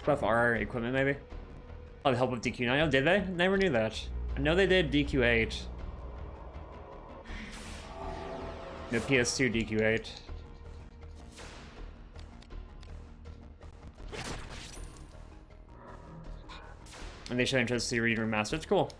Buff our equipment, maybe? Oh, the help with DQ9. Oh, did they? Never knew that. I know they did DQ8. The PS2 DQ8. And they should interest the Read Remastered. It's cool.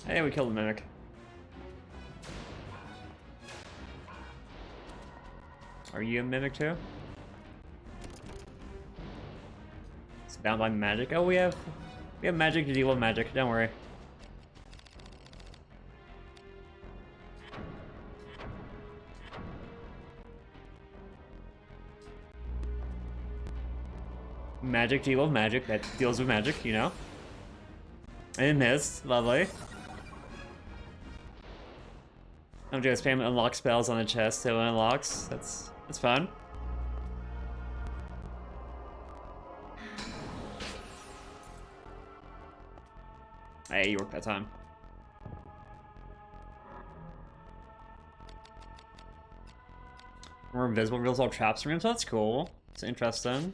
Hey, we killed the mimic. Are you a mimic too? It's bound by magic. Oh, we have magic to deal with magic. Don't worry. Magic to deal with magic. That deals with magic, you know. And it missed. Lovely. I'm just spam unlock spells on the chest till it unlocks. That's fun. Hey, you worked that time. More invisible reels all traps rooms. That's cool. It's interesting.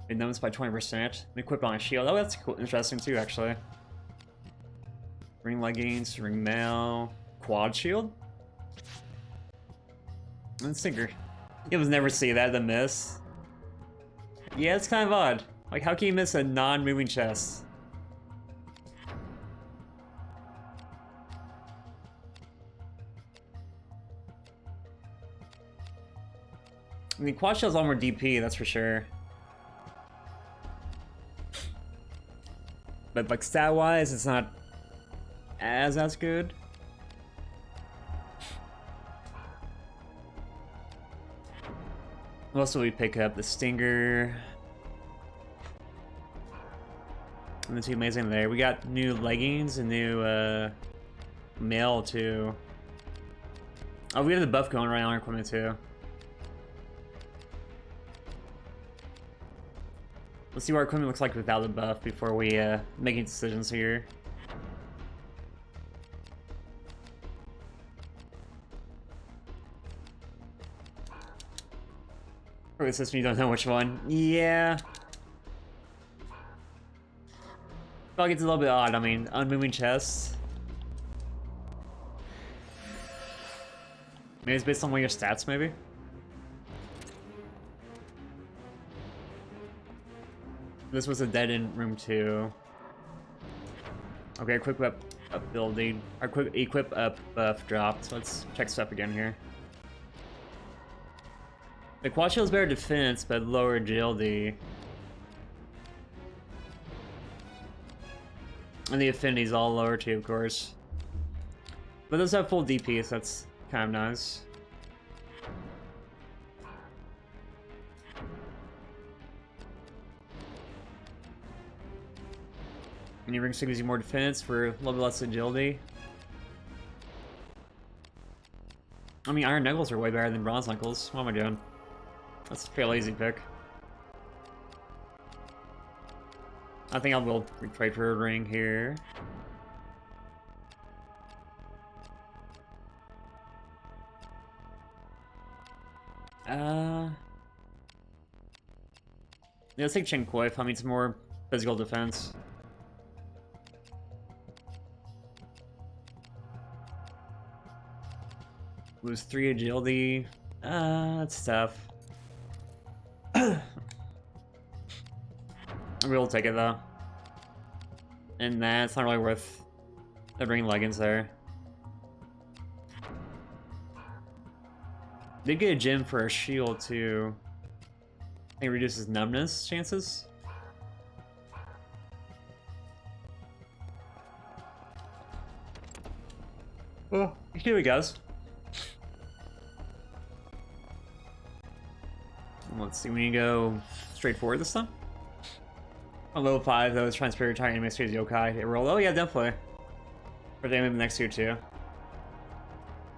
It numbs by 20%. Equipped on a shield. Oh, that's cool. Interesting too, actually. Ring leggings, ring mail, quad shield, and sinker. You'll never see that the miss. Yeah, it's kind of odd. Like, how can you miss a non-moving chest? I mean, quad shield's a lot more DP, that's for sure. But like stat-wise, it's not as good. What else will we pick up? The stinger. Nothing too amazing there. We got new leggings and new mail too. Oh, we have the buff going right on our equipment too. Let's see what our equipment looks like without the buff before we make any decisions here. For the system, you don't know which one. Yeah. Like, it's a little bit odd. I mean, unmoving chests. Maybe it's based on one of your stats, maybe? This was a dead-end room too. Okay, quick whip. ability. Our quick equip up buff dropped. So let's check stuff again here. The quad shield is better defense, but lower agility. And the affinity's all lower too, of course. But those have full DP, so that's kind of nice. And your ring stick gives you more defense for a little bit less agility. I mean, iron knuckles are way better than bronze knuckles. What am I doing? That's a fairly easy pick. I think I will trade for a ring here. Yeah, let's take Chen Kui. I mean, it's more physical defense. Lose 3 agility. That's tough. We'll take it though. And that's not really worth the ring leggings there. Did get a gem for a shield too. I think it reduces numbness chances. Oh, here he goes. Let's see, we need to go straight forward this time. On level 5, though, is transfer target enemy series yokai. It rolled. Oh, yeah, definitely. For the enemy next tier, too.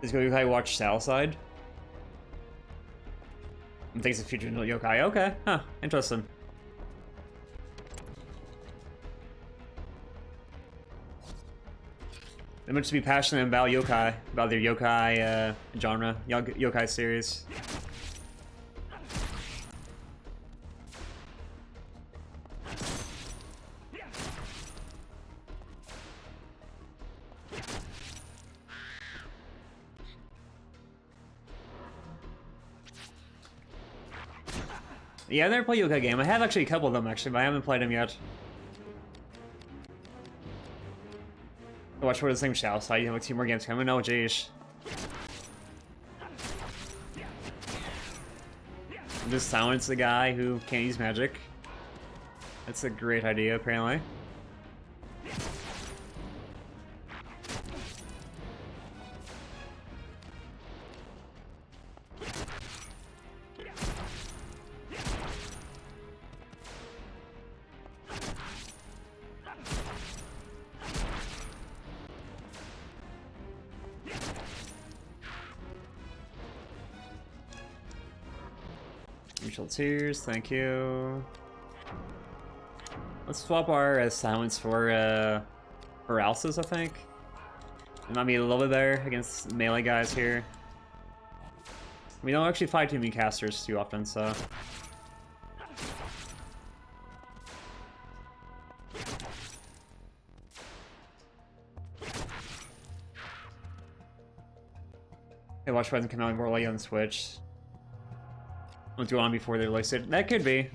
Does yokai watch south side? And thinks of future yokai. Okay, huh, interesting. They must be passionate about yokai, about their yokai genre, yokai series. Yeah, I never played yokai game. I have actually a couple of them actually, but I haven't played them yet. Watch for the same Shao side. You have like 2 more games coming. Oh, jeez. Just silence the guy who can't use magic. That's a great idea, apparently. Mutual tears, thank you. Let's swap our silence for paralysis, I think. It might be a little bit better against melee guys here. We don't actually fight too many casters too often, so. Hey, watch Resin come out more late on Switch. What's going on before they're listed? That could be. I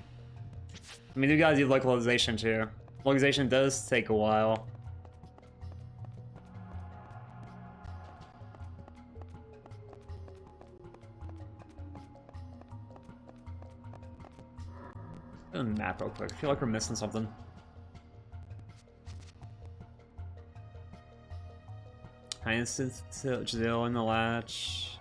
mean, you gotta do localization too. Localization does take a while. Do the map real quick. I feel like we're missing something. Hyacinth, Giselle in the latch.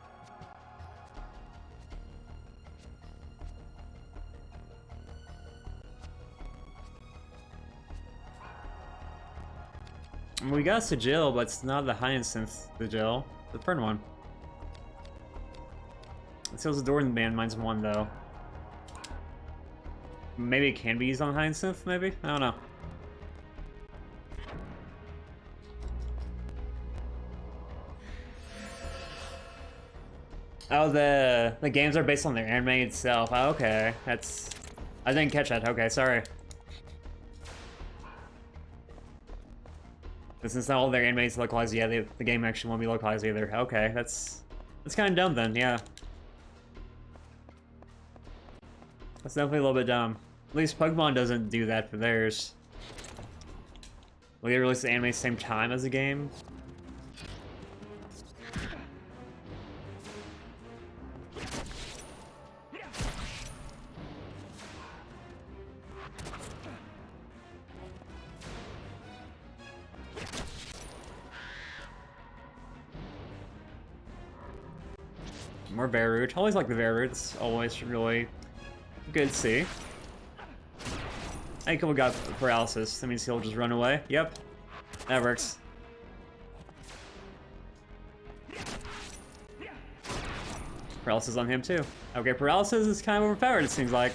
We got Sigil, but it's not the Hyacinth Sigil. The third one. It seals the door in the band, mine's 1 though. Maybe it can be used on Hyacinth, maybe? I don't know. Oh, the games are based on their anime itself. Oh, okay, that's... I didn't catch that. Okay, sorry. Since not all their animes localized, yeah, the game actually won't be localized either. Okay, that's kind of dumb then, yeah. That's definitely a little bit dumb. At least Pokemon doesn't do that for theirs. Will they release the anime same time as the game? More bear root. Always like the bear root. It's always really good to see. I think we got paralysis. That means he'll just run away. Yep. That works. Paralysis on him too. Okay, paralysis is kind of overpowered, it seems like.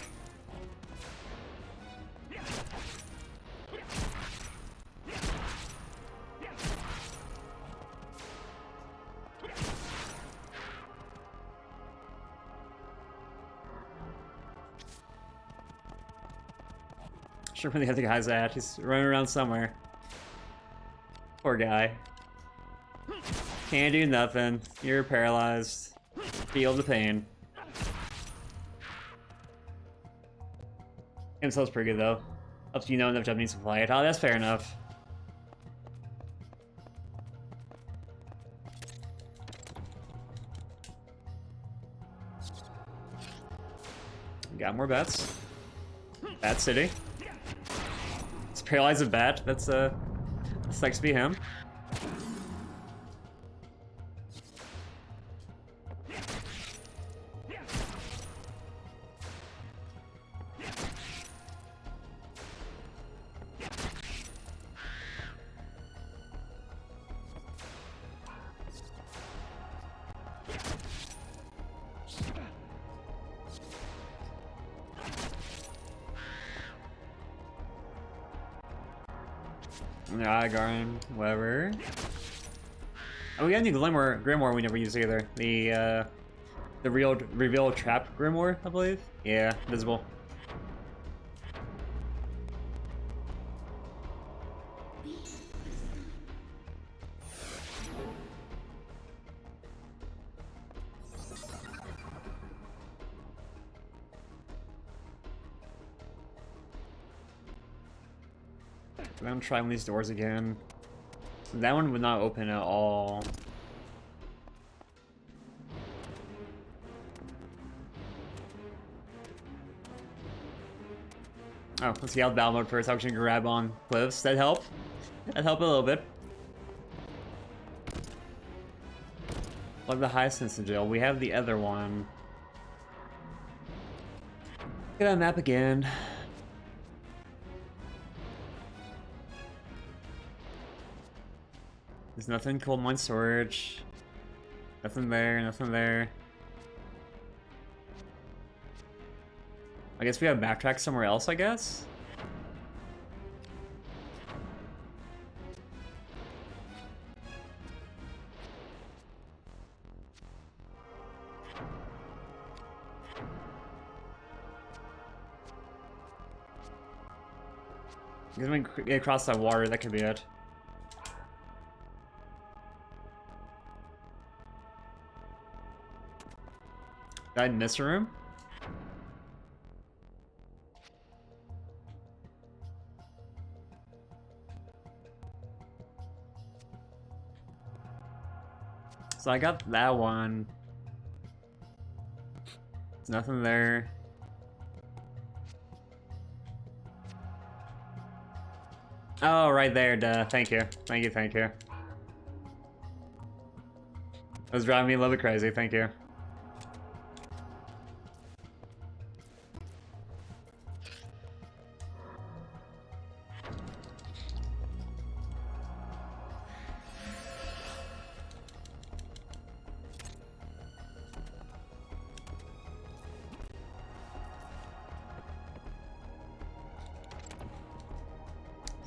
Sure where the other guy's at. He's running around somewhere. Poor guy. Can't do nothing. You're paralyzed. Feel the pain. Game sounds pretty good though. Up to you know enough Japanese to play it. Oh, that's fair enough. Got more bats. Bat City. Paralyze a bat. That's likes to be him. Yeah, Garden, whatever. Oh, we got a new Grimoire we never used either. The reveal trap Grimoire, I believe. Yeah, visible. I'm gonna try one of these doors again. That one would not open at all. Oh, let's get out of battle mode first. I was gonna grab on cliffs. That'd help. That'd help a little bit. Like the Hyacinth Jail. We have the other one. Get on map again. There's nothing coal mine storage. Nothing there, nothing there. I guess we have backtrack somewhere else, I guess? Because when we get across that water, that could be it. Did I miss a room? So I got that one. There's nothing there. Oh, right there, duh. Thank you. Thank you, thank you. That was driving me a little bit crazy, thank you.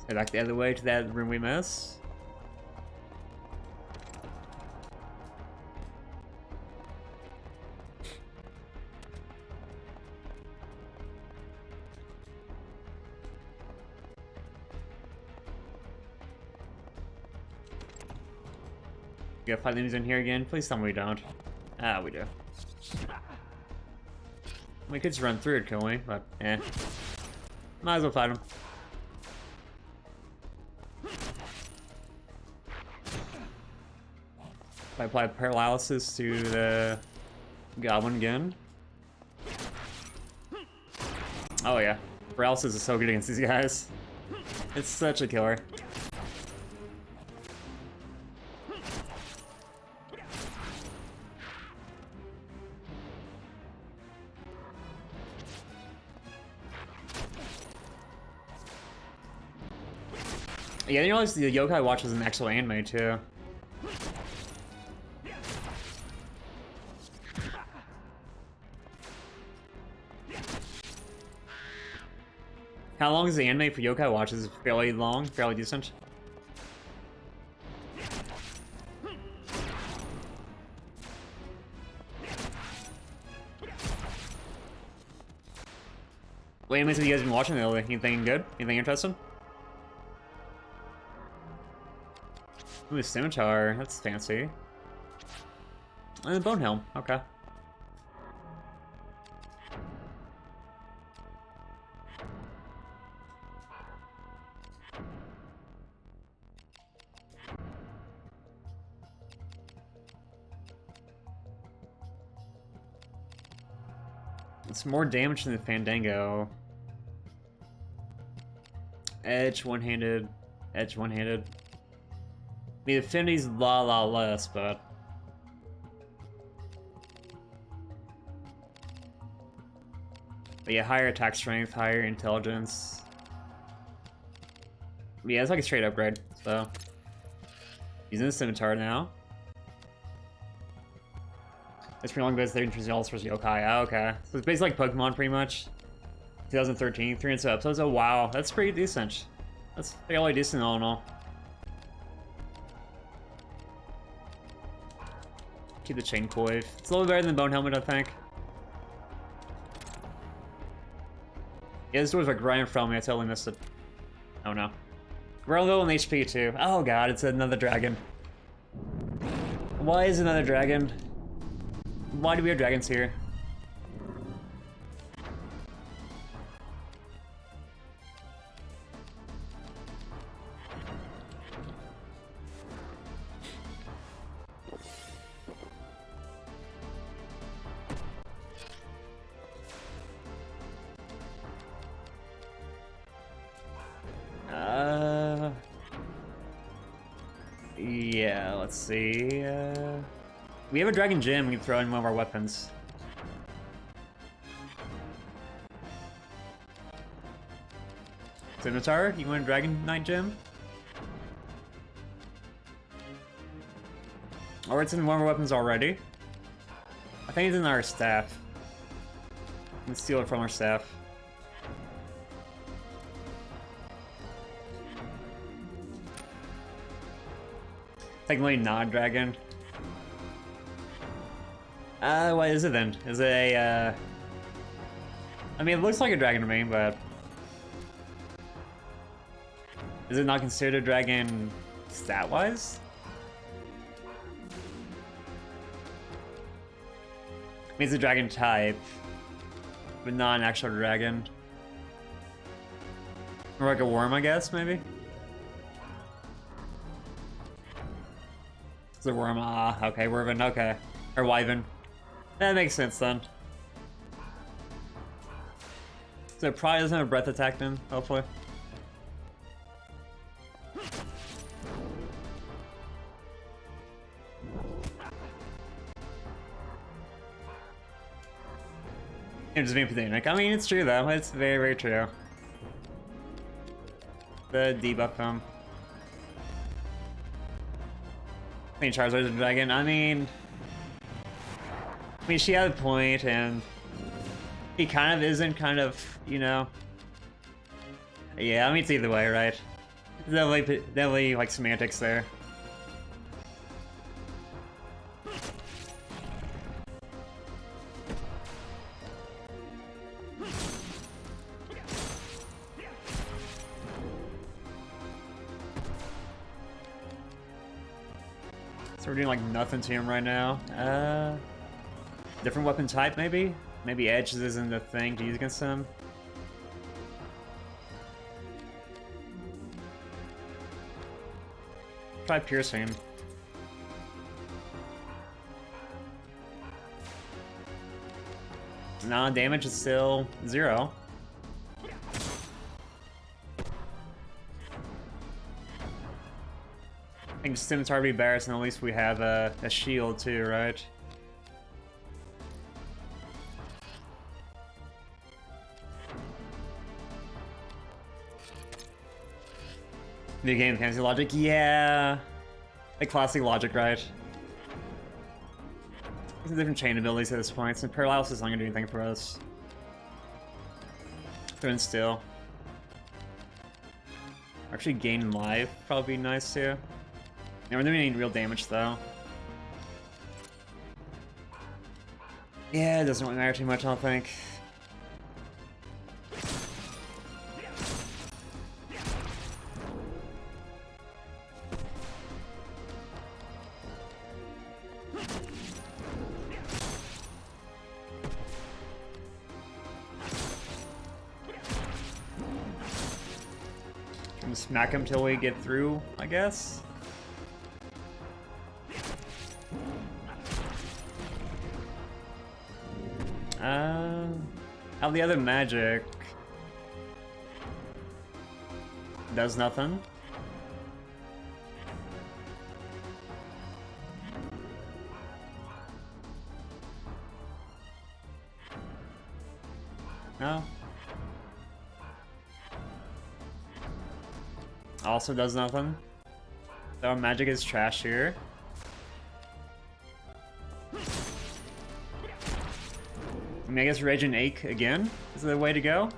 Head back the other way to that room we missed. We gotta fight enemies in here again. Please tell me we don't. Ah, we do. We could just run through it, couldn't we? But, eh. Might as well fight them. If I apply paralysis to the goblin again. Oh yeah, paralysis is so good against these guys. It's such a killer. Yeah, I didn't realize the Yokai Watch was an actual anime too. How long is the anime for Yokai Watch? Is it fairly long? Fairly decent? What animes have you guys been watching lately? Anything good? Anything interesting? Ooh, Scimitar. That's fancy. And Bone Helm. Okay. It's more damage than the Fandango. Edge one-handed. Edge one-handed. The affinity's a lot less, but... yeah, higher attack strength, higher intelligence. Yeah, it's like a straight upgrade, so... using the Scimitar now. It's pretty long, but they're introducing all sorts of yokai. Oh, okay. So it's basically like Pokemon, pretty much. 2013, 300 episodes. Oh, wow. That's pretty decent. That's fairly decent all in all. Keep the Chain Coif. It's a little better than Bone Helmet, I think. Yeah, this door's like right in front of me. I totally missed it. Oh, no. We're low on HP, too. Oh, God. It's another dragon. Why is another dragon? Why do we have dragons here? Yeah, let's see. We have a dragon gem. We can throw in one of our weapons. Scimitar, you want a Dragon Knight gem? Or it's in one of our weapons already. I think it's in our staff. Let's steal it from our staff. Technically not a dragon. What is it then? Is it a, I mean, it looks like a dragon to me, but... is it not considered a dragon stat-wise? I mean, it's a dragon type, but not an actual dragon. Or like a worm, I guess, maybe? It's a worm, okay, Werven, okay. Or Wyvern. That makes sense then. So it probably doesn't have a breath attack then, hopefully. It's just being pathetic. I mean, it's true though. It's very, very true. The debuff him. I mean, Charizard's a dragon. I mean, she had a point, and he kind of isn't, kind of, you know. Yeah, I mean, it's either way, right? Definitely like semantics there. So we're doing like nothing to him right now. Different weapon type, maybe? Maybe Edge isn't the thing to use against him. Try Piercing. Nah, damage is still 0. I think Stim's hard to be better, and at least we have a shield too, right? New game fantasy logic, yeah. Like classic logic, right? It's a different chain abilities at this point, and Paralysis isn't gonna do anything for us. Doing still. Actually gain life, probably be nice too. Yeah, we're doing any real damage though. Yeah, it doesn't really matter too much, I don't think. Smack him till we get through, I guess. How the other magic does nothing. No. Also does nothing. So our magic is trash here. I mean, I guess Rage and Ache again is the way to go.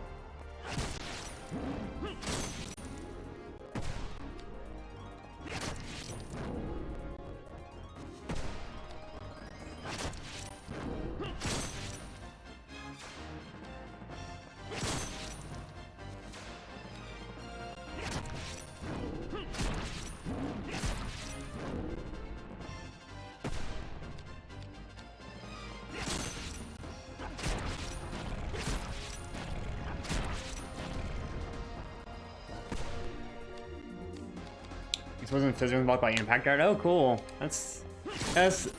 This wasn't physically blocked by impact guard. Oh, cool. That's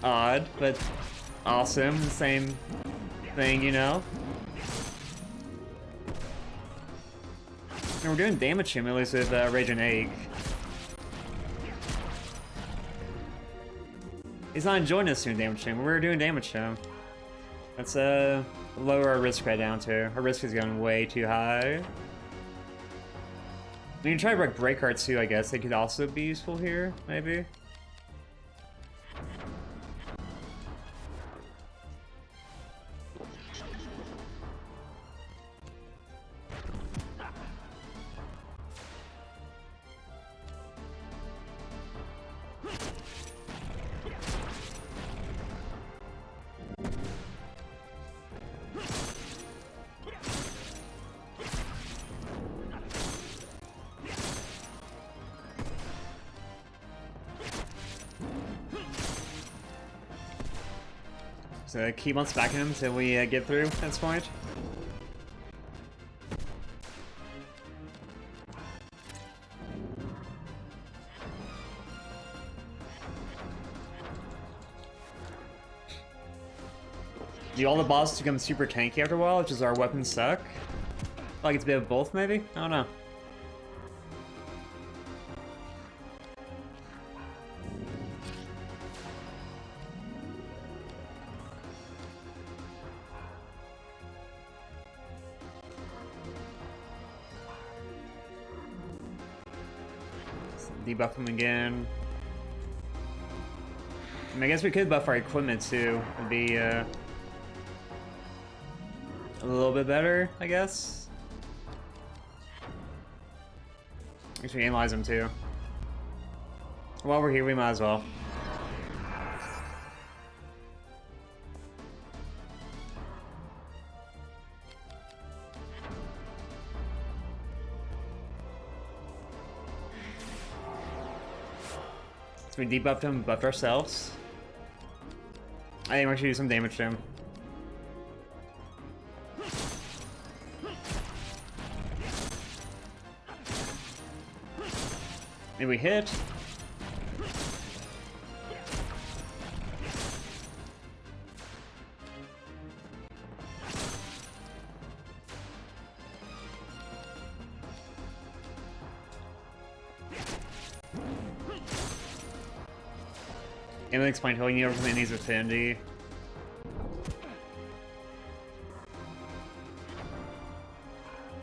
odd, but awesome. The same thing, you know. And we're doing damage to him, at least with Rage and Ache. He's not enjoying us doing damage to him. We're doing damage to him. Let's lower our risk right down to. Our risk is going way too high. We can try to break hearts too, I guess. They could also be useful here, maybe. So keep on smacking him until we get through at this point. Do all the bosses become super tanky after a while, which is our weapons suck? Like it's a bit of both, maybe? I don't know. Debuff him again. I guess we could buff our equipment too. It'd be a little bit better, I guess. I guess we analyze him too. While we're here, we might as well. We debuffed him, buffed ourselves. I think we should do some damage to him. Maybe we hit. And then explain how you need everything needs affinity.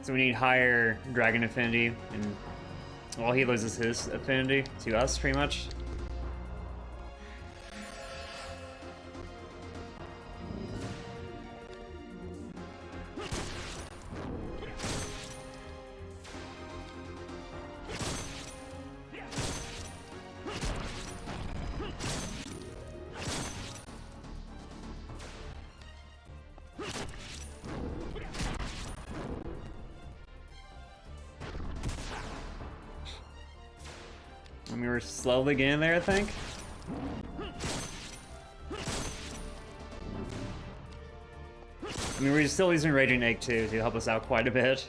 So we need higher dragon affinity, and well, he loses his affinity to us, pretty much. I mean, we're slowly getting there, I think. I mean, we're still using Raging Egg too to help us out quite a bit.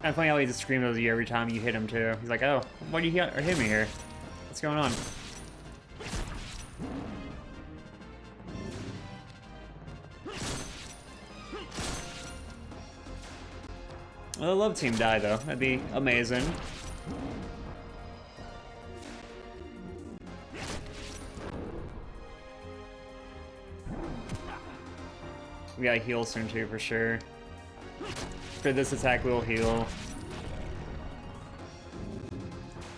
And funny how he just screams at you every time you hit him too. He's like, "Oh, why do you hit me here? What's going on?" Well, the love team die though. That'd be amazing. We gotta heal soon too, for sure. For this attack, we'll heal.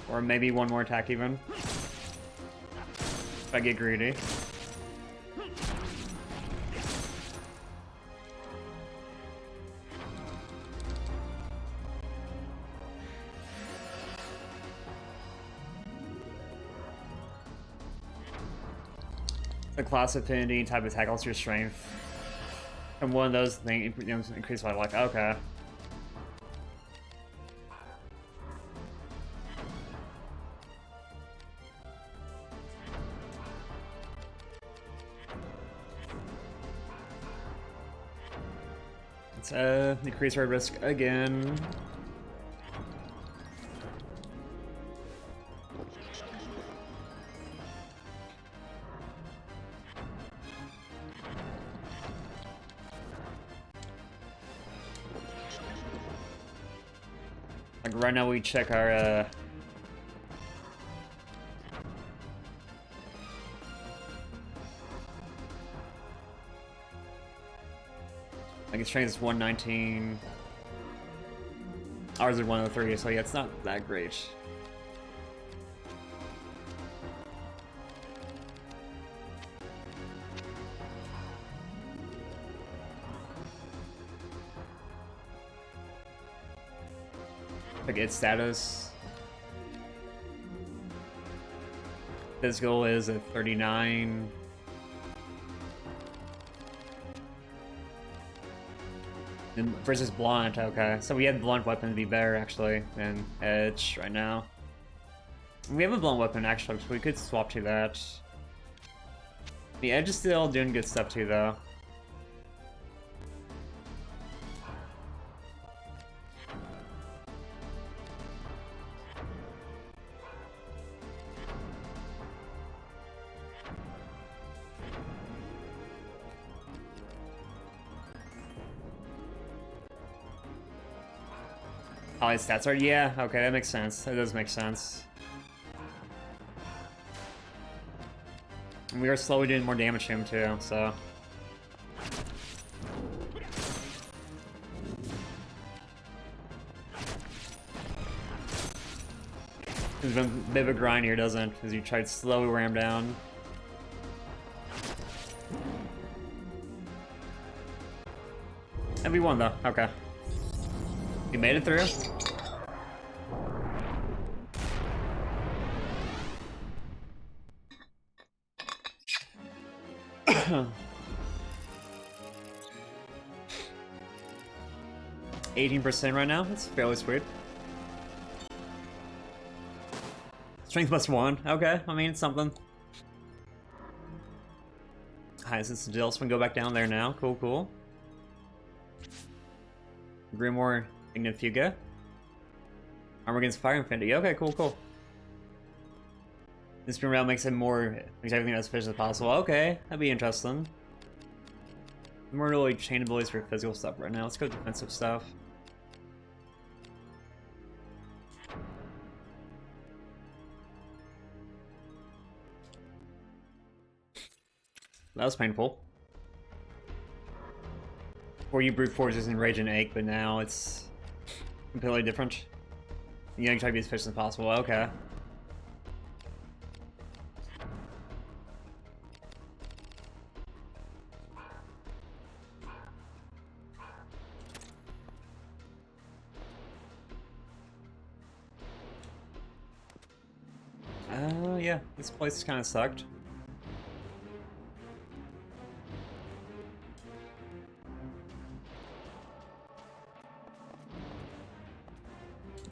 Or maybe one more attack even. If I get greedy. The class affinity type attack also your strength. And one of those things increase by like, okay. Let's decrease our risk again. Like right now we check our like its strength is 119. Ours is 103, so yeah, it's not that great. Like its status. Physical is at 39. And versus blunt, okay. So we have blunt weapon to be better actually than edge right now. We have a blunt weapon actually, so we could swap to that. The edge is still doing good stuff too though. Oh, his stats are? Yeah, okay, that makes sense. That does make sense. And we are slowly doing more damage to him too, so. It's been a bit of a grind here, doesn't it? As you try to slowly wear him down. And we won though, okay. You made it through? 18% right now? That's fairly sweet. Strength +1. Okay, I mean, it's something. Hyacinth Dill, so we can go back down there now. Cool, cool. Grimoire Ignifuga. Armor against Fire Infinity. Okay, cool, cool. This spin round makes everything as efficient as possible. Okay, that'd be interesting. More really chain abilities for physical stuff right now. Let's go defensive stuff. That was painful. Before you brute force using Rage and Ache, but now it's completely different. You gotta try to be as efficient as possible. Okay. Oh, yeah. This place kind of sucked.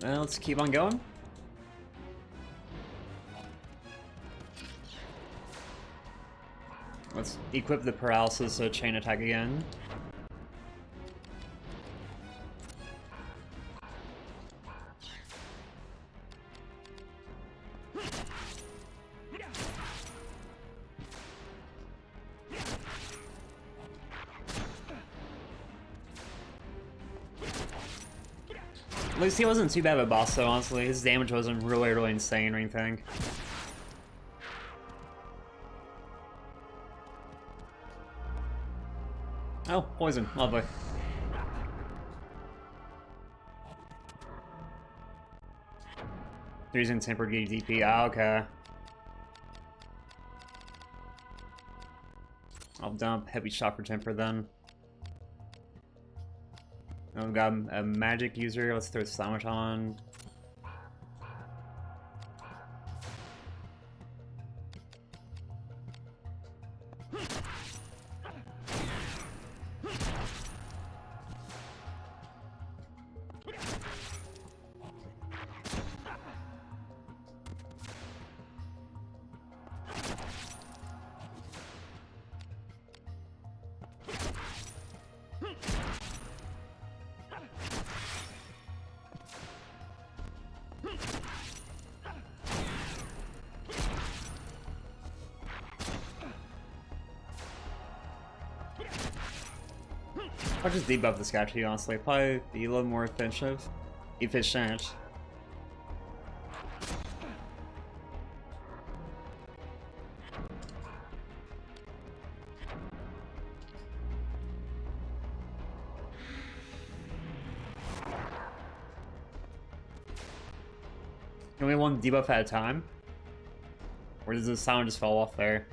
Let's keep on going. Let's equip the paralysis so chain attack again. At least he wasn't too bad of a boss though, honestly. His damage wasn't really insane or anything. Oh, poison. Lovely. They're using tempered DP. Ah, okay. I'll dump heavy shock for temper then. Oh, we've got a magic user. Let's throw Sandwich on. I'll just debuff this guy too, honestly. Probably be a little more efficient. Can we one debuff at a time? Or does the sound just fall off there?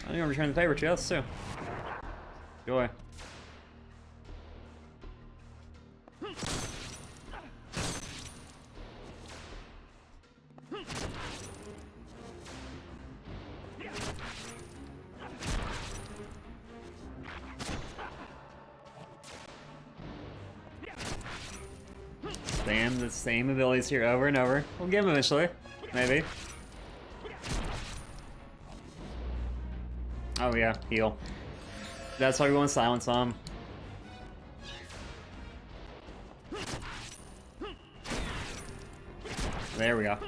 I'm gonna return the favor to us too. Joy. Spam the same abilities here over and over. We'll get them eventually. Maybe. Oh yeah, heal. That's why we want to silence on. There we go.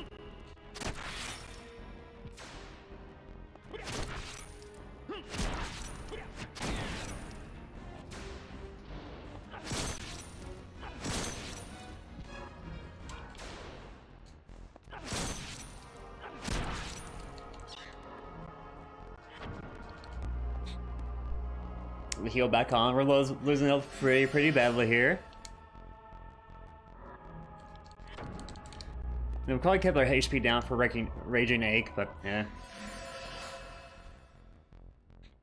We heal back on. We're losing health pretty badly here. We probably kept our HP down for Raging Ache, but yeah.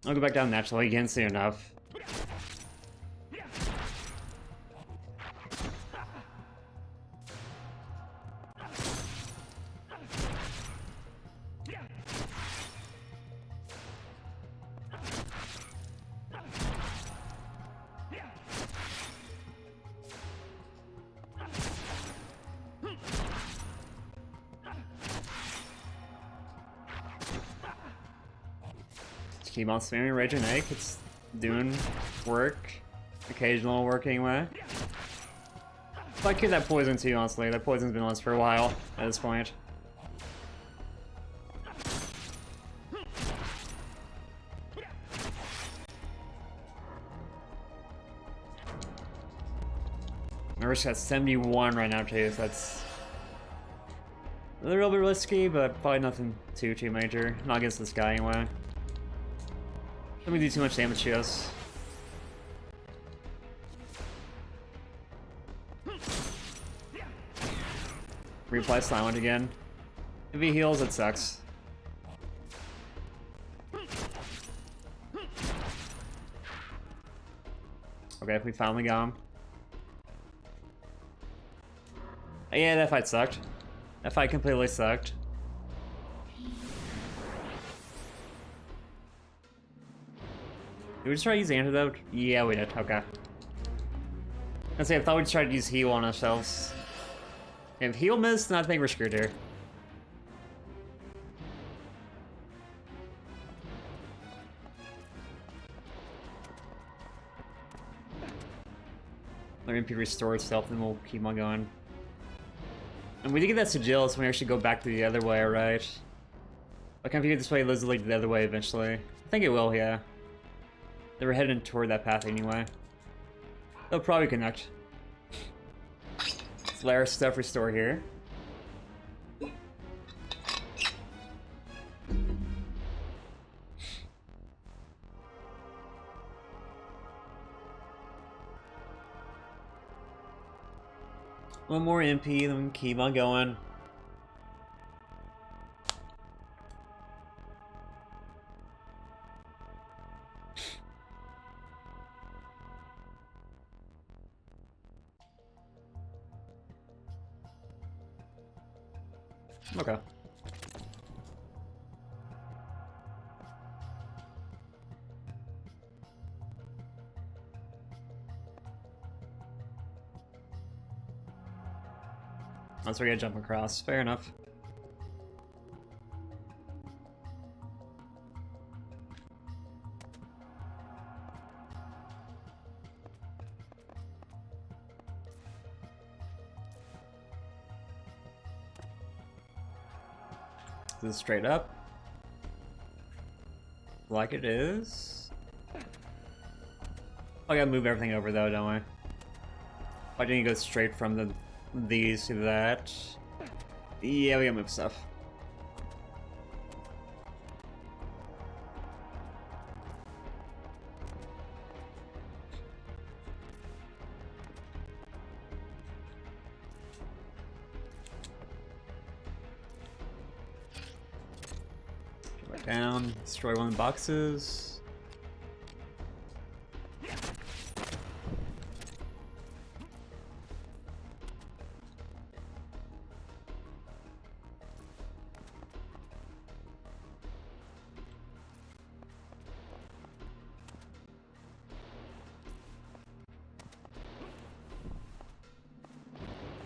I'll go back down naturally again soon enough. Keep on spamming Rage and Ache. It's doing work. Occasional work anyway. If I kill that poison too, honestly. That poison's been on us for a while at this point. My risk at 71 right now too, so that's a little bit risky, but probably nothing too major. Not against this guy anyway. Let me do too much damage to us. Reapply silent again. If he heals, it sucks. Okay, we finally got him. Yeah, that fight sucked. That fight completely sucked. Did we just try to use antidote? Yeah, we did. Okay. I say I thought we'd try to use heal on ourselves. If heal missed, then I think we're screwed here. Let MP restore itself, then we'll keep on going. And we did get that sigil, so we actually go back to the other way, right? I can figure this way leads like the other way eventually. I think it will, yeah. They were heading toward that path anyway. They'll probably connect. Let's let our stuff restore here. One more MP, then we can keep on going. Okay. That's where we gotta jump across. Fair enough. This is straight up. Like it is. I gotta move everything over though, don't I? Why didn't you go straight from these to that? Yeah, we gotta move stuff. Down, destroy one of the boxes.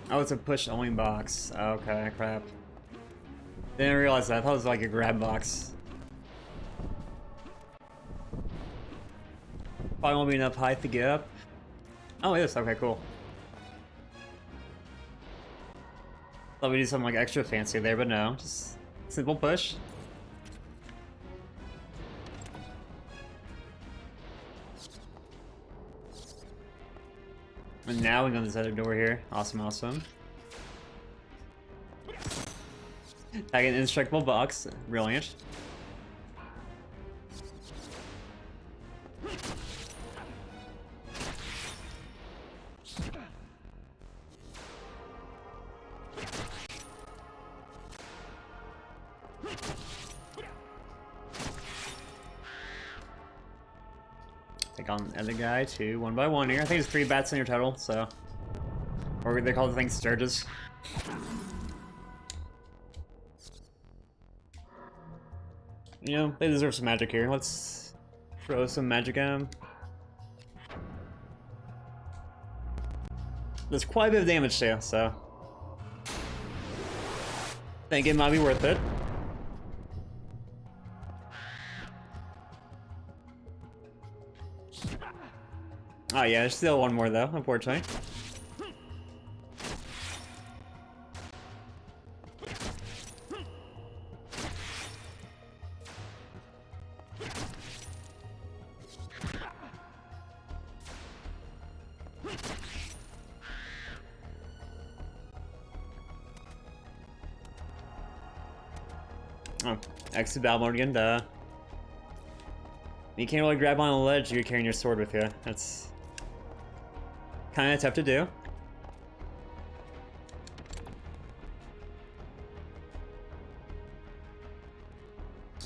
Oh, it's a push only box. Okay, crap. Didn't realize that. I thought it was like a grab box. Probably won't be enough height to get up. Oh, it is. Okay, cool. Thought we'd do something like extra fancy there, but no. Just simple push. And now we go to this other door here. Awesome, awesome. I get an indestructible box. Brilliant. Take on the other guy too, one by one here. I think it's 3 bats in your total, so. Or they call the thing Sturges. You know, they deserve some magic here. Let's throw some magic at them. There's quite a bit of damage too, so. Think it might be worth it. Oh yeah, there's still one more though, unfortunately. Oh, exit battle mode again, duh. You can't really grab on a ledge, you're carrying your sword with you. That's kind of tough to do.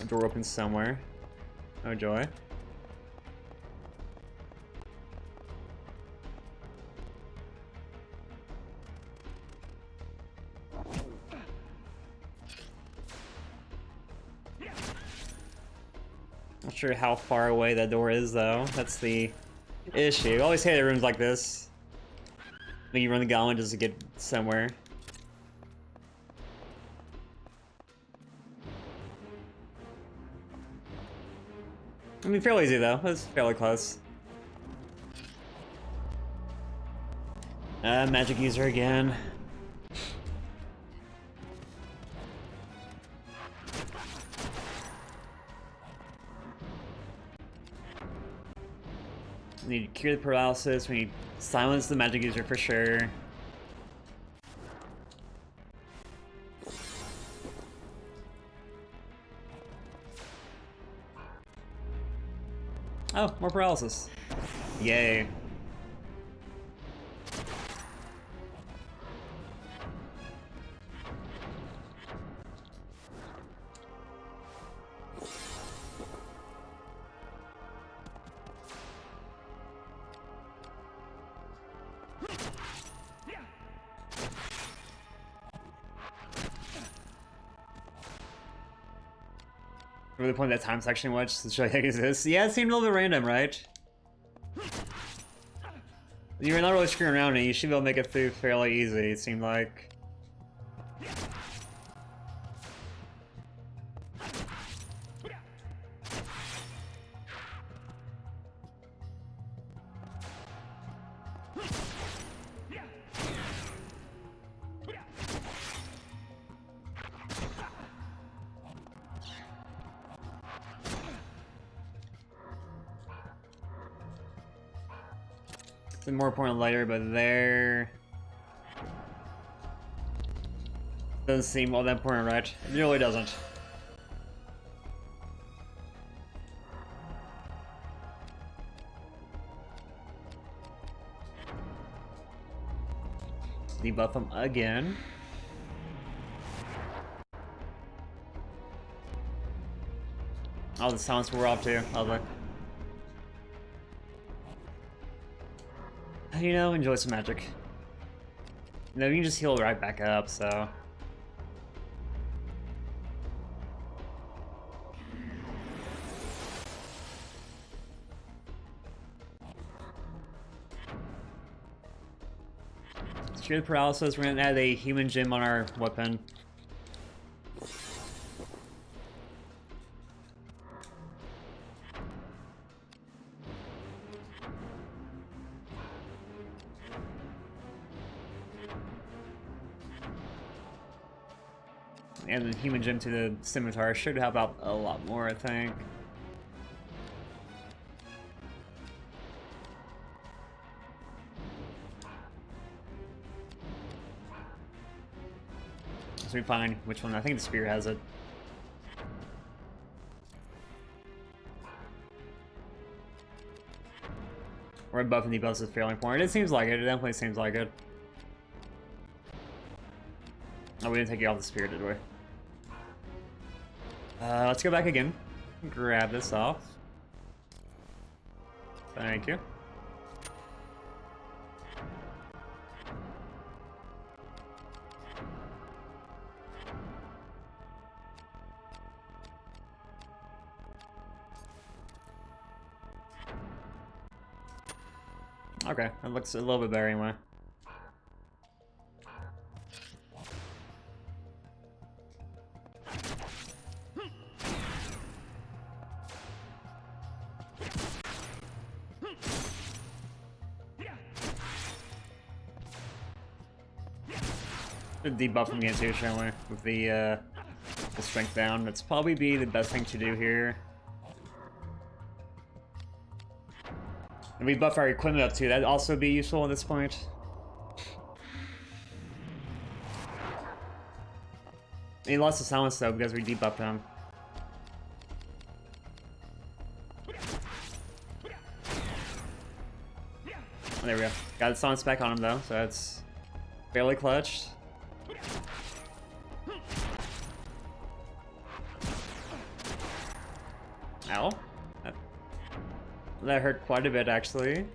A door opens somewhere. Oh joy. Not sure how far away that door is though. That's the issue. I always hate rooms like this. When you run the gauntlet just to get somewhere. I mean, fairly easy though. That's fairly close. Magic user again. We need to cure the paralysis. We need to silence the magic user for sure. Oh, more paralysis. Yay. Really point that time section much to show you exists. Yeah, it seemed a little bit random, right? You're not really screwing around and you should be able to make it through fairly easy, it seemed like. It's more important later, but there doesn't seem all that important, right? It really doesn't. Debuff him again. Oh, the silence we're off to. Lovely. You know, enjoy some magic. You know, you can just heal right back up, so. Cure paralysis, we're gonna add a human gem on our weapon. And the human gem to the scimitar should help out a lot more, I think. So we find which one. I think the spear has it. Or buff and debuffs is failing point. It seems like it. It definitely seems like it. Oh, we didn't take you off the spear, did we? Let's go back again. Grab this off. Thank you. Okay, that looks a little bit better anyway. Debuff him again too, shall we? With the strength down. That's probably be the best thing to do here. And we buff our equipment up too. That'd also be useful at this point. He lost his silence though because we debuffed him. Oh, there we go. Got the silence back on him though, so that's fairly clutch. Ow. That hurt quite a bit actually.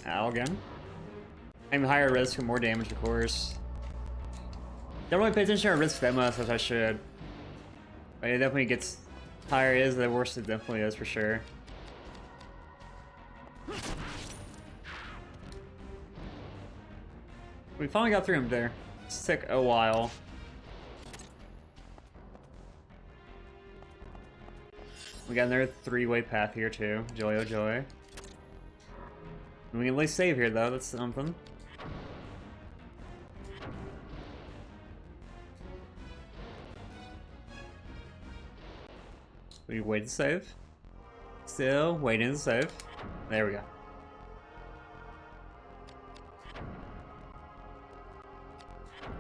Ow again. I'm higher risk for more damage, of course. Don't really pay attention to risk that much as I should. But it definitely gets higher it is, the worse it definitely is for sure. We finally got through him there. This took a while. We got another three-way path here too. Joy oh joy. We can at least save here though, that's something. We wait to save. Still waiting to save. There we go.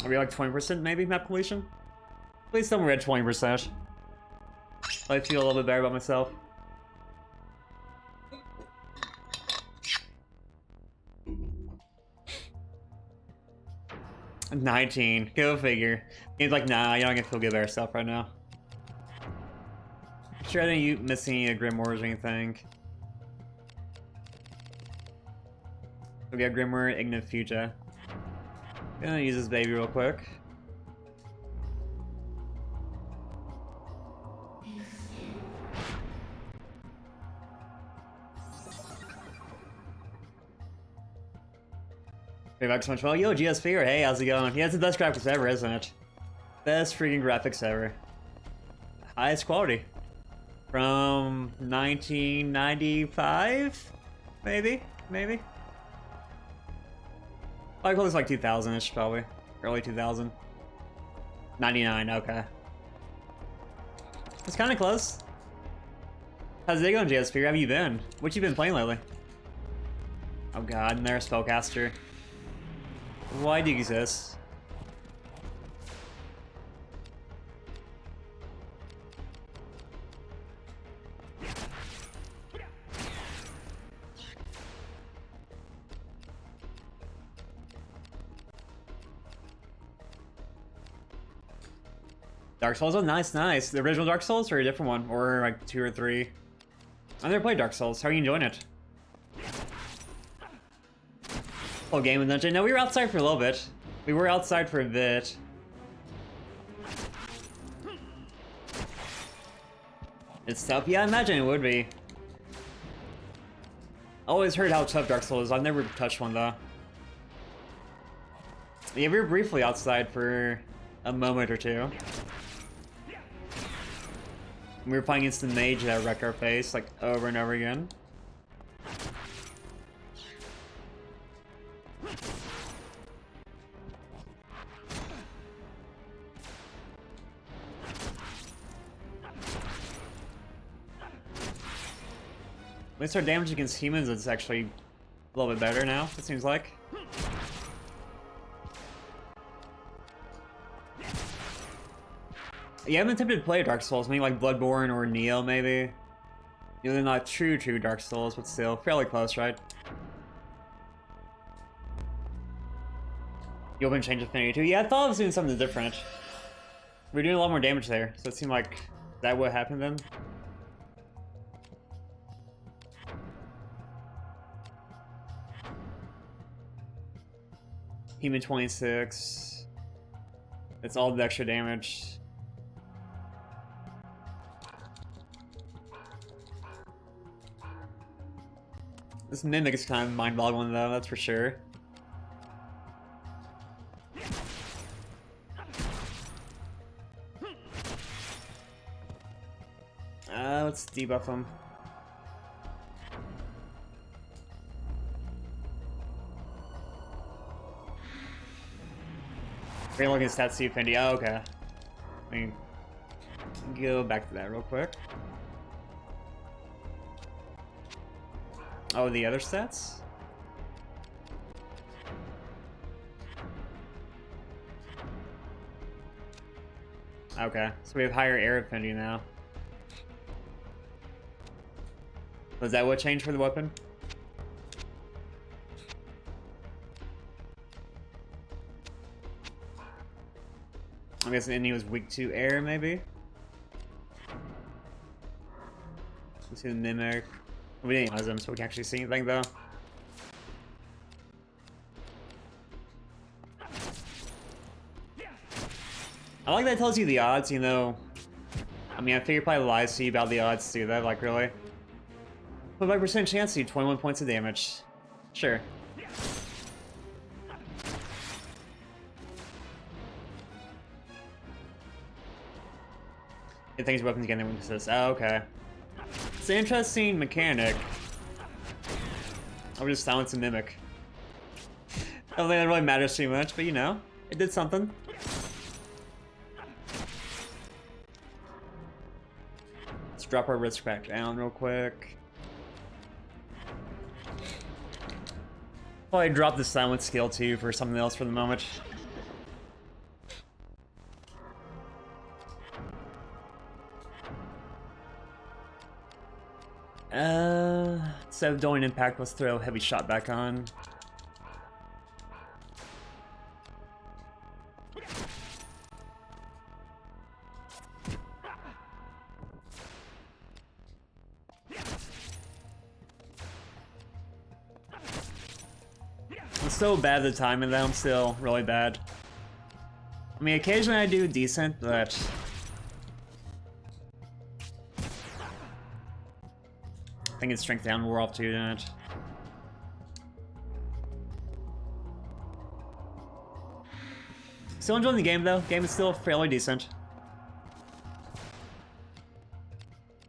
Are we like 20% maybe map completion? Please tell me we're at 20%. I feel a little bit better about myself. $19. Go figure. He's like, nah, you're not gonna feel good about yourself right now. Sure, I didn't you miss any Grimoires or anything. We got Grimoire, Ignite Fuja. Gonna use this baby real quick. Hey, back so much. Well, yo, GSP, or hey, how's it going? Yeah, it's the best graphics ever, isn't it? Best freaking graphics ever. Highest quality. From 1995? Maybe? Maybe? I call this like 2000-ish, probably. Early 2000. 99, okay. It's kind of close. How's it going, GSP? Where have you been? What you been playing lately? Oh god, and there's Spellcaster. Why do you exist? Dark Souls, oh nice, nice. The original Dark Souls or a different one? Or like 2 or 3? I've never played Dark Souls. How are you enjoying it? Whole game in dungeon. No, we were outside for a little bit. We were outside for a bit. It's tough. Yeah, I imagine it would be. I always heard how tough Dark Souls is. I've never touched one though. Yeah, we were briefly outside for a moment or two. We were playing against the mage that wrecked our face like over and over again. At least our damage against humans is actually a little bit better now, it seems like. Yeah, I've been tempted to play Dark Souls, maybe like Bloodborne or Neo, maybe. You know, they're not true Dark Souls, but still fairly close, right? You open Change Affinity too? Yeah, I thought I was doing something different. We're doing a lot more damage there, so it seemed like that would happen then. Human 26. It's all the extra damage. This Mimic is kind of mind-boggling though, that's for sure. Let's debuff him. We're gonna look at stats, see if Fendi. Oh, okay. Let me go back to that real quick. Oh, the other stats? Okay, so we have higher air affinity now. Was that what changed for the weapon? I'm guessing he was weak to air, maybe? Let's see the Mimic. We didn't use them, so we can actually see anything, though. I like that it tells you the odds, you know. I mean, I figure it probably lies to you about the odds, too, that, like, really. 25% chance to do 21 points of damage. Sure. It thinks weapons get weaknesses. Oh, okay. It's an interesting mechanic. I'll just silence a Mimic. I don't think that really matters too much, but you know, it did something. Let's drop our risk back down real quick. Probably drop the silence skill too for something else for the moment. Instead of doing impact, let's throw heavy shot back on. I'm so bad at the timing though, I'm still really bad. I mean, occasionally I do decent, but I think it's strength down more off too, doesn't it? Still enjoying the game though. Game is still fairly decent.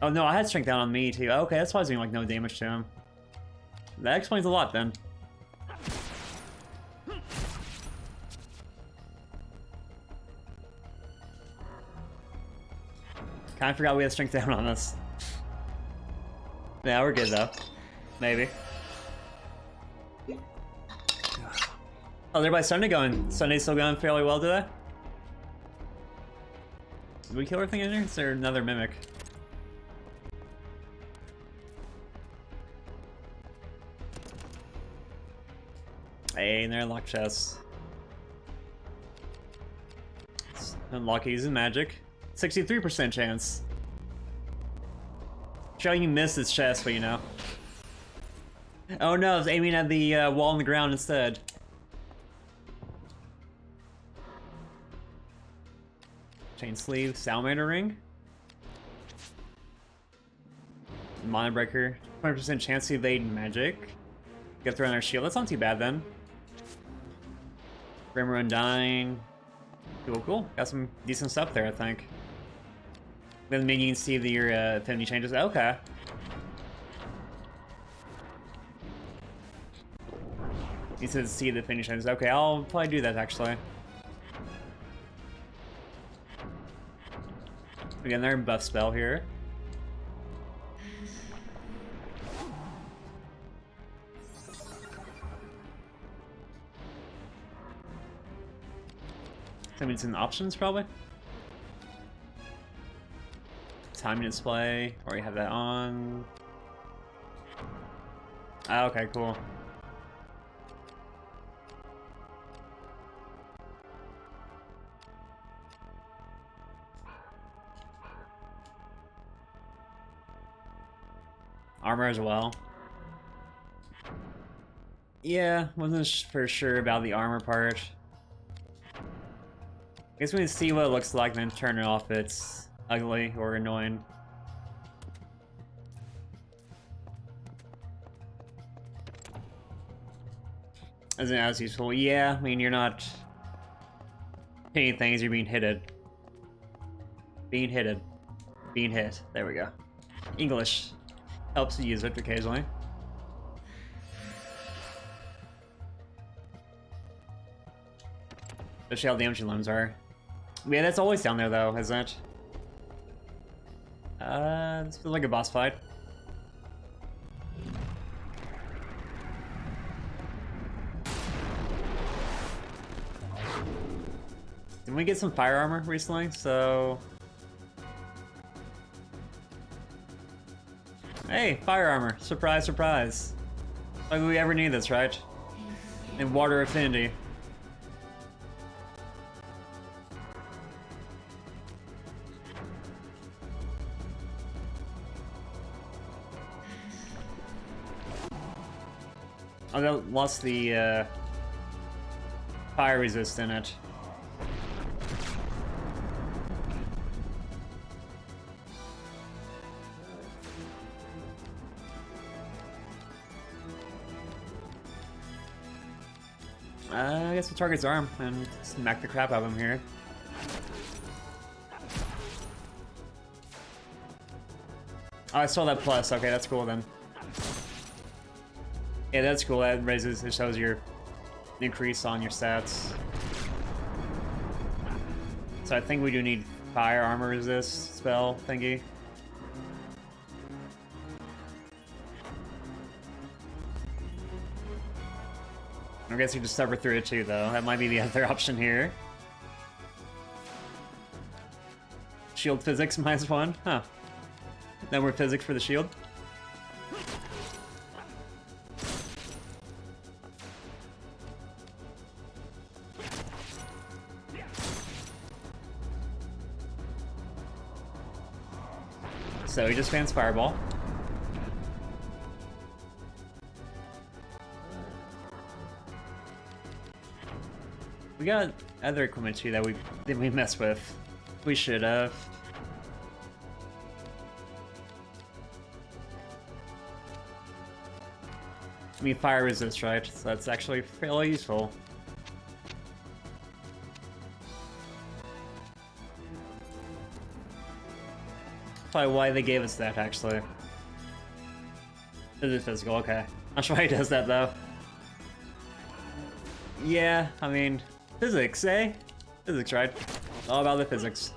Oh no, I had strength down on me too. Okay, that's why I was doing like no damage to him. That explains a lot then. Kinda forgot we had strength down on us. Yeah, we're good though. Maybe. Oh, everybody's Sunday going. Sunday's still going fairly well today. Did we kill everything in here? Is there another Mimic? Hey, and there, unlock chests. Unlock using magic. 63% chance. Showing you missed this chest, but you know. Oh no, I was aiming at the wall on the ground instead. Chain sleeve, salamander ring. Mana breaker, 20% chance to evade magic. Get thrown our shield. That's not too bad then. Grimmer Undying. Cool, cool. Got some decent stuff there, I think. Then minions see that your affinity changes. Okay. You said see the affinity changes. Okay, I'll probably do that actually. We got another buff spell here. I mean, it's in options probably. Timing display, already have that on. Ah, okay, cool. Armor as well. Yeah, wasn't for sure about the armor part. I guess we need to see what it looks like, then turn it off if it's ugly or annoying. Isn't as useful. Yeah, I mean, you're not hitting things, you're being hitted. Being hitted. Being hit. There we go. English. Helps to use it occasionally. Especially how damaging limbs are. Yeah, that's always down there though, isn't it? This feels like a boss fight. Did we get some fire armor recently? So... Hey, fire armor. Surprise, surprise. Like we ever need this, right? In water affinity. Oh, that lost the fire resist in it. I guess we'll target his arm and smack the crap out of him here. Oh, I saw that plus. Okay, that's cool then. Yeah, that's cool. That raises, it shows your increase on your stats. So I think we do need fire armor resist spell thingy. I guess you just suffer through it too, though. That might be the other option here. Shield physics -1? Huh. No more physics for the shield? So he just bans Fireball. We got other equipment too that we mess with. We should have. I mean, fire resist, right? So that's actually fairly useful. Probably why they gave us that, actually. It is physical, okay. Not sure why he does that, though. Yeah, I mean, physics, eh? Physics, right? All about the physics.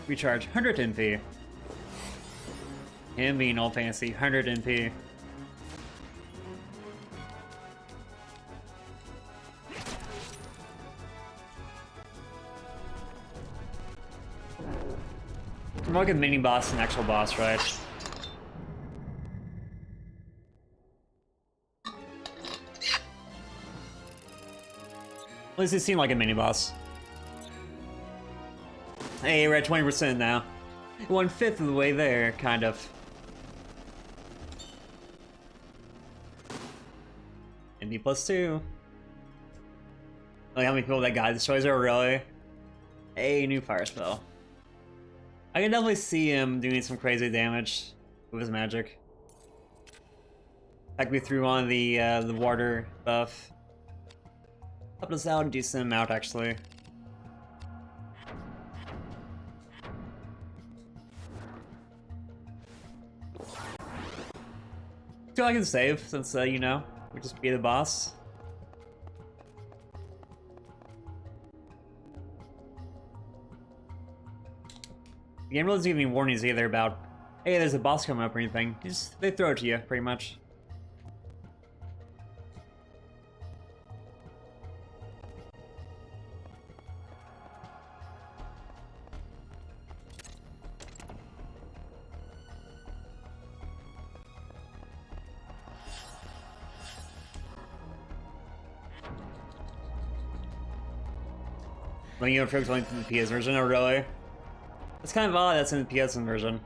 Recharge 100 NP. Him being all fancy, 100 NP. More like a mini boss than actual boss, right? At least it seemed like a mini boss. Hey, we're at 20% now. 1/5 of the way there, kind of. NP +2. Like how many people that guy destroys are really? A new fire spell. I can definitely see him doing some crazy damage with his magic. Like we threw on the water buff. Helped us out a decent amount, actually. Feel I can save since you know, we just beat the boss. The game really doesn't give any warnings either about, hey, there's a boss coming up or anything. They throw it to you, pretty much. When you approach only from the PS version, oh really? It's kind of odd that's in the PSN version.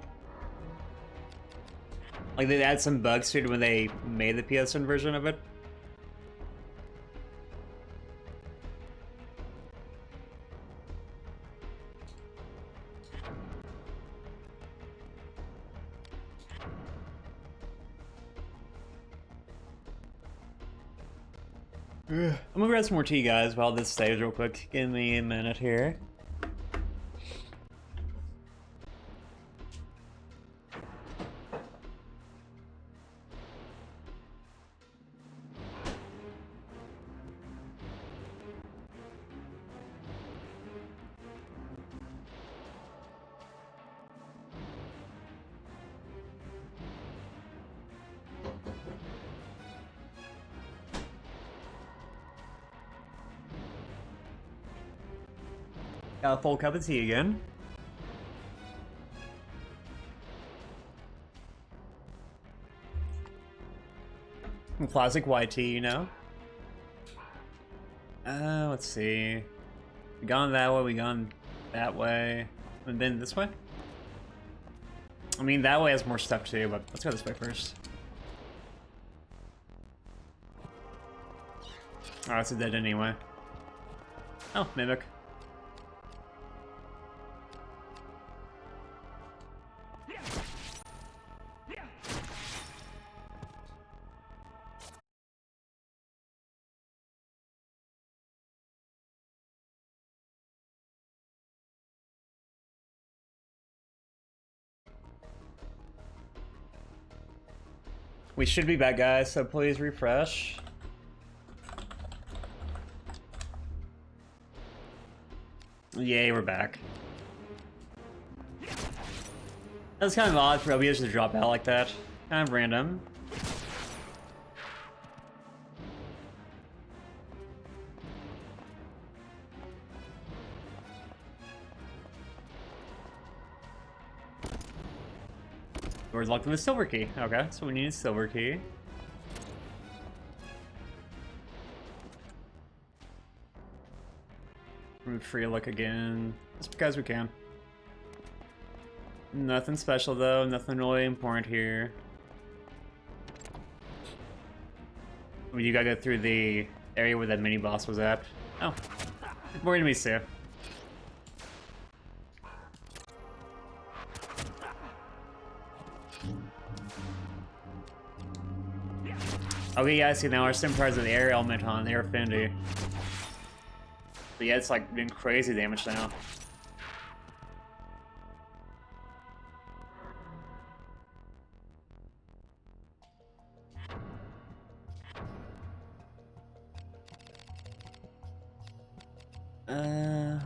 Like, they add some bugs to it when they made the PSN version of it. I'm gonna grab some more tea, guys, while this stays real quick. Give me a minute here. Got a full cup of tea again. Some classic white tea, you know? Let's see. We gone that way, we gone that way, and then this way? I mean, that way has more stuff too, but let's go this way first. Oh, it's a dead anyway. Oh, Mimic. We should be back, guys, so please refresh. Yay, we're back. That's kind of odd for LBS to drop out like that. Kind of random. Door's locked with a silver key. Okay, so we need a silver key. Remove free look again. Just because we can. Nothing special though, nothing really important here. You gotta go through the area where that mini boss was at. Oh, more enemies too. Okay, yeah, I see now our Scimitars of the air element on the air affinity. But yeah, it's like doing crazy damage now.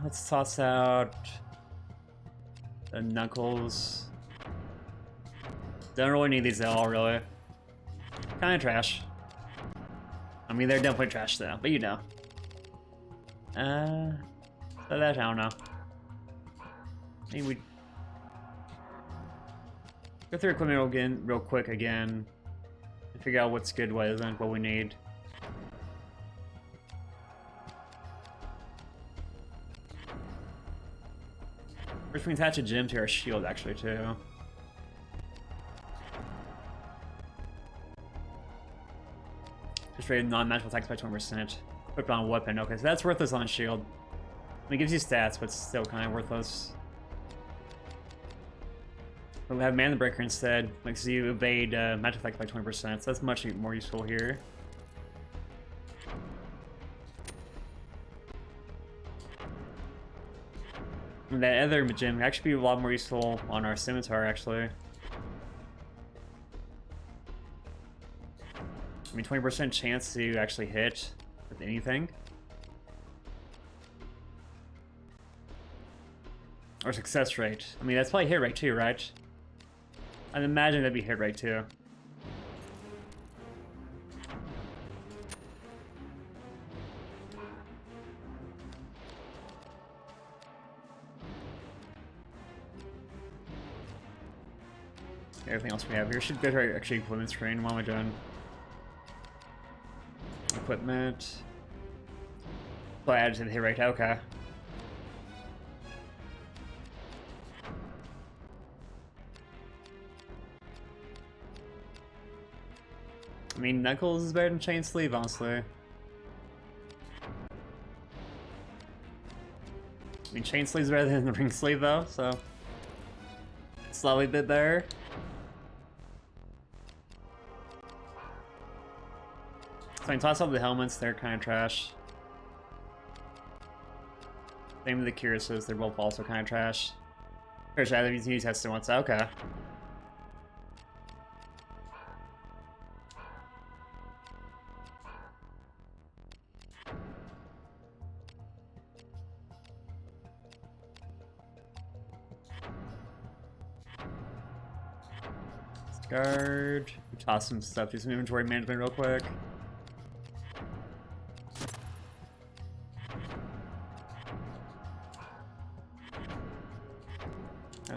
Let's toss out the Knuckles. Don't really need these at all, really. Kinda trash. I mean, they're definitely trash though, but you know. So that, I don't know. I mean, we go through equipment again, real quick again, and figure out what's good, what isn't, what we need. First, we can attach a gem to our shield, actually, too. Just rated non-magical attacks by 20%. Equipped on a weapon. Okay, so that's worthless on a shield. I mean, it gives you stats, but still kind of worthless. But we have Mana Breaker instead. Makes you evade magic attacks by 20%, so that's much more useful here. And that other gem can actually be a lot more useful on our Scimitar, actually. I mean, 20% chance to actually hit with anything. Or success rate. I mean, that's probably hit rate too, right? I'd imagine that'd be hit rate too. Everything else we have here should go to our actually equipment screen. What am I doing? Equipment. So I added to the hit rate. Okay. I mean, Knuckles is better than Chain Sleeve, honestly. I mean, Chain Sleeve's better than the Ring Sleeve, though, so... Slightly bit better. So I toss up the helmets, they're kind of trash. Same with the cuirasses, they're both also kind of trash. First, either of these tested once. Okay. Guard. Toss some stuff, do some inventory management real quick.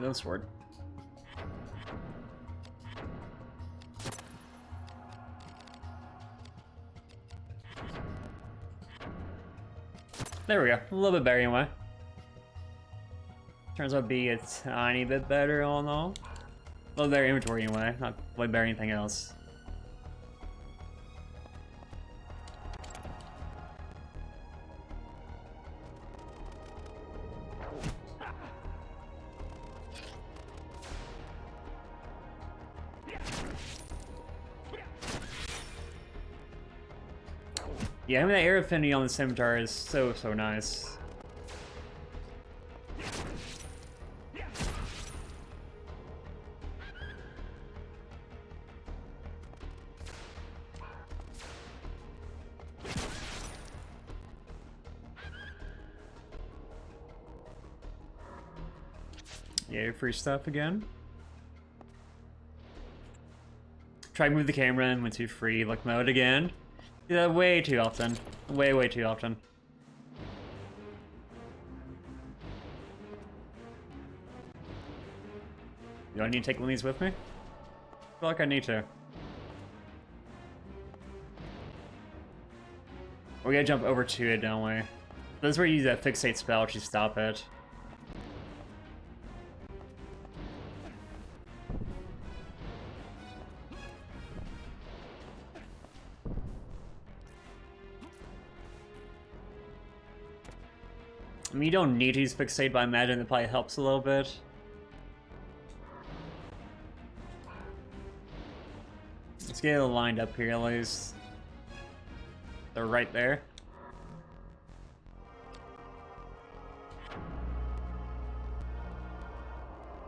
No sword. There we go. A little bit better anyway. Turns out to be a tiny bit better all in all. A little better inventory anyway, not way better anything else. Yeah, having that air affinity on the scimitar is so nice. Yeah, free stuff again. Try to move the camera and went to free look mode again. Do that way too often. Way too often. Do I need to take one of these with me? I feel like I need to. We gotta jump over to it, don't we? This is where you use that fixate spell to stop it. I mean, you don't need to use fixate, but I imagine it probably helps a little bit. Let's get it lined up here at least. They're right there.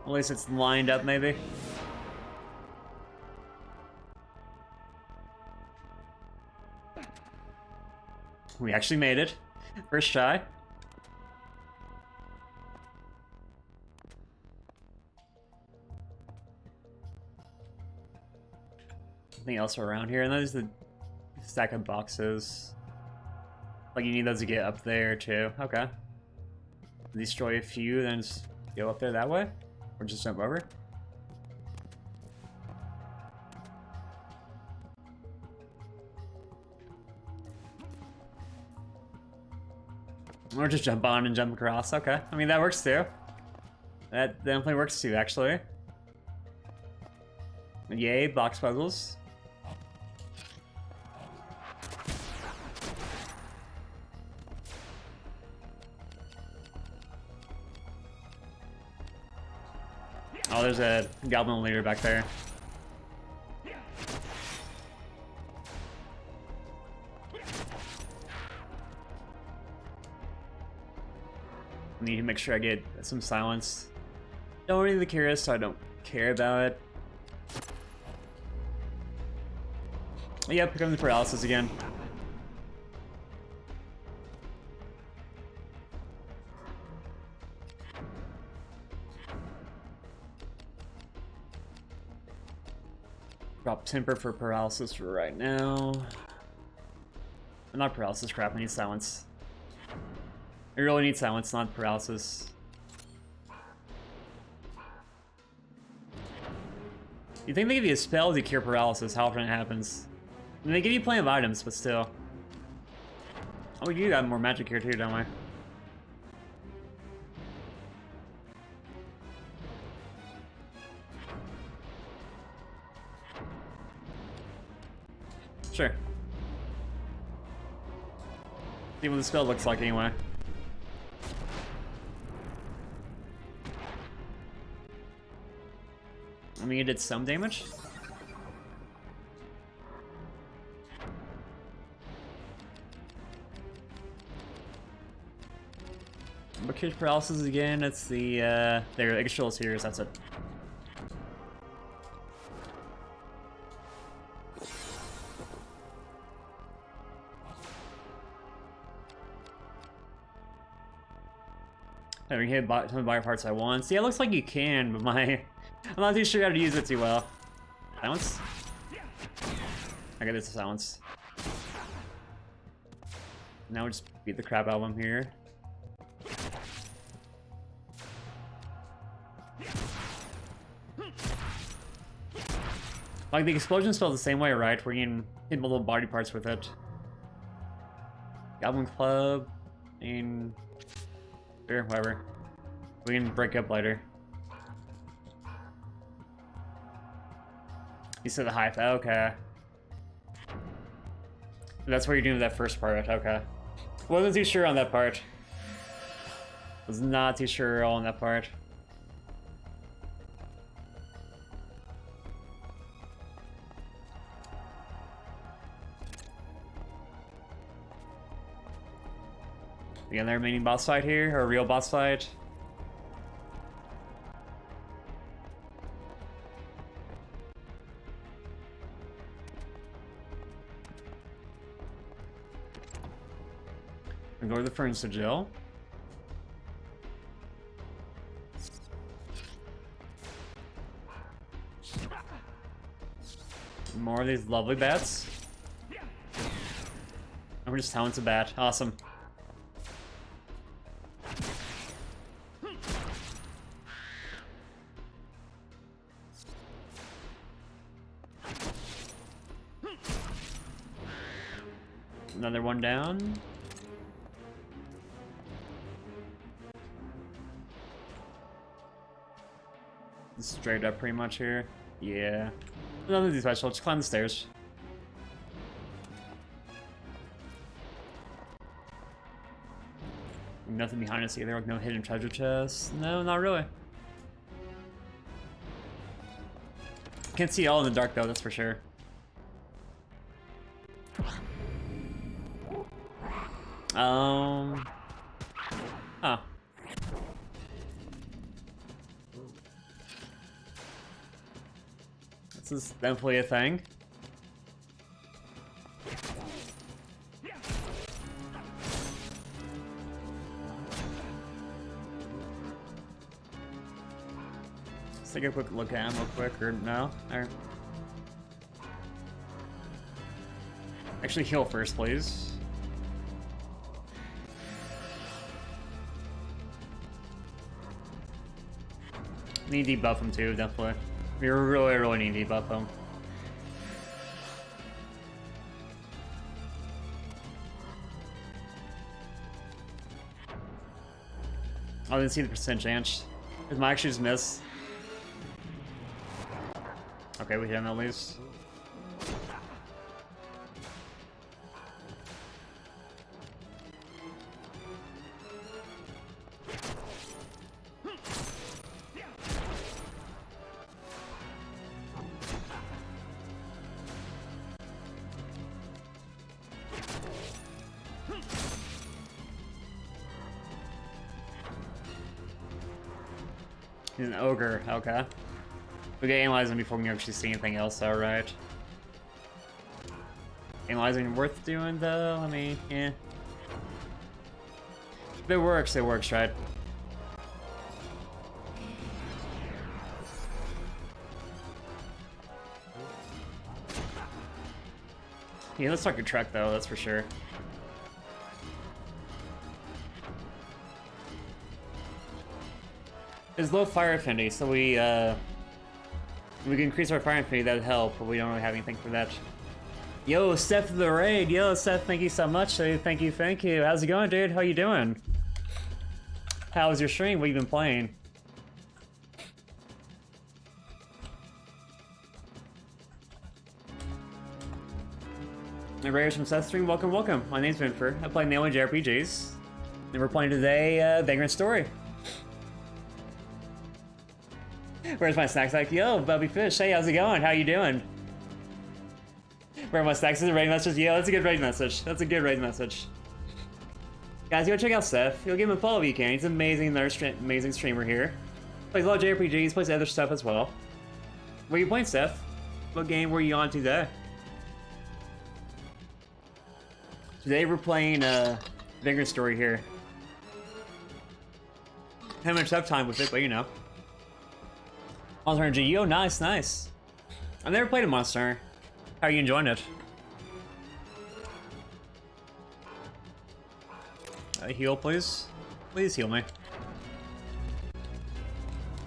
At least it's lined up, maybe. We actually made it. First try. Anything else around here? And there's the stack of boxes. Like, you need those to get up there, too. Okay. Destroy a few, then just go up there that way? Or just jump over? Or just jump on and jump across. Okay. I mean, that works, too. That definitely works, too, actually. Yay, box puzzles. Oh, there's a goblin leader back there. Need to make sure I get some silence. Don't need the curious, so I don't care about it. Yep, here comes the paralysis again. Drop temper for paralysis for right now. Not paralysis, crap, I need silence. I really need silence, not paralysis. You think they give you a spell to cure paralysis? How often it happens? I mean, they give you plenty of items, but still. Oh, you got more magic here too, don't we? Sure. See what the spell looks like anyway. I mean, it did some damage. What case paralysis again? It's the there extra tears. That's it. I mean, hit some of the body parts at once. Yeah, it looks like you can, but I'm not too sure how to use it too well. Silence? Okay, there's a silence. Now we just beat the crap out of him here. Like, the explosion spells the same way, right? Where you can hit multiple body parts with it. Goblin Club, and... Sure, whatever. We can break up later. You said the hive, okay. That's what you're doing with that first part, okay. Wasn't too sure on that part. Was not too sure on that part. We got another mini boss fight here, or a real boss fight. We go to the furnace to Jill. More of these lovely bats. And we're just talented bat. Awesome. Another one down. Straight up pretty much here. Yeah. Nothing too special, just climb the stairs. Nothing behind us either, like no hidden treasure chests. No, not really. Can't see all in the dark though, that's for sure. Oh. This is definitely a thing. Let's take a quick look at him real quick, or no? Or... Actually heal first, please. Need to debuff him too, definitely. We really need to debuff him. I didn't see the percent chance. Did my actions miss? Okay, we hit him at least. He's an ogre, okay. We gotta analyze him before we can actually see anything else, alright. Analyzing worth doing though? I mean, yeah. If it works, right? Yeah, let's talk a trek though, that's for sure. It's low fire affinity, so we can increase our fire affinity, that'd help, but we don't really have anything for that. Yo, Seth the raid. Yo, Seth, thank you so much. Thank you. How's it going, dude? How you doing? How was your stream? What you been playing? Raiders from Seth's stream, welcome. My name's Ventifer. I play Nail JRPGs. And we're playing today, Vagrant Story. Where's my snacks? Like, yo, Bubby Fish, hey, how's it going? How you doing? Where are my snacks? Is a raid message? Yeah, that's a good raid message. Guys, go check out Seth. You'll give him a follow if you can. He's an amazing, amazing streamer here. Plays a lot of JRPGs, plays other stuff as well. What are you playing, Seth? What game were you on today? Today we're playing Vagrant story here. Having a tough time with it, but you know. Monster Hunter G. Oh, nice, nice. I've never played a Monster Hunter. How are you enjoying it? Heal, please. Please heal me.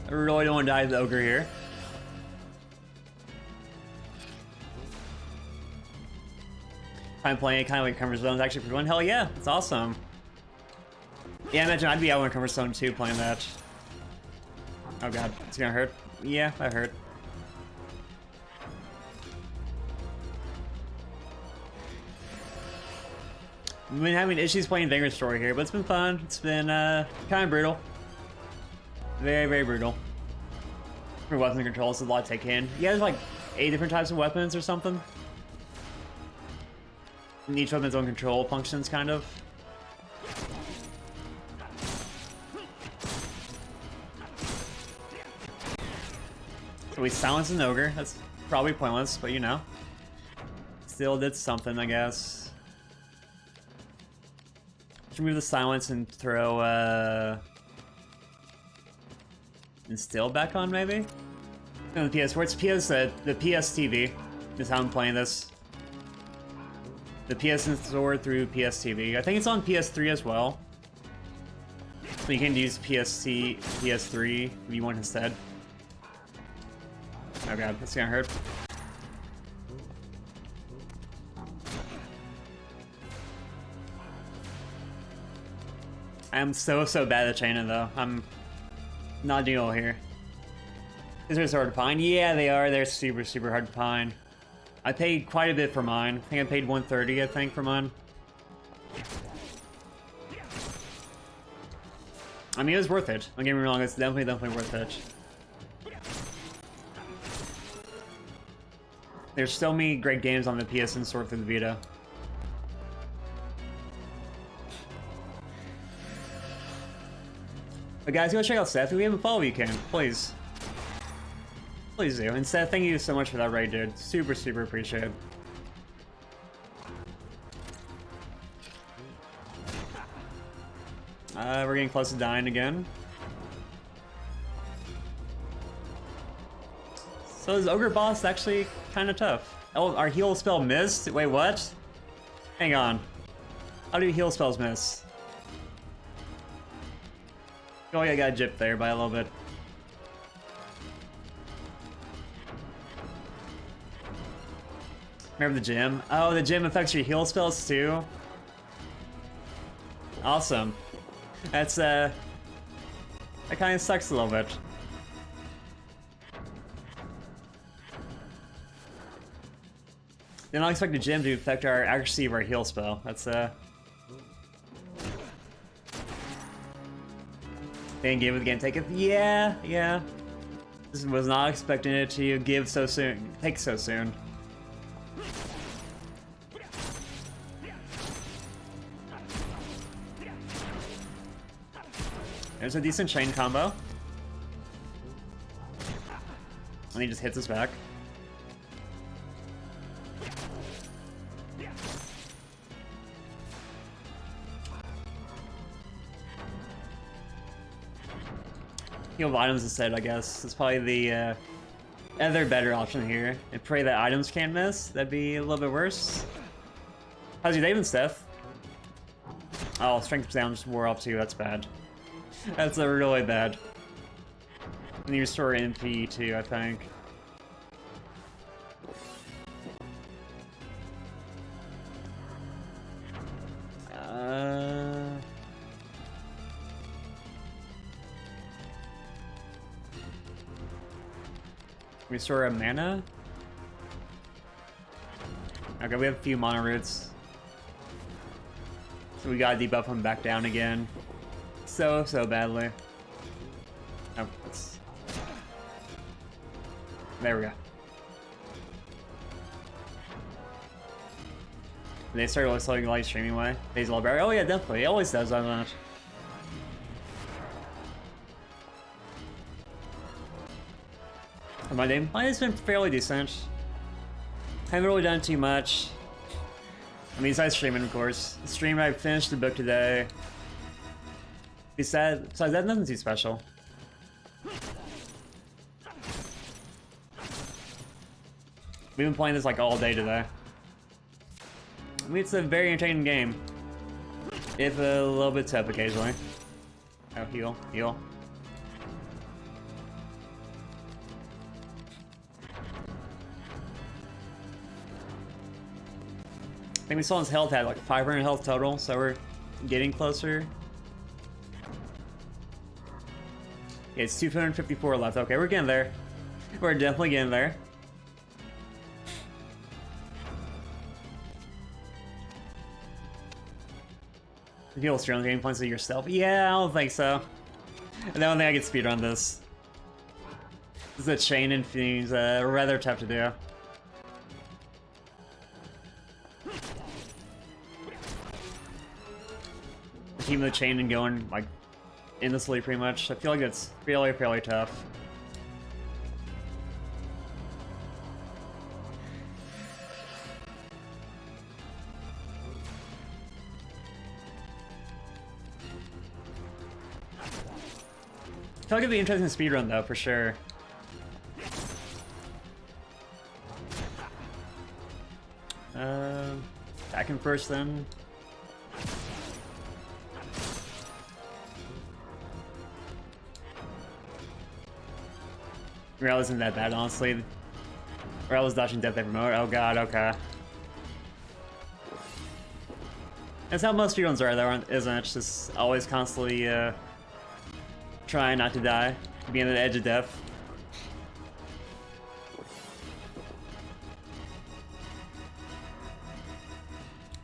I really don't want to die to the ogre here. I'm playing it kind of like Comfort Zone. It's actually pretty fun. Hell yeah, it's awesome. Yeah, I imagine I'd be out in Comfort Zone too playing that. Oh god, it's gonna hurt. Yeah, that hurt. We've been having issues playing Vagrant story here, but it's been fun. It's been kind of brutal. Very, very brutal. For weapons control, it's a lot to take in. Yeah, there's like 8 different types of weapons or something. And each weapon's own control functions, kind of. So we silenced an ogre. That's probably pointless, but you know. Still did something, I guess. Remove the silence and throw Instill back on, maybe? No, the PS4. It's the PS TV is how I'm playing this. The PS Store through PS TV. I think it's on PS3 as well. So you can use PS3 if you want instead. Oh god, that's gonna hurt. I'm so bad at chaining though. I'm not doing well here. These are hard to find. Yeah, they are. They're super hard to find. I paid quite a bit for mine. I think I paid $130, I think, for mine. I mean, it was worth it. Don't get me wrong, it's definitely worth it. There's so many great games on the PSN Store through the Vita. But guys, go check out Seth. If we haven't followed, you can. Please. Please do. And Seth, thank you so much for that raid, dude. Super appreciate it. We're getting close to dying again. So is Ogre Boss actually kind of tough? Oh, our heal spell missed? Wait, what? Hang on. How do heal spells miss? Oh yeah, I got gypped there by a little bit. Remember the gym? Oh, the gym affects your heal spells too? Awesome. That's, that kind of sucks a little bit. Did not expect the gym to affect our accuracy of our heal spell. That's, Didn't give it the game, take it. Yeah. Just was not expecting it to give so soon, take so soon. There's a decent chain combo. And he just hits us back. Heal items instead, I guess. It's probably the other better option here. And pray that items can't miss. That'd be a little bit worse. How's your day been, Steph? Oh, strength down just wore off too. That's bad. That's really bad. And you restore MP too, I think. Restore a mana? Okay, we have a few mana roots. So we gotta debuff him back down again. So badly. Oh, let's... There we go. They started selling live streaming way. Days Library. Oh yeah, definitely. It always does that. My day has been fairly decent. Haven't really done too much. I mean, besides streaming, of course. Stream, I finished the book today. Besides that, nothing too special. We've been playing this like all day today. I mean, it's a very entertaining game. If a little bit tough occasionally. Oh, heal, heal. I think we saw his health had like 500 health total, so we're getting closer. Yeah, it's 254 left. Okay, we're getting there. We're definitely getting there. You feel strong game points of yourself? Yeah, I don't think so. I don't think I can speedrun this. This is a chain and things, rather tough to do. Keeping the chain and going like endlessly, pretty much. I feel like it's fairly tough. I feel like it'd be interesting speedrun though, for sure. Attack him first then. Rail isn't that bad, honestly. Rail was dodging death every moment. Oh god, okay. That's how most speedruns are, though, isn't it? Just always constantly, trying not to die. Being on the edge of death.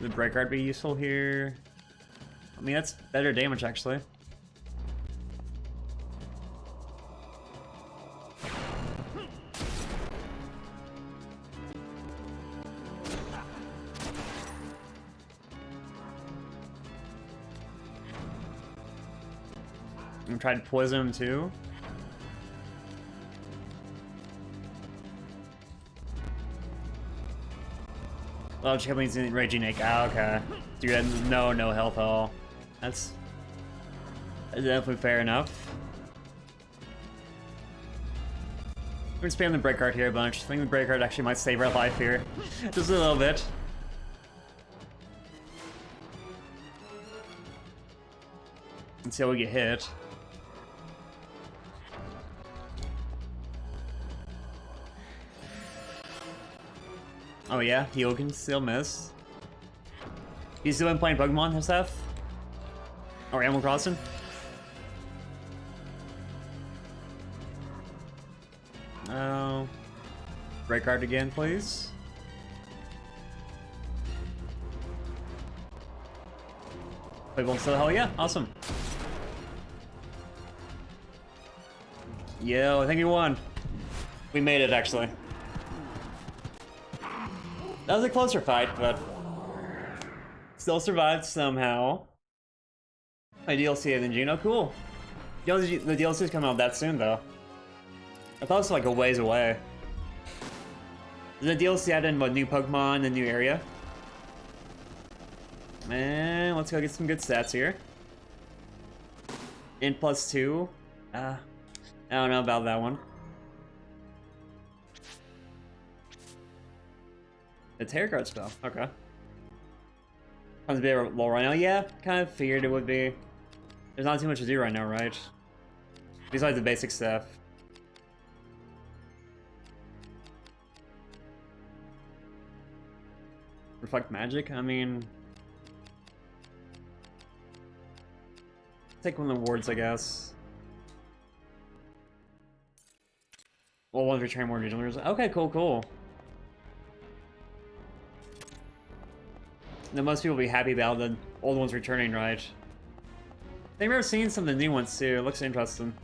Would break guard be useful here? I mean, that's better damage, actually. I'm trying to poison him too. Oh, Chickling's in Raging Ache. Ah, okay. Dude, had no health at all. That's definitely fair enough. We're gonna spam the break guard here a bunch. I think the break guard actually might save our life here. Just a little bit. Until we get hit. Oh yeah, heal can still miss. He's still been playing Pokemon himself? Or Animal Crossing? Oh. Break card again, please. Play one still, hell yeah, awesome. Yo, I think we won. We made it, actually. That was a closer fight, but still survived somehow. My DLC and Gino, cool. The DLC's coming out that soon, though. I thought it was like a ways away. The DLC added in what, new Pokemon, a new area. And let's go get some good stats here. In +2. I don't know about that one. The Terror Guard spell, okay. Sounds a bit low right now. Yeah, kind of figured it would be. There's not too much to do right now, right? Besides the basic stuff. Reflect magic? I mean... take one of the wards, I guess. Well, ones return more regionals. Okay, cool. Now, most people will be happy about the old ones returning, right? They've never seen some of the new ones too. It looks interesting.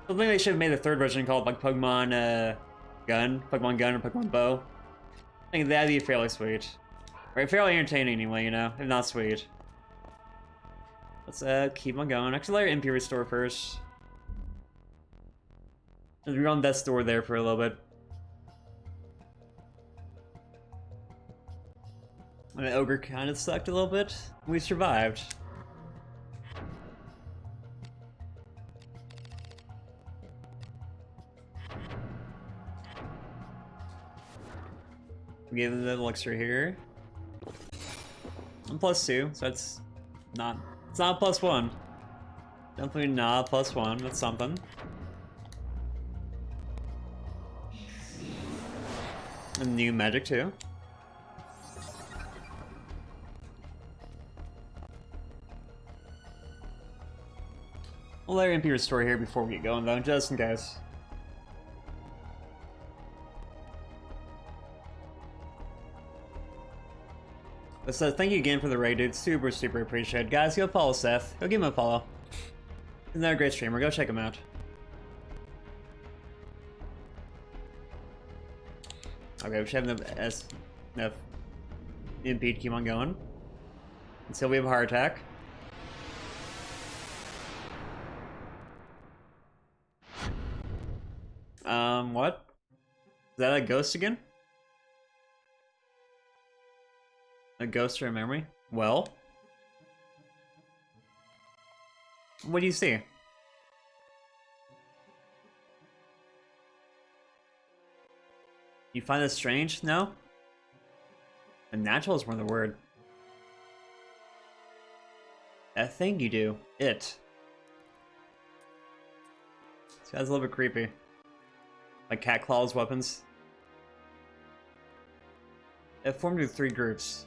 I think they should have made a third version called like Pokemon Gun, or Pokemon Bow. I think that'd be fairly sweet. Right, fairly entertaining anyway, you know, if not sweet. Let's keep on going. Actually, let our MP restore first. We're on that store there for a little bit. And the ogre kind of sucked a little bit. We survived. We gave him the elixir here. And +2, so it's not a +1. Definitely not a +1, that's something. And new magic too. We'll let our MP restore here before we get going though, just in case. So thank you again for the raid, dude. Super appreciated. Guys, go follow Seth. Go give him a follow. He's another great streamer. Go check him out. Okay, we should have enough MP to keep on going. Until we have a heart attack. What? Is that a ghost again? A ghost or a memory? Well? What do you see? You find this strange? No? Unnatural is more the word. That thing you do. It. This guy's a little bit creepy. Like cat claws weapons. It formed into 3 groups.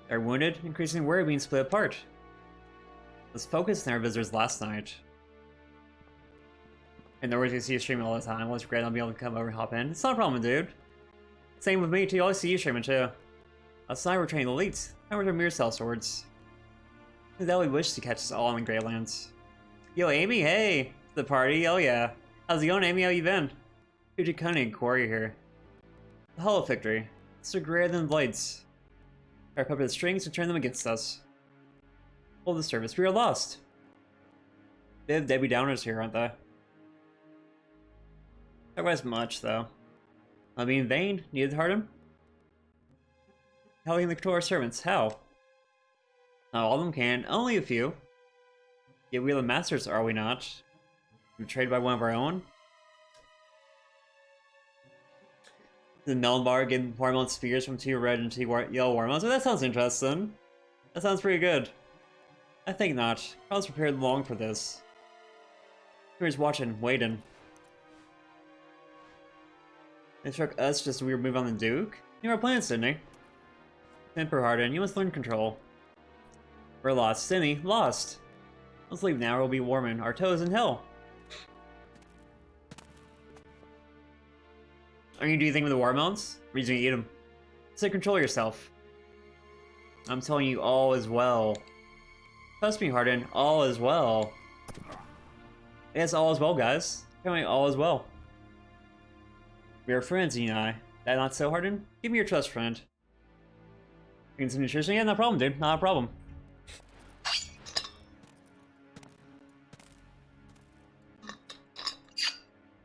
They're wounded, increasingly worried being split apart. Let's focus on our visitors last night. In other words, you see you streaming all the time. Well, it's great I'll be able to come over and hop in. It's not a problem, dude. Same with me too, I always see you streaming too. Last night we're training elites. Now we're doing mirror cell swords. That we wish to catch us all in the Greylands. Yo, Amy, hey! The party, oh yeah. How's it going, Amy? How you been? Fuji Cunning, Corey here. The Hollow Victory. It's greater than blades. Our puppet strings to turn them against us. Hold the service, we are lost. They have Debbie Downers here, aren't they? Not as much, though. I'll be in vain, needed Hardham? How can they control our servants? How? Not all of them can, only a few. Yet we are the masters, are we not? Betrayed by one of our own? The melon bar getting watermelon spears from 2 red and 2 yellow watermelons. Oh, that sounds interesting. That sounds pretty good. I think not. I was prepared long for this. Here's watching, waiting. They struck us just as we were moving on the Duke. You have our plans, Sydney. Temper hardened, you must learn control. We're lost. Sydney, lost. Let's leave now or we'll be warming our toes in hell. Are you gonna do anything with the watermelons? Or are you just gonna eat them? So control yourself. I'm telling you, all is well. Trust me, Harden, all is well. Yes, all is well, guys. Tell me, all is well. We are friends, you and I. That not so, Harden? Give me your trust, friend. Getting some nutrition? Yeah, no problem, dude. Not a problem.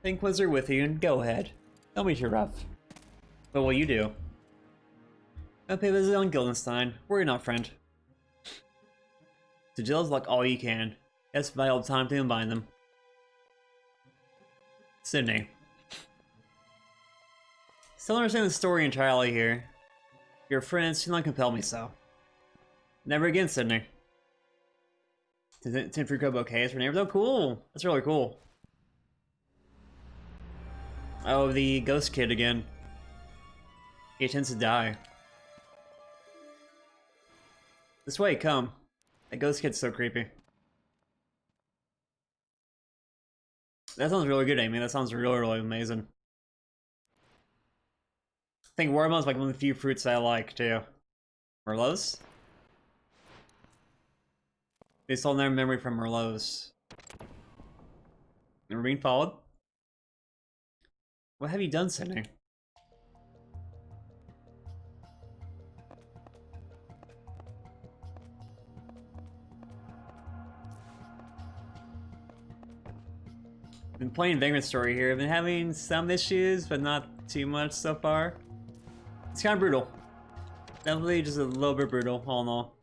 Think Wizard with you, and go ahead. Don't be too rough. But what will you do? I'll pay a visit on Gildenstein. Worry not, friend. To Jill's like all you can. Yes, by all time to combine them. Sydney. Still don't understand the story entirely here. Your friends do not compel me so. Never again, Sydney. Tin Fruit Cup bouquets for neighbors. Oh, cool. That's really cool. Oh, the ghost kid again. He tends to die. This way, come. That ghost kid's so creepy. That sounds really good, Amy. That sounds really amazing. I think watermelon's like one of the few fruits I like, too. Merlots? They stole their memory from Merlots. Never being followed. What have you done, Sydney? Been playing Vagrant story here. I've been having some issues, but not too much so far. It's kind of brutal. Definitely just a little bit brutal, all in all.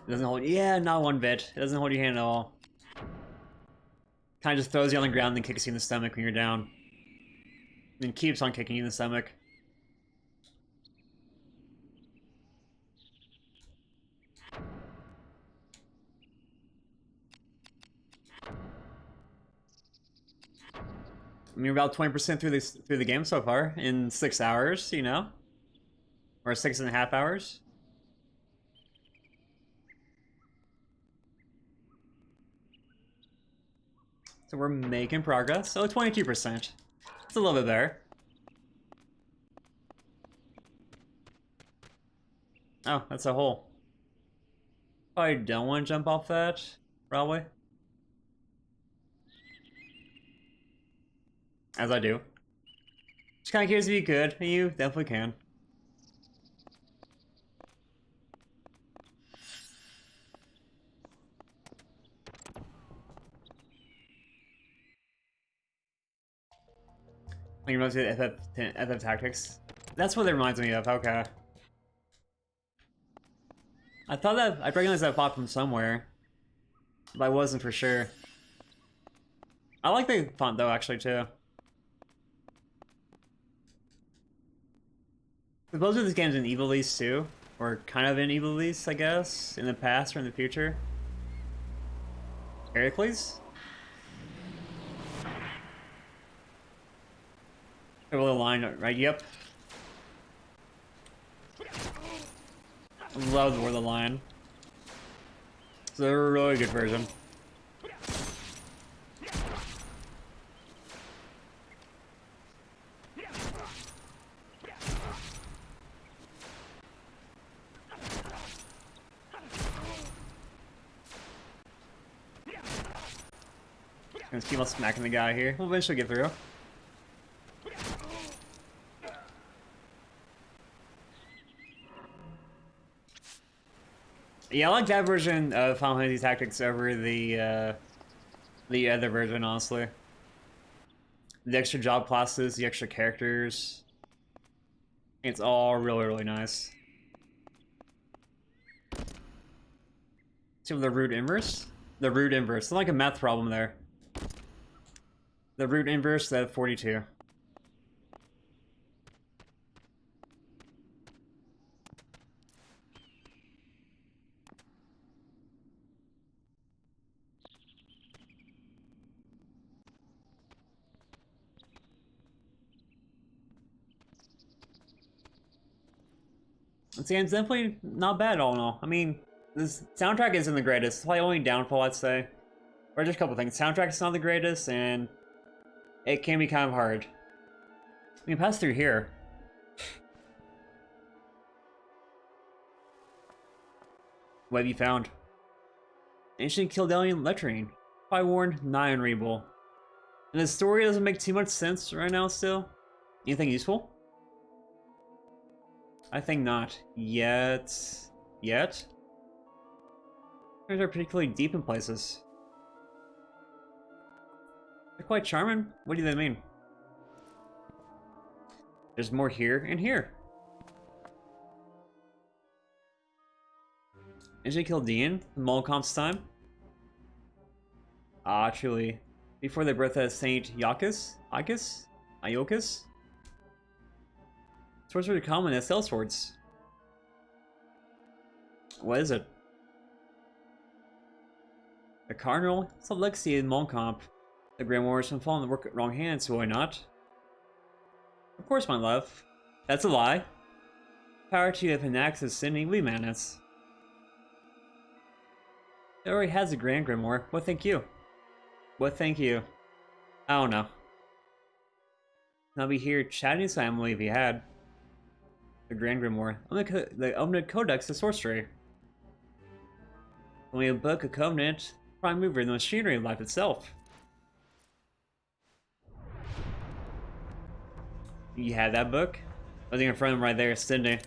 It doesn't hold, yeah, not one bit. It doesn't hold your hand at all. Kind of just throws you on the ground and then kicks you in the stomach when you're down. And keeps on kicking you in the stomach. I mean, we're about 20% through the game so far in 6 hours, you know, or 6.5 hours. So we're making progress. So 22%. It's a little bit better. Oh, that's a hole. Probably don't want to jump off that. Probably. As I do. Just kind of curious if you could. You definitely can. Like, you reminds me of FF Tactics. That's what it reminds me of, okay. I thought that, I recognized that font from somewhere. But I wasn't for sure. I like the font though, actually, too. Supposedly this game's in Evil East too. Or kind of in Evil East, I guess. In the past or in the future. Heracles? A little line, right? Yep. Love the word the line. It's a really good version. Gonna keep on smacking the guy here. We'll eventually get through. Yeah, I like that version of Final Fantasy Tactics over the other version, honestly. The extra job classes, the extra characters. It's all really, really nice. So the root inverse? The root inverse. It's like a math problem there. The root inverse of 42. This game's definitely not bad all in all. I mean, this soundtrack isn't the greatest. It's probably only downfall, I'd say. Or just a couple things. Soundtrack's not the greatest, and it can be kind of hard. We can pass through here. What have you found? Ancient Kildalian lettering by Warren Nyan. And the story doesn't make too much sense right now still. Anything useful? I think not. Yet. Yet? These are particularly deep in places. They're quite charming. What do they mean? There's more here and here. Ancient Chaldean, Molcomp's time. Ah, truly. Before the birth of Saint Iochus? Swords were common as cell swords. What is it? The Cardinal? It's a legacy in Molcomp. The grimoires from falling in the wrong hands, why not? Of course, my love. That's a lie. Power to you if an axe is sinning, we madness. It already has a grand grimoire. What think you? What think you? I don't know. I'll be here chatting to family if you had. The Grand Grimoire. The Omnid Codex of Sorcery. Only a book, a covenant, prime mover in the machinery of life itself. You had that book? I think in front of him right there, Sydney.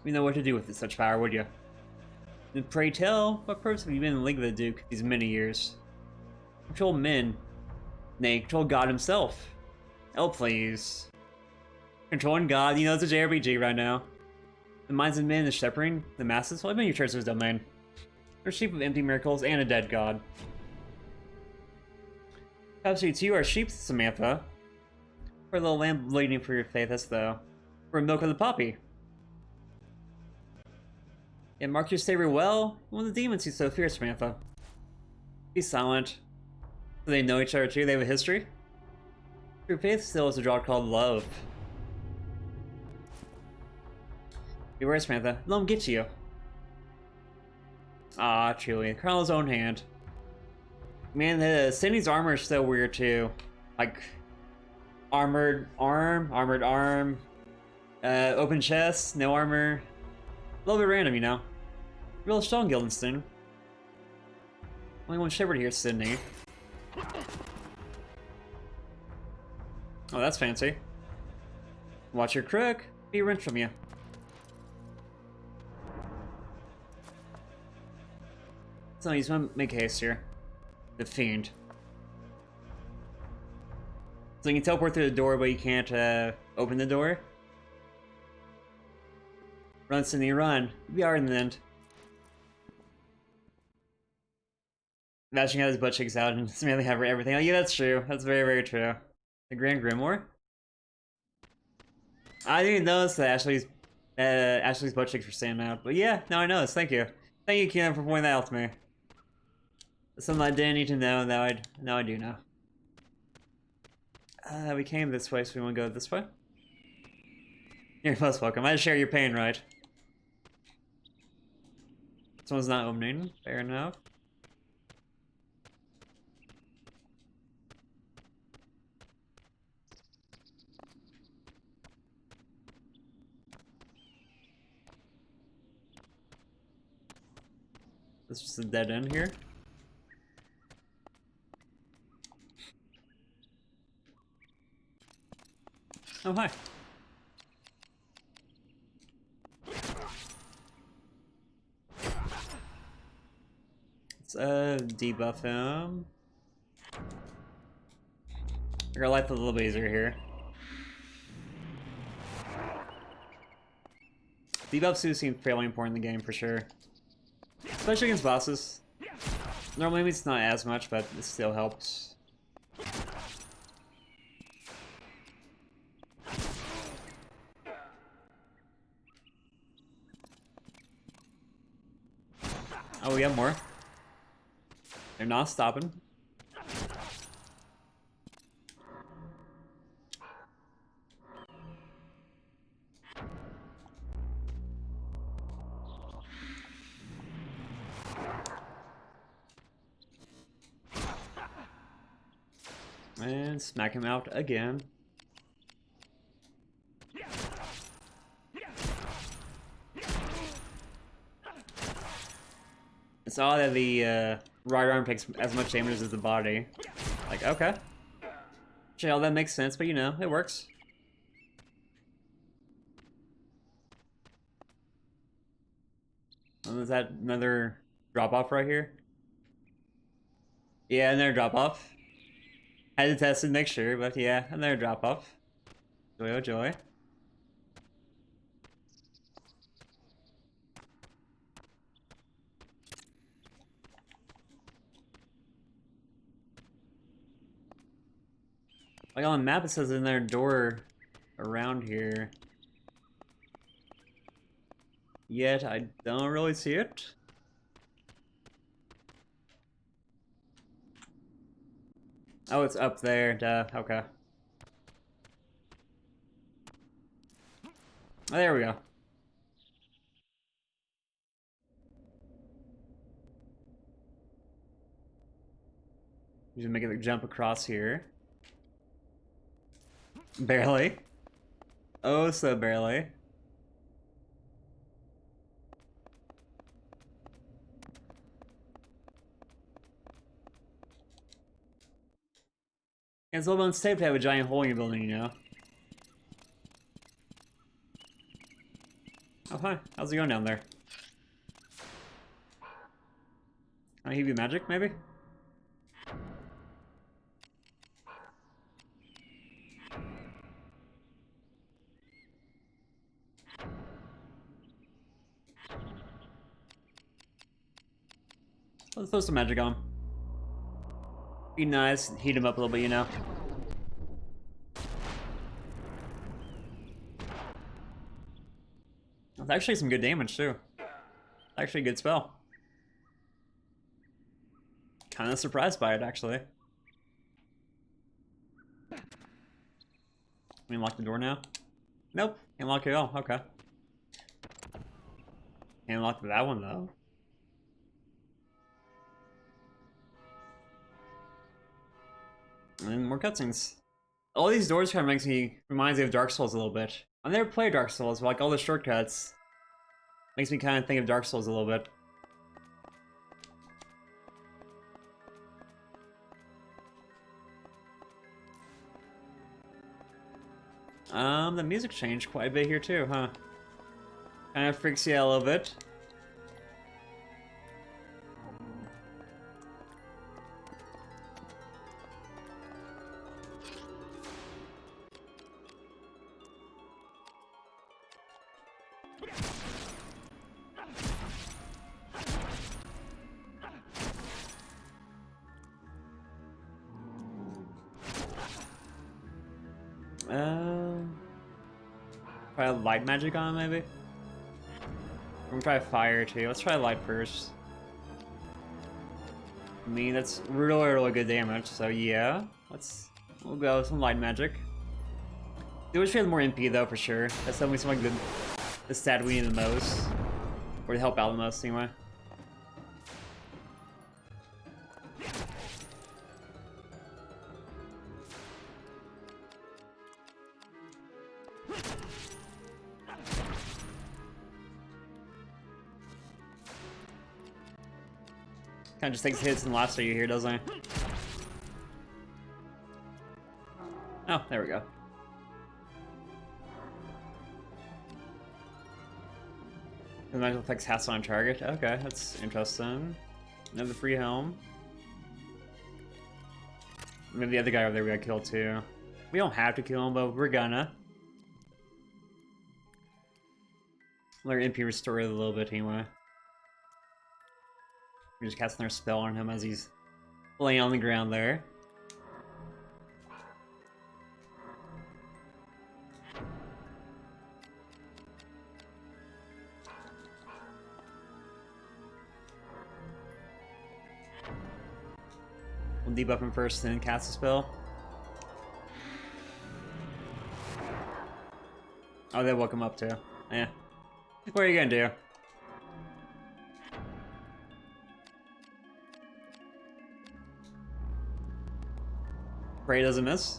You know what to do with such power, would you? And pray tell, what purpose have you been in the League of the Duke these many years? Control men. Nay, control God himself. Oh, please. Controlling God, you know it's a JRPG right now. The minds of men is shepherding the masses. Well, I've been your church's domain. They're sheep of empty miracles and a dead God. Perhaps you too are sheep, Samantha. For a little lamb bleeding for your faith, as though. For milk of the poppy. Yet mark your savior well. One of the demons he's so fierce, Samantha. Be silent. Do they know each other too? They have a history? True faith still is a draw called love. Beware, Samantha. Let him get to you. Ah, truly. Carlo's own hand. Man, Cindy's armor is so weird too. Like, armored arm, open chest, no armor. A little bit random, you know. Real strong, Guildenstern. Only one shepherd here, Sydney. Oh, that's fancy. Watch your crook. Be wrenched from you. So he's gonna make haste here. The fiend. So you can teleport through the door, but you can't open the door. Run, Sydney, run. We are in the end. Imagine how his butt cheeks out and Samantha have everything. Oh, yeah, that's true. That's very, very true. The Grand Grimoire? I didn't notice that Ashley's butt cheeks were standing out. But yeah, now I noticed. Thank you. Thank you, Keanu, for pointing that out to me. Something I didn't need to know, now I do know. We came this way, so we want to go this way? You're most welcome. I share your pain, right? This one's not opening. Fair enough. This is just a dead end here. Oh, hi. Let's debuff him. Make our life a little bit easier here. Debuffs do seem fairly important in the game for sure. Especially against bosses. Normally it's not as much, but it still helps. Oh, we have more. They're not stopping. And smack him out again. It's odd that the right arm takes as much damage as the body. Like, okay. Chill, that makes sense, but you know, it works. Oh, is that another drop-off right here? Yeah, another drop-off. Had to test it, make sure, but yeah, another drop-off. Joy, oh joy. Like on the map it says another door around here. Yet I don't really see it. Oh, it's up there, duh, okay. Oh, there we go. You should make it jump across here. Barely. Oh, so barely. It's a little unsafe to have a giant hole in your building, you know? Oh, hi. How's it going down there? Can I give you magic, maybe? Let's throw some magic on him. Be nice, heat him up a little bit, you know? That's actually some good damage, too. Actually a good spell. Kind of surprised by it, actually. Can we unlock the door now? Nope, can't lock it all. Okay. Can't lock that one, though. And more cutscenes. All these doors kind of reminds me of Dark Souls a little bit. I've never played Dark Souls, but like all the shortcuts makes me kind of think of Dark Souls a little bit. The music changed quite a bit here too, huh? Kind of freaks you out a little bit. Try light magic on him, maybe? I'm gonna try fire too. Let's try light first. I mean, that's really, really good damage, so yeah. We'll go with some light magic. Do wish we had more MP though, for sure. That's definitely something like the stat we need the most. Or to help out the most, anyway. Kind of just takes hits and laughs at you here, doesn't he? Oh, there we go. The magical effects has on target. Okay, that's interesting. Another free helm. Maybe the other guy over there we gotta kill too. We don't have to kill him, but we're gonna. Let our MP restore it a little bit anyway. We're just casting our spell on him as he's laying on the ground there. We'll debuff him first, then cast a spell. Oh, they woke him up too. Eh. What are you gonna do? Pray doesn't miss.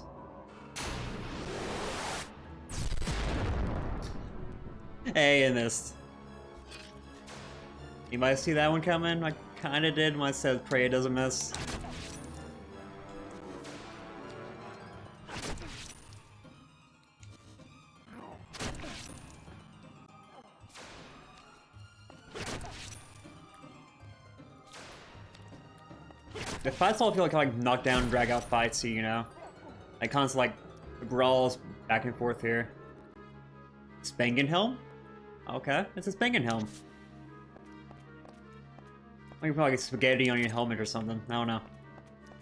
Hey, it missed. You might see that one coming. I kinda did when I said pray doesn't miss. The fights all feel like knockdown, drag out fights, you know? Like constant like brawls back and forth here. Spangenhelm? Okay, it's a Spangenhelm. I can probably get spaghetti on your helmet or something. I don't know.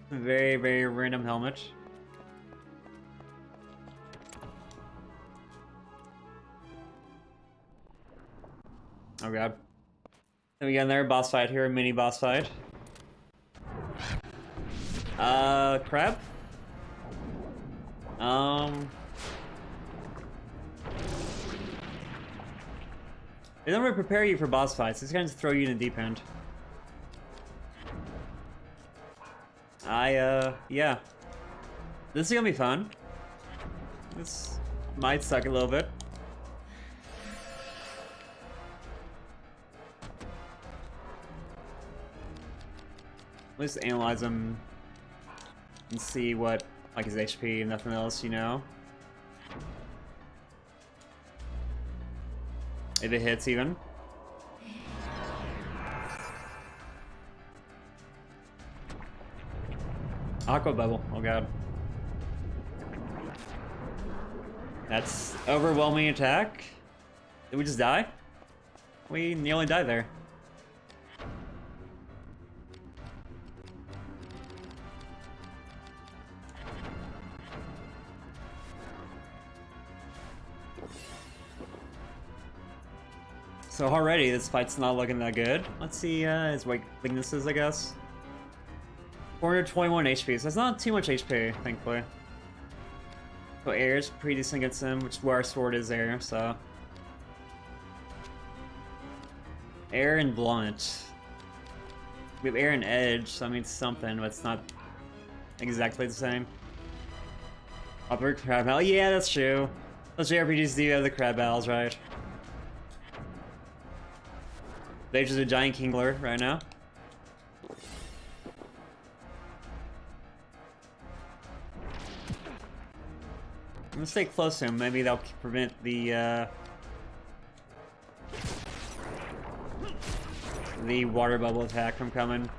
Very, very random helmet. Oh god. Then we got another boss fight here, a mini boss fight. Crab? They don't really prepare you for boss fights. These guys throw you in the deep end. Yeah. This is gonna be fun. This might suck a little bit. Let's analyze him and see what, like, his HP and nothing else, you know? If it hits even. Aqua Bubble, oh god. That's overwhelming attack. Did we just die? We nearly died there. So already this fight's not looking that good. Let's see his weaknesses, I guess. 421 HP, so that's not too much HP, thankfully. So air is pretty decent against him, which is where our sword is air, so. Air and blunt. We have air and edge, so that means something, but it's not exactly the same. Upper crab battle, yeah, that's true. Those JRPGs do have the crab battles, right? There's just a giant kingler right now. I'm gonna stay close to him. Maybe that'll prevent the water bubble attack from coming.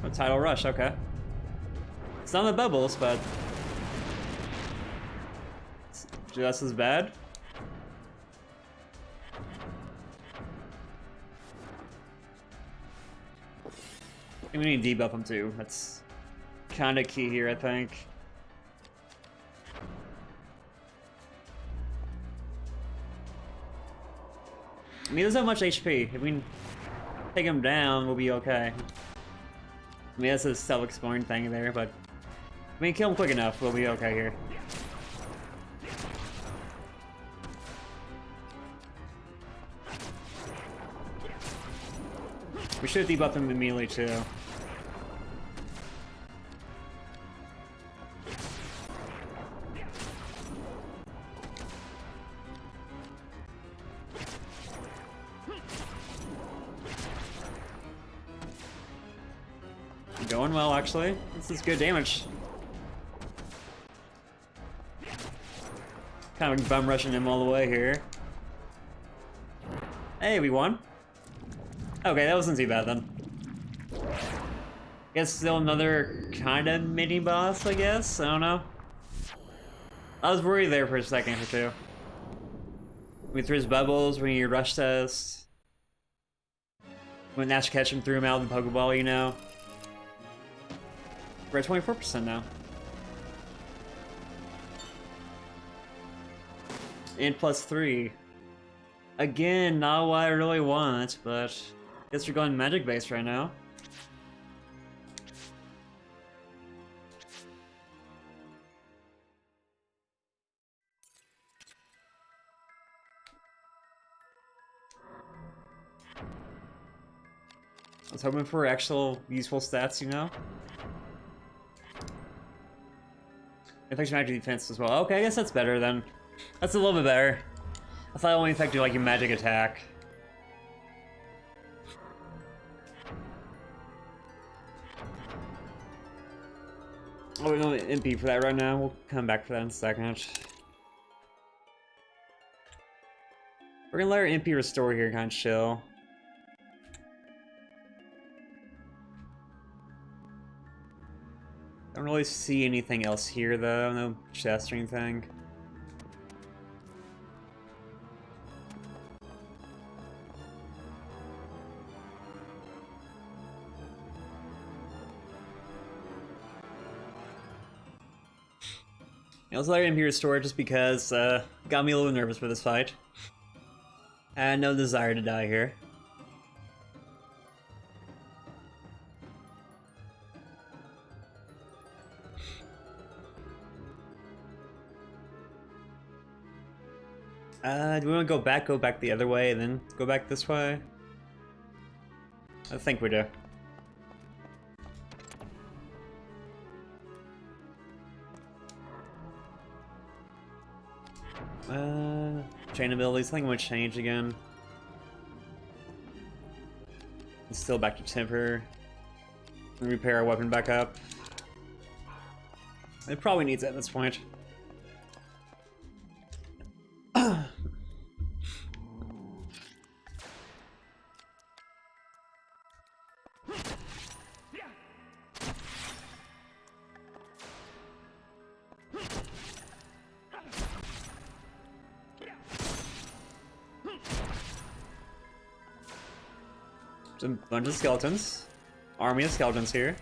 Oh, tidal rush. Okay. It's not the bubbles, but it's just as bad. We need to debuff him too. That's kind of key here, I think. I mean, he doesn't have much HP. If we can take him down, we'll be okay. I mean, that's a self-exploring thing there, but I mean, kill him quick enough, we'll be okay here. We should debuff him immediately too. Going well, actually. This is good damage. Kind of bum rushing him all the way here. Hey, we won. Okay, that wasn't too bad then. Guess still another kind of mini boss, I guess. I don't know. I was worried there for a second or two. We threw his bubbles when he rushed us. When Ash Ketchum threw him out of the Pokeball, you know. We're at 24% now. And +3. Again, not what I really want, but I guess we're going magic based right now. I was hoping for actual useful stats, you know? Affects magic defense as well. Okay, I guess that's better then. That's a little bit better. I thought it only affected like your magic attack. Oh, we don't have MP for that right now. We'll come back for that in a second. We're gonna let our MP restore here, kind of chill. Don't really see anything else here though, no chest or anything. I was letting him be restored just because got me a little nervous for this fight. I had no desire to die here. Do we want to go back the other way, and then go back this way? I think we do. Chain abilities, I think I'm gonna change again. It's still back to temper. And repair our weapon back up. It probably needs it at this point. A bunch of skeletons. Army of skeletons here.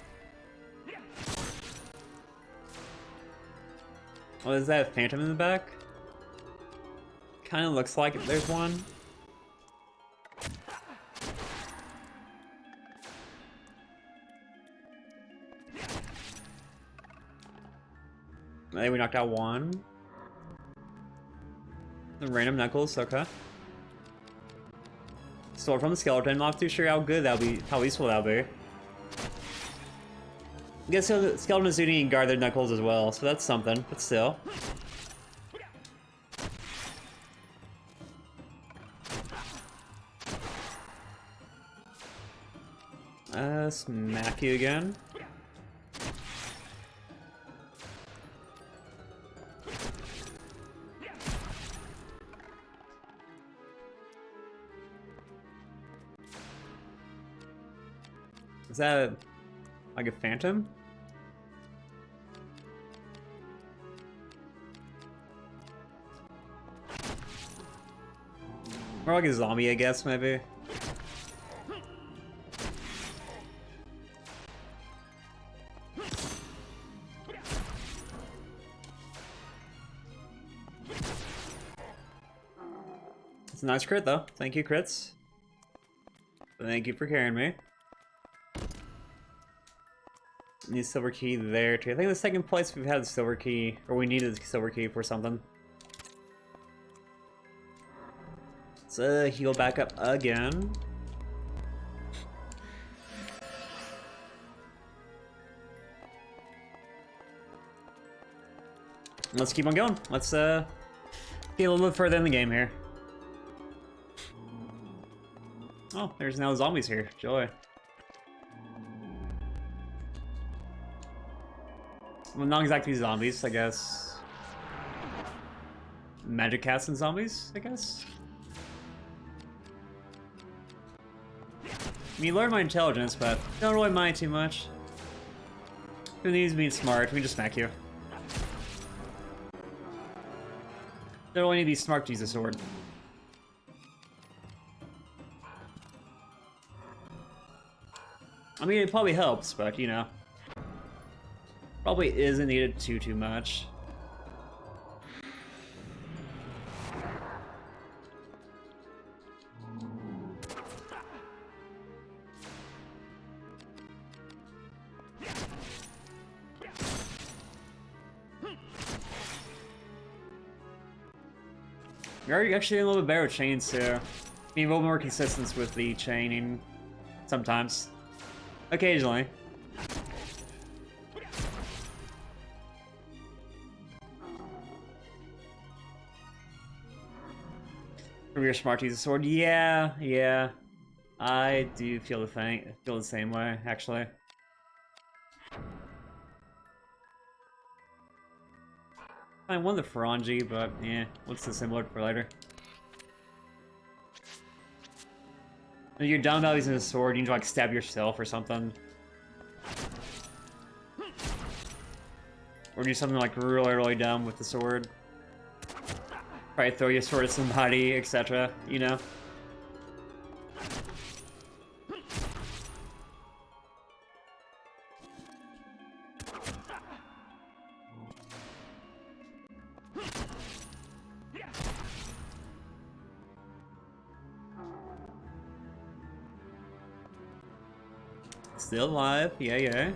Oh, is that a phantom in the back? Kind of looks like there's one. Maybe we knocked out one. The random knuckles, okay. Sword from the skeleton. I'm not too sure how good that'll be, how useful that'll be. I guess the skeletons do need to guard their knuckles as well, so that's something, but still. Smack you again. Is that like a phantom? Or like a zombie, I guess, maybe. It's a nice crit, though. Thank you, crits. Thank you for carrying me. Need silver key there too. I think the second place we've had the silver key, or we needed the silver key for something. Let's heal back up again. Let's keep on going. Let's get a little bit further in the game here. Oh, there's now zombies here. Joy. Well, not exactly zombies, I guess. Magic cats and zombies, I guess? I mean, learn my intelligence, but don't really mind too much. Who needs being smart? We just smack you. Don't really need to be smart to use a sword. I mean, it probably helps, but you know. Probably isn't needed too much. You're actually a little bit better with chains too. Being a little more consistent with the chaining sometimes. Occasionally. From your smart to use a sword, yeah. I do feel the same way, actually. I won the Farangi, but yeah, what's the similar for later? When you're done about using a sword, you need to like stab yourself or something. Or do something like really dumb with the sword. Probably throw your sword at somebody, etc. You know? Still alive, yeah.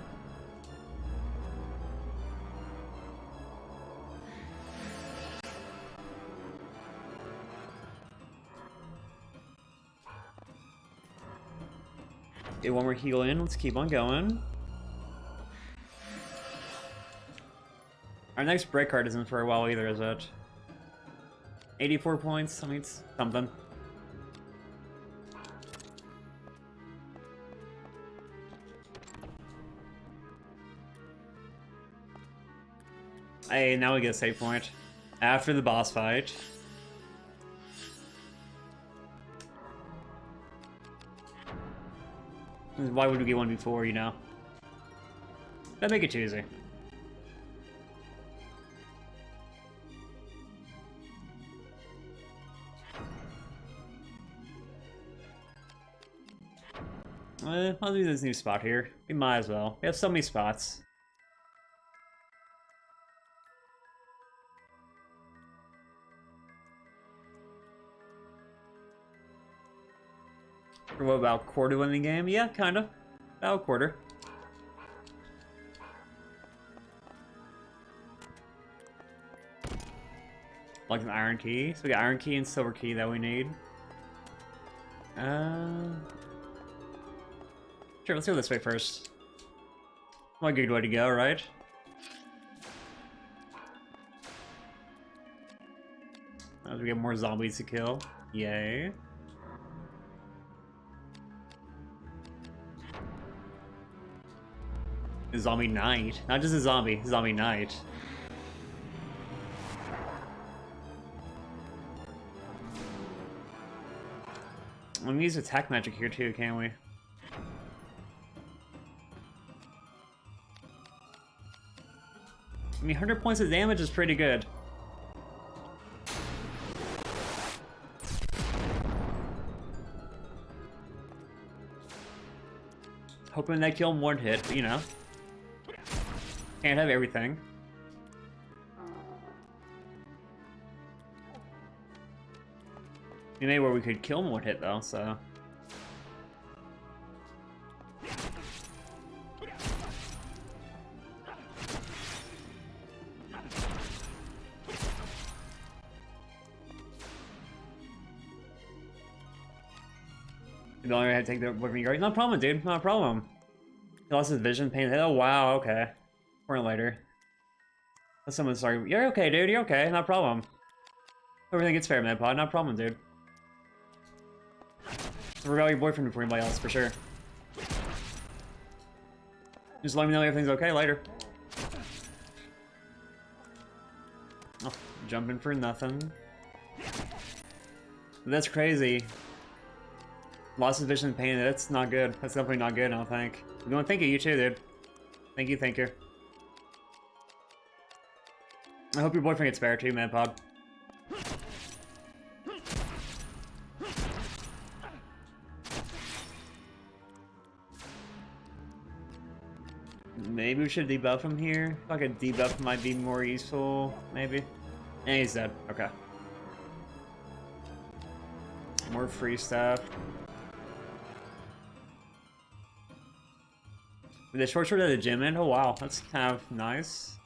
Get one more heal in, let's keep on going. Our next break card isn't for a while either, is it? 84 points. I mean, it's something. Hey, now we get a save point. After the boss fight. Why would we get one before, you know? That'd make it too easy. I'll do this new spot here. We might as well. We have so many spots. Or what, about quarter winning game? Yeah, kinda. About a quarter. Like an iron key. So we got iron key and silver key that we need. Sure, let's go this way first. What a good way to go, right? As we get more zombies to kill. Yay. A zombie knight. Not just a zombie knight. We can use attack magic here too, can't we? I mean, 100 points of damage is pretty good. Hoping that kill him one hit, but you know. Can't have everything. You know where we could kill him one hit though, so. You don't have to take the weapon guard. No problem, dude. Not a problem. He lost his vision, pain. Oh wow, okay. Or later. Someone's sorry. You're okay, dude. You're okay. Not a problem. Everything gets fair, man, pod. Not a problem, dude. Forgot your boyfriend before anybody else, for sure. Just let me know everything's okay later. Oh, jumping for nothing. That's crazy. Loss of vision and pain, that's not good. That's definitely not good, I don't think. I'm going to thank you too, dude. Thank you, thank you. I hope your boyfriend gets better too, man, pod. Maybe we should debuff him here. Like a debuff might be more useful, maybe. And he's dead. Okay. More free stuff. With the short sword at the gym end? Oh wow, that's kind of nice.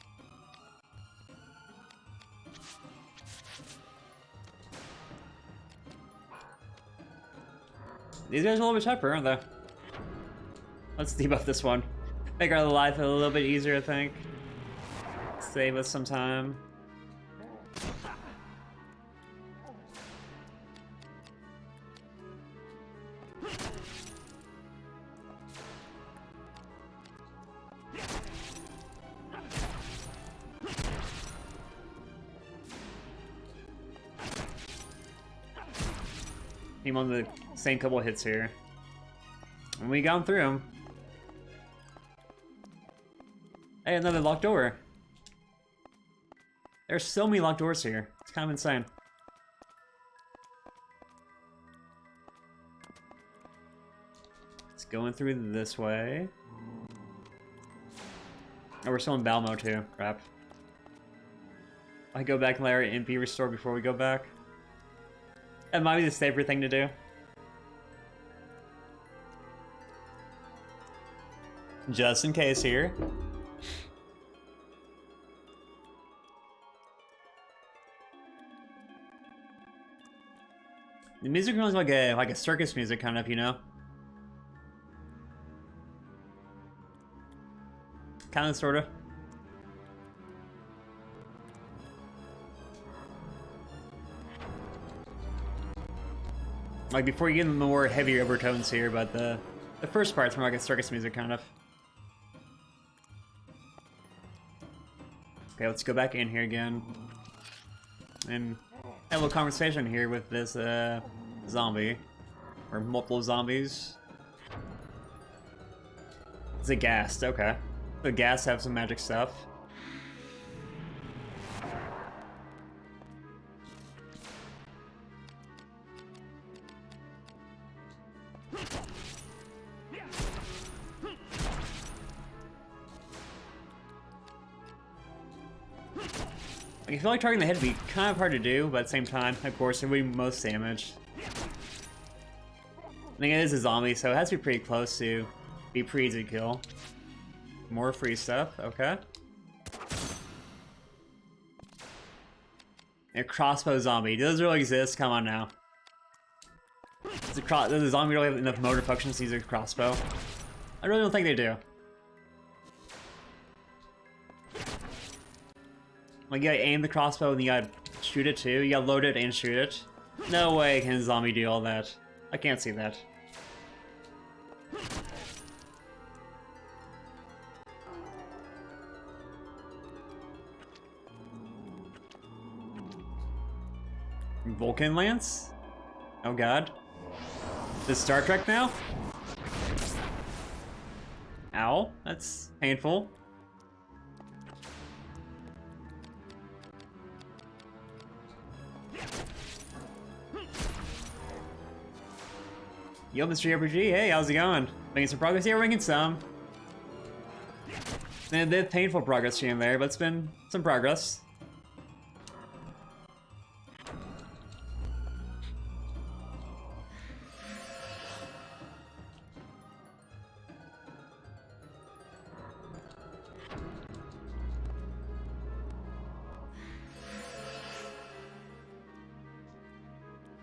These guys are a little bit tougher, aren't they? Let's debuff this one. Make our life a little bit easier, I think. Save us some time. Team on the same couple hits here. And we got through them. Hey, another locked door. There's so many locked doors here. It's kind of insane. It's going through this way. Oh, we're still in battle mode too. Crap. I go back and let our MP restore before we go back. That might be the safer thing to do. Just in case here. The music runs like a circus music kind of, you know? Kind of, sorta. Like before you get into the more heavier overtones here, but the first part's more like a circus music kind of. Okay, let's go back in here again. And have a little conversation here with this zombie. Or multiple zombies. It's a ghast, okay. The ghasts have some magic stuff. Like, I feel like targeting the head would be kind of hard to do, but at the same time, of course, it would be most damage. I think it is a zombie, so it has to be pretty close to be pretty easy to kill. More free stuff, okay. A crossbow zombie. Do those really exist? Come on now. Does the zombie really have enough motor functions to use a crossbow? I really don't think they do. Like, you gotta aim the crossbow and you gotta shoot it too. You gotta load it and shoot it. No way can a zombie do all that. I can't see that. Vulcan Lance? Oh god. This Star Trek now? Ow, that's painful. Yo, Mr. RPG, hey, how's it going? Making some progress? Yeah, we're making some. And a bit of painful progress here and there, but it's been some progress.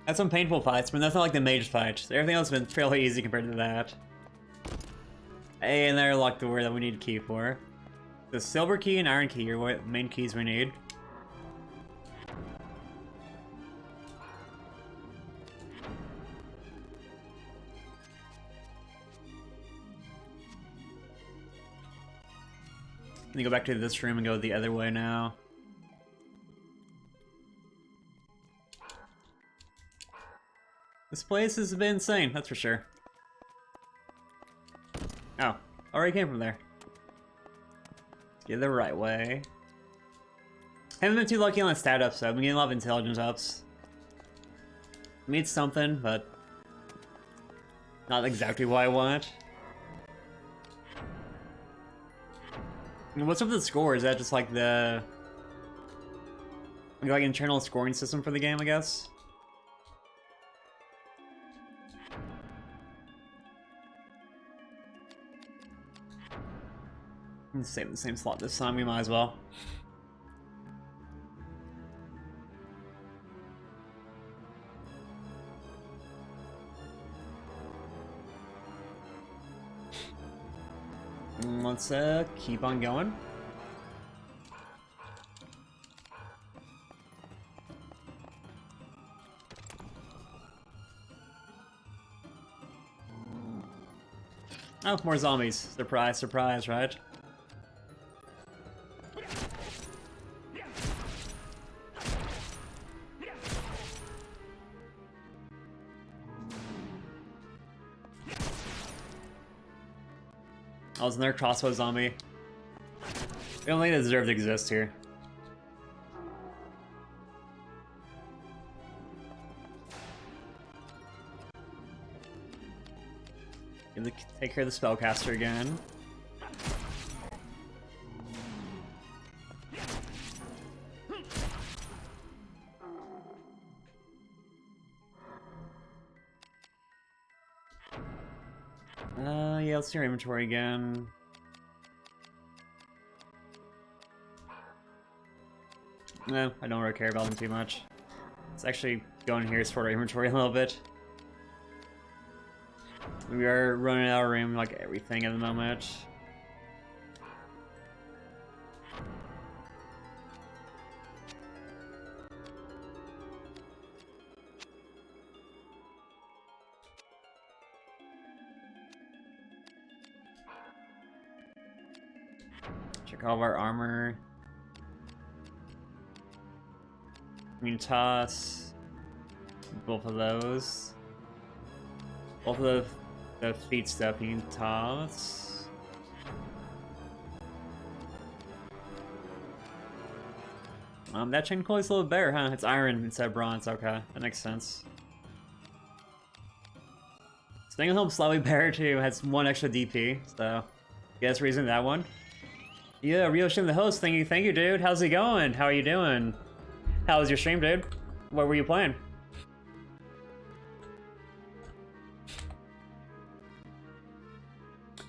Had some painful fights, but that's not like the mage fight. Everything else has been fairly easy compared to that. Hey, and there unlocked the word that we need a key for. The silver key and iron key are what main keys we need. Let me go back to this room and go the other way now. This place has been insane, that's for sure. Oh, already came from there. Let's get the right way. Haven't been too lucky on the stat ups though. I've been getting a lot of intelligence ups. Needs something, but not exactly what I want. What's up with the score? Is that just like the like internal scoring system for the game, I guess? Save the same slot this time, we might as well. Let's keep on going. Oh, more zombies. Surprise, surprise, right? Oh, isn't there a crossbow zombie? I don't think they deserve to exist here. Gonna take care of the spellcaster again. Yeah, let's do your inventory again. No, I don't really care about them too much. Let's actually go in here and sort our inventory a little bit. We are running out of room, like everything at the moment. Check all of our armor. We can toss both of those. Both of the feet stuff you can toss. That chain coil is a little better, huh? It's iron instead of bronze. Okay, that makes sense. Staying home slightly better too. Has 1 extra DP, so guess reason that one. Yeah, Real Shim the host. Thank you, dude. How's it going? How are you doing? How was your stream, dude? What were you playing?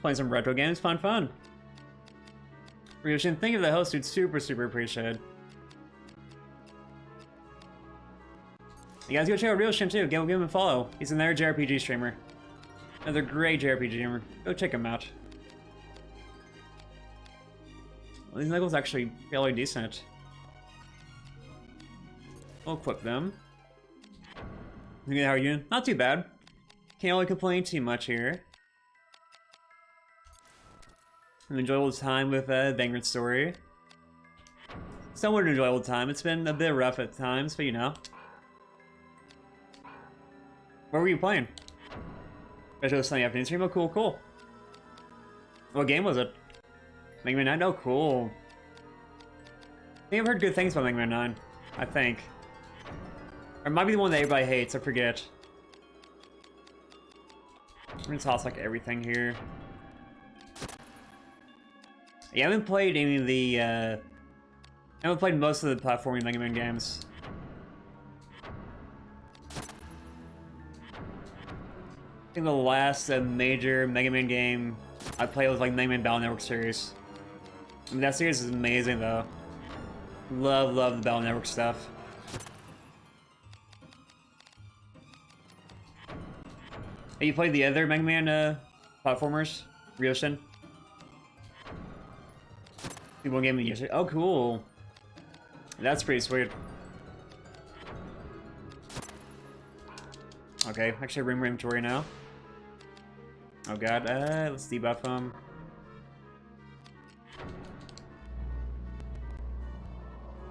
Playing some retro games, fun. Real Shim, thank you for the host, dude. Super appreciated. You guys go check out Real Shim too. Give him a follow. He's another JRPG streamer. Another great JRPG streamer. Go check him out. Well, these knuckles actually fairly decent. We'll equip them. How are you doing? Not too bad. Can't really complain too much here. An enjoyable time with Vagrant story. Somewhat enjoyable time. It's been a bit rough at times, but you know. What were you playing? Retro Sunday afternoon stream? Oh, cool. What game was it? Mega Man 9? Oh, cool. I think I've heard good things about Mega Man 9. I think. Or it might be the one that everybody hates, I forget. I'm gonna toss like everything here. Yeah, I haven't played any of the, I haven't played most of the platforming Mega Man games. I think the last major Mega Man game I played was like Mega Man Battle Network series. I mean, that series is amazing though. Love the Battle Network stuff. Have you played the other Mega Man platformers? Ryoshin? People gave me yesterday. Oh, cool. That's pretty sweet. Okay, actually, room inventory now. Oh god, let's debuff him.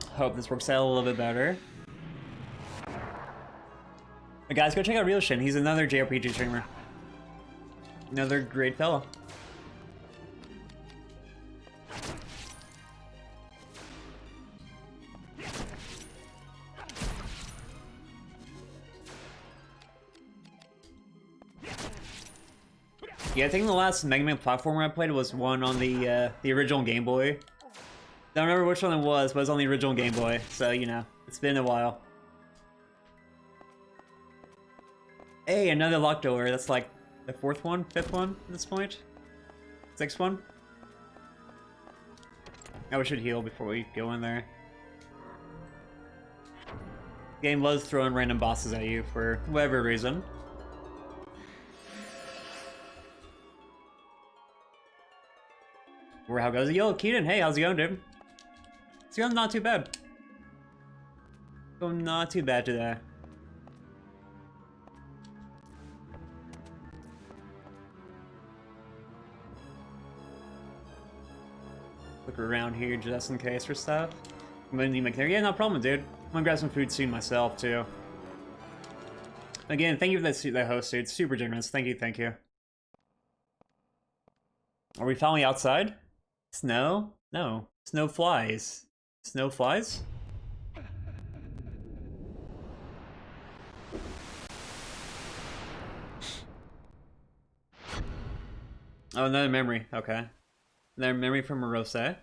Hope this works out a little bit better. But guys, go check out Real Shin. He's another JRPG streamer. Another great fellow. Yeah, I think the last Mega Man platformer I played was one on the original Game Boy. Don't remember which one it was, but it was on the original Game Boy, so you know, it's been a while. Hey, another locked door. That's like the 4th one, 5th one at this point? 6th one? Oh, we should heal before we go in there. Game loves throwing random bosses at you for whatever reason. Where how goes it? Yo, Keaton, hey, how's it going, dude? It's going not too bad. Going not too bad today. Look around here just in case for stuff. I'm gonna need my there. Yeah, no problem, dude. I'm gonna grab some food soon myself too. Again, thank you for that host, dude. Super generous. Thank you. Are we finally outside? Snow? No. Snow flies. Snow flies? Oh, another memory. Okay. Another memory from Morose.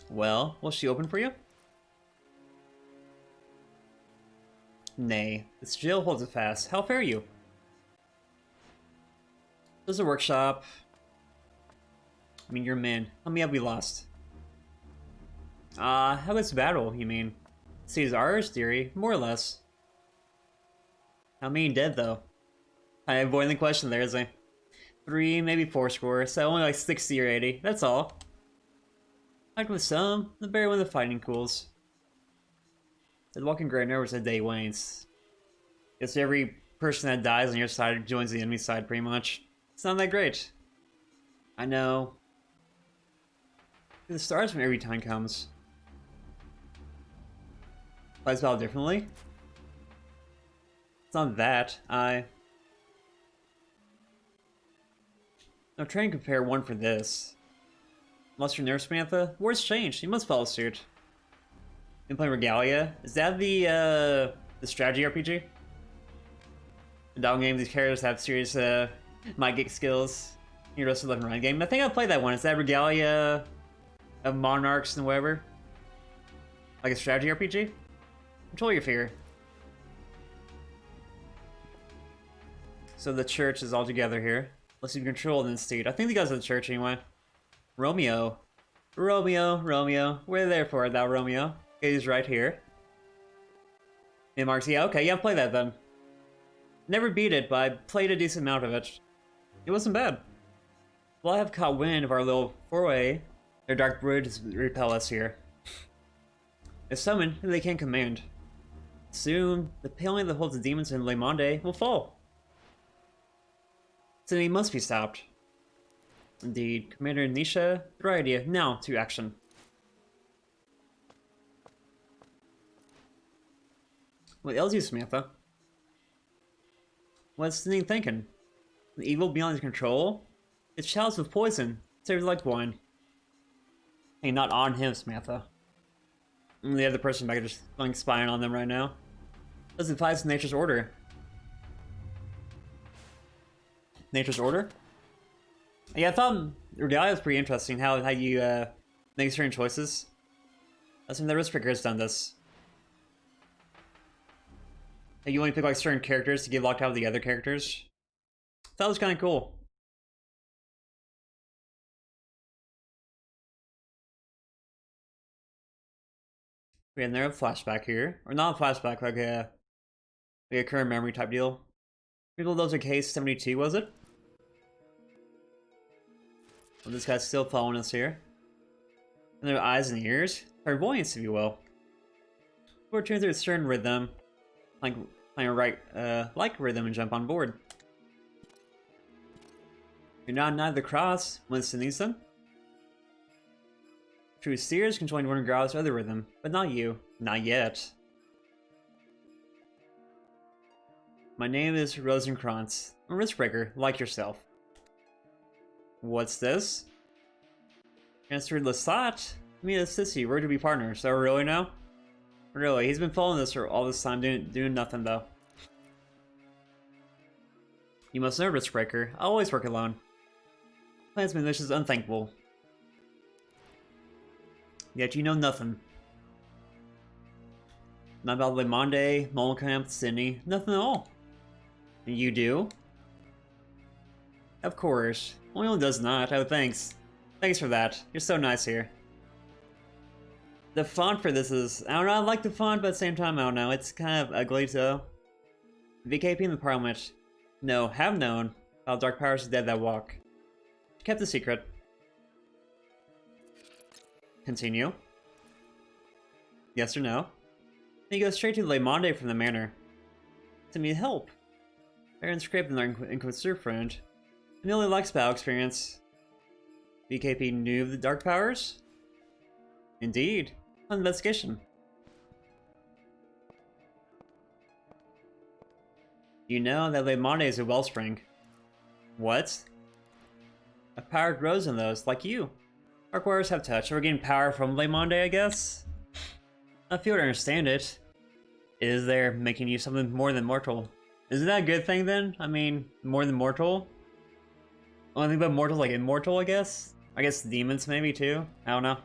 Well, will she open for you? Nay. This jail holds it fast. How fare you? There's a workshop. I mean, you're a man. How many have we lost? How was battle, you mean? See, ours theory, more or less. How many dead, though? I avoid the question there, isn't I? 3, maybe 4 score, so only like 60 or 80, that's all. Like with some, the better when the fighting cools. The walking great nervous as day wanes. Guess every person that dies on your side joins the enemy side, pretty much. It's not that great. I know. The stars when every time comes. Plays spell differently? It's not that. No train compare one for this. Unless you're Nurse Samantha, word's changed. You must follow suit. You play Regalia? Is that the strategy RPG? The dog game, these characters have serious might skills. Your rest of the run game. I think I played that one. Is that Regalia of Monarchs and whatever? Like a strategy RPG? Control your fear. So the church is all together here. Let's see control in this state. I think the guys at the church anyway. Romeo. Romeo. We're there for it, thou Romeo. Okay, he's right here. Hey, Marks, yeah, okay, I've played that then. Never beat it, but I played a decent amount of it. It wasn't bad. Well, I have caught wind of our little foray. Their dark broods repel us here. If summoned, they can't command. Soon, the paling that holds the demons in Le Monde will fall. So he must be stopped. Indeed, Commander Nisha, the right idea. Now, to action. What ails you, Samantha? What's the thinking? The evil beyond his control? It's chalice with poison, served like wine. Hey, not on him, Samantha. The other person back just like spying on them right now. This defies nature's order. Nature's order? Yeah, I thought Regalia was pretty interesting. How you make certain choices. I think the risk picker has done this. Like you only pick like certain characters to get locked out of the other characters. That was kind of cool. We had another flashback here, or not a flashback, like a current memory type deal. People, those are case 72, was it? Well, this guy's still following us here. And their eyes and ears, clairvoyance, if you will. Or turn to a certain rhythm, like rhythm, and jump on board. You're not neither the cross when it's needs them. True seers can join one regardless of other rhythm, but not you. Not yet. My name is Rosencrantz. I'm a riskbreaker, like yourself. What's this? Answered Lasat? Me and Sissy, we're to be partners. So really now? Really, he's been following us for all this time, doing nothing though. You must know, riskbreaker. I always work alone. Clansman, this is unthankful. Yet you know nothing. Not about Le Monde, Molecamp, Sydney, nothing at all. And you do? Of course. Only one does not. Oh, thanks. Thanks for that. You're so nice here. The font for this is... I don't know, I like the font, but at the same time, I don't know. It's kind of ugly, so... VKP in the Parliament. No, have known. How Dark Powers is dead that walk. Kept the secret. Continue. Yes or no? Then you go straight to Le Monde from the manor. To need help. Baron scraped in our Inquisitor friend. He only likes battle experience. BKP knew of the Dark Powers? Indeed. On investigation. You know that Le Monde is a wellspring. What? A power grows in those, like you. Dark warriors have touch, so we're getting power from Le Monde, I guess? I feel to understand it. Is there making you something more than mortal? Isn't that a good thing then? I mean, more than mortal? Only thing about mortal, like immortal, I guess? I guess demons maybe too? I don't know.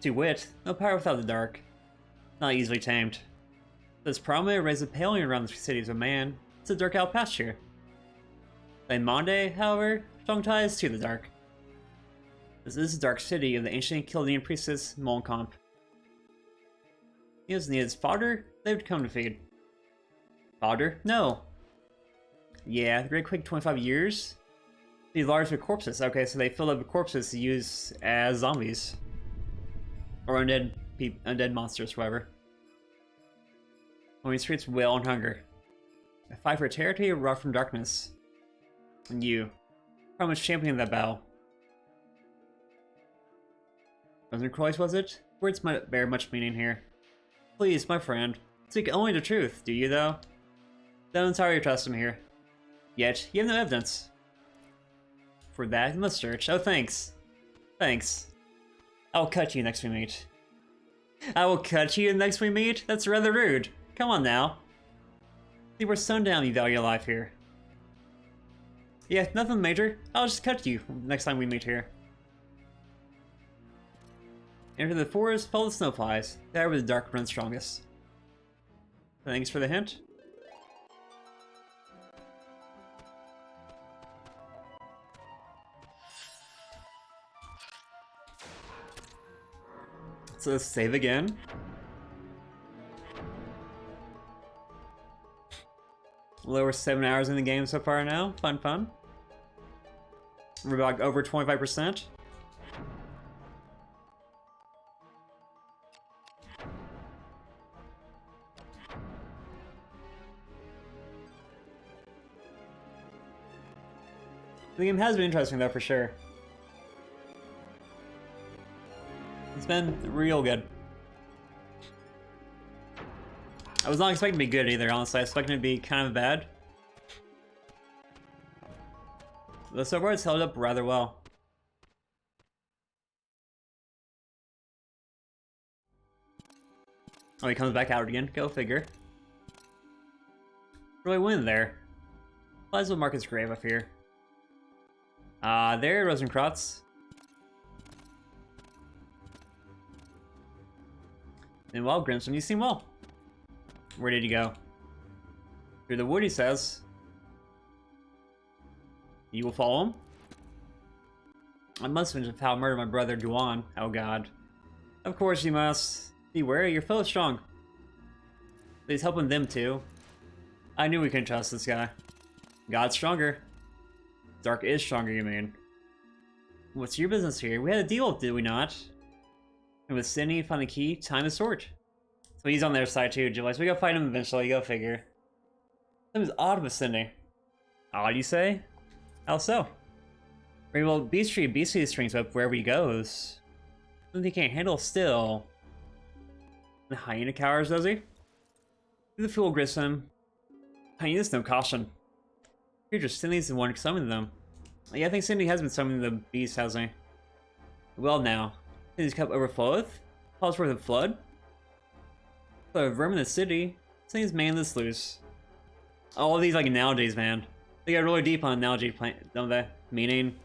To wit, no power without the dark. Not easily tamed. This prominent raise a paling around the cities of man. It's a dark out pasture. Le Monde, however, strong ties to the dark. This is the dark city of the ancient Chaldean priestess Molecamp. He was needed fodder, they would come to feed. Fodder? No. Yeah, the Great Quake 25 years? These large with corpses. Okay, so they filled up with corpses to use as zombies. Or undead monsters, whatever. When we streets wail and hunger. A fight for territory or rock from darkness. And you. Promise championing that battle. Wasn't Croix, was it? Words might bear much meaning here. Please, my friend, speak only the truth, do you though? Don't entirely trust him here. Yet, you have no evidence. For that, you must search. Oh, thanks. Thanks. I'll cut you next we meet. I will cut you next we meet? That's rather rude. Come on now. See, we're sundown you value your life here. Yeah, nothing major. I'll just cut you next time we meet here. Enter the forest, follow the snowflies. There where the dark runs strongest. Thanks for the hint. So let's save again. Lower 7 hours in the game so far now. Fun, fun. We're about over 25%. The game has been interesting though, for sure. It's been real good. I was not expecting to be good either, honestly. I was expecting it to be kind of bad. But so far it's held up rather well. Oh, he comes back out again. Go figure. Really win there. Plasma Market's grave up here. There, Rosenkreuz. And well, Grimson, you seem well. Where did he go? Through the wood, he says. You will follow him? I must finish how I murdered my brother, Juan. Oh god. Of course you must. Beware, your foe's strong. But he's helping them too. I knew we couldn't trust this guy. God's stronger. Dark is stronger, you mean? What's your business here? We had a deal, did we not? And with Cindy, find the key, time is short. So he's on their side too, July. So we gotta fight him eventually, go figure. Something's odd with Cindy. Odd, you say? How so? Very well, Beastry strings up wherever he goes. Something he can't handle still. The hyena cowers, does he? The fool Grissom. Hyenas no caution. Creature Cindy's the one summoning them. Yeah, I think Cindy has been summoning the beast, hasn't he? Well now. Cindy's cup overfloweth. Calls for the flood. But a vermin in the city. Cindy's man this loose. All these like analogies, man. They got really deep on analogy, don't they? Meaning,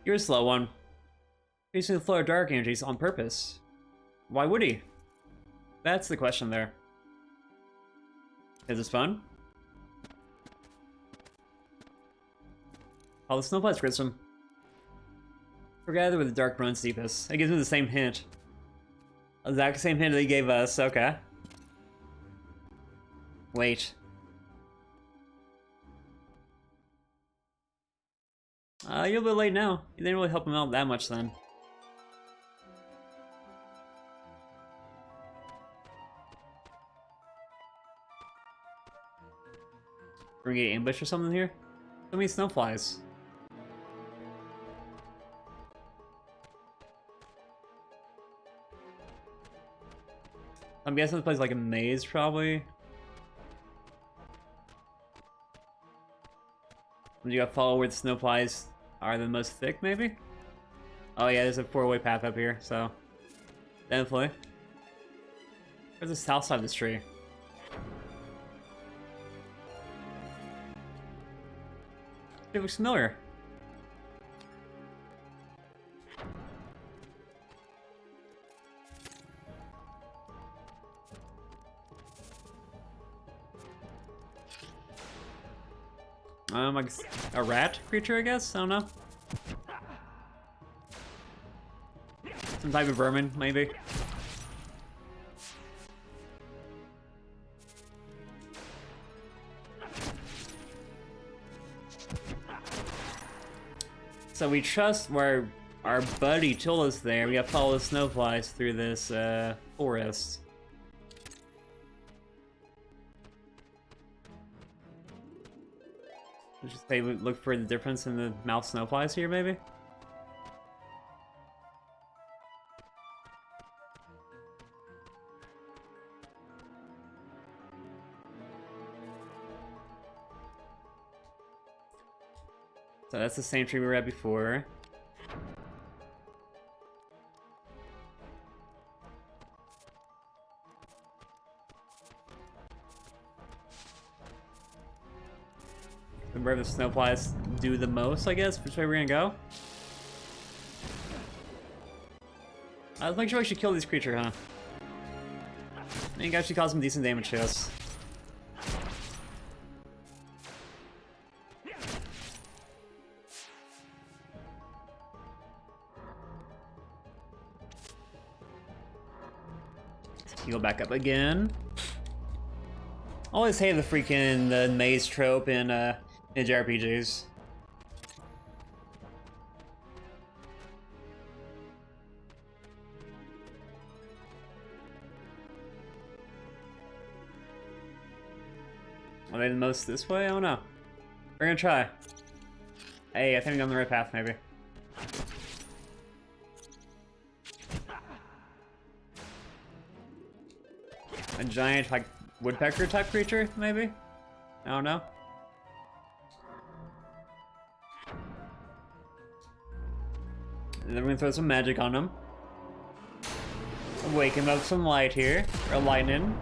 you're a slow one. You're using the flow of dark energies on purpose. Why would he? That's the question there. Is this fun? All the snowflakes Grissom. Forgather where the dark runs deepest. It gives me the same hint. Exact same hint that he gave us, okay. Wait. You're a bit late now. You didn't really help him out that much then. We're gonna get ambush or something here? So many snowflies. I'm guessing this place is like a maze, probably. You gotta follow where the snowflies are the most thick, maybe? Oh yeah, there's a four-way path up here, so... definitely. Where's the south side of this tree? It looks familiar. Like a rat creature, I guess? I don't know. Some type of vermin, maybe. So we trust where our buddy told us there. We gotta follow the snowflies through this forest. Let's just say we look for the difference in the mouse snowflies here, maybe? So that's the same tree we were at before. Where the snowflies do the most, I guess, which way we're gonna go. I think we should kill this creature, huh? I think I should cause some decent damage to us. Heal back up again. Always hate the freaking maze trope in JRPGs. Are they the most this way? I don't know. We're gonna try. Hey, I think I'm on the right path, maybe. A giant, like, woodpecker type creature, maybe? I don't know. And then we're gonna throw some magic on him. Wake him up with some light here, or lightning.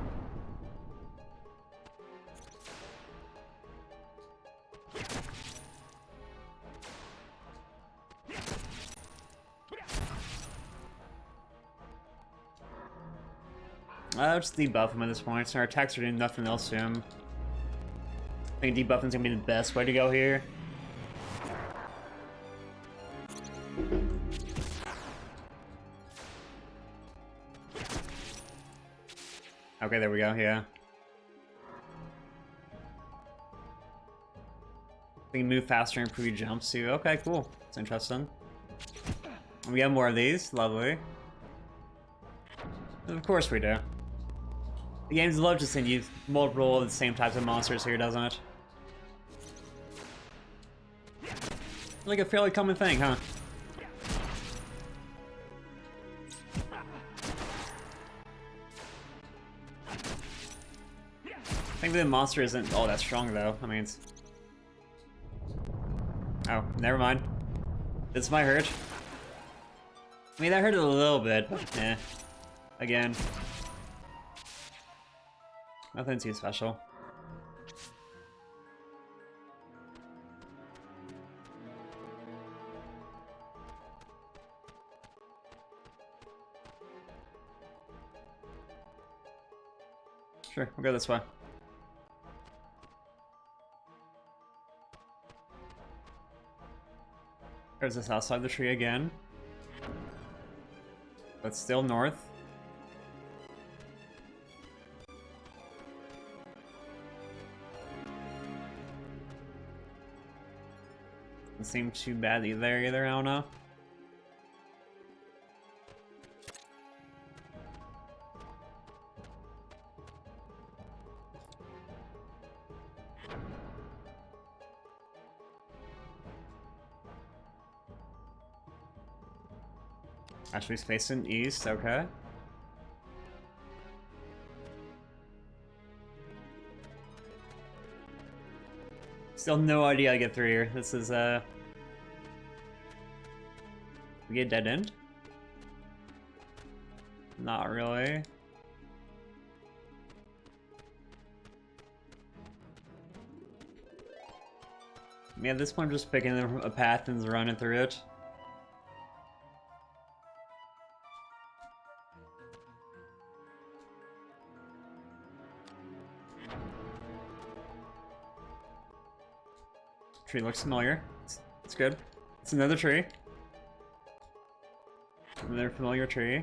I'll just debuff him at this point, so our attacks are doing nothing else to him. I think debuffing's gonna be the best way to go here. Okay, there we go, yeah. We can move faster and improve your jumps too. Okay, cool. That's interesting. And we have more of these. Lovely. Of course we do. The games love to send you multiple of the same types of monsters here, doesn't it? Like a fairly common thing, huh? I think the monster isn't all that strong, though. I mean, it's... Oh, never mind. This might hurt. I mean, that hurt a little bit, but eh. Again. Nothing too special. Sure, we'll go this way. There's this outside the tree again. But still north. Doesn't seem too bad either, I don't know. Actually, he's facing east, okay. Still no idea how to get through here. This is, we get dead end? Not really. Yeah, at this point, I'm just picking a path and running through it. Tree looks familiar. It's good. It's another tree. Another familiar tree.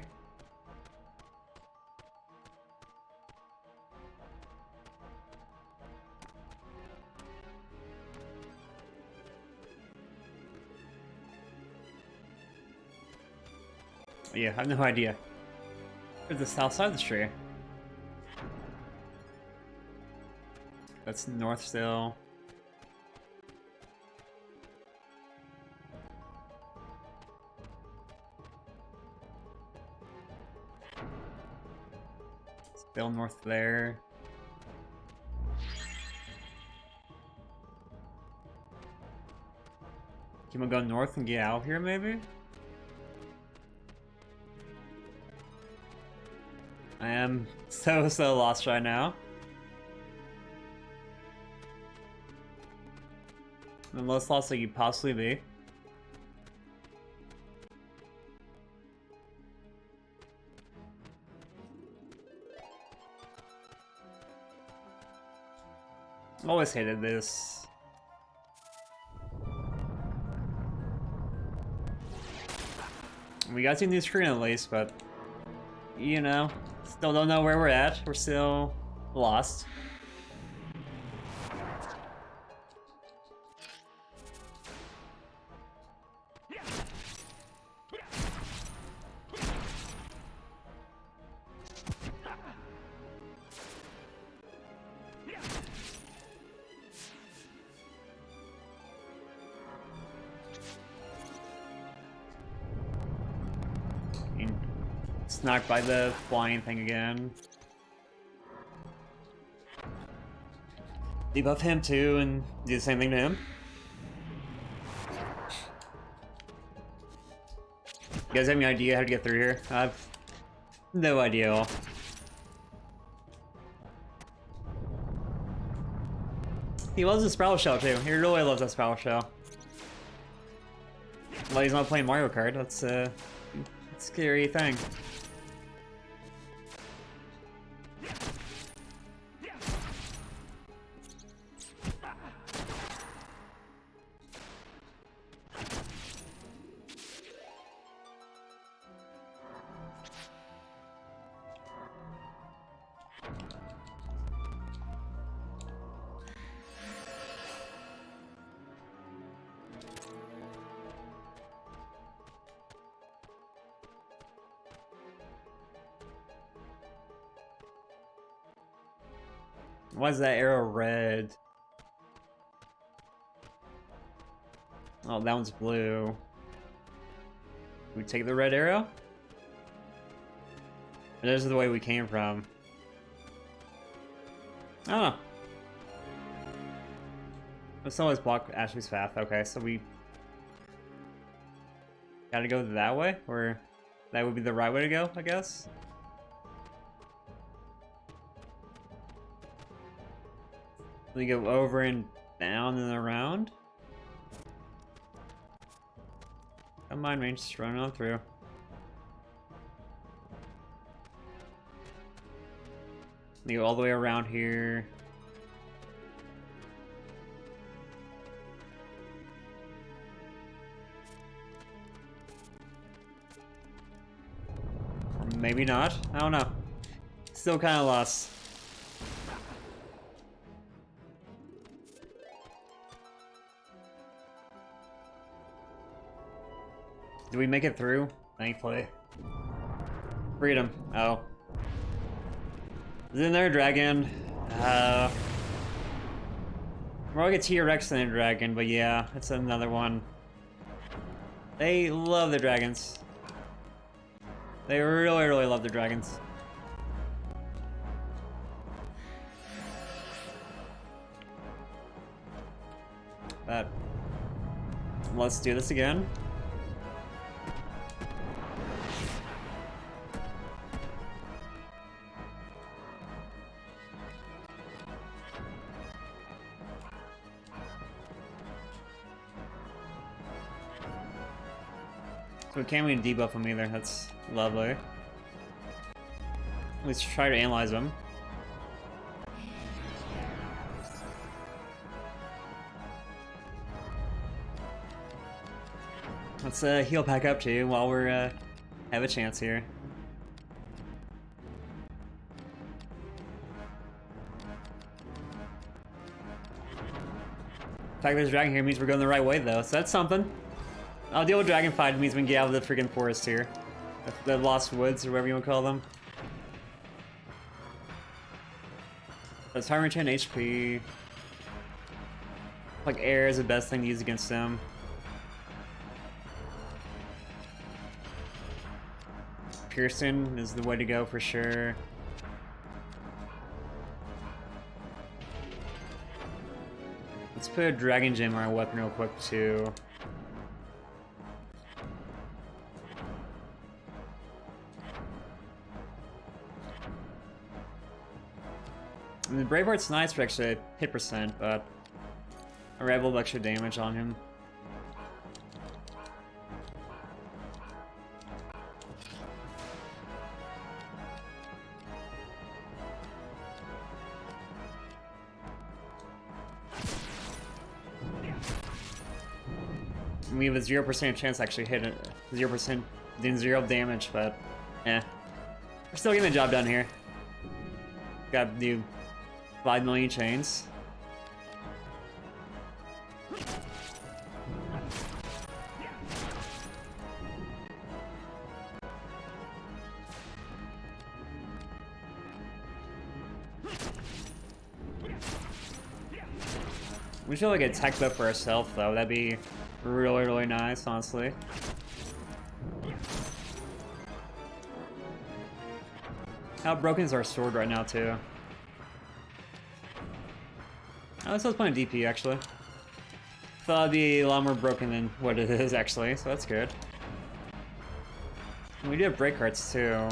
Yeah, I have no idea. Where's the south side of the tree? That's north still. still north there. Can we go north and get out here, maybe? I am so lost right now. The most lost that you possibly be. Always hated this. We got to a new screen at least, but you know, still don't know where we're at. We're still lost. Knocked by the flying thing again. Debuff him too and do the same thing to him. You guys have any idea how to get through here? I've no idea at all. He loves the Spiral Shell too. He really loves that Spiral Shell. Well, he's not playing Mario Kart. That's a scary thing. Why is that arrow red? Oh, that one's blue. We take the red arrow? This is the way we came from. I don't know. Let's always block Ashley's path. Okay, so we gotta go that way? Or that would be the right way to go, I guess? We go over and down and around. Come on, man, just run on through. We go all the way around here. Or maybe not. I don't know. Still kind of lost. Did we make it through? Thankfully. Freedom. Oh. Isn't there a dragon? More like a T-Rex than a dragon, but yeah, it's another one. They love the dragons. They really love the dragons. But let's do this again. So we can't even debuff him either, that's lovely. Let's try to analyze him. Let's heal back up too while we're have a chance here. The fact there's a dragon here means we're going the right way though, so that's something. I'll deal with dragon fight means we can get out of the freaking forest here. The lost woods or whatever you want to call them. Let's time return HP. Like air is the best thing to use against them. Pearson is the way to go for sure. Let's put a Dragon Gem on our weapon real quick too. I mean, the Braveheart's nice for extra hit percent, but a Rebel with extra damage on him. We have a 0% chance to actually hit it. 0% doing 0 damage, but yeah. We're still getting the job done here. Got to do 5 million chains. We should like a tech buff for ourselves though. That'd be really, really nice, honestly. How broken is our sword right now, too? Oh, this was playing DP, actually. Thought it'd be a lot more broken than what it is, actually, so that's good. And we do have break hearts, too.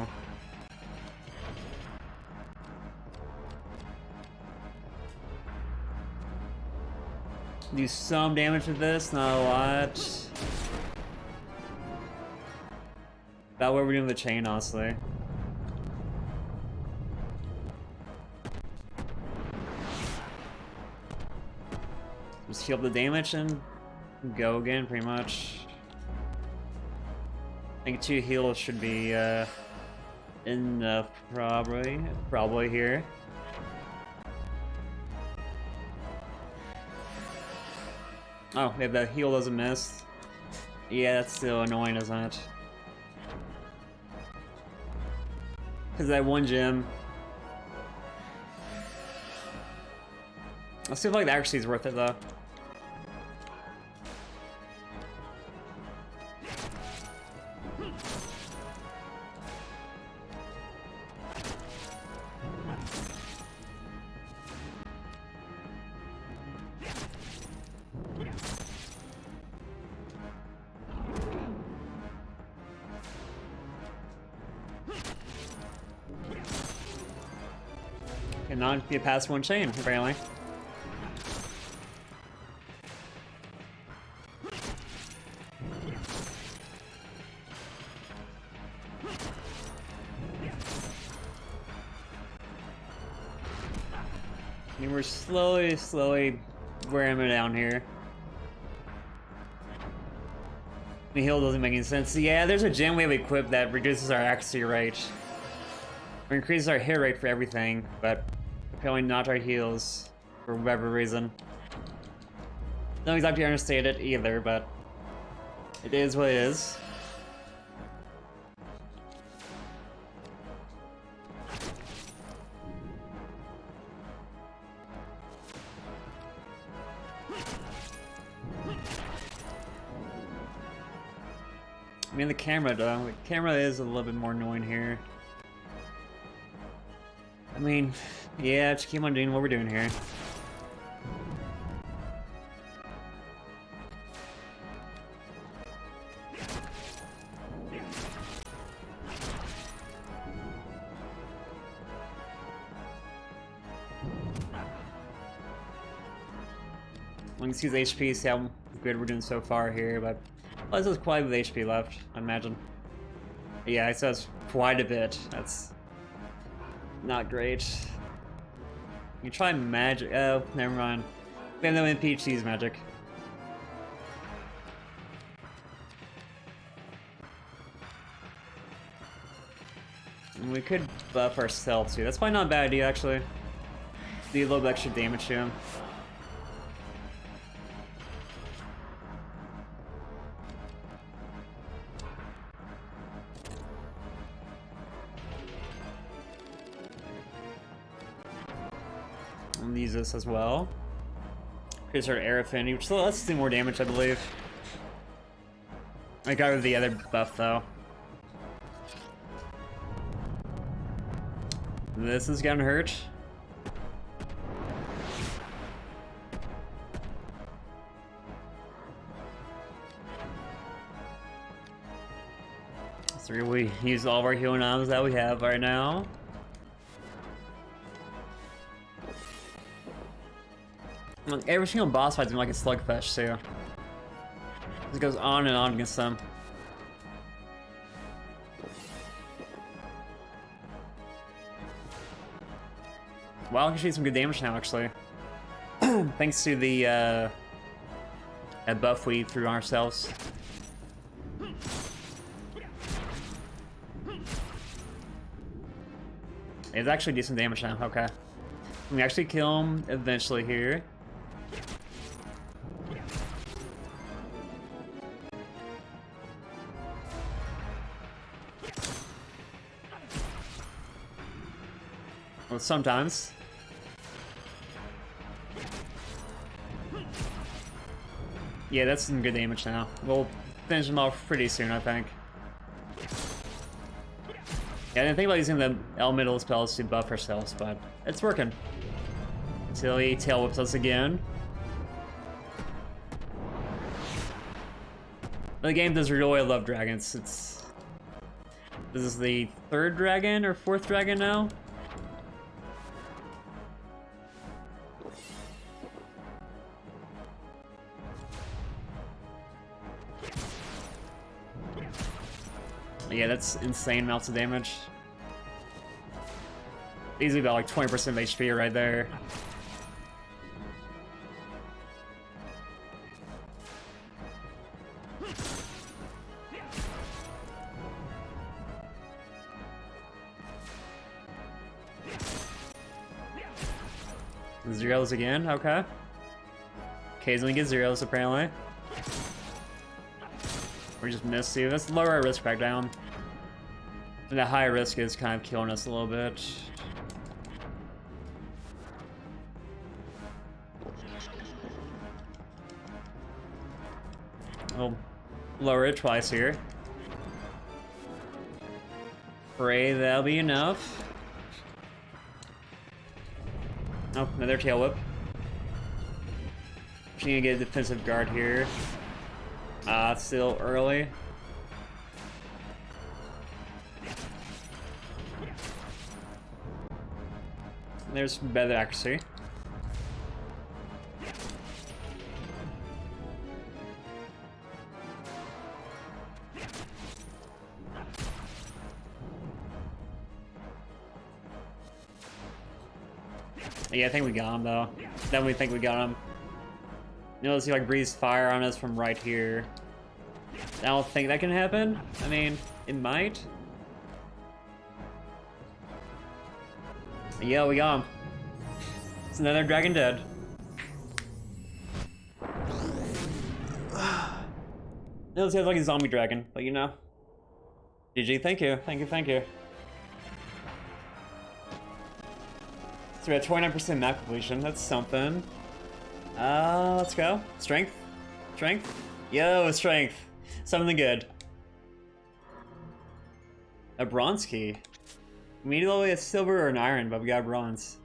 Do some damage with this, not a lot. About what we're doing with the chain, honestly. Just heal the damage and go again, pretty much. I think 2 heals should be enough, probably here. Oh, yeah, the heal doesn't miss. Yeah, that's still annoying, isn't it? Because that 1 gem. Let's see if like the accuracy is worth it though. Cannot get past 1 chain, apparently. I mean, we're slowly wearing him down here. The heal doesn't make any sense. Yeah, there's a gem we have equipped that reduces our accuracy rate. Or increases our hit rate for everything, but apparently not our heals, for whatever reason. Don't exactly understand it either, but it is what it is. I mean, the camera, though. The camera is a little bit more annoying here. I mean, yeah, just keep on doing what we're doing here. Let's use HP, see how good we're doing so far here, but well, this is quite a bit of HP left, I imagine. Yeah, it says quite a bit. That's not great. You try magic. Oh, never mind. We have no NPC's magic. And we could buff ourselves too. That's probably not a bad idea, actually. Do a little bit extra damage to him. Use this as well. Increase our air affinity, which lets us do more damage, I believe. I got rid of the other buff though. This is gonna hurt. So we use all of our healing items that we have right now. Like, every single boss fight's been like a slugfest too. It goes on and on against them. Wow, I can shoot some good damage now, actually. Thanks to the that buff we threw on ourselves. It's actually decent damage now, okay. We actually kill him eventually here. Well, sometimes. Yeah, that's some good damage now. We'll finish him off pretty soon, I think. Yeah, I didn't think about using the elemental spells to buff ourselves, but it's working. Until he tail whips us again. The game does really love dragons. This is the 3rd dragon or 4th dragon now. Yeah, that's insane amounts of damage. Easily about like 20% of HP right there. Zeros again, okay. Occasionally get zeros apparently. Or just miss you. Let's lower our risk back down. And the high risk is kind of killing us a little bit. We'll lower it twice here. Pray that'll be enough. Oh, another tail whip. Just need to get a defensive guard here. It's still early. There's better accuracy. Yeah, I think we got him though. Definitely think we got him. You know, let's see if I can breathe fire on us from right here. I don't think that can happen. I mean, it might. Yeah, we got him. It's another dragon dead. It looks like a zombie dragon, but you know. GG, thank you, thank you, thank you. So we have 29% map completion, that's something. Let's go. Strength? Strength? Yo, strength. Something good. A bronze key. We need only a silver or an iron, but we got bronze.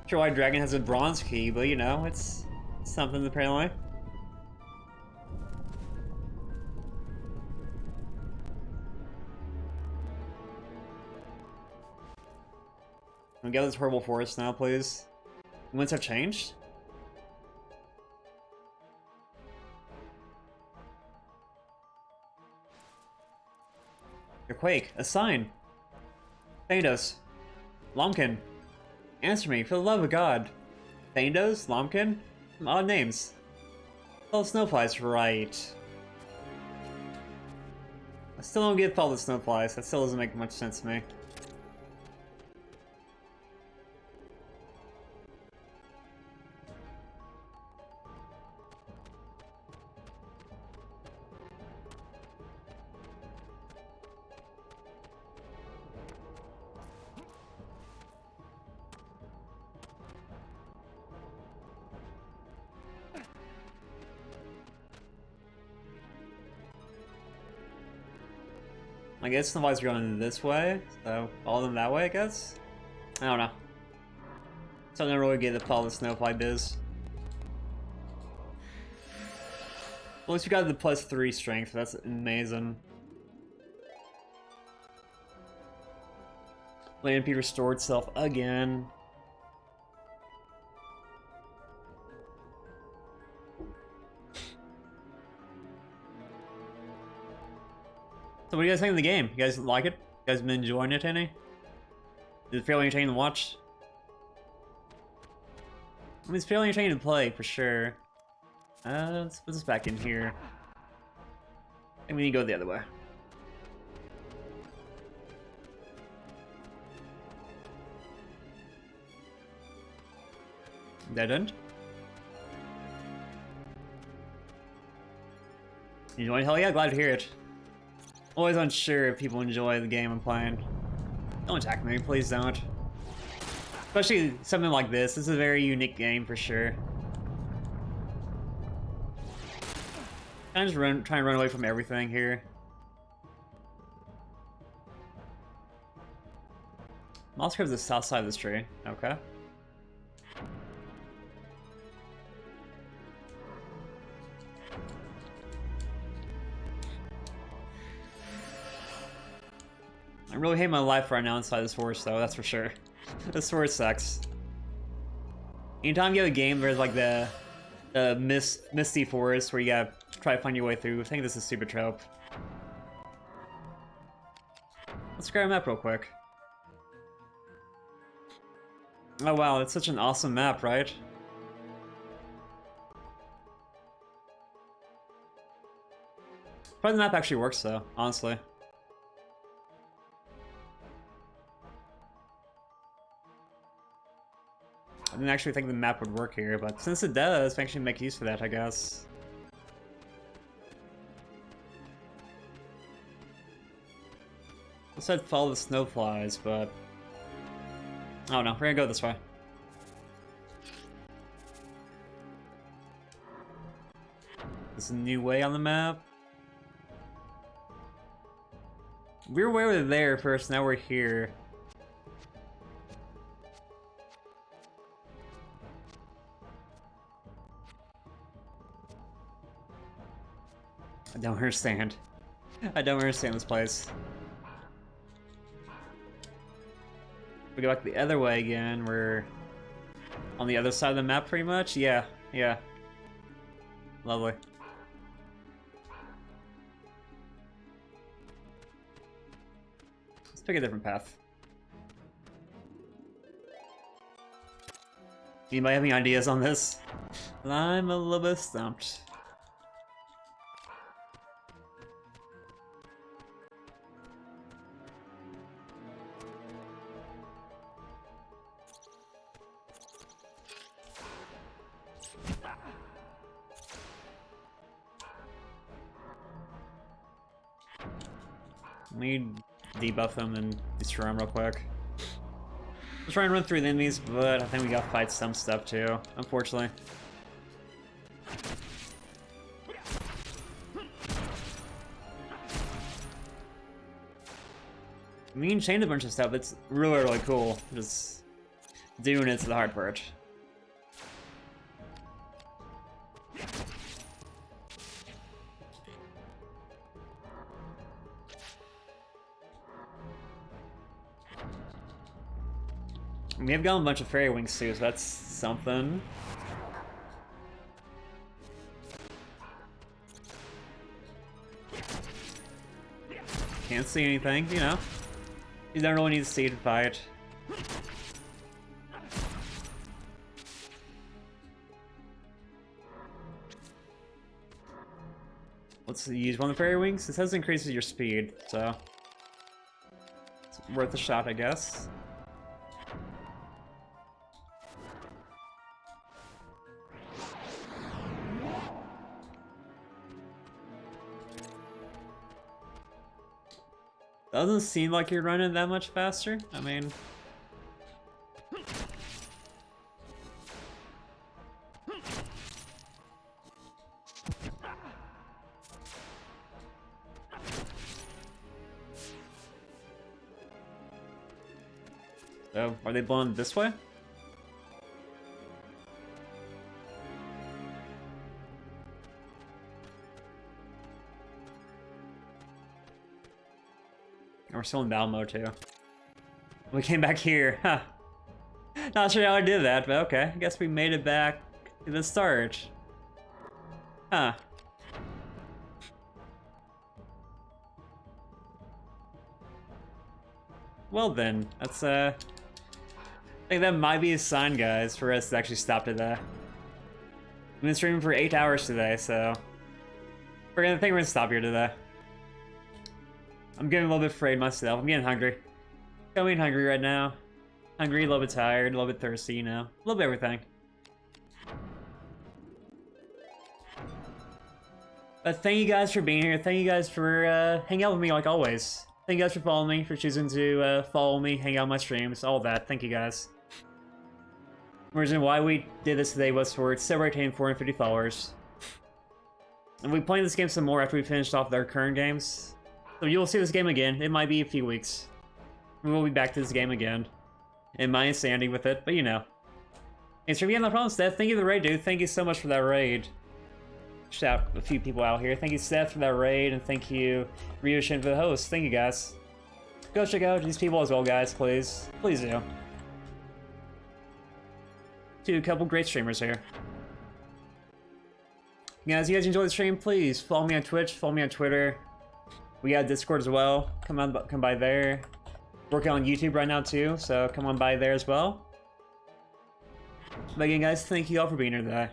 Sure why dragon has a bronze key, but you know, it's something apparently. Can we get this horrible forest now, please? Winds have changed? Your quake, a sign. Thanos. Lomkin. Answer me, for the love of God. Thanos? Lomkin? Some odd names. Oh, snowflies, right. I still don't get all the snowflies. That still doesn't make much sense to me. I guess snowflies are going this way, so all of them that way, I guess? I don't know. So I don't really get the follow the snowfly biz. At least you got the +3 strength. That's amazing. Land MP restored itself again. So what do you guys think of the game? You guys like it? You guys been enjoying it any? Is it fairly entertaining to watch? I mean, it's fairly entertaining to play, for sure. Let's put this back in here. I think we need to go the other way. Dead end? You enjoying? Hell yeah, glad to hear it. Always unsure if people enjoy the game I'm playing. Don't attack me, please don't. Especially something like this. This is a very unique game for sure. I'm just trying to run away from everything here. Moss curves the south side of this tree. Okay. I really hate my life right now inside this forest, though, that's for sure. This forest sucks. Anytime you have a game where there's like the misty forest where you gotta try to find your way through, I think this is super trope. Let's grab a map real quick. Oh wow, it's such an awesome map, right? Probably the map actually works though, honestly. I didn't actually think the map would work here, but since it does, we actually make use of that, I guess. I said follow the snowflies, but I don't know. We're gonna go this way. There's a new way on the map. We were way over there first, now we're here. I don't understand. I don't understand this place. We go back the other way again, we're on the other side of the map pretty much? Yeah, yeah. Lovely. Let's pick a different path. Anybody have any ideas on this? I'm a little bit stumped. Let me debuff them and destroy them real quick. Let's try and run through the enemies, but I think we gotta fight some stuff too, unfortunately. We can change a bunch of stuff, it's really, really cool. Just doing it's the hard part. We have gotten a bunch of fairy wings too, so that's something. Can't see anything, you know. You don't really need to see to fight. Let's use one of the fairy wings. This has increases your speed, so it's worth a shot, I guess. Doesn't seem like you're running that much faster. I mean... So, are they blowing this way? we're still in battle mode too. We came back here, huh. Not sure how I did that, but okay. I guess we made it back to the start. Huh. Well then, that's I think that might be a sign, guys, for us to actually stop today. We've been streaming for 8 hours today, so I think we're gonna stop here today. I'm getting a little bit afraid myself. I'm getting hungry. I'm getting hungry right now. Hungry, a little bit tired, a little bit thirsty, you know. A little bit of everything. But thank you guys for being here. Thank you guys for hanging out with me like always. Thank you guys for following me, for choosing to follow me, hang out on my streams, all that. Thank you guys. The reason why we did this today was for celebrating 450 followers. And we'll be playing this game some more after we finished off our current games. So you'll see this game again. It might be a few weeks. We will be back to this game again. And my insanity with it, but you know. Thanks for being on the problem, Steph. Thank you for the raid, dude. Thank you so much for that raid. Shout a few people out here. Thank you, Steph, for that raid, and thank you, Ryushin, for the host. Thank you, guys. Go check out these people as well, guys, please. Please do. A couple great streamers here. Guys, you guys enjoy the stream, please follow me on Twitch, follow me on Twitter. We got Discord as well. Come by there. Working on YouTube right now too, so come on by there as well. But again, guys, thank you all for being here today.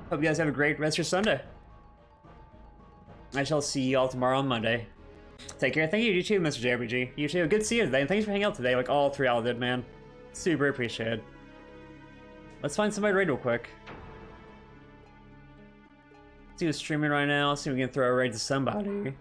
Hope you guys have a great rest of your Sunday. I shall see you all tomorrow on Monday. Take care. Thank you, YouTube, Mr. JRPG. You too. Good to see you today, and thanks for hanging out today, like all three y'all did, man. Super appreciated. Let's find somebody to raid real quick. Let's see who's streaming right now. Let's see if we can throw a raid to somebody.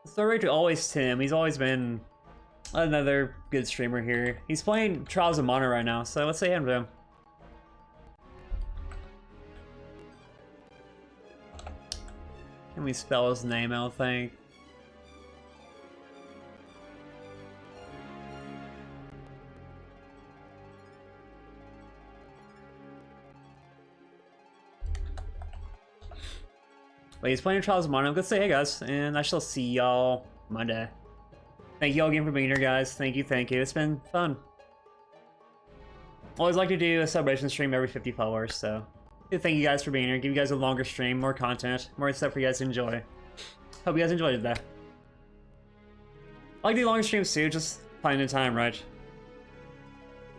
Sorry to always Tim. He's always been another good streamer here. He's playing Trials of Mana right now, so let's say hi to him. Can we spell his name, I don't think. But he's playing Trials of Mana. I'm gonna say hey guys, and I shall see y'all Monday. Thank you all again for being here, guys. Thank you, thank you. It's been fun. Always like to do a celebration stream every 50 followers, so thank you guys for being here. Give you guys a longer stream, more content, more stuff for you guys to enjoy. Hope you guys enjoyed it today. I like to do longer streams too, just finding the time, right?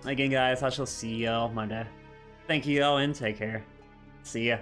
Again, guys, I shall see y'all Monday. Thank you all and take care. See ya.